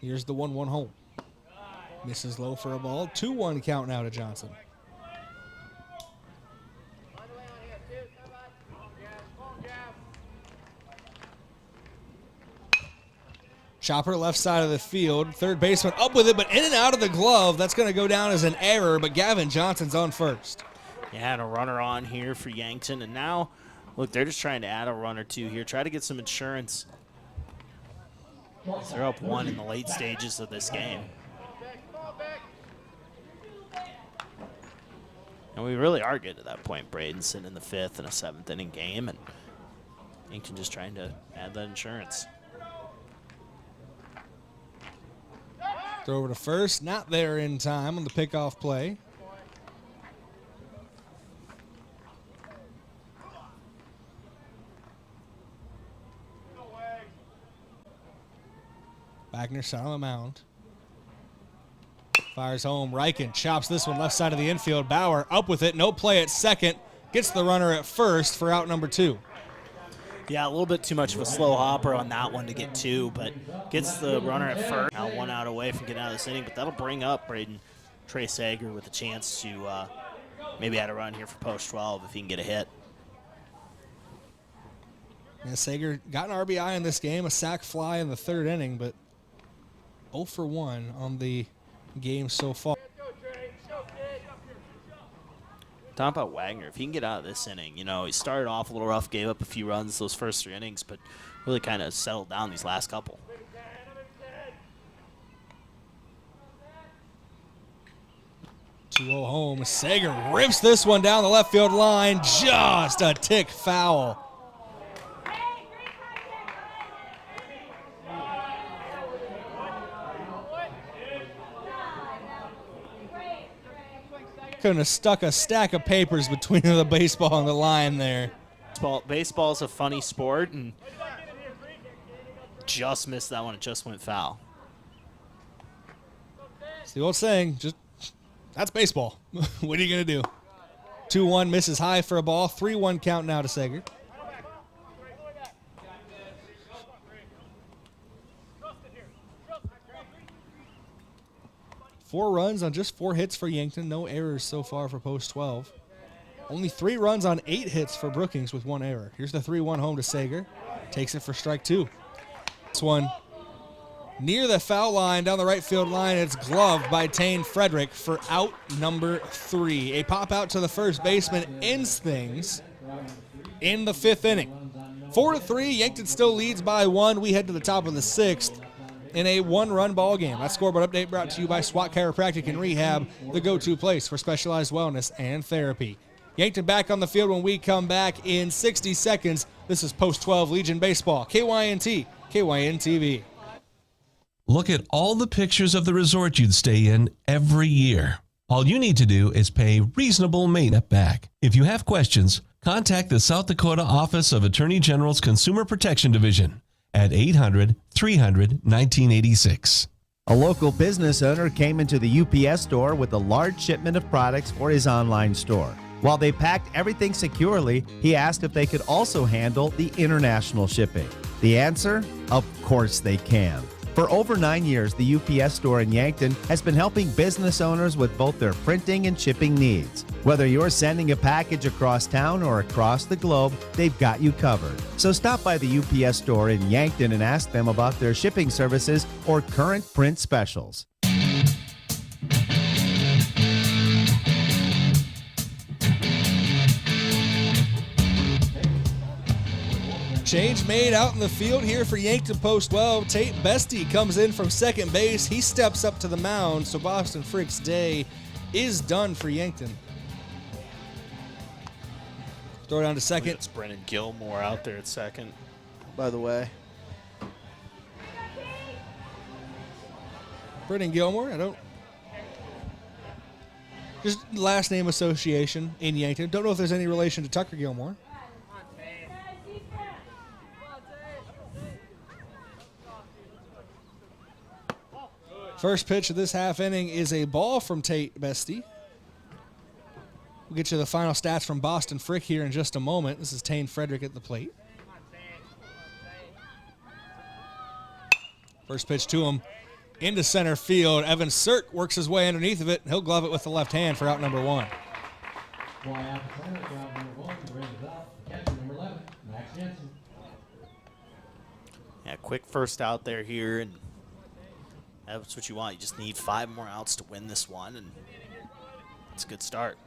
[SPEAKER 3] Here's the 1-1 home. Misses low for a ball. 2-1 count now to Johnson. Chopper left side of the field. Third baseman up with it, but in and out of the glove. That's going to go down as an error, but Gavin Johnson's on first.
[SPEAKER 6] Yeah, and a runner on here for Yankton. And now, look, they're just trying to add a run or two here. Try to get some insurance. They're up 1 in the late stages of this game. And we really are getting to that point. Brayden sitting in the 5th in a 7th inning game, and Yankton just trying to add that insurance.
[SPEAKER 3] Throw over to first, not there in time on the pickoff play. Wagner side on the mound. Fires home. Reichen chops this one left side of the infield. Bauer up with it. No play at second. Gets the runner at first for out number 2.
[SPEAKER 6] Yeah, a little bit too much of a slow hopper on that one to get 2, but gets the runner at first. Now 1 out away from getting out of this inning, but that'll bring up Trey Sager with a chance to maybe add a run here for post 12 if he can get a hit.
[SPEAKER 3] Yeah, Sager got an RBI in this game, a sac fly in the 3rd inning, but 0 for 1 on the game so far.
[SPEAKER 6] Talk about Wagner. If he can get out of this inning, you know, he started off a little rough, gave up a few runs those first 3 innings, but really kind of settled down these last couple.
[SPEAKER 3] Two-0 home. Sager rips this one down the left field line. Just a tick foul. Couldn't have stuck a stack of papers between the baseball and the line there.
[SPEAKER 6] Baseball's a funny sport, and just missed that one. It just went foul.
[SPEAKER 3] It's the old saying, that's baseball. What are you going to do? 2-1 misses high for a ball. 3-1 count now to Sager. Four runs on just 4 hits for Yankton. No errors so far for post 12. Only 3 runs on 8 hits for Brookings with 1 error. Here's the 3-1 home to Sager. Takes it for strike 2. This one near the foul line, down the right field line. It's gloved by Tane Frederick for out number 3. A pop out to the first baseman ends things in the 5th inning. 4-3, Yankton still leads by 1. We head to the top of the 6th. In a 1-run ball game. That scoreboard update brought to you by SWAT Chiropractic and Rehab, the go-to place for specialized wellness and therapy. Yankton back on the field when we come back in 60 seconds. This is Post 12 Legion Baseball, KYNT, KYN-TV.
[SPEAKER 13] Look at all the pictures of the resort you'd stay in every year. All you need to do is pay reasonable maintenance back. If you have questions, contact the South Dakota Office of Attorney General's Consumer Protection Division at 800-300-1986.
[SPEAKER 12] A local business owner came into the UPS store with a large shipment of products for his online store. While they packed everything securely, he asked if they could also handle the international shipping. The answer? Of course they can. For over 9 years, the UPS store in Yankton has been helping business owners with both their printing and shipping needs. Whether you're sending a package across town or across the globe, they've got you covered. So stop by the UPS store in Yankton and ask them about their shipping services or current print specials.
[SPEAKER 3] Change made out in the field here for Yankton post 12. Tate Bestie comes in from second base. He steps up to the mound, so Boston Frick's day is done for Yankton. Throw it down to second.
[SPEAKER 6] It's Brennan Gilmore out there at second, by the way.
[SPEAKER 3] Brennan Gilmore, just last name association in Yankton. Don't know if there's any relation to Tucker Gilmore. First pitch of this half inning is a ball from Tate Bestie. We'll get you the final stats from Boston Frick here in just a moment. This is Tane Frederick at the plate. First pitch to him into center field. Evan Sirk works his way underneath of it. He'll glove it with the left hand for out number 1.
[SPEAKER 6] Yeah, quick first out there here, and that's what you want. You just need 5 more outs to win this one, and it's a good start.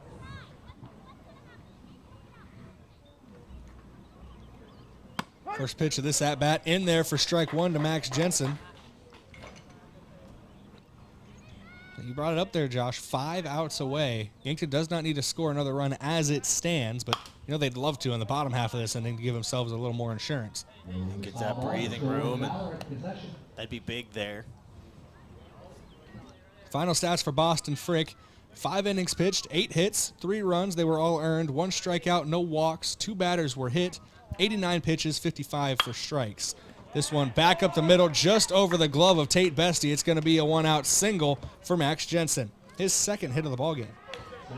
[SPEAKER 3] First pitch of this at-bat in there for strike 1 to Max Jensen. You brought it up there, Josh. 5 outs away. Yankton does not need to score another run as it stands, but they'd love to in the bottom half of this inning to give themselves a little more insurance.
[SPEAKER 6] Get that breathing room, and that'd be big there.
[SPEAKER 3] Final stats for Boston Frick. 5 innings pitched, 8 hits, 3 runs. They were all earned. 1 strikeout, no walks. 2 batters were hit. 89 pitches, 55 for strikes. This one back up the middle, just over the glove of Tate Bestie. It's going to be a 1-out single for Max Jensen, his second hit of the ballgame.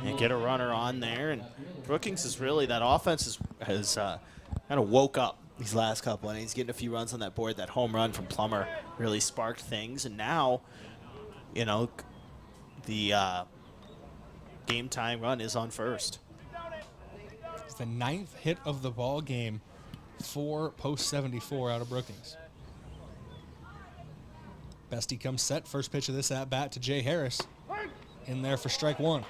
[SPEAKER 6] And get a runner on there, and Brookings is really, that offense has kind of woke up these last couple innings, getting a few runs on that board. That home run from Plummer really sparked things, and now, the game time run is on first.
[SPEAKER 3] It's the 9th hit of the ball game for post 74 out of Brookings. Bestie comes set. First pitch of this at bat to Jay Harris. In there for strike 1.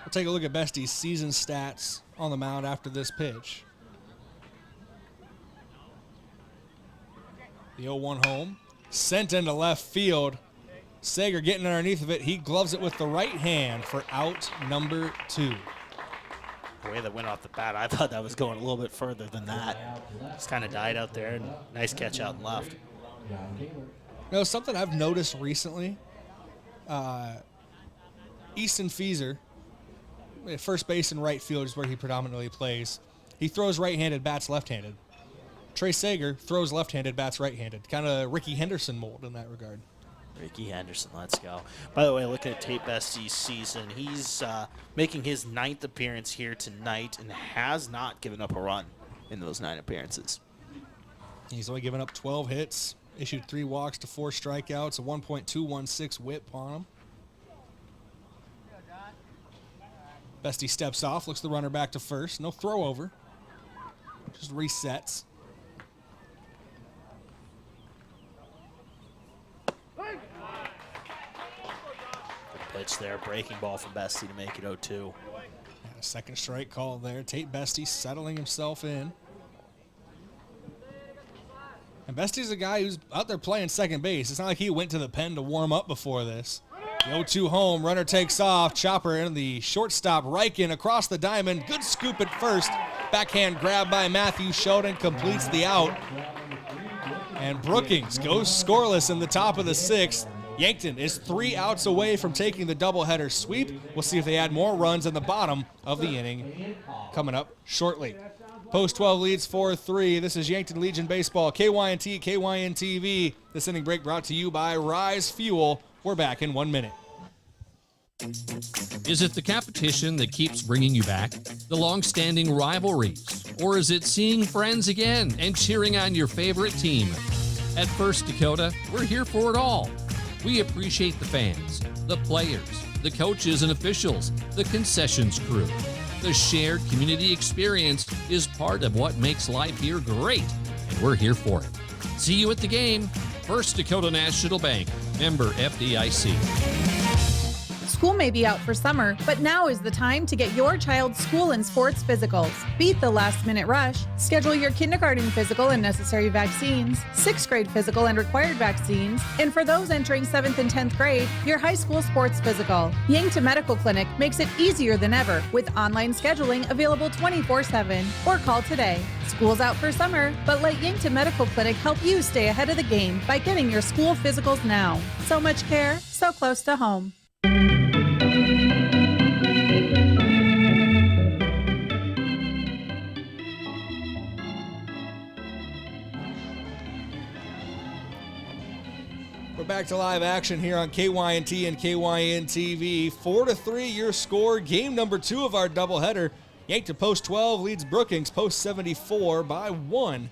[SPEAKER 3] We'll take a look at Bestie's season stats on the mound after this pitch. The 0-1 home. Sent into left field. Sager getting underneath of it. He gloves it with the right hand for out number 2.
[SPEAKER 6] The way that went off the bat, I thought that was going a little bit further than that. Just kind of died out there, and nice catch out and left.
[SPEAKER 3] Something I've noticed recently, Easton Feeser, first base and right field is where he predominantly plays. He throws right-handed, bats left-handed. Trey Sager throws left-handed, bats right-handed. Kind of Ricky Henderson mold in that regard.
[SPEAKER 6] Ricky Henderson, let's go. By the way, looking at Tate Bestie's season, he's making his 9th appearance here tonight and has not given up a run in those 9 appearances.
[SPEAKER 3] He's only given up 12 hits, issued 3 walks to 4 strikeouts, a 1.216 whip on him. Bestie steps off, looks the runner back to first. No throw over, just resets.
[SPEAKER 6] Pitch there, breaking ball from Bestie to make it 0-2.
[SPEAKER 3] Second strike call there. Tate Bestie settling himself in. And Bestie's a guy who's out there playing second base. It's not like he went to the pen to warm up before this. The 0-2 home, runner takes off. Chopper in the shortstop, Reichen across the diamond. Good scoop at first. Backhand grab by Matthew Sheldon completes the out. And Brookings goes scoreless in the top of the 6th. Yankton is 3 outs away from taking the doubleheader sweep. We'll see if they add more runs in the bottom of the inning coming up shortly. Post 12 leads 4-3. This is Yankton Legion Baseball, KYNT, KYN-TV. This inning break brought to you by Rise Fuel. We're back in 1 minute.
[SPEAKER 7] Is it the competition that keeps bringing you back? The long-standing rivalries? Or is it seeing friends again and cheering on your favorite team? At First Dakota, we're here for it all. We appreciate the fans, the players, the coaches and officials, the concessions crew. The shared community experience is part of what makes life here great, and we're here for it. See you at the game. First Dakota National Bank, member FDIC.
[SPEAKER 14] School may be out for summer, but now is the time to get your child's school and sports physicals. Beat the last-minute rush. Schedule your kindergarten physical and necessary vaccines, 6th grade physical and required vaccines, and for those entering 7th and 10th grade, your high school sports physical. Yankton Medical Clinic makes it easier than ever with online scheduling available 24/7 or call today. School's out for summer, but let Yankton Medical Clinic help you stay ahead of the game by getting your school physicals now. So much care, so close to home.
[SPEAKER 3] We're back to live action here on KYNT and KYN-TV. 4-3 your score. Game number 2 of our doubleheader. Yankton post 12 leads Brookings post 74 by 1.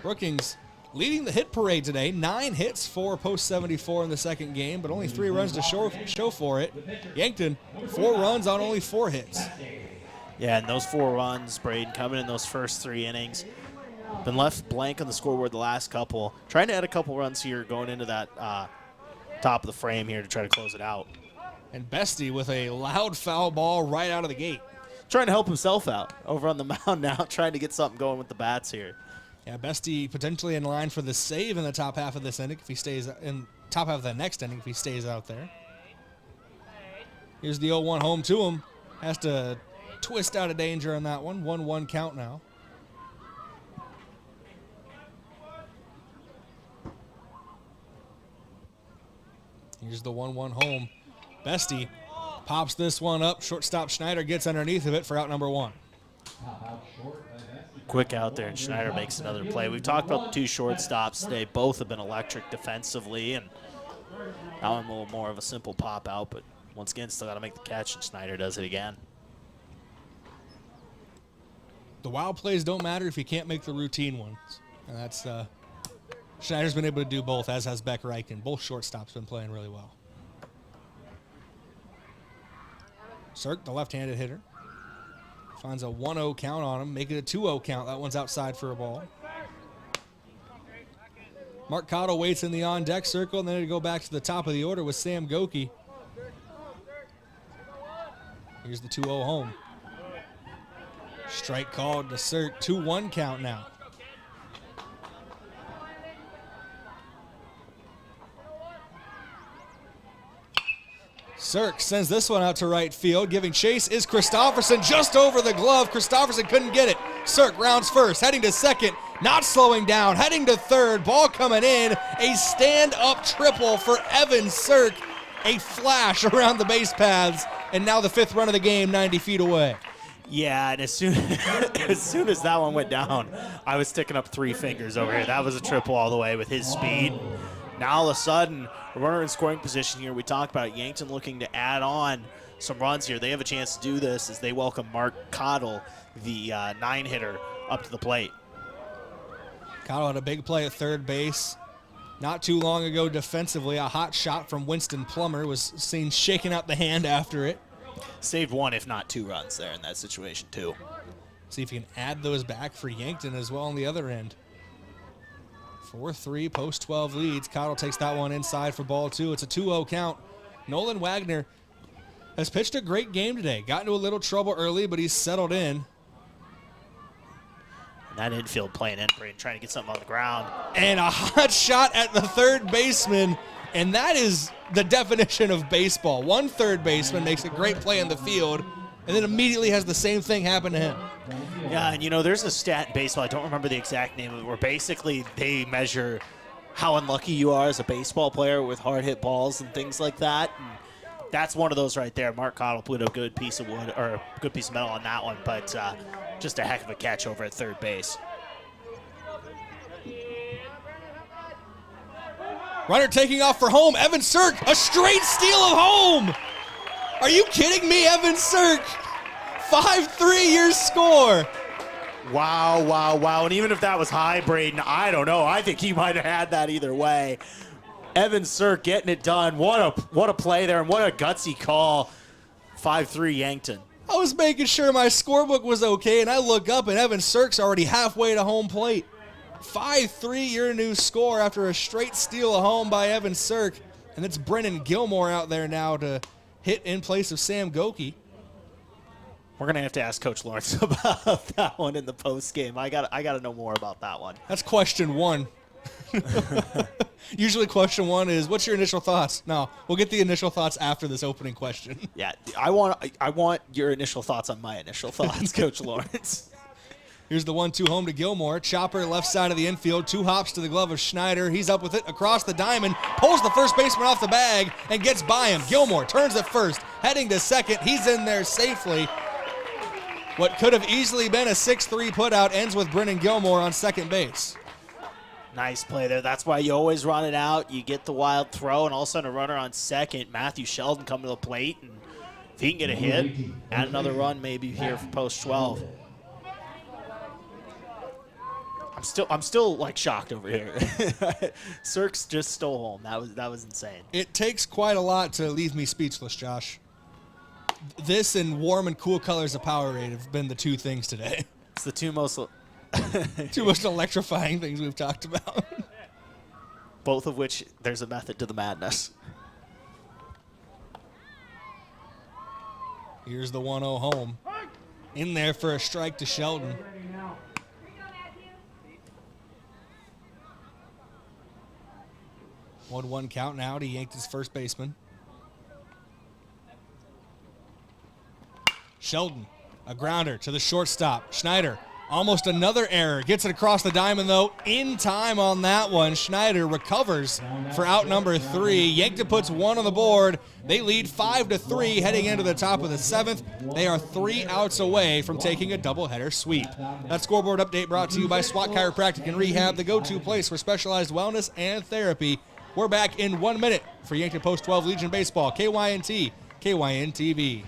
[SPEAKER 3] Brookings leading the hit parade today. 9 hits for post 74 in the second game, but only 3 runs to show for it. Yankton, 4 runs on only 4 hits.
[SPEAKER 6] Yeah, and those 4 runs, Brayden, coming in those first 3 innings. Been left blank on the scoreboard the last couple. Trying to add a couple runs here going into that top of the frame here to try to close it out.
[SPEAKER 3] And Bestie with a loud foul ball right out of the gate.
[SPEAKER 6] Trying to help himself out over on the mound now, trying to get something going with the bats here.
[SPEAKER 3] Yeah, Bestie potentially in line for the save in the top half of this inning if he stays in top half of the next inning if he stays out there. Here's the 0-1 home to him. Has to twist out of danger on that one. 1-1 count now. Here's the 1-1 home. Bestie pops this one up. Shortstop Schneider gets underneath of it for out number 1.
[SPEAKER 6] Quick out there, and Schneider makes another play. We've talked about the 2 shortstops today. Both have been electric defensively, and that one a little more of a simple pop out, but once again, still got to make the catch, and Schneider does it again.
[SPEAKER 3] The wild plays don't matter if you can't make the routine ones. And that's Schneider's been able to do both, as has Beck Reichen. Both shortstops been playing really well. Cirk, the left-handed hitter, finds a 1-0 count on him, make it a 2-0 count. That one's outside for a ball. Mark Cottle waits in the on-deck circle, and then to go back to the top of the order with Sam Goki. Here's the 2-0 home. Strike called to Cirk. 2-1 count now. Cirk sends this one out to right field. Giving chase is Christofferson just over the glove. Christofferson couldn't get it. Cirk rounds first, heading to second, not slowing down, heading to third. Ball coming in. A stand-up triple for Evan Cirk. A flash around the base paths, and now the 5th run of the game, 90 feet away.
[SPEAKER 6] Yeah, and as soon as that one went down, I was sticking up 3 fingers over here. That was a triple all the way with his speed. Now all of a sudden, a runner in scoring position here. We talked about Yankton looking to add on some runs here. They have a chance to do this as they welcome Mark Cottle, the 9-hitter, up to the plate.
[SPEAKER 3] Cottle had a big play at third base. Not too long ago defensively, a hot shot from Winston Plummer was seen shaking out the hand after it.
[SPEAKER 6] Saved 1, if not 2 runs there in that situation too.
[SPEAKER 3] See if you can add those back for Yankton as well on the other end. 4-3 post-12 leads. Cottle takes that one inside for ball 2. It's a 2-0 count. Nolan Wagner has pitched a great game today. Got into a little trouble early, but he's settled in.
[SPEAKER 6] That infield playing in, trying to get something on the ground.
[SPEAKER 3] And a hot shot at the third baseman, and that is the definition of baseball. One third baseman makes a great play in the field, and then immediately has the same thing happen to him.
[SPEAKER 6] Yeah, and there's a stat in baseball, I don't remember the exact name of it, where basically they measure how unlucky you are as a baseball player with hard hit balls and things like that. And that's one of those right there. Mark Cottle put a good piece of wood, or a good piece of metal on that one, but just a heck of a catch over at third base.
[SPEAKER 3] Runner taking off for home. Evan Cirk, a straight steal of home. Are you kidding me, Evan Cirk? 5-3 your score.
[SPEAKER 6] Wow. And even if that was high, Brayden, I don't know. I think he might have had that either way. Evan Cirk getting it done. What a play there, and what a gutsy call. 5-3 Yankton.
[SPEAKER 3] I was making sure my scorebook was okay, and I look up, and Evan Cirk's already halfway to home plate. 5-3 your new score after a straight steal of home by Evan Cirk. And it's Brennan Gilmore out there now to hit in place of Sam Goki.
[SPEAKER 6] We're going to have to ask Coach Lawrence about that one in the post game. I got to know more about that one.
[SPEAKER 3] That's question 1. Usually question 1 is, what's your initial thoughts? No, we'll get the initial thoughts after this opening question.
[SPEAKER 6] Yeah, I want your initial thoughts on my initial thoughts, Coach Lawrence.
[SPEAKER 3] Here's the 1-2 home to Gilmore. Chopper left side of the infield. 2 hops to the glove of Schneider. He's up with it across the diamond. Pulls the first baseman off the bag and gets by him. Gilmore turns at first. Heading to second. He's in there safely. What could have easily been a 6-3 putout ends with Brennan Gilmore on second base.
[SPEAKER 6] Nice play there. That's why you always run it out. You get the wild throw, and all of a sudden a runner on second. Matthew Sheldon coming to the plate. And if he can get a hit, add another run maybe here for post 12. I'm still like shocked over here. Cirques just stole home. That was insane.
[SPEAKER 3] It takes quite a lot to leave me speechless, Josh. This and warm and cool colors of Powerade have been the two things today.
[SPEAKER 6] It's the two most
[SPEAKER 3] electrifying things we've talked about.
[SPEAKER 6] Both of which there's a method to the madness.
[SPEAKER 3] Here's the 1-0 home. In there for a strike to Sheldon. One count now to Yankton's first baseman. Sheldon, a grounder to the shortstop. Schneider, almost another error. Gets it across the diamond, though, in time on that one. Schneider recovers for out number 3. Yankton puts 1 on the board. They lead 5-3 heading into the top of the 7th. They are 3 outs away from taking a doubleheader sweep. That scoreboard update brought to you by SWAT Chiropractic and Rehab, the go-to place for specialized wellness and therapy. We're back in 1 minute for Yankton Post-12 Legion Baseball. KYNT, KYN-TV.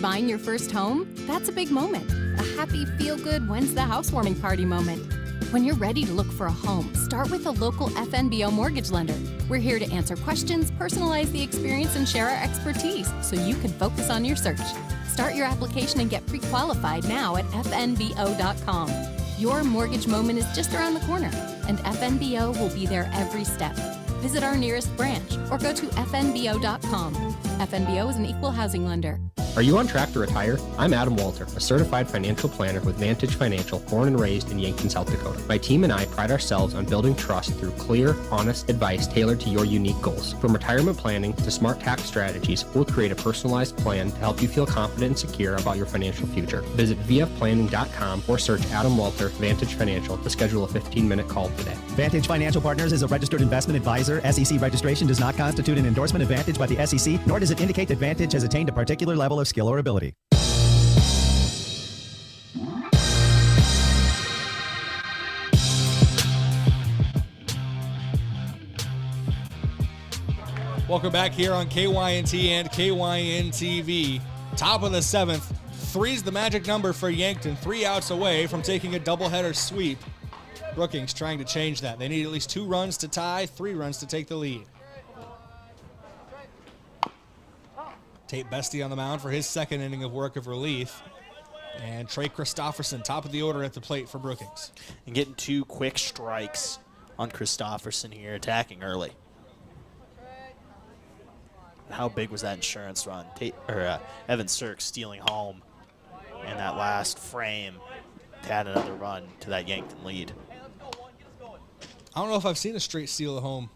[SPEAKER 15] Buying your first home? That's a big moment. A happy, feel-good, when's the housewarming party moment. When you're ready to look for a home, start with a local FNBO mortgage lender. We're here to answer questions, personalize the experience, and share our expertise so you can focus on your search. Start your application and get pre-qualified now at fnbo.com. Your mortgage moment is just around the corner, and FNBO will be there every step. Visit our nearest branch or go to fnbo.com. FNBO is an equal housing lender.
[SPEAKER 16] Are you on track to retire? I'm Adam Walter, a certified financial planner with Vantage Financial, born and raised in Yankton, South Dakota. My team and I pride ourselves on building trust through clear, honest advice tailored to your unique goals. From retirement planning to smart tax strategies, we'll create a personalized plan to help you feel confident and secure about your financial future. Visit vfplanning.com or search Adam Walter, Vantage Financial, to schedule a 15-minute call today.
[SPEAKER 12] Vantage Financial Partners is a registered investment advisor. SEC registration does not constitute an endorsement of Vantage by the SEC, nor does it indicate that Vantage has attained a particular level of skill or ability.
[SPEAKER 3] Welcome back here on KYNT and KYN-TV. Top of the 7th. 3's the magic number for Yankton. 3 outs away from taking a doubleheader sweep. Brookings trying to change that. They need at least 2 runs to tie, 3 runs to take the lead. Tate Bestie on the mound for his second inning of work of relief. And Trey Christofferson, top of the order at the plate for Brookings.
[SPEAKER 6] And getting 2 quick strikes on Christofferson here, attacking early. How big was that insurance run? Evan Cirque stealing home in that last frame to add another run to that Yankton lead.
[SPEAKER 3] I don't know if I've seen a straight steal at home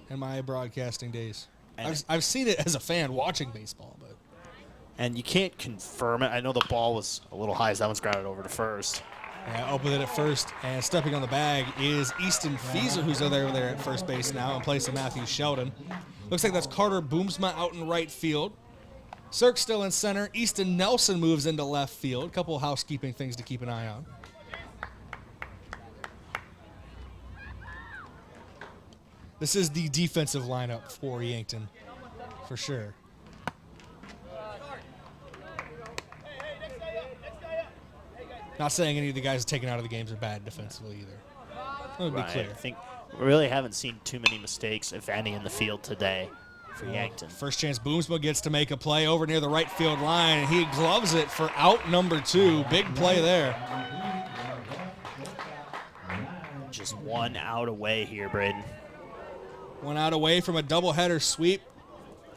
[SPEAKER 3] in my broadcasting days. I've seen it as a fan watching baseball, but.
[SPEAKER 6] And you can't confirm it. I know the ball was a little high as that one's grounded over to first.
[SPEAKER 3] Yeah, opened it at first, and stepping on the bag is Easton Fieser, who's over there at first base now in place of Matthew Sheldon. Looks like that's Carter Boomsma out in right field. Cirque still in center. Easton Nelson moves into left field. A couple of housekeeping things to keep an eye on. This is the defensive lineup for Yankton, for sure. Not saying any of the guys taken out of the games are bad defensively either. Let me be clear.
[SPEAKER 6] I think we really haven't seen too many mistakes, if any, in the field today for Yankton.
[SPEAKER 3] First chance Boomsma gets to make a play over near the right field line, and he gloves it for out number 2. Big play there.
[SPEAKER 6] Just 1 out away here, Brayden.
[SPEAKER 3] 1 out away from a doubleheader sweep,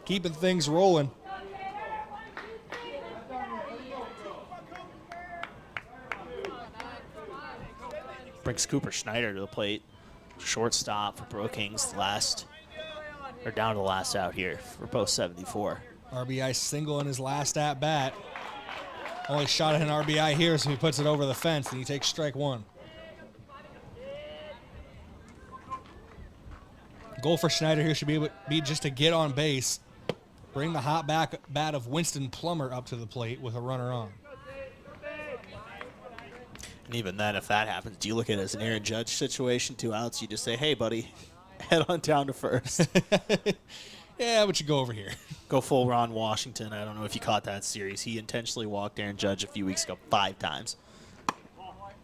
[SPEAKER 3] keeping things rolling.
[SPEAKER 6] Brings Cooper Schneider to the plate. Shortstop for Brookings, down to the last out here for post 74.
[SPEAKER 3] RBI single in his last at bat. Only shot at an RBI here, so he puts it over the fence, and he takes strike 1. Goal for Schneider here should be just to get on base, bring the hot bat of Winston Plummer up to the plate with a runner on.
[SPEAKER 6] And even then, if that happens, do you look at it as an Aaron Judge situation, 2 outs, you just say, hey, buddy, head on down to first.
[SPEAKER 3] Yeah, but you go over here.
[SPEAKER 6] Go full Ron Washington. I don't know if you caught that series. He intentionally walked Aaron Judge a few weeks ago 5 times.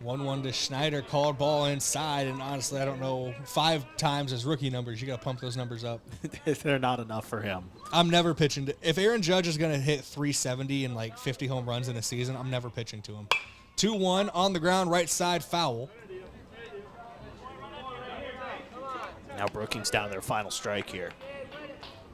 [SPEAKER 3] 1-1 to Schneider, called ball inside, and honestly, I don't know, 5 times his rookie numbers. You got to pump those numbers up.
[SPEAKER 6] They're not enough for him.
[SPEAKER 3] I'm never pitching if Aaron Judge is going to hit 370 and like 50 home runs in a season, I'm never pitching to him. 2-1 on the ground, right side, foul.
[SPEAKER 6] Now Brookings down to their final strike here.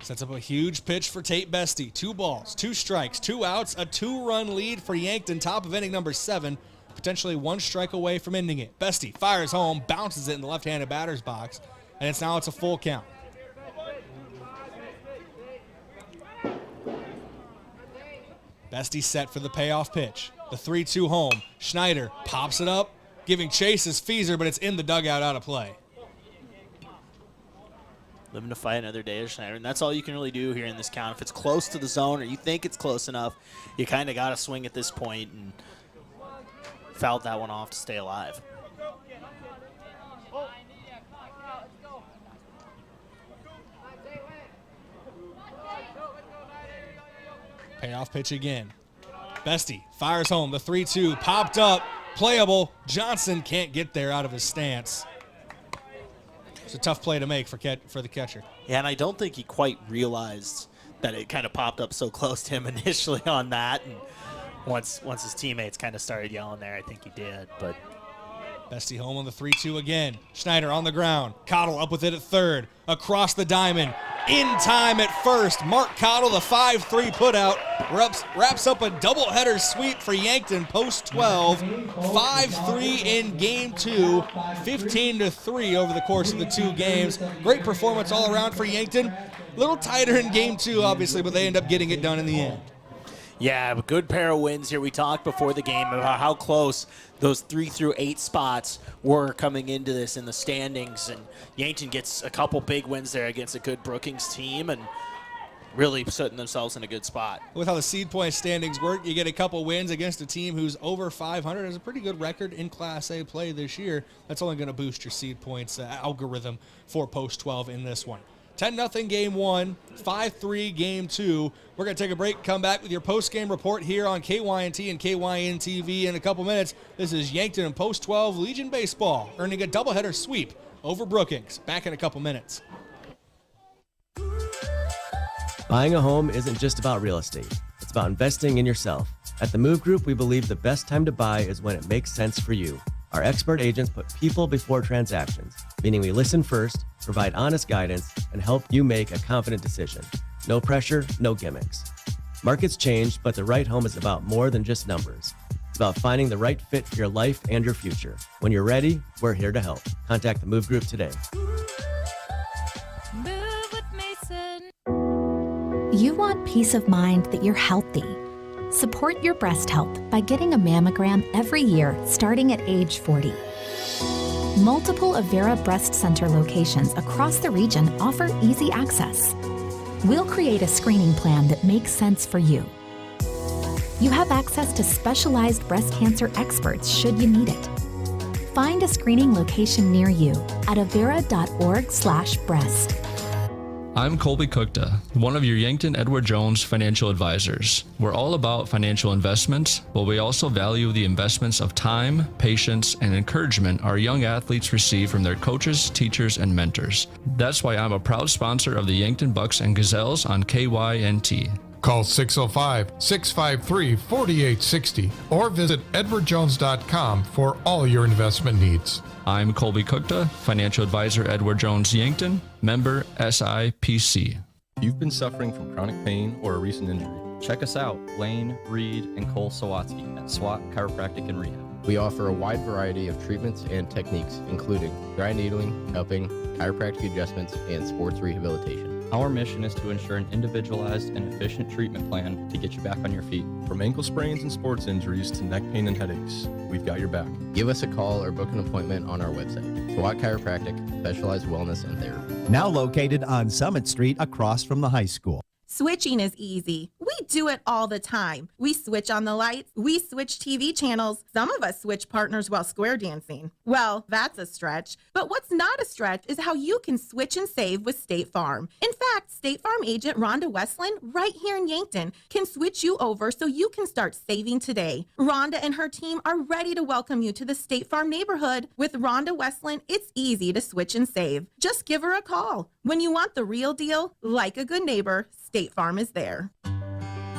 [SPEAKER 3] Sets up a huge pitch for Tate Bestie. 2 balls, 2 strikes, 2 outs, a 2-run lead for Yankton, top of inning number 7. Potentially 1 strike away from ending it. Bestie fires home, bounces it in the left-handed batter's box, and it's a full count. Bestie set for the payoff pitch. The 3-2 home. Schneider pops it up, giving chase is Feeser, but it's in the dugout out of play.
[SPEAKER 6] Living to fight another day of Schneider, and that's all you can really do here in this count. If it's close to the zone or you think it's close enough, you kind of got to swing at this point and fouled that one off to stay alive.
[SPEAKER 3] Payoff pitch again. Bestie fires home. The 3-2 popped up, playable. Johnson can't get there out of his stance. It's a tough play to make for the catcher.
[SPEAKER 6] Yeah, and I don't think he quite realized that it kind of popped up so close to him initially on that. And once his teammates kind of started yelling there, I think he did. But
[SPEAKER 3] Bestie home on the 3-2 again. Schneider on the ground. Cottle up with it at third. Across the diamond. In time at first. Mark Cottle, the 5-3 putout, wraps up a doubleheader sweep for Yankton post 12. 5-3 in game 2. 15-3 over the course of the 2 games. Great performance all around for Yankton. A little tighter in game 2, obviously, but they end up getting it done in the end.
[SPEAKER 6] yeah, a good pair of wins here. We talked before the game about how close those 3 through 8 spots were coming into this in the standings, and Yankton gets a couple big wins there against a good Brookings team and really putting themselves in a good spot.
[SPEAKER 3] With how the seed point standings work, you get a couple wins against a team who's over 500, has a pretty good record in Class A play this year. That's only going to boost your seed points algorithm for post 12 in this one. 10-0 game 1, 5-3 game 2. We're going to take a break, come back with your post-game report here on KYNT and KYN-TV in a couple minutes. This is Yankton and post 12 Legion Baseball, earning a doubleheader sweep over Brookings. Back in a couple minutes.
[SPEAKER 23] Buying a home isn't just about real estate. It's about investing in yourself. At the Move Group, we believe the best time to buy is when it makes sense for you. Our expert agents put people before transactions, meaning we listen first, provide honest guidance, and help you make a confident decision. No pressure, no gimmicks. Markets change, but the right home is about more than just numbers. It's about finding the right fit for your life and your future. When you're ready, we're here to help. Contact the Move Group today.
[SPEAKER 10] Move with Mason.
[SPEAKER 17] You want peace of mind that you're healthy. Support your breast health by getting a mammogram every year starting at age 40. Multiple Avera Breast Center locations across the region offer easy access. We'll create a screening plan that makes sense for you. You have access to specialized breast cancer experts should you need it. Find a screening location near you at avera.org/breast.
[SPEAKER 7] I'm Colby Cookta, one of your Yankton Edward Jones financial advisors. We're all about financial investments, but we also value the investments of time, patience, and encouragement our young athletes receive from their coaches, teachers, and mentors. That's why I'm a proud sponsor of the Yankton Bucks and Gazelles on KYNT.
[SPEAKER 18] Call 605-653-4860 or visit edwardjones.com for all your investment needs.
[SPEAKER 7] I'm Colby Cookta, financial advisor Edward Jones Yankton, member SIPC.
[SPEAKER 19] You've been suffering from chronic pain or a recent injury. Check us out, Lane, Reed, and Cole Sawatsky at SWAT Chiropractic and Rehab.
[SPEAKER 24] We offer a wide variety of treatments and techniques, including dry needling, cupping, chiropractic adjustments, and sports rehabilitation.
[SPEAKER 19] Our mission is to ensure an individualized and efficient treatment plan to get you back on your feet. From ankle sprains and sports injuries to neck pain and headaches, we've got your back.
[SPEAKER 24] Give us a call or book an appointment on our website. SWAT Chiropractic, specialized wellness and therapy.
[SPEAKER 12] Now located on Summit Street across from the high school.
[SPEAKER 25] Switching is easy.
[SPEAKER 2] We do it all the time. We switch on the lights. We switch TV channels. Some of us switch partners while square dancing. Well, that's a stretch. But what's not a stretch is how you can switch and save with State Farm. In fact, State Farm agent Rhonda Westland, right here in Yankton, can switch you over so you can start saving today. Rhonda and her team are ready to welcome you to the State Farm neighborhood. With Rhonda Westland, it's easy to switch and save. Just give her a call. When you want the real deal, like a good neighbor, State Farm is there.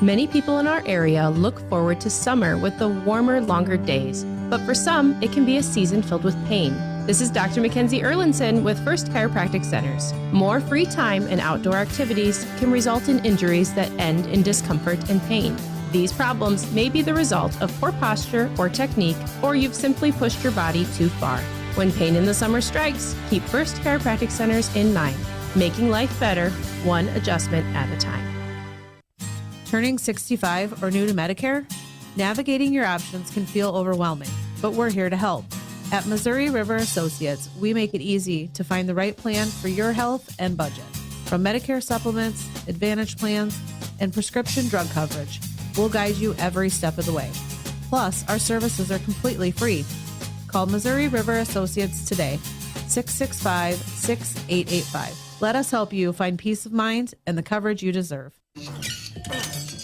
[SPEAKER 20] Many people in our area look forward to summer with the warmer, longer days, but for some, it can be a season filled with pain. This is Dr. Mackenzie Erlinson with First Chiropractic Centers. More free time and outdoor activities can result in injuries that end in discomfort and pain. These problems may be the result of poor posture or technique, or you've simply pushed your body too far. When pain in the summer strikes, keep First Chiropractic Centers in mind, making life better, one adjustment at a time.
[SPEAKER 14] Turning 65 or new to Medicare? Navigating your options can feel overwhelming, but we're here to help. At Missouri River Associates, we make it easy to find the right plan for your health and budget. From Medicare supplements, Advantage plans, and prescription drug coverage, we'll guide you every step of the way. Plus, our services are completely free. Call Missouri River Associates today, 665-6885. Let us help you find peace of mind and the coverage you deserve.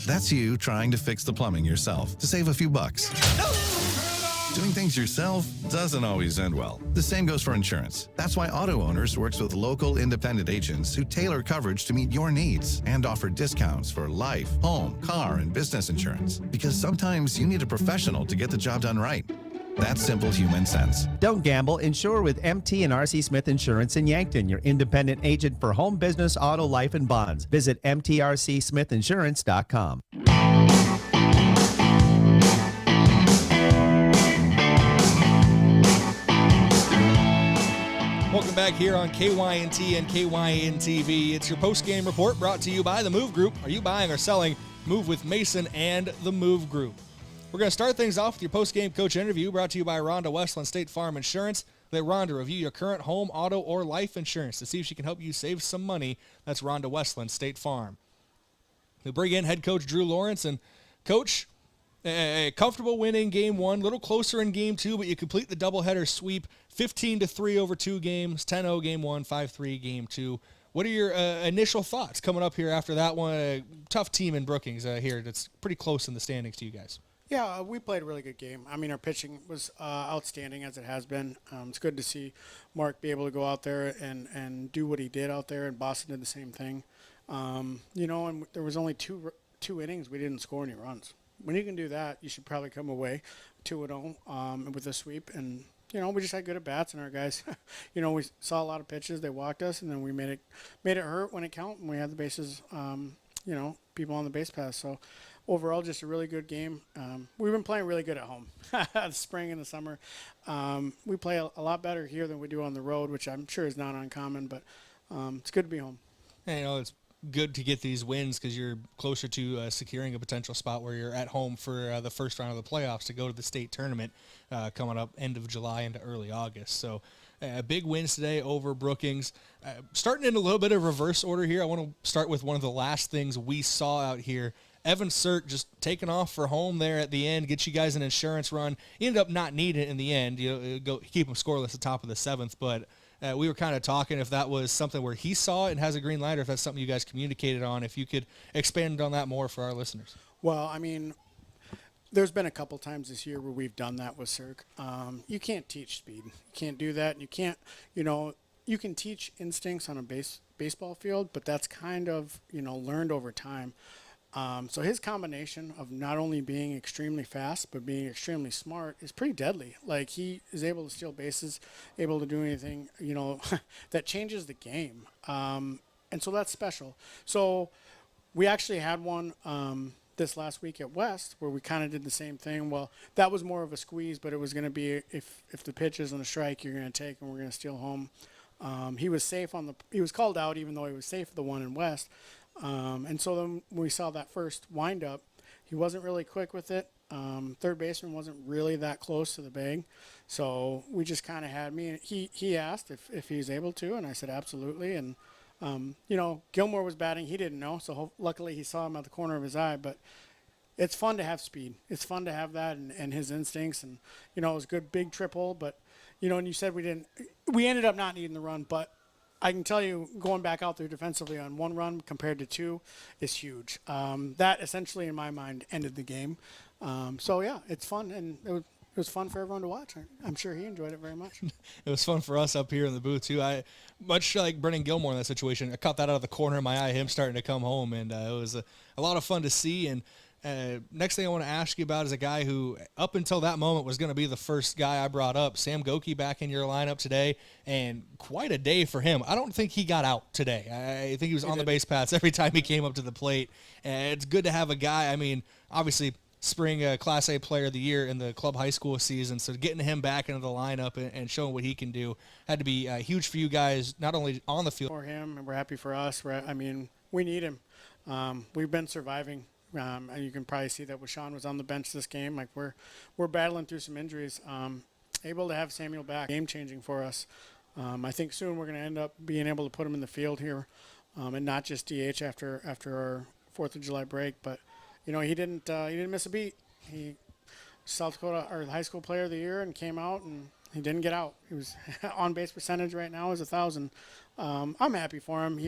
[SPEAKER 8] That's you trying to fix the plumbing yourself to save a few bucks. Doing things yourself doesn't always end well. The same goes for insurance. That's why Auto Owners works with local independent agents who tailor coverage to meet your needs and offer discounts for life, home, car, and business insurance. Because sometimes you need a professional to get the job done right. That's simple human sense.
[SPEAKER 12] Don't gamble. Insure with MT and RC Smith Insurance in Yankton, your independent agent for home, business, auto, life, and bonds. Visit mtrcsmithinsurance.com.
[SPEAKER 3] Welcome back here on KYNT and KYN-TV. It's your post-game report brought to you by the Move Group. Are you buying or selling? Move with Mason and the Move Group. We're going to start things off with your post-game coach interview brought to you by Rhonda Westland State Farm Insurance. Let Rhonda review your current home, auto, or life insurance to see if she can help you save some money. That's Rhonda Westland State Farm. We bring in head coach Drew Lawrence. And, Coach, a comfortable win in Game 1, a little closer in Game 2, but you complete the doubleheader sweep, 15-3 over 2 games, 10-0 Game 1, 5-3 Game 2. What are your initial thoughts coming up here after that one? A tough team in Brookings here that's pretty close in the standings to you guys.
[SPEAKER 4] Yeah, we played a really good game. I mean, our pitching was outstanding as it has been. It's good to see Mark be able to go out there and do what he did out there, and Boston did the same thing. And there was only two innings. We didn't score any runs. When you can do that, you should probably come away 2-0 with a sweep. And, we just had good at-bats, and our guys, we saw a lot of pitches. They walked us, and then we made it hurt when it counted, and we had the bases, people on the base pass. So, overall, just a really good game. We've been playing really good at home, the spring and the summer. We play a lot better here than we do on the road, which I'm sure is not uncommon, but it's good to be home.
[SPEAKER 3] And, it's good to get these wins because you're closer to securing a potential spot where you're at home for the first round of the playoffs to go to the state tournament coming up end of July into early August. So big wins today over Brookings. Starting in a little bit of reverse order here, I want to start with one of the last things we saw out here. Evan Sirk just taking off for home there at the end, get you guys an insurance run. He ended up not needing it in the end. Keep him scoreless at the top of the 7th, but we were kind of talking if that was something where he saw it and has a green light, or if that's something you guys communicated on. If you could expand on that more for our listeners.
[SPEAKER 4] Well, I mean, there's been a couple times this year where we've done that with Sirk. You can't teach speed. You can't do that. And you can't, you can teach instincts on a baseball field, but that's kind of, learned over time. So his combination of not only being extremely fast, but being extremely smart is pretty deadly. Like, he is able to steal bases, able to do anything, that changes the game. And so that's special. So we actually had one this last week at West where we kind of did the same thing. Well, that was more of a squeeze, but it was going to be if the pitch isn't a strike, you're going to take and we're going to steal home. He was safe he was called out even though he was safe the one in West. And so then when we saw that first windup, he wasn't really quick with it. Third baseman wasn't really that close to the bag. So we just kind of had me. He asked if he was able to, and I said absolutely. And Gilmore was batting. He didn't know, so luckily he saw him at the corner of his eye. But it's fun to have speed. It's fun to have that and his instincts. And, it was a good big triple. But, and you said we ended up not needing the run. But I can tell you, going back out there defensively on 1 run compared to 2 is huge. That essentially, in my mind, ended the game. It's fun. And it was fun for everyone to watch. I'm sure he enjoyed it very much.
[SPEAKER 3] It was fun for us up here in the booth, too. Much like Brennan Gilmore in that situation, I caught that out of the corner of my eye, him starting to come home, and it was a lot of fun to see. And next thing I want to ask you about is a guy who, up until that moment, was going to be the first guy I brought up, Sam Goki, back in your lineup today, and quite a day for him. I don't think he got out today. I think he was on the base paths every time he came up to the plate. And it's good to have a guy, obviously, spring Class A Player of the Year in the club high school season. So getting him back into the lineup and showing what he can do had to be huge for you guys, not only on the field.
[SPEAKER 4] For him, and we're happy for us. We need him. We've been surviving. And you can probably see that when Sean was on the bench this game. We're battling through some injuries. Able to have Samuel back, game-changing for us. I think soon we're going to end up being able to put him in the field here, and not just DH after our 4th of July break, but he didn't miss a beat. He South Dakota or high school player of the year and came out and he didn't get out. He was on base percentage right now is 1,000. I'm happy for him.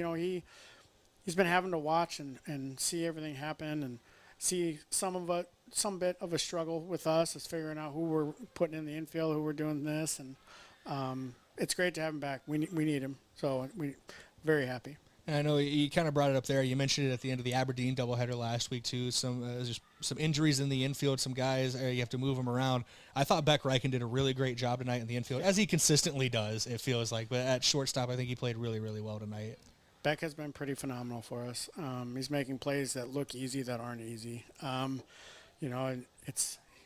[SPEAKER 4] He's been having to watch and see everything happen and see some bit of a struggle with us is figuring out who we're putting in the infield, who we're doing this, and it's great to have him back. We need him, so we're very happy.
[SPEAKER 3] And I know you kind of brought it up there. You mentioned it at the end of the Aberdeen doubleheader last week, too. Some injuries in the infield, some guys, you have to move them around. I thought Beck Reichen did a really great job tonight in the infield, as he consistently does, it feels like. But at shortstop, I think he played really, really well tonight.
[SPEAKER 4] Beck has been pretty phenomenal for us. He's making plays that look easy that aren't easy.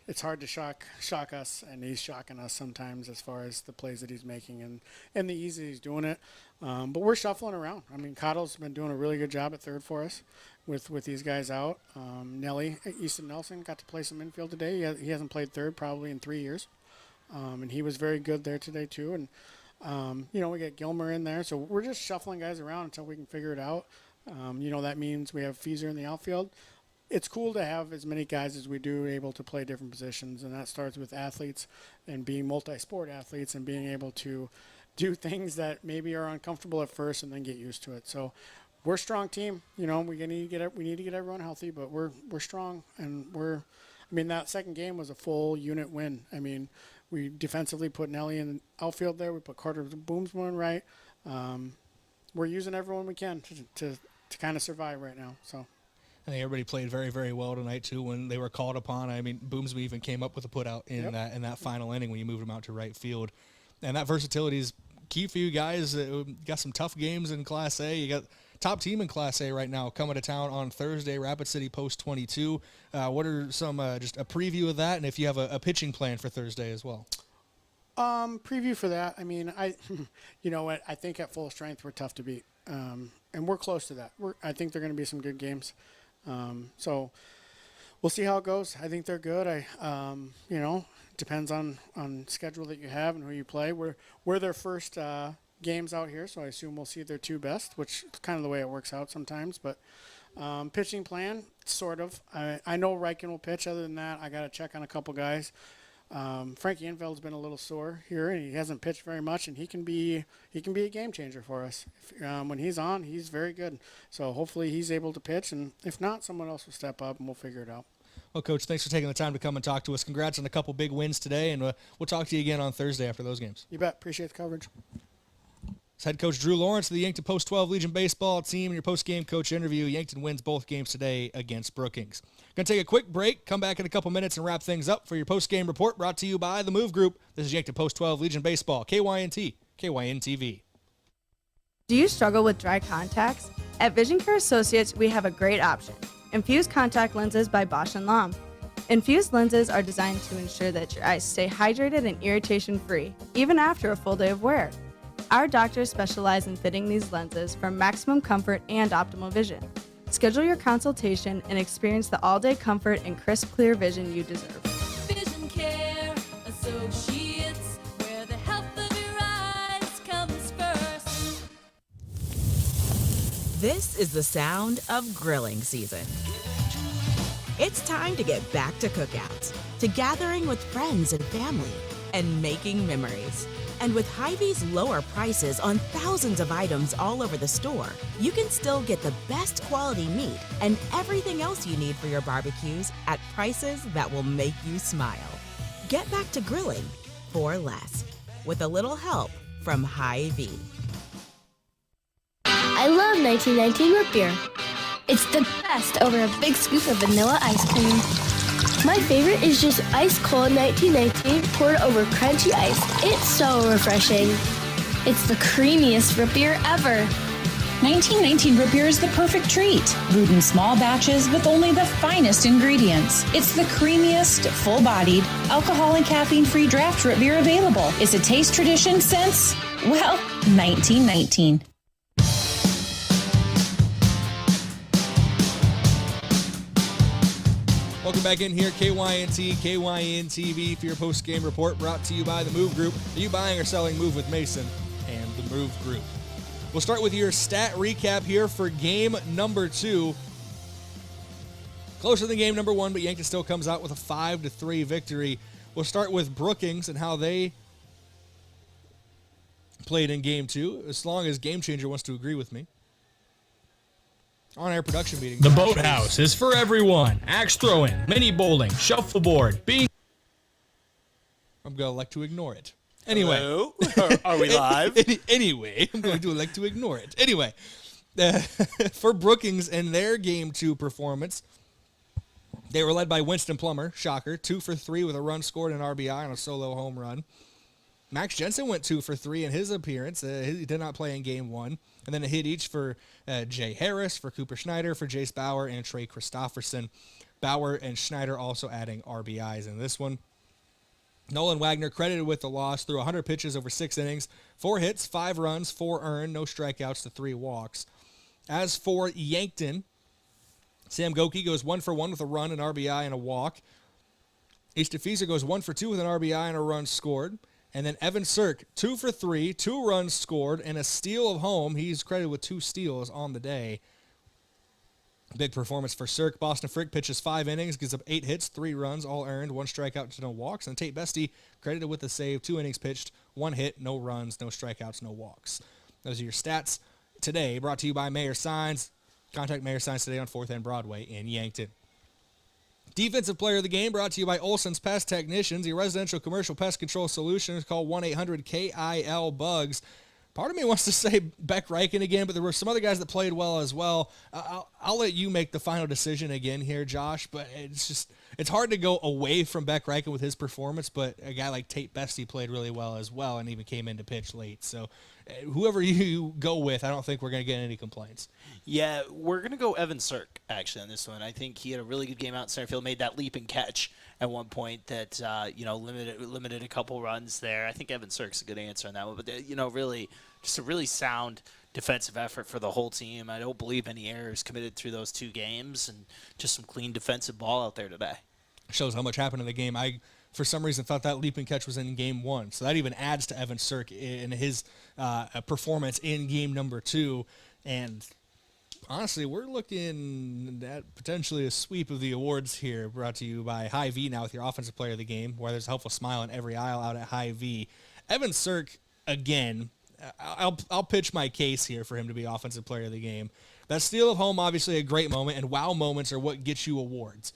[SPEAKER 4] It's hard to shock us, and he's shocking us sometimes as far as the plays that he's making and the easy he's doing it. But we're shuffling around. Cottle's been doing a really good job at third for us with these guys out. Easton Nelson got to play some infield today. He hasn't played third probably in 3 years, and he was very good there today too. And we get Gilmer in there, so we're just shuffling guys around until we can figure it out. That means we have Feezer in the outfield. It's cool to have as many guys as we do able to play different positions, and that starts with athletes and being multi-sport athletes and being able to do things that maybe are uncomfortable at first and then get used to it. So we're a strong team. We need to get everyone healthy, but we're strong, and that second game was a full unit win. We defensively put Nelly in the outfield there. We put Carter Boomsman right. We're using everyone we can to kind of survive right now. So
[SPEAKER 3] I think everybody played very, very well tonight too when they were called upon. Boomsby even came up with a put out in that final inning when you moved him out to right field, and that versatility is key for you guys. You got some tough games in Class A. You got top team in Class A right now coming to town on Thursday, Rapid City Post 22. What are some just a preview of that, and if you have a pitching plan for Thursday as well?
[SPEAKER 4] Preview for that. I think at full strength we're tough to beat, and we're close to that. I think they're going to be some good games. So we'll see how it goes. I think they're good. Depends on schedule that you have and who you play. We're their first games out here, so I assume we'll see their 2 best, which is kind of the way it works out sometimes. But pitching plan, sort of. I know Reichen will pitch. Other than that, I got to check on a couple guys. Frankie Enfeld's been a little sore here, and he hasn't pitched very much, and he can be a game changer for us. When he's on, he's very good. So hopefully he's able to pitch, and if not, someone else will step up, and we'll figure it out.
[SPEAKER 3] Well, Coach, thanks for taking the time to come and talk to us. Congrats on a couple big wins today, and we'll talk to you again on Thursday after those games.
[SPEAKER 4] You bet. Appreciate the coverage.
[SPEAKER 3] It's head coach Drew Lawrence of the Yankton Post 12 Legion baseball team. In your post-game coach interview, Yankton wins both games today against Brookings. Going to take a quick break, come back in a couple minutes and wrap things up for your post-game report brought to you by The Move Group. This is Yankton Post 12 Legion baseball, KYNT, KYN-TV.
[SPEAKER 1] Do you struggle with dry contacts? At Vision Care Associates, we have a great option. Infused contact lenses by Bosch & Lomb. Infused lenses are designed to ensure that your eyes stay hydrated and irritation-free, even after a full day of wear. Our doctors specialize in fitting these lenses for maximum comfort and optimal vision. Schedule your consultation and experience the all-day comfort and crisp, clear vision you deserve.
[SPEAKER 10] Vision Care Associates, where the health of your eyes comes first.
[SPEAKER 5] This is the sound of grilling season. It's time to get back to cookouts, to gathering with friends and family, and making memories. And with Hy-Vee's lower prices on thousands of items all over the store, you can still get the best quality meat and everything else you need for your barbecues at prices that will make you smile. Get back to grilling for less, with a little help from Hy-Vee.
[SPEAKER 9] I love 1919 root beer. It's the best over a big scoop of vanilla ice cream. My favorite is just ice cold 1919 poured over crunchy ice. It's so refreshing. It's the creamiest root beer ever.
[SPEAKER 21] 1919 root beer is the perfect treat. Brewed in small batches with only the finest ingredients. It's the creamiest, full-bodied, alcohol and caffeine-free draft root beer available. It's a taste tradition since, well, 1919.
[SPEAKER 3] Welcome back in here, KYNT, KYN TV for your post-game report brought to you by the Move Group. Are you buying or selling? Move with Mason and the Move Group. We'll start with your stat recap here for game number 2. Closer than game number 1, but Yankton still comes out with a 5-3 victory. We'll start with Brookings and how they played in game 2, as long as Game Changer wants to agree with me. On-air production meeting.
[SPEAKER 22] The Boathouse is for everyone. Axe throwing, mini bowling, shuffleboard, being...
[SPEAKER 3] I'm going to elect to ignore it. Anyway.
[SPEAKER 6] Hello? Are we live?
[SPEAKER 3] Anyway, I'm going to elect to ignore it. Anyway, for Brookings and their game 2 performance, they were led by Winston Plummer, shocker, 2 for 3 with a run scored and RBI on a solo home run. Max Jensen went 2 for 3 in his appearance. He did not play in game 1. And then a hit each for Jay Harris, for Cooper Schneider, for Jace Bauer, and Trey Christofferson. Bauer and Schneider also adding RBIs in this one. Nolan Wagner credited with the loss through 100 pitches over 6 innings, 4 hits, 5 runs, 4 earned, no strikeouts to 3 walks. As for Yankton, Sam Goki goes 1 for 1 with a run, an RBI, and a walk. Eastafiza goes 1 for 2 with an RBI and a run scored. And then Evan Cirk, 2 for 3, 2 runs scored, and a steal of home. He's credited with 2 steals on the day. Big performance for Cirk. Boston Frick pitches 5 innings, gives up 8 hits, 3 runs, all earned, 1 strikeout to no walks. And Tate Bestie credited with the save, 2 innings pitched, 1 hit, no runs, no strikeouts, no walks. Those are your stats today, brought to you by Mayor Signs. Contact Mayor Signs today on 4th and Broadway in Yankton. Defensive Player of the Game brought to you by Olson's Pest Technicians, your residential commercial pest control solutions. Call 1-800-KIL-BUGS. Part of me wants to say Beck Reichen again, but there were some other guys that played well as well. I'll let you make the final decision again here, Josh, but it's hard to go away from Beck Reichen with his performance, but a guy like Tate Bestie played really well as well and even came into pitch late. So whoever you go with, I don't think we're going to get any complaints.
[SPEAKER 6] Yeah, we're going to go Evan Cirk, actually, on this one. I think he had a really good game out in center field, made that leap and catch at one point that, limited a couple runs there. I think Evan Cirk's a good answer on that one. But, really, just a really sound defensive effort for the whole team. I don't believe any errors committed through those 2 games, and just some clean defensive ball out there today.
[SPEAKER 3] Shows how much happened in the game. I, for some reason, thought that leap and catch was in game 1. So that even adds to Evan Cirk in his performance in game number 2. And honestly, we're looking at potentially a sweep of the awards here, brought to you by Hy-Vee now with your Offensive Player of the Game, where there's a helpful smile in every aisle out at Hy-Vee. Evan Cirk, again, I'll pitch my case here for him to be Offensive Player of the Game. That steal of home, obviously a great moment, and wow moments are what get you awards.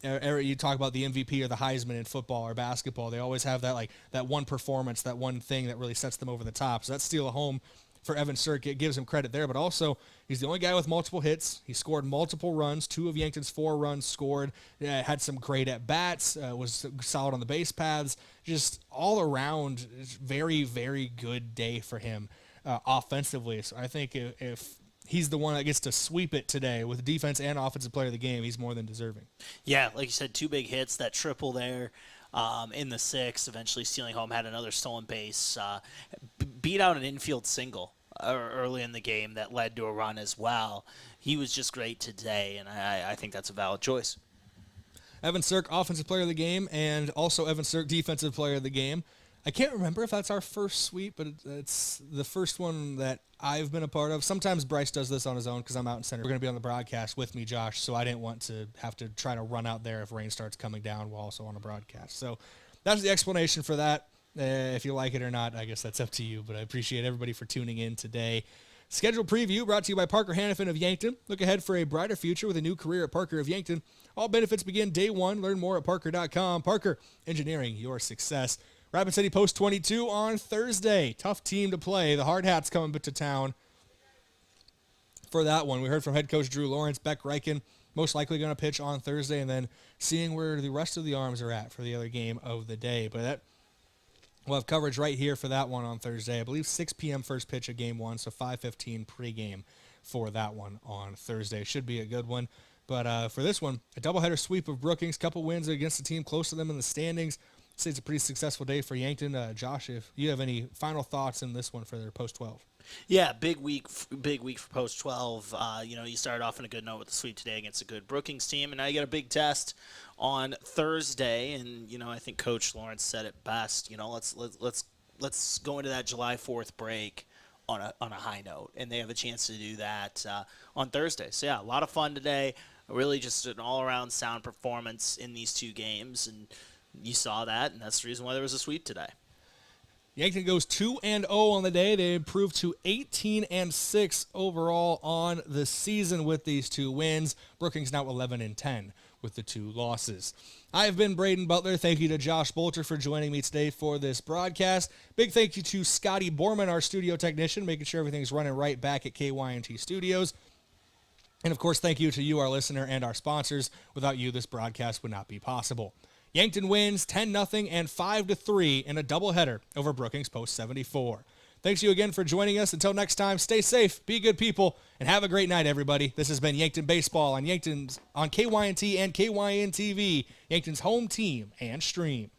[SPEAKER 3] You talk about the MVP or the Heisman in football or basketball. They always have that one performance, that one thing that really sets them over the top. So that steal of home for Evan Cirk, it gives him credit there, but also he's the only guy with multiple hits. He scored multiple runs, 2 of Yankton's 4 runs scored, had some great at-bats, was solid on the base paths, just all around very, very good day for him offensively. So I think if he's the one that gets to sweep it today with defense and Offensive Player of the Game, he's more than deserving.
[SPEAKER 6] Yeah, like you said, 2 big hits, that triple there. In the 6th, eventually stealing home, had another stolen base, beat out an infield single early in the game that led to a run as well. He was just great today, and I think that's a valid choice.
[SPEAKER 3] Evan Cirk, Offensive Player of the Game, and also Evan Cirk, Defensive Player of the Game. I can't remember if that's our first sweep, but it's the first one that I've been a part of. Sometimes Bryce does this on his own because I'm out in center. We're going to be on the broadcast with me, Josh, so I didn't want to have to try to run out there if rain starts coming down while also on a broadcast. So that's the explanation for that. If you like it or not, I guess that's up to you, but I appreciate everybody for tuning in today. Schedule preview brought to you by Parker Hannafin of Yankton. Look ahead for a brighter future with a new career at Parker of Yankton. All benefits begin day one. Learn more at parker.com. Parker, engineering your success. Rapid City Post 22 on Thursday. Tough team to play. The Hard Hats coming to town for that one. We heard from head coach Drew Lawrence. Beck Reichen most likely going to pitch on Thursday, and then seeing where the rest of the arms are at for the other game of the day. But we'll have coverage right here for that one on Thursday. I believe 6 p.m. first pitch of game one, so 5:15 pregame for that one on Thursday. Should be a good one. But for this one, a doubleheader sweep of Brookings, couple wins against a team close to them in the standings. I'd say it's a pretty successful day for Yankton. Josh, if you have any final thoughts in this one for their post 12.
[SPEAKER 6] Yeah, big week for post 12. You started off on a good note with the sweep today against a good Brookings team, and now you got a big test on Thursday. And I think Coach Lawrence said it best. Let's go into that July 4th break on a high note, and they have a chance to do that on Thursday. So yeah, a lot of fun today. Really, just an all-around sound performance in these two games, and you saw that, and that's the reason why there was a sweep today.
[SPEAKER 3] Yankton goes 2-0 on the day. They improved to 18-6 overall on the season with these two wins. Brookings now 11-10 with the two losses. I have been Brayden Butler. Thank you to Josh Bolter for joining me today for this broadcast. Big thank you to Scotty Borman, our studio technician, making sure everything's running right back at KYNT Studios. And, of course, thank you to you, our listener, and our sponsors. Without you, this broadcast would not be possible. Yankton wins 10-0 and 5-3 in a doubleheader over Brookings Post 74. Thanks you again for joining us. Until next time, stay safe, be good people, and have a great night, everybody. This has been Yankton Baseball on KYNT and KYN-TV, Yankton's home team and stream.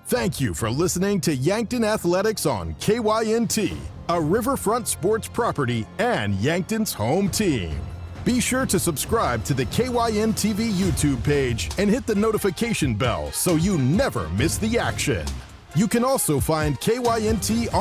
[SPEAKER 11] Thank you for listening to Yankton Athletics on KYNT, a Riverfront sports property and Yankton's home team. Be sure to subscribe to the KYN-TV YouTube page and hit the notification bell so you never miss the action. You can also find KYNT on